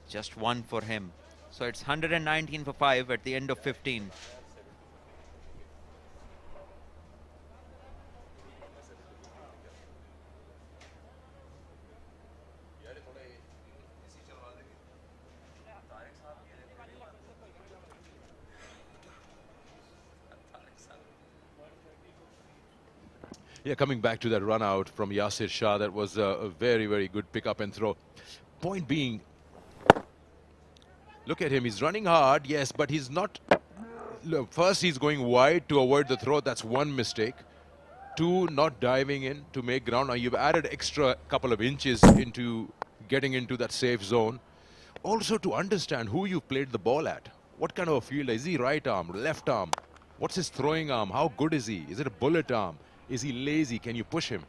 just 1 for him. So it's 119 for 5 at the end of 15. Yeah, coming back to that run out from Yasir Shah, that was a very, very good pick up and throw. Point being, look at him, he's running hard, yes, but he's not... Look, first, he's going wide to avoid the throw, that's one mistake. 2, not diving in to make ground. Now, you've added extra couple of inches into getting into that safe zone. Also, to understand who you've played the ball at. What kind of a fielder? Is he right arm, left arm? What's his throwing arm? How good is he? Is it a bullet arm? Is he lazy? Can you push him?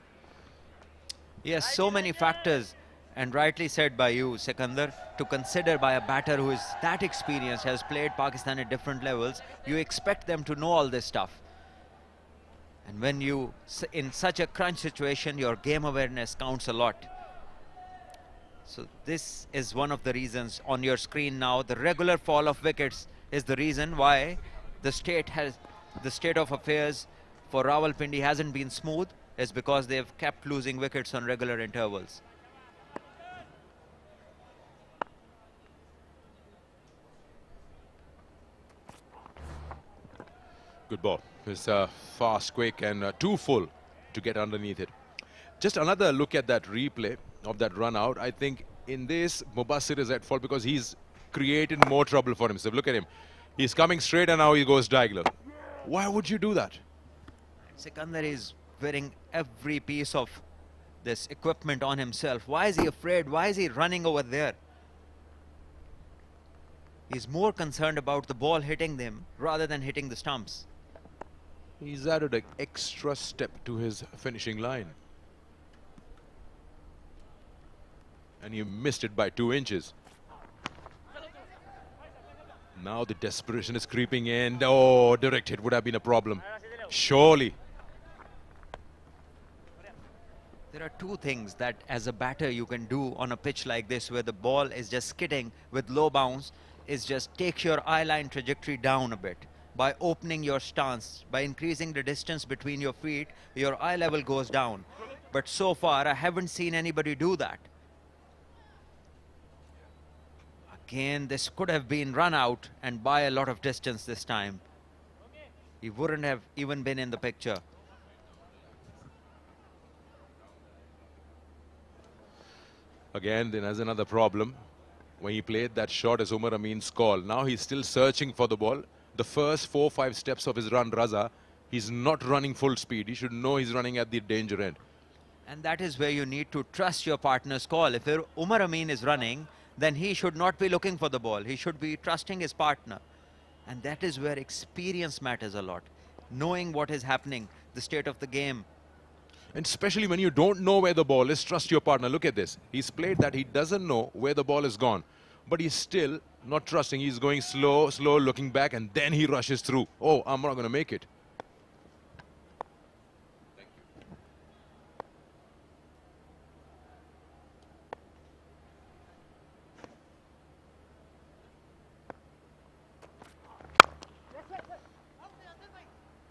Yes, so many factors, and rightly said by you, Sikandar, to consider by a batter who is that experienced, has played Pakistan at different levels. You expect them to know all this stuff. And when you, in such a crunch situation, your game awareness counts a lot. So this is one of the reasons on your screen now. The regular fall of wickets is the reason why the state of affairs for Rawalpindi hasn't been smooth, is because they've kept losing wickets on regular intervals. Good ball. It's fast, quick, and too full to get underneath it. Just another look at that replay of that run out. I think in this, Mubassir is at fault because he's created more trouble for himself. Look at him. He's coming straight and now he goes diagonal. Why would you do that? Sikandar is wearing every piece of this equipment on himself. Why is he afraid? Why is he running over there? He's more concerned about the ball hitting them rather than hitting the stumps. He's added an extra step to his finishing line. And he missed it by 2 inches. Now the desperation is creeping in. Oh, direct hit would have been a problem. Surely. There are 2 things that as a batter you can do on a pitch like this, where the ball is just skidding with low bounce, is just take your eye line trajectory down a bit. By opening your stance, by increasing the distance between your feet, your eye level goes down. But so far, I haven't seen anybody do that. Again, this could have been run out and by a lot of distance this time. He wouldn't have even been in the picture. Again, then there's another problem. When he played that shot as Umar Amin's call, now he's still searching for the ball. The first 4-5 steps of his run, Raza, he's not running full speed. He should know he's running at the danger end. And that is where you need to trust your partner's call. If Umar Amin is running, then he should not be looking for the ball. He should be trusting his partner. And that is where experience matters a lot. Knowing what is happening, the state of the game. And especially when you don't know where the ball is, trust your partner. Look at this. He's played that. He doesn't know where the ball is gone. But he's still not trusting. He's going slow, looking back, and then he rushes through. Oh, I'm not going to make it.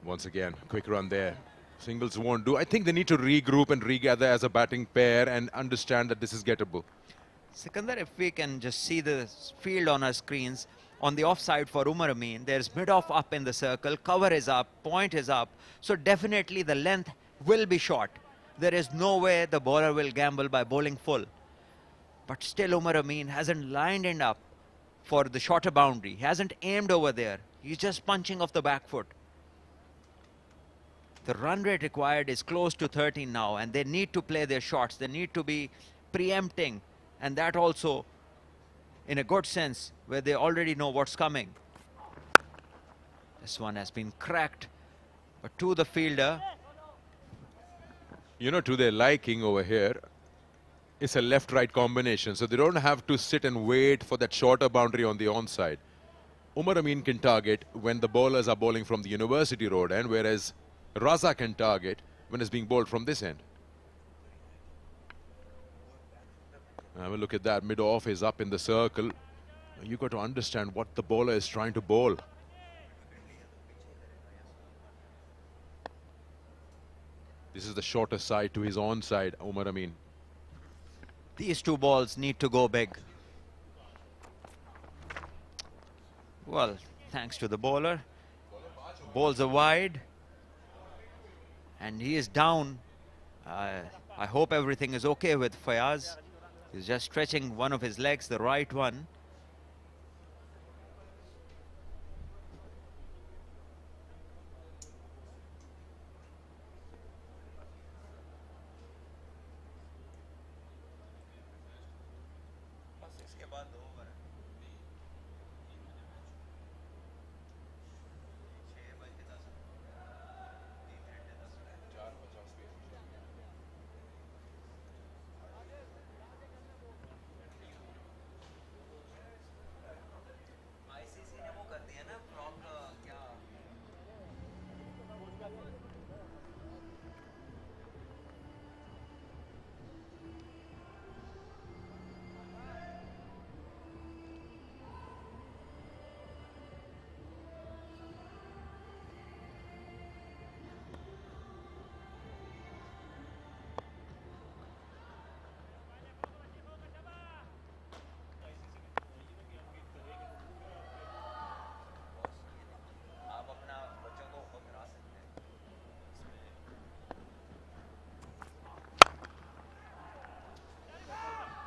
Once again, quick run there. Singles won't do. I think they need to regroup and regather as a batting pair and understand that this is gettable. Sikandar, if we can just see the field on our screens, on the offside for Umar Amin, there's mid-off up in the circle, cover is up, point is up. So definitely the length will be short. There is no way the bowler will gamble by bowling full. But still Umar Amin hasn't lined it up for the shorter boundary. He hasn't aimed over there. He's just punching off the back foot. The run rate required is close to 13 now, and they need to play their shots. They need to be preempting, and that also in a good sense, where they already know what's coming. This one has been cracked, but to the fielder. You know, to their liking over here, it's a left-right combination, so they don't have to sit and wait for that shorter boundary on the onside. Umar Amin can target when the bowlers are bowling from the University Road end, whereas Raza can target when it's being bowled from this end. Have a look at that. Mid-off is up in the circle. You've got to understand what the bowler is trying to bowl. This is the shorter side to his onside, Umar Amin. These two balls need to go big. Well, thanks to the bowler. Balls are wide. And he is down. I hope everything is okay with Fayaz. He's just stretching one of his legs, the right one.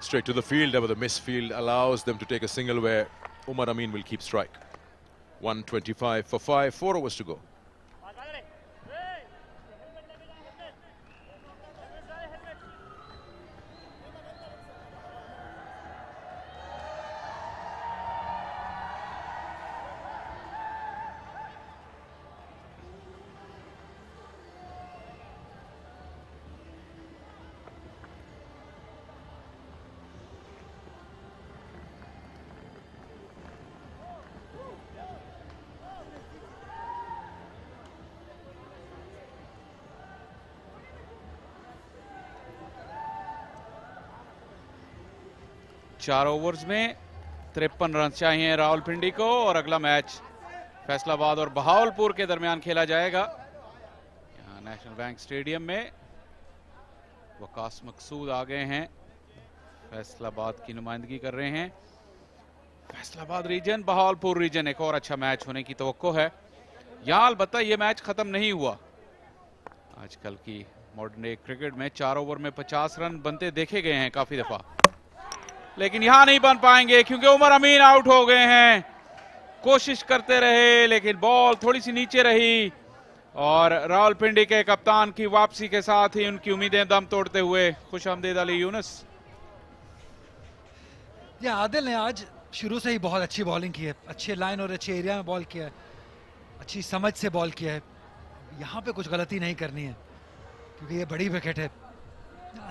Straight to the fielder, but the misfield allows them to take a single where Umar Amin will keep strike. 125 for 5, 4 overs to go. चार overs में 53 run चाहिए रावलपिंडी को और अगला match Faisalabad और बहावलपुर के दरमियान खेला जाएगा यहाँ नेशनल बैंक स्टेडियम में। वकास मकसूद आ गए हैं, फैसलाबाद की नुमाइंदगी कर रहे हैं। फैसलाबाद रीजन बहावलपुर रीजन, एक और अच्छा मैच होने की तवक्को है यहाँ। अलबत्ता ये मैच खत्म नहीं हुआ। आजकल की मॉडर्न डे क्रिकेट में 4 ओवर में 50 रन बनते देखे गए हैं काफी दफा, लेकिन यहां नहीं बन पाएंगे क्योंकि उमर अमीन आउट हो गए हैं। कोशिश करते रहे लेकिन बॉल थोड़ी सी नीचे रही और रावलपिंडी के कप्तान की वापसी के साथ ही उनकी उम्मीदें दम तोड़ते हुए खुशामदीद अली यूनुस। या आदिल ने आज शुरू से ही बहुत अच्छी बॉलिंग की है, अच्छे लाइन और अच्छे एरिया में बॉल किया है, अच्छी समझ से बॉल किया है। यहाँ पे कुछ गलती नहीं करनी है क्योंकि ये बड़ी विकेट है,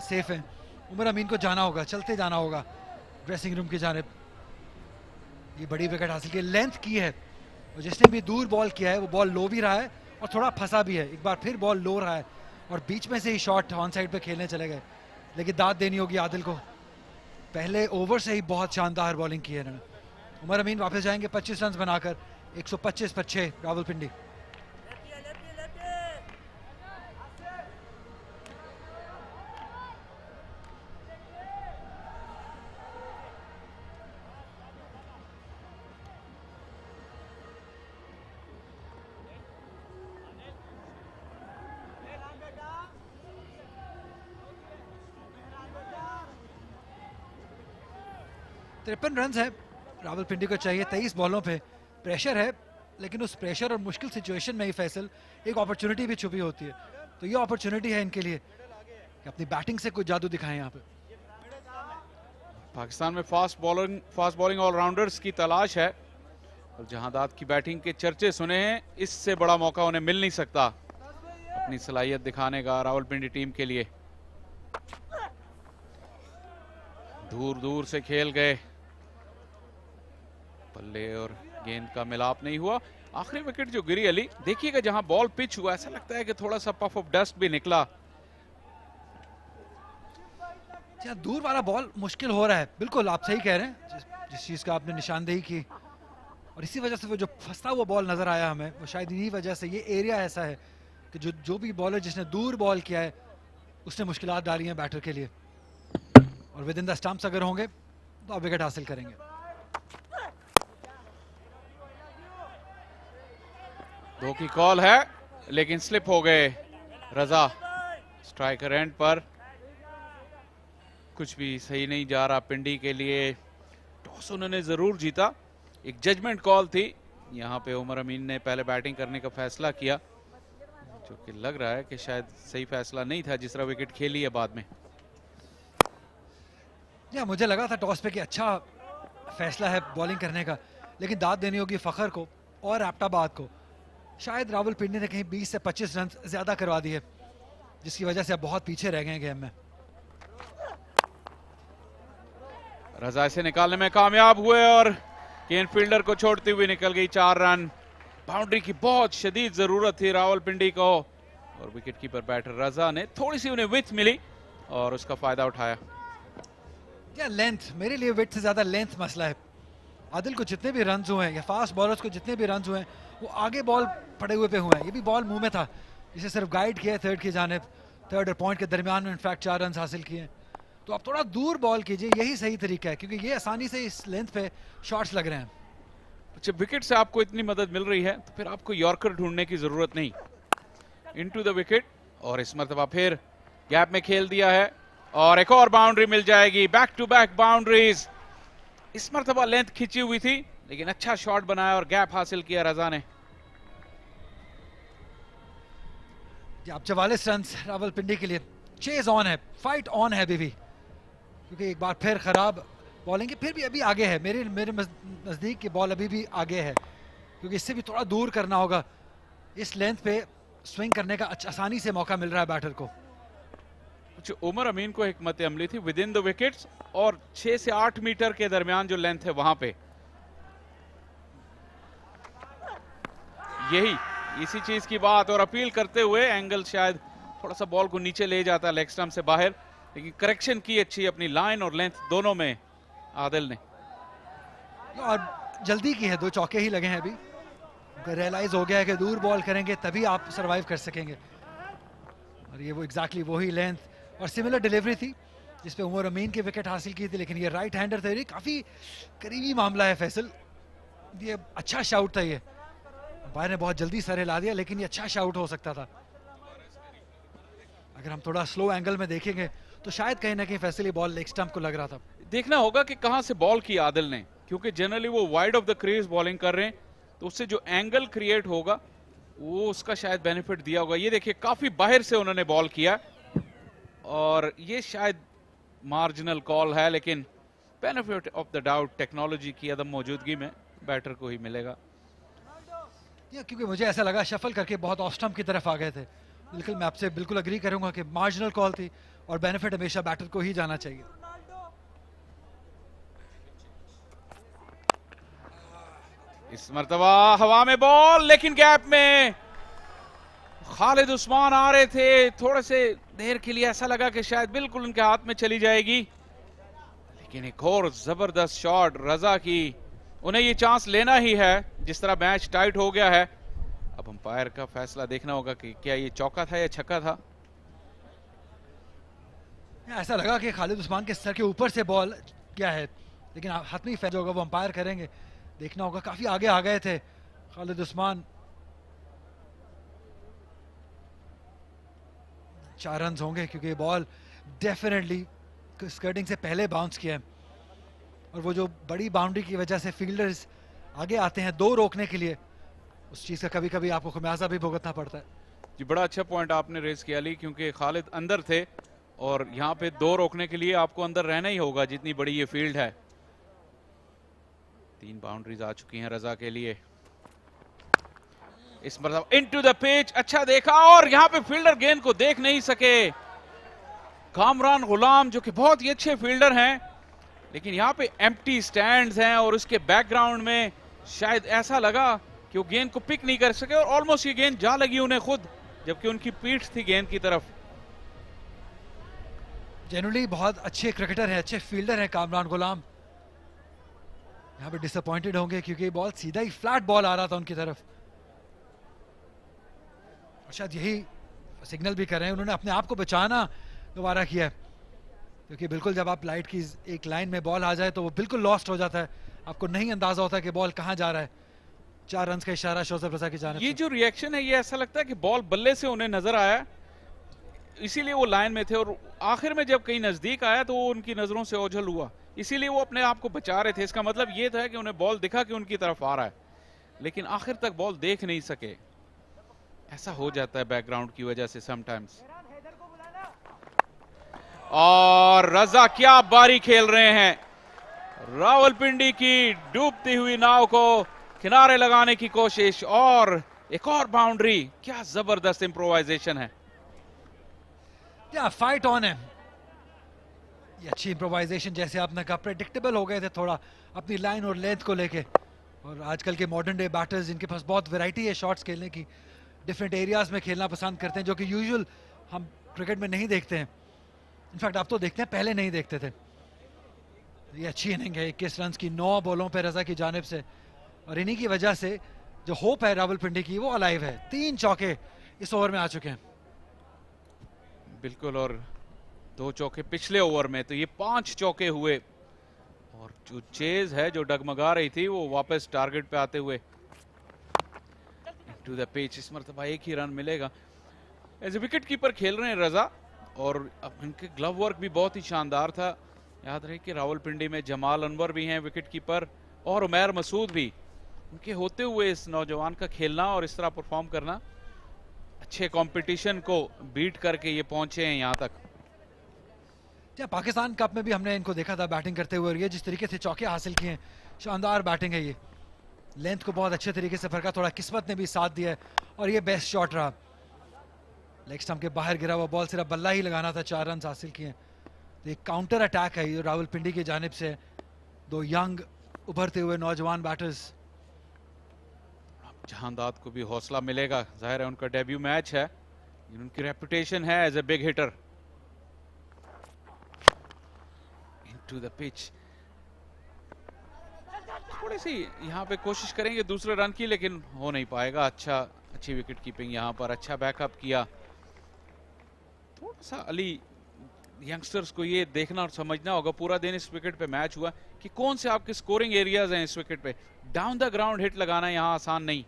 सेफ है। उमर अमीन को जाना होगा, चलते जाना होगा ड्रेसिंग रूम की जानिब। ये बड़ी विकेट हासिल की, लेंथ की है और जिसने भी दूर बॉल किया है वो बॉल लो भी रहा है और थोड़ा फंसा भी है। एक बार फिर बॉल लो रहा है और बीच में से ही शॉट ऑन साइड पे खेलने चले गए, लेकिन दाद देनी होगी आदिल को। पहले ओवर से ही बहुत शानदार बॉलिंग की है इन्होंने। उमर अमीन वापस जाएंगे 25 रन बनाकर, 125 पर 6 रावलपिंडी। तिरपन रन है रावलपिंडी को चाहिए 23 बॉलों पे। प्रेशर है लेकिन उस प्रेशर और मुश्किल सिचुएशन में ही फैसल एक अपॉर्चुनिटी भी छुपी होती है। तो ये अपॉर्चुनिटी है इनके लिए कि अपनी बैटिंग से कुछ जादू दिखाएं यहाँ पे। पाकिस्तान में फास्ट बॉलिंग ऑलराउंडर्स की तलाश है और जहादात की बैटिंग के चर्चे सुने हैं, इससे बड़ा मौका उन्हें मिल नहीं सकता अपनी सलाहियत दिखाने का रावलपिंडी टीम के लिए। दूर दूर से खेल गए, पल्ले और गेंद का मिलाप नहीं हुआ। आखिरी विकेट जो गिरी अली, देखिएगा जहां बॉल पिच हुआ ऐसा लगता है कि थोड़ा सा पफ ऑफ डस्ट भी निकला। दूर वाला बॉल मुश्किल हो रहा है, बिल्कुल आप सही कह रहे हैं जिस चीज का आपने निशानदेही की, और इसी वजह से वो जो फंसता हुआ बॉल नजर आया हमें, वो शायद इन्हीं वजह से ये एरिया ऐसा है कि जो भी बॉलर जिसने दूर बॉल किया है उसने मुश्किलात डाली हैं बैटर के लिए, और विद इन द स्टंप्स अगर होंगे तो आप विकेट हासिल करेंगे। दो की कॉल है लेकिन स्लिप हो गए रजा। स्ट्राइकर एंड पर कुछ भी सही नहीं जा रहा पिंडी के लिए। टॉस उन्होंने जरूर जीता, एक जजमेंट कॉल थी। यहां पे उमर अमीन ने पहले बैटिंग करने का फैसला किया, जो कि लग रहा है कि शायद सही फैसला नहीं था जिस तरह विकेट खेली है बाद में। या मुझे लगा था टॉस पे कि अच्छा फैसला है बॉलिंग करने का, लेकिन दाद देनी होगी फखर को और एबटाबाद को। शायद रावलपिंडी ने कहीं 20 से 25 रन ज्यादा करवा दिए, जिसकी वजह से अब बहुत पीछे रह गए गेम में। रजा से निकालने में कामयाब हुए और केन फील्डर को छोड़ती हुई निकल गई 4 रन। बाउंड्री की बहुत शदीद जरूरत थी रावलपिंडी को, और विकेट कीपर बैटर रजा ने थोड़ी सी उन्हें विथ मिली और उसका फायदा उठाया। या लेंथ, मेरे लिए विथ से ज्यादा लेंथ मसला है। आदिल को जितने भी रन हुए हैं या फास्ट बॉलर्स को जितने भी रन हुए हैं, वो आगे बॉल पड़े हुए पे हुए हैं। ये भी बॉल मुंह में था, इसे सिर्फ गाइड किया थर्ड की जानिब, थर्ड और पॉइंट के दरमियान में इनफैक्ट 4 रन हासिल किए। तो आप थोड़ा दूर बॉल कीजिए, यही सही तरीका है, क्योंकि ये आसानी से इस लेंथ पे शॉट्स लग रहे हैं। जब विकेट से आपको इतनी मदद मिल रही है तो फिर आपको यॉर्कर ढूंढने की जरूरत नहीं। इनटू द विकेट, और इस मरतबा फिर गैप में खेल दिया है और एक और बाउंड्री मिल जाएगी। Back to back boundaries. इस मरतबा लेंथ खिंची हुई थी लेकिन अच्छा शॉट बनाया और गैप हासिल किया रजा ने। अब 44 रन रावलपिंडी के लिए। चेज ऑन है, फाइट ऑन है अभी भी, क्योंकि एक बार फिर खराब बॉलिंग, फिर भी अभी आगे है। मेरे नजदीक की बॉल अभी भी आगे है, क्योंकि इससे भी थोड़ा दूर करना होगा। इस लेंथ पे स्विंग करने का आसानी से मौका मिल रहा है बैटर को। कुछ उमर अमीन को हिकमत अमली थी विद इन द विकेट्स, और 6 से 8 मीटर के दरमियान जो लेंथ है वहां पे, यही इसी चीज की बात और अपील करते हुए एंगल शायद थोड़ा सा बॉल को नीचे ले जाता लेग स्टंप से बाहर, लेकिन करेक्शन की अच्छी अपनी लाइन और लेंथ दोनों में आदिल ने। और जल्दी की है, 2 चौके ही लगे हैं अभी। रियलाइज हो गया है कि दूर बॉल करेंगे तभी आप सरवाइव कर सकेंगे, और ये वो एग्जैक्टली वही लेंथ और सिमिलर डिलीवरी थी जिस पे उमर अमीन की विकेट हासिल की थी, लेकिन ये राइट हैंडर थे। काफी करीबी मामला है फैसल, ये अच्छा शाउट था। ये अंपायर ने बहुत जल्दी सर हिला दिया, लेकिन ये अच्छा शाउट हो सकता था। अगर हम थोड़ा स्लो एंगल में देखेंगे तो शायद कहीं ना कहीं फैसल ये बॉल लेग स्टंप को लग रहा था। देखना होगा कि कहां से बॉल की आदिल ने, क्योंकि जनरली वो wide of the crease bowling कर रहे हैं, तो उससे जो एंगल क्रिएट होगा वो उसका शायद बेनिफिट दिया होगा। ये देखिए काफी बाहर से उन्होंने बॉल किया, और ये शायद मार्जिनल कॉल है, लेकिन benefit of the doubt technology की अदम मौजूदगी में बैटर को ही मिलेगा। क्योंकि मुझे ऐसा लगा शफल करके बहुत ऑफ स्टंप की तरफ आ गए थे। बिल्कुल, मैं आपसे बिल्कुल अग्री करूंगा कि मार्जिनल कॉल थी और बेनिफिट हमेशा बैटर को ही जाना चाहिए। इस मर्तबा हवा में बॉल, लेकिन गैप में खालिद उस्मान आ रहे थे। थोड़े से देर के लिए ऐसा लगा कि शायद बिल्कुल उनके हाथ में चली जाएगी, लेकिन एक और जबरदस्त शॉट रजा की। उन्हें ये चांस लेना ही है, जिस तरह मैच टाइट हो गया है। अब अंपायर का फैसला देखना होगा कि क्या ये चौका था या छक्का था। ऐसा लगा कि खालिद उस्मान के सर के ऊपर से बॉल क्या है, लेकिन हाथमी फैसला होगा वो अंपायर करेंगे। देखना होगा, काफी आगे आ गए थे खालिद उस्मान। 4 रन होंगे क्योंकि बॉल डेफिनेटली स्कर्टिंग से पहले बाउंस किया है, और वो जो बड़ी बाउंड्री की वजह से फील्डर्स आगे आते हैं 2 रोकने के लिए, उस चीज़ का कभी कभी आपको खमियाजा भी भुगतना पड़ता है। जी बड़ा अच्छा पॉइंट आपने रेज किया अली, क्योंकि खालिद अंदर थे और यहाँ पे 2 रोकने के लिए आपको अंदर रहना ही होगा जितनी बड़ी ये फील्ड है। 3 बाउंड्रीज आ चुकी हैं रजा के लिए। इस मतलब इनटू द पिच, अच्छा देखा और यहाँ पे फील्डर गेंद को देख नहीं सके। कामरान गुलाम जो कि बहुत ही अच्छे फील्डर हैं, लेकिन यहाँ पे एम्प्टी स्टैंड्स हैं और उसके बैकग्राउंड में शायद ऐसा लगा कि वो गेंद को पिक नहीं कर सके और ऑलमोस्ट ये गेंद जा लगी उन्हें खुद, जबकि उनकी पीठ थी गेंद की तरफ। जनरली बहुत अच्छे क्रिकेटर हैं, अच्छे फील्डर हैं कामरान गुलाम। यहाँ पे डिसअपॉइंटेड होंगे क्योंकि बॉल सीधा ही फ्लैट बॉल आ रहा था उनकी तरफ। शायद यही सिग्नल भी कर रहे हैं, उन्होंने अपने आप को बचाना दोबारा किया है, क्योंकि बिल्कुल जब आप लाइट की एक लाइन में बॉल आ जाए तो वो बिल्कुल लॉस्ट हो जाता है, आपको नहीं अंदाजा होता कि बॉल कहां जा रहा है। 4 रन का इशारा शोजब रजा की जानिब। ये जो रिएक्शन है ये ऐसा लगता है कि बॉल बल्ले से उन्हें नजर आया, इसीलिए वो लाइन में थे और आखिर में जब कहीं नजदीक आया तो वो उनकी नजरों से ओझल हुआ, इसीलिए वो अपने आप को बचा रहे थे। इसका मतलब ये था कि उन्हें बॉल दिखा कि उनकी तरफ आ रहा है, लेकिन आखिर तक बॉल देख नहीं सके। ऐसा हो जाता है बैकग्राउंड की वजह से समटाइम्स। और रजा क्या बारी खेल रहे हैं। रावलपिंडी की डूबती हुई नाव को किनारे लगाने की कोशिश और एक और बाउंड्री। क्या जबरदस्त इंप्रोवाइजेशन है। या फाइट ऑन है, ये अच्छी इंप्रोवाइजेशन, जैसे आपने कहा प्रेडिक्टेबल हो गए थे थोड़ा अपनी लाइन और लेंथ को लेके। और आजकल के मॉडर्न डे बैटर्स जिनके पास बहुत वैरायटी है शॉट्स खेलने की, डिफरेंट एरियाज में खेलना पसंद करते हैं, जो कि यूजुअल हम क्रिकेट में नहीं देखते हैं। इनफैक्ट आप तो देखते हैं, पहले नहीं देखते थे। ये अच्छी इनिंग है, 21 रन की 9 बॉलों पे रजा की जानिब से, और इन्हीं की वजह से जो होप है रावलपिंडी की वो अलाइव है। 3 चौके इस ओवर में आ चुके हैं। बिल्कुल, और 2 चौके पिछले ओवर में, तो ये 5 चौके हुए और जो चेज है जो डगमगा रही थी वो वापस टारगेट पे आते हुए टू द पिच। इस मरतबा 1 ही रन मिलेगा। एज ए विकेट कीपर खेल रहे हैं रजा और अब इनके ग्लव वर्क भी बहुत ही शानदार था। याद रहे कि रावलपिंडी में जमाल अनवर भी हैं विकेट कीपर और उमैर मसूद भी। उनके होते हुए इस नौजवान का खेलना और इस तरह परफॉर्म करना, अच्छे कंपटीशन को बीट करके ये पहुंचे हैं यहाँ तक। क्या पाकिस्तान कप में भी हमने इनको देखा था बैटिंग करते हुए, और ये जिस तरीके से चौके हासिल किए हैं, शानदार बैटिंग है। ये लेंथ को बहुत अच्छे तरीके से फरका, थोड़ा किस्मत ने भी साथ दिया है और ये बेस्ट शॉट रहा। लेग स्टंप के बाहर गिरा हुआ बॉल सिर्फ बल्ला ही लगाना था, 4 रन हासिल किए। तो एक काउंटर अटैक है ये रावलपिंडी की जानिब से, 2 यंग उभरते हुए नौजवान बैटर्स। जहांदाद को भी हौसला मिलेगा, जाहिर है उनका डेब्यू मैच है, उनकी रेपुटेशन है as a big hitter. Into the pitch, थोड़ी सी यहाँ पे कोशिश करेंगे दूसरे रन की, लेकिन हो नहीं पाएगा। अच्छी विकेट कीपिंग यहाँ पर, अच्छा बैकअप किया। थोड़ा सा अली यंगस्टर्स को ये देखना और समझना होगा, पूरा दिन इस विकेट पे मैच हुआ, कि कौन से आपके स्कोरिंग एरियाज हैं इस विकेट पे। डाउन द ग्राउंड हिट लगाना यहाँ आसान नहीं।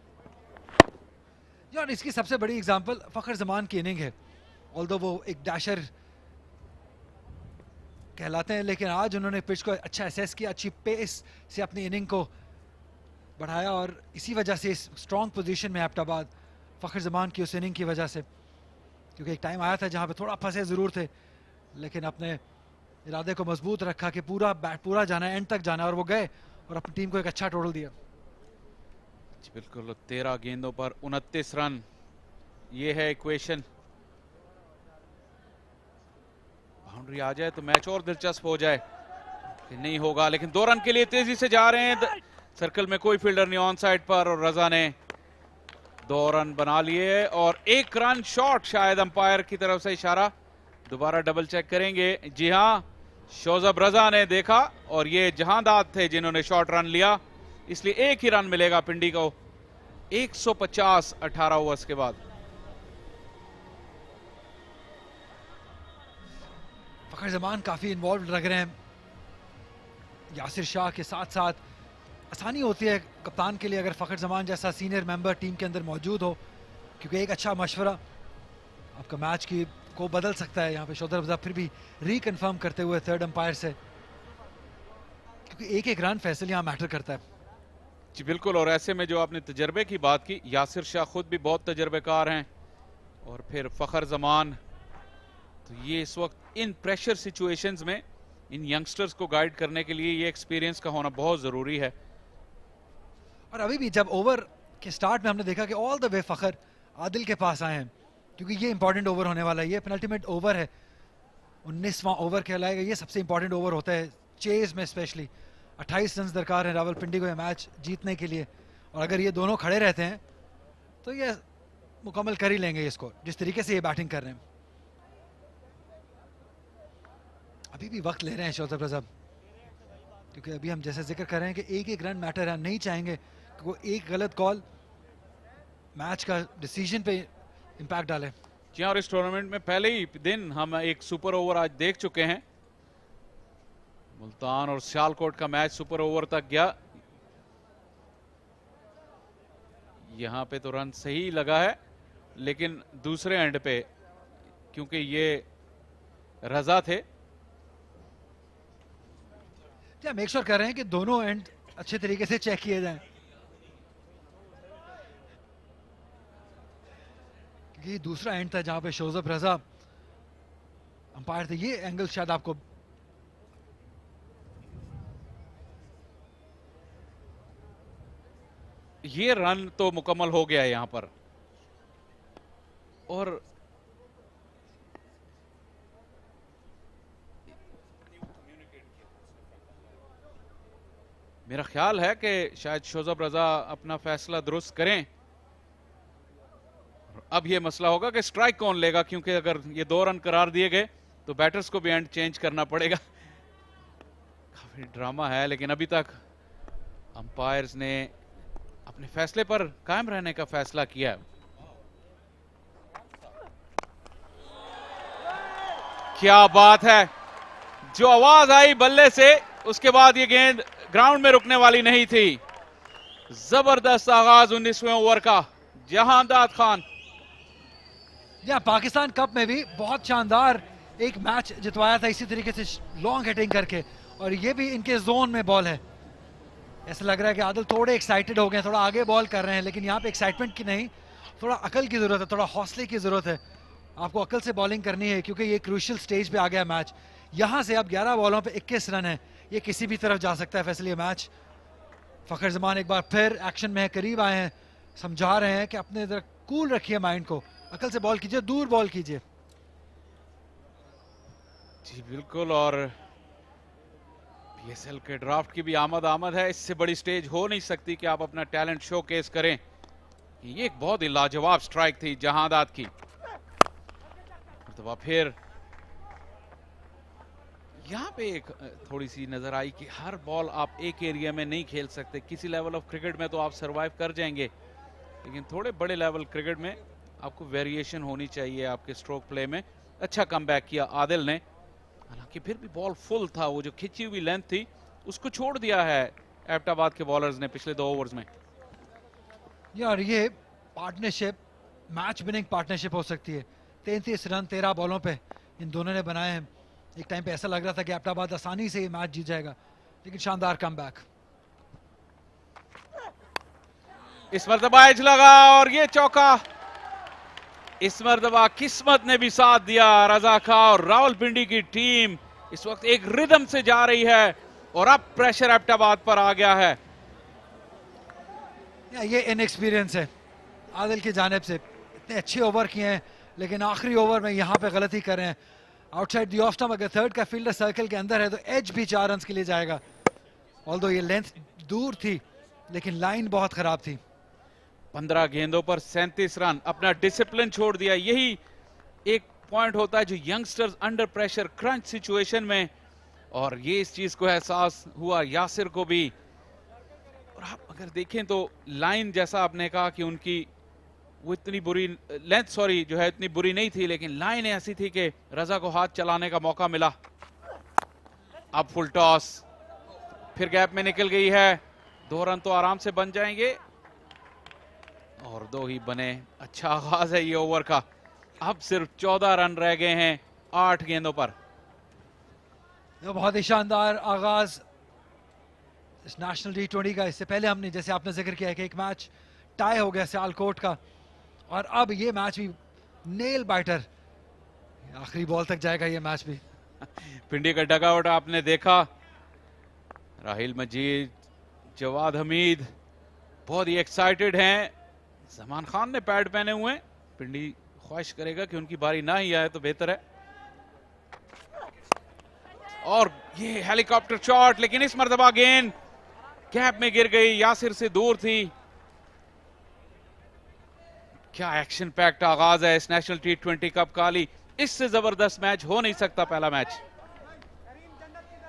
यार इसकी सबसे बड़ी एग्जांपल फखर जमान की इनिंग है। ऑल्दो वो एक डैशर कहलाते हैं, लेकिन आज उन्होंने पिच को अच्छा एसेस किया, अच्छी पेस से अपनी इनिंग को बढ़ाया, और इसी वजह से इस स्ट्रॉन्ग पोजीशन में एबटाबाद फखर जमान की उस इनिंग की वजह से। क्योंकि एक टाइम आया था जहां पे थोड़ा फंसे जरूर थे, लेकिन अपने इरादे को मजबूत रखा कि पूरा जाना है, एंड तक जाना है, और वो गए और अपनी टीम को एक अच्छा टोटल दिया। बिल्कुल, 13 गेंदों पर 29 रन, ये है इक्वेशन। बाउंड्री आ जाए तो मैच और दिलचस्प हो जाए, नहीं होगा, लेकिन 2 रन के लिए तेजी से जा रहे हैं। सर्कल में कोई फील्डर नहीं ऑन साइड पर, और रजा ने 2 रन बना लिए और 1 रन शॉट, शायद अंपायर की तरफ से इशारा। दोबारा डबल चेक करेंगे। जी हाँ, शोजब रजा ने देखा और ये जहांदाद थे जिन्होंने शॉट रन लिया, इसलिए 1 ही रन मिलेगा पिंडी को 150 18 ओवर्स के बाद। फखर जमान काफी इन्वॉल्व लग रहे हैं यासिर शाह के साथ साथ। आसानी होती है कप्तान के लिए अगर फखर जमान जैसा सीनियर मेंबर टीम के अंदर मौजूद हो, क्योंकि एक अच्छा मशवरा आपका मैच की को बदल सकता है। यहाँ पे शोजब रजा फिर भी रिकन्फर्म करते हुए 3rd अंपायर से, क्योंकि एक रन फैसले यहाँ मैटर करता है। जी बिल्कुल, और ऐसे में जो आपने तजर्बे की बात की, यासिर शाह खुद भी बहुत तजर्बेकार हैं और फिर फ़खर जमान, तो ये इस वक्त इन प्रेशर सिचुएशंस में इन यंगस्टर्स को गाइड करने के लिए ये एक्सपीरियंस का होना बहुत ज़रूरी है। और अभी भी जब ओवर के स्टार्ट में हमने देखा कि all the way Fakhar Adil के पास आए हैं, क्योंकि ये इंपॉर्टेंट ओवर होने वाला है, ये पेनल्टीमेट ओवर है, 19वां ओवर कहलाएगा, ये सबसे इंपॉर्टेंट ओवर होता है चेज में स्पेशली। 28 रन दरकार है रावलपिंडी को ये मैच जीतने के लिए, और अगर ये दोनों खड़े रहते हैं तो ये मुकम्मल कर ही लेंगे ये स्कोर, जिस तरीके से ये बैटिंग कर रहे हैं। अभी भी वक्त ले रहे हैं शोजब रजा, क्योंकि अभी हम जैसे जिक्र कर रहे हैं कि एक एक रन मैटर है, नहीं चाहेंगे कि वो एक गलत कॉल मैच का डिसीजन पे इम्पैक्ट डाले। जी, और इस टूर्नामेंट में पहले ही दिन हम एक सुपर ओवर आज देख चुके हैं। मुल्तान और सियालकोट का मैच सुपर ओवर तक गया, यहां पे तो रन सही लगा है, लेकिन दूसरे एंड पे क्योंकि ये रजा थे, मेक श्योर कर रहे हैं कि दोनों एंड अच्छे तरीके से चेक किए जाएं, क्योंकि दूसरा एंड था जहां पे शोजब रजा अंपायर थे। ये एंगल शायद आपको ये रन तो मुकम्मल हो गया है यहां पर, और मेरा ख्याल है कि शायद शोजब रजा अपना फैसला दुरुस्त करें। अब यह मसला होगा कि स्ट्राइक कौन लेगा, क्योंकि अगर ये 2 रन करार दिए गए तो बैटर्स को भी एंड चेंज करना पड़ेगा। काफी ड्रामा है, लेकिन अभी तक अंपायर्स ने अपने फैसले पर कायम रहने का फैसला किया है। क्या बात है, जो आवाज आई बल्ले से उसके बाद ये गेंद ग्राउंड में रुकने वाली नहीं थी। जबरदस्त आगाज 19वें ओवर का जहांदाद खान। या पाकिस्तान कप में भी बहुत शानदार एक मैच जितवाया था इसी तरीके से लॉन्ग हिटिंग करके, और ये भी इनके जोन में बॉल है। ऐसा लग रहा है कि आदिल थोड़े एक्साइटेड हो गए, थोड़ा आगे बॉल कर रहे हैं, लेकिन यहाँ पे एक्साइटमेंट की नहीं, थोड़ा अकल की जरूरत है, थोड़ा हौसले की जरूरत है। आपको अकल से बॉलिंग करनी है, क्योंकि ये क्रूशियल स्टेज पे आ गया मैच। यहाँ से अब 11 बॉलों पे 21 रन है, ये किसी भी तरफ जा सकता है फैसले ये मैच। फ़खर जमान एक बार फिर एक्शन में है, करीब आए हैं, समझा रहे हैं कि अपने इधर कूल रखिए माइंड को, अकल से बॉल कीजिए, दूर बॉल कीजिए। जी बिल्कुल, और पीएसएल के ड्राफ्ट की भी आमद है, इससे बड़ी स्टेज हो नहीं सकती कि आप अपना टैलेंट शोकेस करें। ये एक बहुत ही लाजवाब स्ट्राइक थी जहांदाद की। तो फिर यहाँ पे एक थोड़ी सी नजर आई कि हर बॉल आप एक एरिया में नहीं खेल सकते। किसी लेवल ऑफ क्रिकेट में तो आप सरवाइव कर जाएंगे, लेकिन थोड़े बड़े लेवल क्रिकेट में आपको वेरिएशन होनी चाहिए आपके स्ट्रोक प्ले में। अच्छा कमबैक किया आदिल ने, हालांकि फिर भी बॉल फुल था, वो जो खिंची हुई लेंथ थी उसको छोड़ दिया है एबटाबाद के बॉलर्स ने पिछले 2 ओवर्स में। यार ये पार्टनरशिप मैच विनिंग पार्टनरशिप हो सकती है। 33 रन 13 बॉलों पे इन दोनों ने बनाए हैं। एक टाइम पे ऐसा लग रहा था कि एबटाबाद आसानी से ये मैच जीत जाएगा, लेकिन शानदार कमबैक। इस मर्तबा एज लगा और ये चौका, इस मर्तबा किस्मत ने भी साथ दिया रजा का, और रावलपिंडी की टीम इस वक्त एक रिदम से जा रही है और अब प्रेशर एबटाबाद पर आ गया है। ये इनएक्सपीरियंस है आदिल की जानिब से। इतने अच्छे ओवर किए हैं, लेकिन आखिरी ओवर में यहाँ पे गलती कर रहे हैं। आउटसाइड द ऑफ स्टंप, अगर थर्ड का फील्डर सर्कल के अंदर है तो एज भी 4 रन के लिए जाएगा। ऑल्दो ये लेंथ दूर थी, लेकिन लाइन बहुत खराब थी। 15 गेंदों पर 37 रन, अपना डिसिप्लिन छोड़ दिया। यही एक पॉइंट होता है जो youngsters under pressure crunch situation में, और ये इस चीज को एहसास हुआ यासिर को भी। और आप अगर देखें तो लाइन, जैसा आपने कहा कि उनकी वो इतनी बुरी लेंथ, सॉरी जो है इतनी बुरी नहीं थी, लेकिन लाइन ऐसी थी कि रजा को हाथ चलाने का मौका मिला। अब फुल टॉस, फिर गैप में निकल गई है। 2 रन तो आराम से बन जाएंगे, और 2 ही बने। अच्छा आगाज है ये ओवर का। अब सिर्फ 14 रन रह गए हैं 8 गेंदों पर। बहुत ही शानदार आगाज इस नेशनल T20 का। इससे पहले हमने, जैसे आपने जिक्र किया, कि एक मैच टाई हो गया सियालकोट का, और अब ये मैच भी नेल बाइटर, आखिरी बॉल तक जाएगा ये मैच भी। पिंडी का डगआउट आपने देखा, राहिल मजीद, जवाद हमीद बहुत ही एक्साइटेड हैं। जमान खान ने पैड पहने हुए हैं, पिंडी ख्वाहिश करेगा कि उनकी बारी ना ही आए तो बेहतर है। और ये हेलीकॉप्टर शॉट, लेकिन इस मर्तबा गेंद गैप में गिर गई, यासिर से दूर थी। क्या एक्शन पैक्ट आगाज है इस नेशनल T20 कप का अली, इससे जबरदस्त मैच हो नहीं सकता पहला मैच।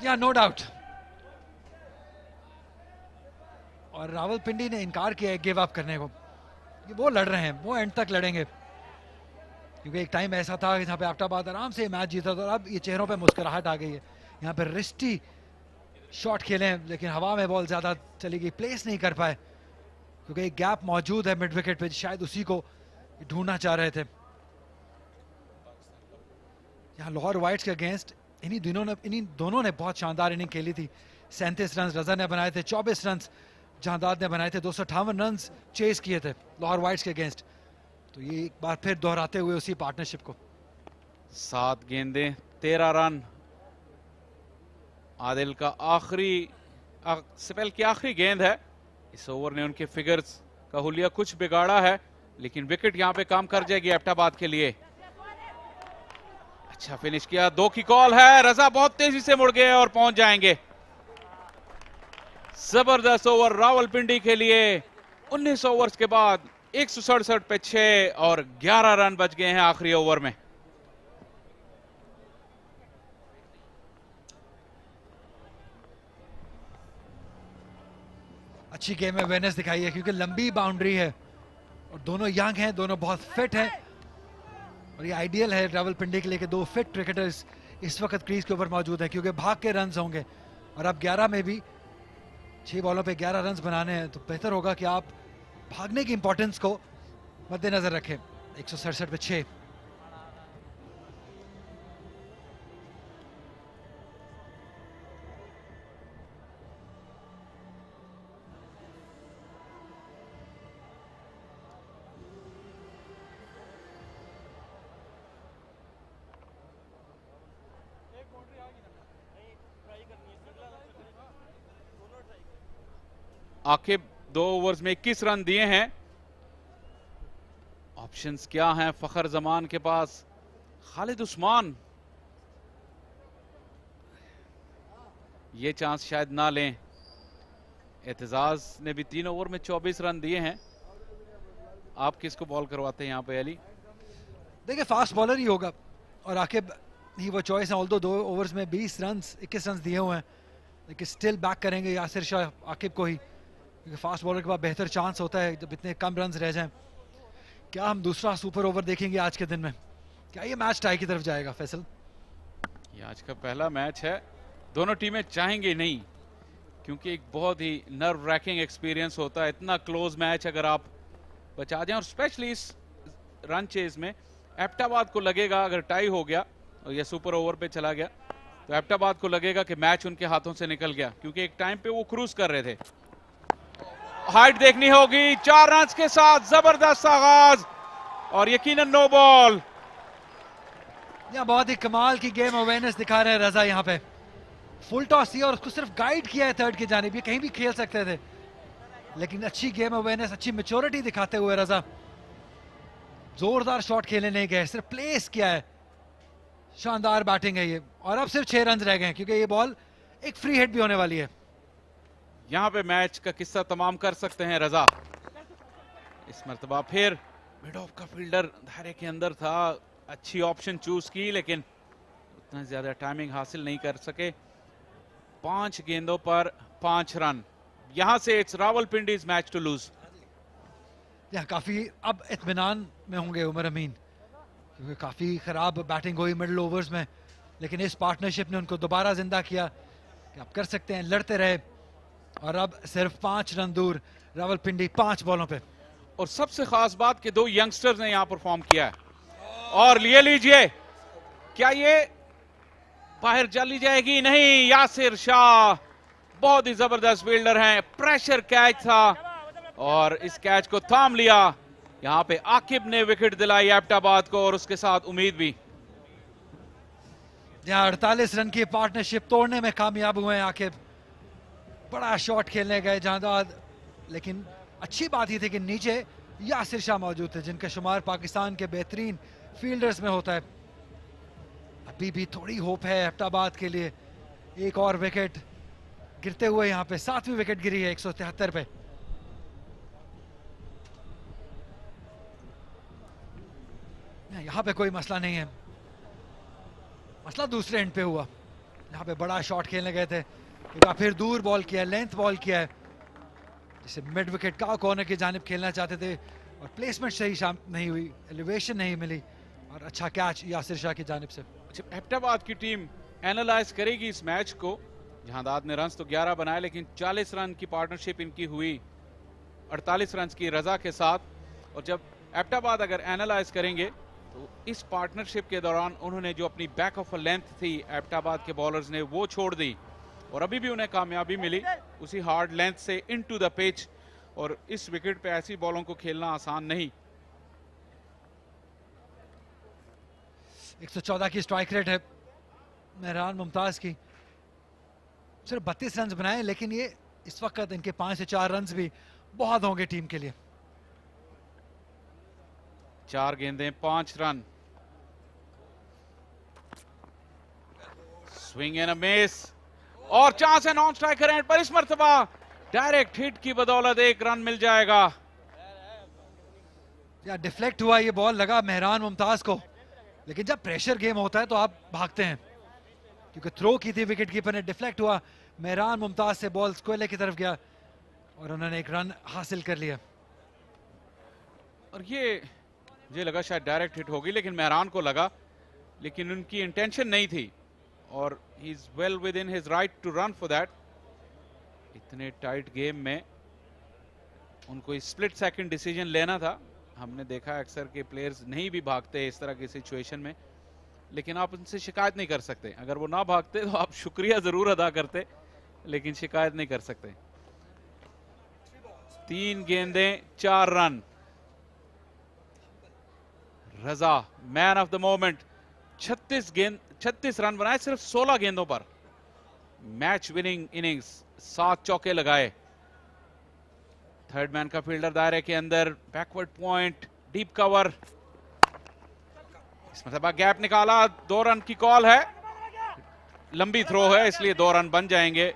या नो डाउट। और रावलपिंडी ने इनकार किया है गिव अप करने को। वो लड़ रहे हैं, वो एंड तक लड़ेंगे, क्योंकि एक टाइम ऐसा था जहां पे एबटाबाद आराम से मैच जीता था, और अब ये चेहरों पे मुस्कुराहट आ गई है। यहाँ पे रिस्टी शॉट खेले हैं, लेकिन हवा में बॉल ज्यादा चली गई, प्लेस नहीं कर पाए, क्योंकि एक गैप मौजूद है मिड विकेट पे, शायद उसी को ढूंढना चाह रहे थे। यहाँ लाहौर वाइट्स के अगेंस्ट इन्हीं दोनों ने बहुत शानदार इनिंग खेली थी। 37 रन रजा ने बनाए थे, 24 रन जहांदाद ने बनाए थे, 258 रन चेस किए थे लाहौर वाइट्स के अगेंस्ट। तो ये एक बार फिर दोहराते हुए उसी पार्टनरशिप को। 7 गेंदें 13 रन। आदिल का आखिरी स्पेल की आखिरी गेंद है। इस ओवर ने उनके फिगर्स का हुलिया कुछ बिगाड़ा है, लेकिन विकेट यहां पे काम कर जाएगी एबटाबाद के लिए। अच्छा फिनिश किया, 2 की कॉल है, रजा बहुत तेजी से मुड़ गए और पहुंच जाएंगे। जबरदस्त ओवर रावलपिंडी के लिए। 19 ओवर्स के बाद 167 पे 6 और 11 रन बच गए हैं आखिरी ओवर में। अच्छी गेम में अवेयरनेस दिखाई है, क्योंकि लंबी बाउंड्री है और दोनों यंग हैं, दोनों बहुत फिट हैं, और ये आइडियल है रावलपिंडी के लिए कि 2 फिट क्रिकेटर्स इस वक्त क्रीज के ऊपर मौजूद हैं, क्योंकि भाग के रन होंगे। और अब 11 में भी 6 बॉलों पे 11 रन बनाने हैं, तो बेहतर होगा कि आप भागने की इंपॉर्टेंस को मद्देनजर रखें। 167 पे 6। आखिर 2 ओवर्स में 21 रन दिए हैं। ऑप्शंस क्या हैं फखर जमान के पास? खालिद उस्मान ये चांस शायद ना लें। एतजाज ने भी 3 ओवर में 24 रन दिए हैं। आप किसको बॉल करवाते हैं यहाँ पे अली? देखिए फास्ट बॉलर ही होगा, और आकिब ही वो चॉइस है। ऑल्दो 2 ओवर्स में 20 रन 21 रन दिए हुए हैं, लेकिन स्टिल बैक करेंगे यासिर शाह आकिब को ही, क्योंकि फास्ट बॉलर के बाद बेहतर चांस होता है जब इतने कम रन रह जाएं। क्या हम दूसरा सुपर ओवर देखेंगे आज के दिन में? क्या ये मैच टाई की तरफ जाएगा फैसल? ये आज का पहला मैच है, दोनों टीमें चाहेंगे नहीं, क्योंकि एक बहुत ही नर्व रैकिंग एक्सपीरियंस होता है। इतना क्लोज मैच अगर आप बचा जाएं, और स्पेशली इस रन चेज में एबटाबाद को लगेगा अगर टाई हो गया और ये सुपर ओवर पे चला गया, तो एबटाबाद को लगेगा कि मैच उनके हाथों से निकल गया, क्योंकि एक टाइम पे वो क्रूज कर रहे थे। हाइट देखनी होगी। 4 रन के साथ जबरदस्त आगाज और यकीनन नो बॉल। यहाँ बहुत ही कमाल की गेम अवेयरनेस दिखा रहे हैं रजा। यहाँ पे फुल टॉस दिया और उसको सिर्फ गाइड किया है थर्ड की जानिब। ये कहीं भी खेल सकते थे, लेकिन अच्छी गेम अवेयरनेस, अच्छी मैच्योरिटी दिखाते हुए रजा जोरदार शॉट खेलने नहीं गए, सिर्फ प्लेस किया है। शानदार बैटिंग है ये, और अब सिर्फ 6 रन रह गए हैं, क्योंकि ये बॉल एक फ्री हिट भी होने वाली है। यहां पे मैच का किस्सा तमाम कर सकते हैं रजा। इस मर्तबा फिर मिड ऑफ का फील्डर धारे के अंदर था, अच्छी ऑप्शन चूज की, लेकिन उतना ज्यादा टाइमिंग हासिल नहीं कर सके। 5 गेंदों पर 5 रन। यहां से इट्स रावलपिंडीज मैच टू लूज। यहाँ काफी अब इत्मीनान में होंगे उमर अमीन, क्योंकि काफी खराब बैटिंग हुई मिडिल ओवर्स में, लेकिन इस पार्टनरशिप ने उनको दोबारा जिंदा किया कि आप कर सकते हैं। लड़ते रहे, और अब सिर्फ 5 रन दूर रावलपिंडी 5 बॉलों पे। और सबसे खास बात कि 2 यंगस्टर्स ने यहां परफॉर्म किया है। और लिए लीजिए, क्या ये बाहर चली जाएगी? नहीं, यासिर शाह बहुत ही जबरदस्त फील्डर हैं, प्रेशर कैच था और इस कैच को थाम लिया। यहाँ पे आकिब ने विकेट दिलाई एबटाबाद को और उसके साथ उम्मीद भी। जहां 48 रन की पार्टनरशिप तोड़ने में कामयाब हुए हैं आकिब। बड़ा शॉट खेलने गए जहांदाद, लेकिन अच्छी बात ही थी कि नीचे यासिर शाह मौजूद थे जिनका शुमार पाकिस्तान के बेहतरीन फील्डर्स में होता है। अभी भी थोड़ी होप है एबटाबाद के लिए। एक और विकेट गिरते हुए यहाँ पे 7वीं विकेट गिरी है 173 पे। यहाँ पे कोई मसला नहीं है, मसला दूसरे एंड पे हुआ। यहाँ पे बड़ा शॉट खेलने गए थे, एक बार फिर दूर बॉल किया है, लेंथ बॉल किया है, जिसे मिड विकेट का कॉर्नर की जानिब खेलना चाहते थे और प्लेसमेंट सही नहीं हुई, एलिवेशन नहीं मिली और अच्छा कैच यासिर शाह की जानिब से। एबटाबाद की टीम एनालाइज करेगी इस मैच को। जहांदाद ने रन्स तो 11 बनाए, लेकिन 40 रन की पार्टनरशिप इनकी हुई 48 रन की रजा के साथ। और जब एबटाबाद अगर एनालाइज करेंगे तो इस पार्टनरशिप के दौरान उन्होंने जो अपनी बैक ऑफ लेंथ थी एबटाबाद के बॉलर्स ने वो छोड़ दी और अभी भी उन्हें कामयाबी मिली उसी हार्ड लेंथ से इनटू द पिच। और इस विकेट पे ऐसी बॉलों को खेलना आसान नहीं। 114 की स्ट्राइक रेट है मेहरान मुमताज की। सिर्फ 32 रन बनाए, लेकिन ये इस वक्त इनके 5 से 4 रन भी बहुत होंगे टीम के लिए। 4 गेंदें 5 run. Swing and a miss और चांस है नॉन स्ट्राइकर एंड पर। इस मर्तबा डायरेक्ट हिट की बदौलत 1 रन मिल जाएगा। या डिफ्लेक्ट हुआ, ये बॉल लगा मेहरान मुमताज को, लेकिन जब प्रेशर गेम होता है तो आप भागते हैं, क्योंकि थ्रो की थी विकेट कीपर ने, डिफ्लेक्ट हुआ, मेहरान मुमताज से बॉल स्क्वेयर की तरफ गया और उन्होंने 1 रन हासिल कर लिया। और ये मुझे लगा शायद डायरेक्ट हिट होगी, लेकिन मेहरान को लगा, लेकिन उनकी इंटेंशन नहीं थी और he is well within his right to run for that. इतने टाइट गेम में उनको स्प्लिट सेकंड डिसीजन लेना था। हमने देखा अक्सर के प्लेयर्स नहीं भी भागते इस तरह की सिचुएशन में, लेकिन आप उनसे शिकायत नहीं कर सकते। अगर वो ना भागते तो आप शुक्रिया जरूर अदा करते, लेकिन शिकायत नहीं कर सकते। 3 गेंदें 4 run. Raza man of the moment. 36 run बनाए सिर्फ 16 गेंदों पर। मैच विनिंग इनिंग्स, 7 चौके लगाए। थर्ड मैन का फील्डर दायरे के अंदर, बैकवर्ड पॉइंट, डीप कवर। इस मतलब गैप निकाला, 2 रन की कॉल है, लंबी थ्रो है इसलिए 2 रन बन जाएंगे।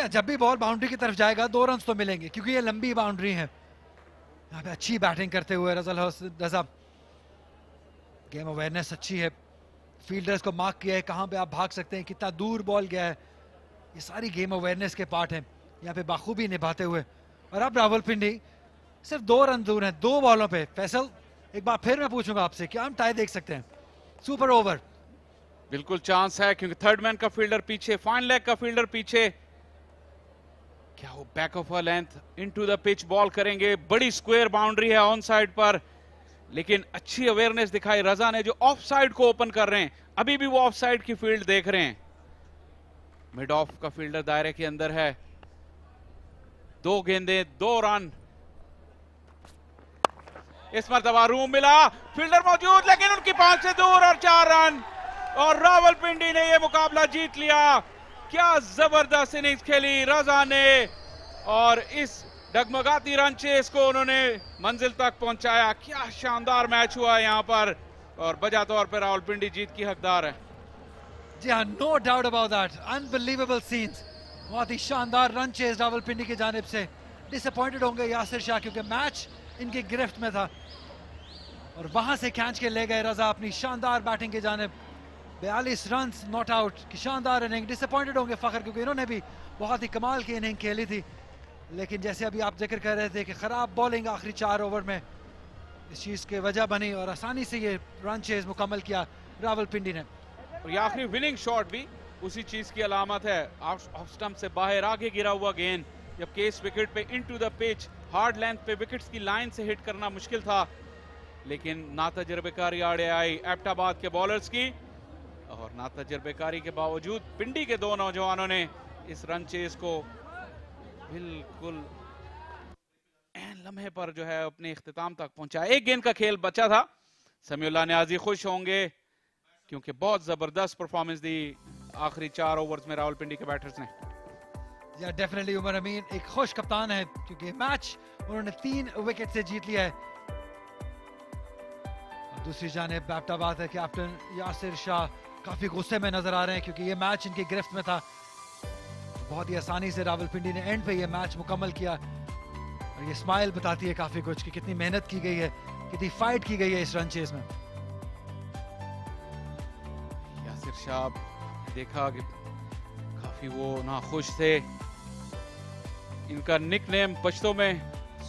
जब भी बॉल बाउंड्री की तरफ जाएगा 2 रन तो मिलेंगे, क्योंकि ये लंबी बाउंड्री है। यहाँ पे अच्छी बैटिंग करते हुए रजा, गेम अवेयरनेस अच्छी है, फील्डर्स को मार्क किया है, कहाँ पे आप भाग सकते हैं, कितना दूर बॉल गया है, ये सारी गेम अवेयरनेस के पार्ट हैं यहाँ पे बाखूबी निभाते हुए। और अब रावलपिंडी सिर्फ 2 रन दूर हैं 2 बॉलों पे। फैसल, एक बार फिर मैं पूछूंगा आपसे, क्या हम टाई देख सकते हैं? Super over. बिल्कुल चांस है, क्योंकि थर्ड मैन का फील्डर पीछे, फाइन लेग का फील्डर पीछे। क्या वो back of a length into the pitch ball करेंगे? बड़ी स्क्वायर बाउंड्री है ऑन साइड पर, लेकिन अच्छी अवेयरनेस दिखाई रजा ने, जो ऑफ साइड को ओपन कर रहे हैं। अभी भी वो ऑफ साइड की फील्ड देख रहे हैं। मिड ऑफ का फील्डर दायरे के अंदर है। 2 गेंदें 2 रन। इस मरतबा रूम मिला, फील्डर मौजूद, लेकिन उनकी 5 से दूर और 4 रन। और रावलपिंडी ने यह मुकाबला जीत लिया। क्या जबरदस्त इनिंग्स खेली रजा ने और इस डगमगाती रन चेस को उन्होंने मंजिल तक पहुंचाया। क्या शानदार मैच हुआ यहाँ पर और बजा तौर पर रावलपिंडी जीत की हकदार है। जी हाँ, no doubt about that. Unbelievable scenes, बहुत ही शानदार रन चेस रावलपिंडी की जानिब से। डिसअपॉइंटेड होंगे यासिर शाह, क्योंकि मैच इनके गिरफ्त में था और वहां से खींच के ले गए रजा अपनी शानदार बैटिंग की जानिब। 42 रन नॉट आउट की शानदार इनिंग। डिसअपॉइंटेड होंगे फखर, क्योंकि इन्होंने भी बहुत ही कमाल की इनिंग खेली थी, लेकिन जैसे अभी आप जिक्र कर रहे थे कि खराब बॉलिंग आखिरी 4 ओवर में इस चीज की वजह बनी और आसानी से ये रन चेज मुकम्मल किया रावलपिंडी ने। और ये आखिरी विनिंग शॉट भी उसी चीज की अलामत है। ऑफ स्टंप से बाहर आगे गिरा हुआ गेंद, जबकि इस विकेट पे into the pitch hard length पे विकेट्स की लाइन से हिट करना मुश्किल था, लेकिन ना तजुर्बेकारी आड़े आई एबटाबाद के बॉलर्स की। और ना तजर्बेकारी के बावजूद पिंडी के दो नौजवानों ने इस रन चेस को बिल्कुल एन लम्हे पर जो है अपने इख्तिताम तक पहुंचाया। एक गेंद का खेल बचा था। समीउल्लाह नियाजी खुश होंगे क्योंकि बहुत जबरदस्त परफॉर्मेंस दी आखिरी 4 ओवर्स में रावलपिंडी के बैटर्स ने। या डेफिनेटली उमर अमीन एक खुश कप्तान है क्योंकि मैच उन्होंने 3 विकेट से जीत लिया है। और दूसरी जानिब एबटाबाद है कैप्टन यासिर शाह काफी गुस्से में नजर आ रहे हैं क्योंकि ये मैच इनकी गिरफ्त में था। बहुत ही आसानी से रावलपिंडी ने एंड पे ये मैच मुकम्मल किया और ये स्माइल बताती है काफी कुछ कि कितनी मेहनत की गई है, कितनी फाइट की गई है इस रन चेस में। यासिर शाह देखा कि काफी वो नाखुश थे। इनका निकनेम पश्तो में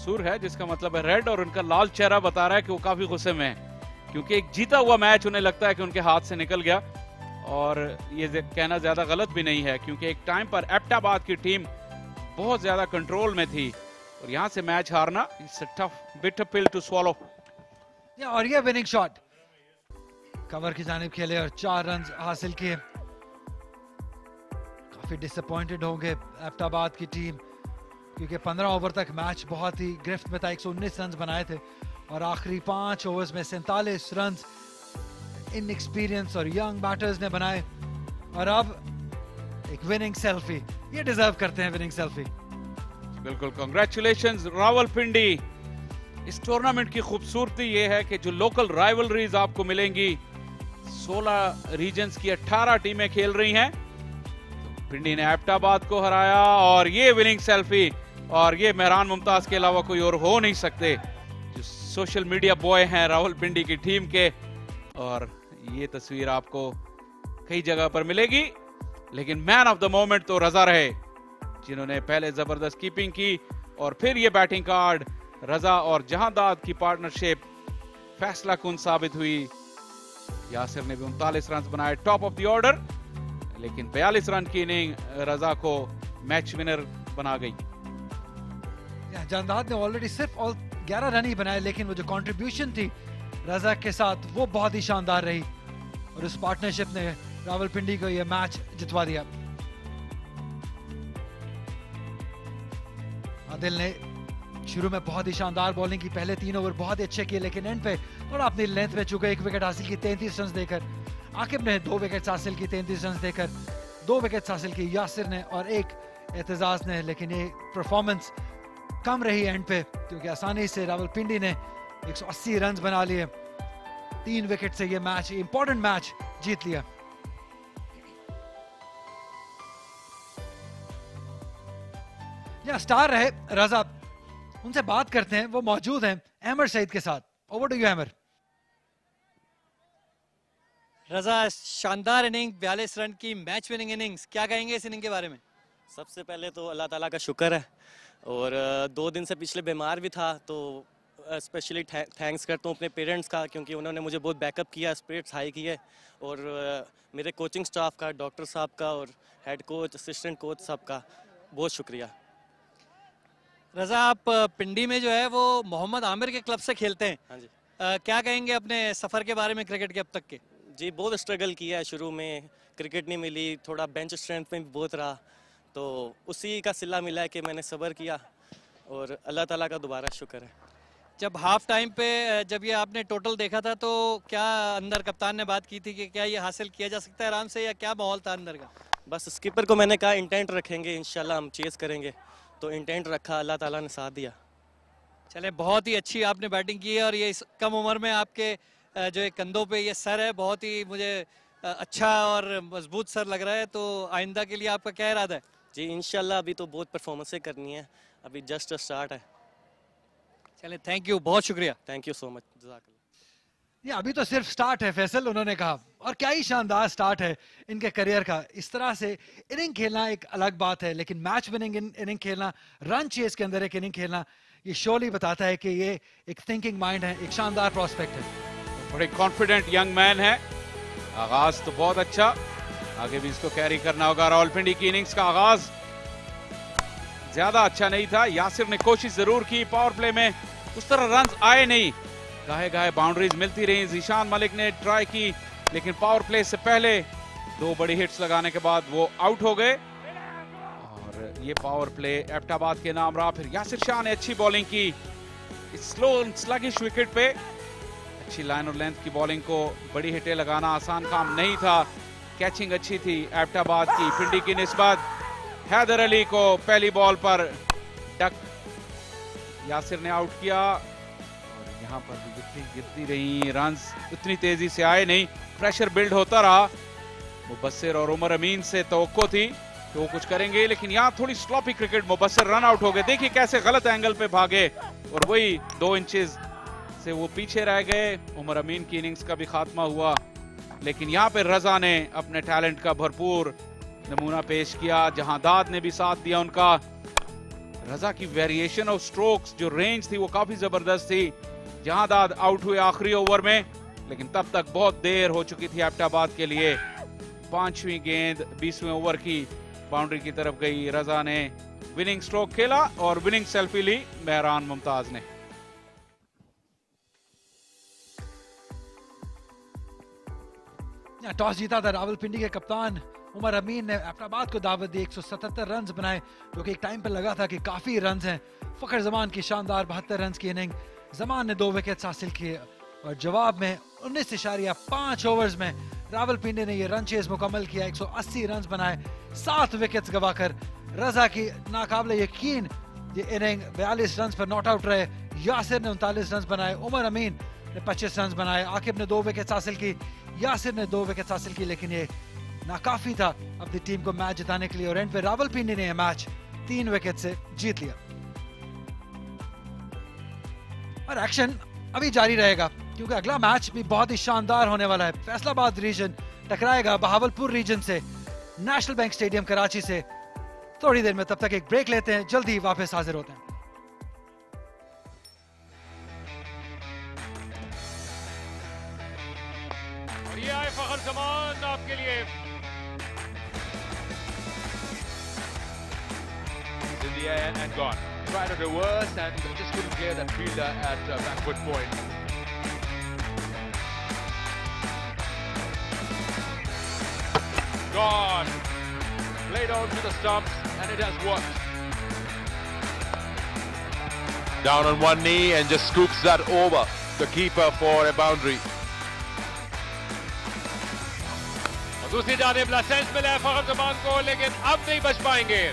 सुर है जिसका मतलब है रेड और उनका लाल चेहरा बता रहा है कि वो काफी गुस्से में है क्योंकि एक जीता हुआ मैच उन्हें लगता है कि उनके हाथ से निकल गया। और ये कहना ज्यादा गलत भी नहीं है क्योंकि एक टाइम पर एबटाबाद की टीम बहुत ज्यादा कंट्रोल में थी और यहां से मैच हारना it's a tough bitter pill to swallow. और ये विनिंग शॉट कवर की जानिब खेले और 4 रन हासिल किए। काफी डिसअपॉइंटेड होंगे एबटाबाद की टीम क्योंकि 15 ओवर तक मैच बहुत ही गिरफ्त में था। 119 रन बनाए थे और आखिरी 5 ओवर्स में 47 रन इनएक्सपीरियंस और यंग बैटर्स ने बनाए। और अब एक विनिंग सेल्फी, ये डिजर्व करते हैं विनिंग सेल्फी। बिल्कुल कांग्रेचुलेशंस रावलपिंडी। इस टूर्नामेंट की खूबसूरती ये है कि जो लोकल राइवलरीज आपको मिलेंगी, 16 रीजन्स की 18 टीमें खेल रही हैं। तो पिंडी ने एबटाबाद को हराया और ये विनिंग सेल्फी और ये मेहरान मुमताज के अलावा कोई और हो नहीं सकते जो सोशल मीडिया बॉय हैं रावलपिंडी की टीम के। और ये तस्वीर आपको कई जगह पर मिलेगी लेकिन मैन ऑफ द मोमेंट तो रजा रहे जिन्होंने पहले जबरदस्त कीपिंग की और फिर ये बैटिंग कार्ड रजा और जहांदाद की पार्टनरशिप फैसला कुन साबित हुई। यासिर ने भी 39 रन बनाए टॉप ऑफ द ऑर्डर लेकिन 42 रन की इनिंग रजा को मैच विनर बना गई। जहांदाद ने ऑलरेडी सिर्फ 11 रन ही बनाए लेकिन वो जो कंट्रीब्यूशन थी रजा के साथ वो बहुत ही शानदार रही और उस पार्टनरशिप ने रावलपिंडी को ये मैच जितवा दिया। आदिल ने शुरू में बहुत ही शानदार बॉलिंग की, पहले 3 ओवर बहुत ही अच्छे किए लेकिन एंड पे थोड़ा अपनी लेंथ में चुके 1 विकेट हासिल की 33 रन देकर। आकिब ने 2 विकेट हासिल की 33 रन देकर, 2 विकेट हासिल की यासिर ने और 1 एतजाज ने। लेकिन ये परफॉर्मेंस कम रही एंड पे क्योंकि आसानी से रावलपिंडी ने 180 रन बना लिए। 3 विकेट से ये मैच, इंपॉर्टेंट मैच जीत लिया। या स्टार रहे रजा, उनसे बात करते हैं, वो मौजूद हैं अहमद सईद के साथ। Over to you Ahmed. Raza, शानदार इनिंग, 42 रन की मैच विनिंग इनिंग्स, क्या कहेंगे इस इनिंग के बारे में? सबसे पहले तो अल्लाह ताला का शुक्र है और 2 दिन से पिछले बीमार भी था तो स्पेशली थैंक्स करता हूँ अपने पेरेंट्स का क्योंकि उन्होंने मुझे बहुत बैकअप किया, स्पिरिट्स हाई किए। और मेरे कोचिंग स्टाफ का, डॉक्टर साहब का और हेड कोच, असिस्टेंट कोच साहब का बहुत शुक्रिया। रजा, आप पिंडी में जो है वो मोहम्मद आमिर के क्लब से खेलते हैं। हाँ जी। क्या कहेंगे अपने सफ़र के बारे में क्रिकेट के अब तक के? जी बहुत स्ट्रगल किया है, शुरू में क्रिकेट नहीं मिली, थोड़ा बेंच स्ट्रेंथ में भी बहुत रहा तो उसी का सिला मिला है कि मैंने सब्र किया और अल्लाह ताला का दोबारा शुक्र है। जब हाफ टाइम पे जब ये आपने टोटल देखा था तो क्या अंदर कप्तान ने बात की थी कि क्या ये हासिल किया जा सकता है आराम से या क्या माहौल था अंदर का? बस स्कीपर को मैंने कहा इंटेंट रखेंगे, इंशाल्लाह हम चेस करेंगे, तो इंटेंट रखा, अल्लाह ताला ने साथ दिया। चले, बहुत ही अच्छी आपने बैटिंग की है और ये इस कम उम्र में आपके जो एक कंधों पे ये सर है बहुत ही मुझे अच्छा और मजबूत सर लग रहा है। तो आइंदा के लिए आपका क्या इरादा है? जी इंशाल्लाह अभी तो बहुत परफॉर्मेंसें करनी है, अभी जस्ट स्टार्ट है। चले, थैंक यू, बहुत शुक्रिया। थैंक यू सो मच, जज़ाकल्लाह। ये अभी तो सिर्फ स्टार्ट है फैसल, उन्होंने कहा, और क्या ही शानदार स्टार्ट है इनके करियर का। इस तरह से इनिंग खेलना एक अलग बात है लेकिन मैच विनिंग इनिंग खेलना, रन चेस के अंदर एक इनिंग खेलना, ये श्योरली बताता है कि ये एक थिंकिंग माइंड है, एक शानदार प्रोस्पेक्ट है। बड़े कॉन्फिडेंट यंग मैन है। आगाज तो बहुत अच्छा, आगे भी इसको कैरी करना होगा। रावलपिंडी की इनिंग्स का आगाज ज्यादा अच्छा नहीं था। यासिर ने कोशिश जरूर की, पावर प्ले में उस तरह रन आए नहीं, गाहे गाहे बाउंड्रीज मिलती रही। जीशान मलिक ने ट्राई की लेकिन पावर प्ले से पहले 2 बड़ी हिट्स लगाने के बाद वो आउट हो गए और ये पावर प्ले एबटाबाद के नाम रहा। फिर यासिर शाह ने अच्छी बॉलिंग की इस स्लो स्लगिश विकेट पे। अच्छी लाइन और लेंथ की बॉलिंग को बड़ी हिटें लगाना आसान काम नहीं था। कैचिंग अच्छी थी एबटाबाद की पिंडी की निस्बत। हैदर अली को पहली बॉल पर डक यासिर ने आउट किया और यहाँ पर भी विकेटें गिरती रही, रन्स उतनी तेजी से आए नहीं, प्रेशर बिल्ड होता रहा। मुबस्सिर और उमर अमीन से तवक्को थी कि वो कुछ करेंगे, लेकिन यहाँ थोड़ी sloppy cricket. Mubassir run out हो गए, देखिए कैसे गलत एंगल पे भागे और वही 2 इंचेस से वो पीछे रह गए। उमर अमीन की इनिंग्स का भी खात्मा हुआ, लेकिन यहाँ पे रजा ने अपने टैलेंट का भरपूर नमूना पेश किया। जहांदाद ने भी साथ दिया उनका। रजा की वेरिएशन ऑफ स्ट्रोक्स, जो रेंज थी वो काफी जबरदस्त थी। जहांदाद आउट हुए आखिरी ओवर में, लेकिन तब तक बहुत देर हो चुकी थी एबटाबाद के लिए। 5वीं गेंद 20वें ओवर की बाउंड्री की तरफ गई। रजा ने विनिंग स्ट्रोक खेला और विनिंग सेल्फी ली मेहरान मुमताज ने। टॉस जीता था रावलपिंडी के कप्तान उमर अमीन ने एबटाबाद को दावत दी। 177 रन बनाए, जो कि एक टाइम पे लगा था कि काफी रन हैं। फखर जमान की शानदार 72 रन की इनिंग। जमान ने 2 विकेट्स हासिल किए और जवाब में 19.5 ओवर्स में रावलपिंडी ने ये रन चेज मुकम्मल किया। 180 रन बनाए, 7 विकेट्स गवाकर। रजा की नाकाबिले यकीन ये इनिंग 42 रन पर नॉट आउट रहे। यासिर ने 39 रन बनाए, उमर अमीन ने 25 रन बनाए, आकिब ने 2 विकेट्स हासिल की, यासिर ने 2 विकेट्स हासिल की, लेकिन ये नाकाफी था अपनी टीम को मैच जिताने के लिए। और एंड पे रावलपिंडी ने यह मैच 3 विकेट से जीत लिया। और एक्शन अभी जारी रहेगा क्योंकि अगला मैच भी बहुत ही शानदार होने वाला है। फैसलाबाद रीजन टकराएगा बहावलपुर रीजन से नेशनल बैंक स्टेडियम कराची से थोड़ी देर में। तब तक एक ब्रेक लेते हैं, जल्दी वापस हाजिर होते हैं। और ये आए फखर जमान आपके लिए। In the air and gone. Tried to reverse and just couldn't clear that fielder at backward point. Gone. Played out to the stumps and it has worked. Down on one knee and just scoops that over the keeper for a boundary. और दूसरी जानिब licence मिला है फखर जमान को, लेकिन अब नहीं बच पाएंगे।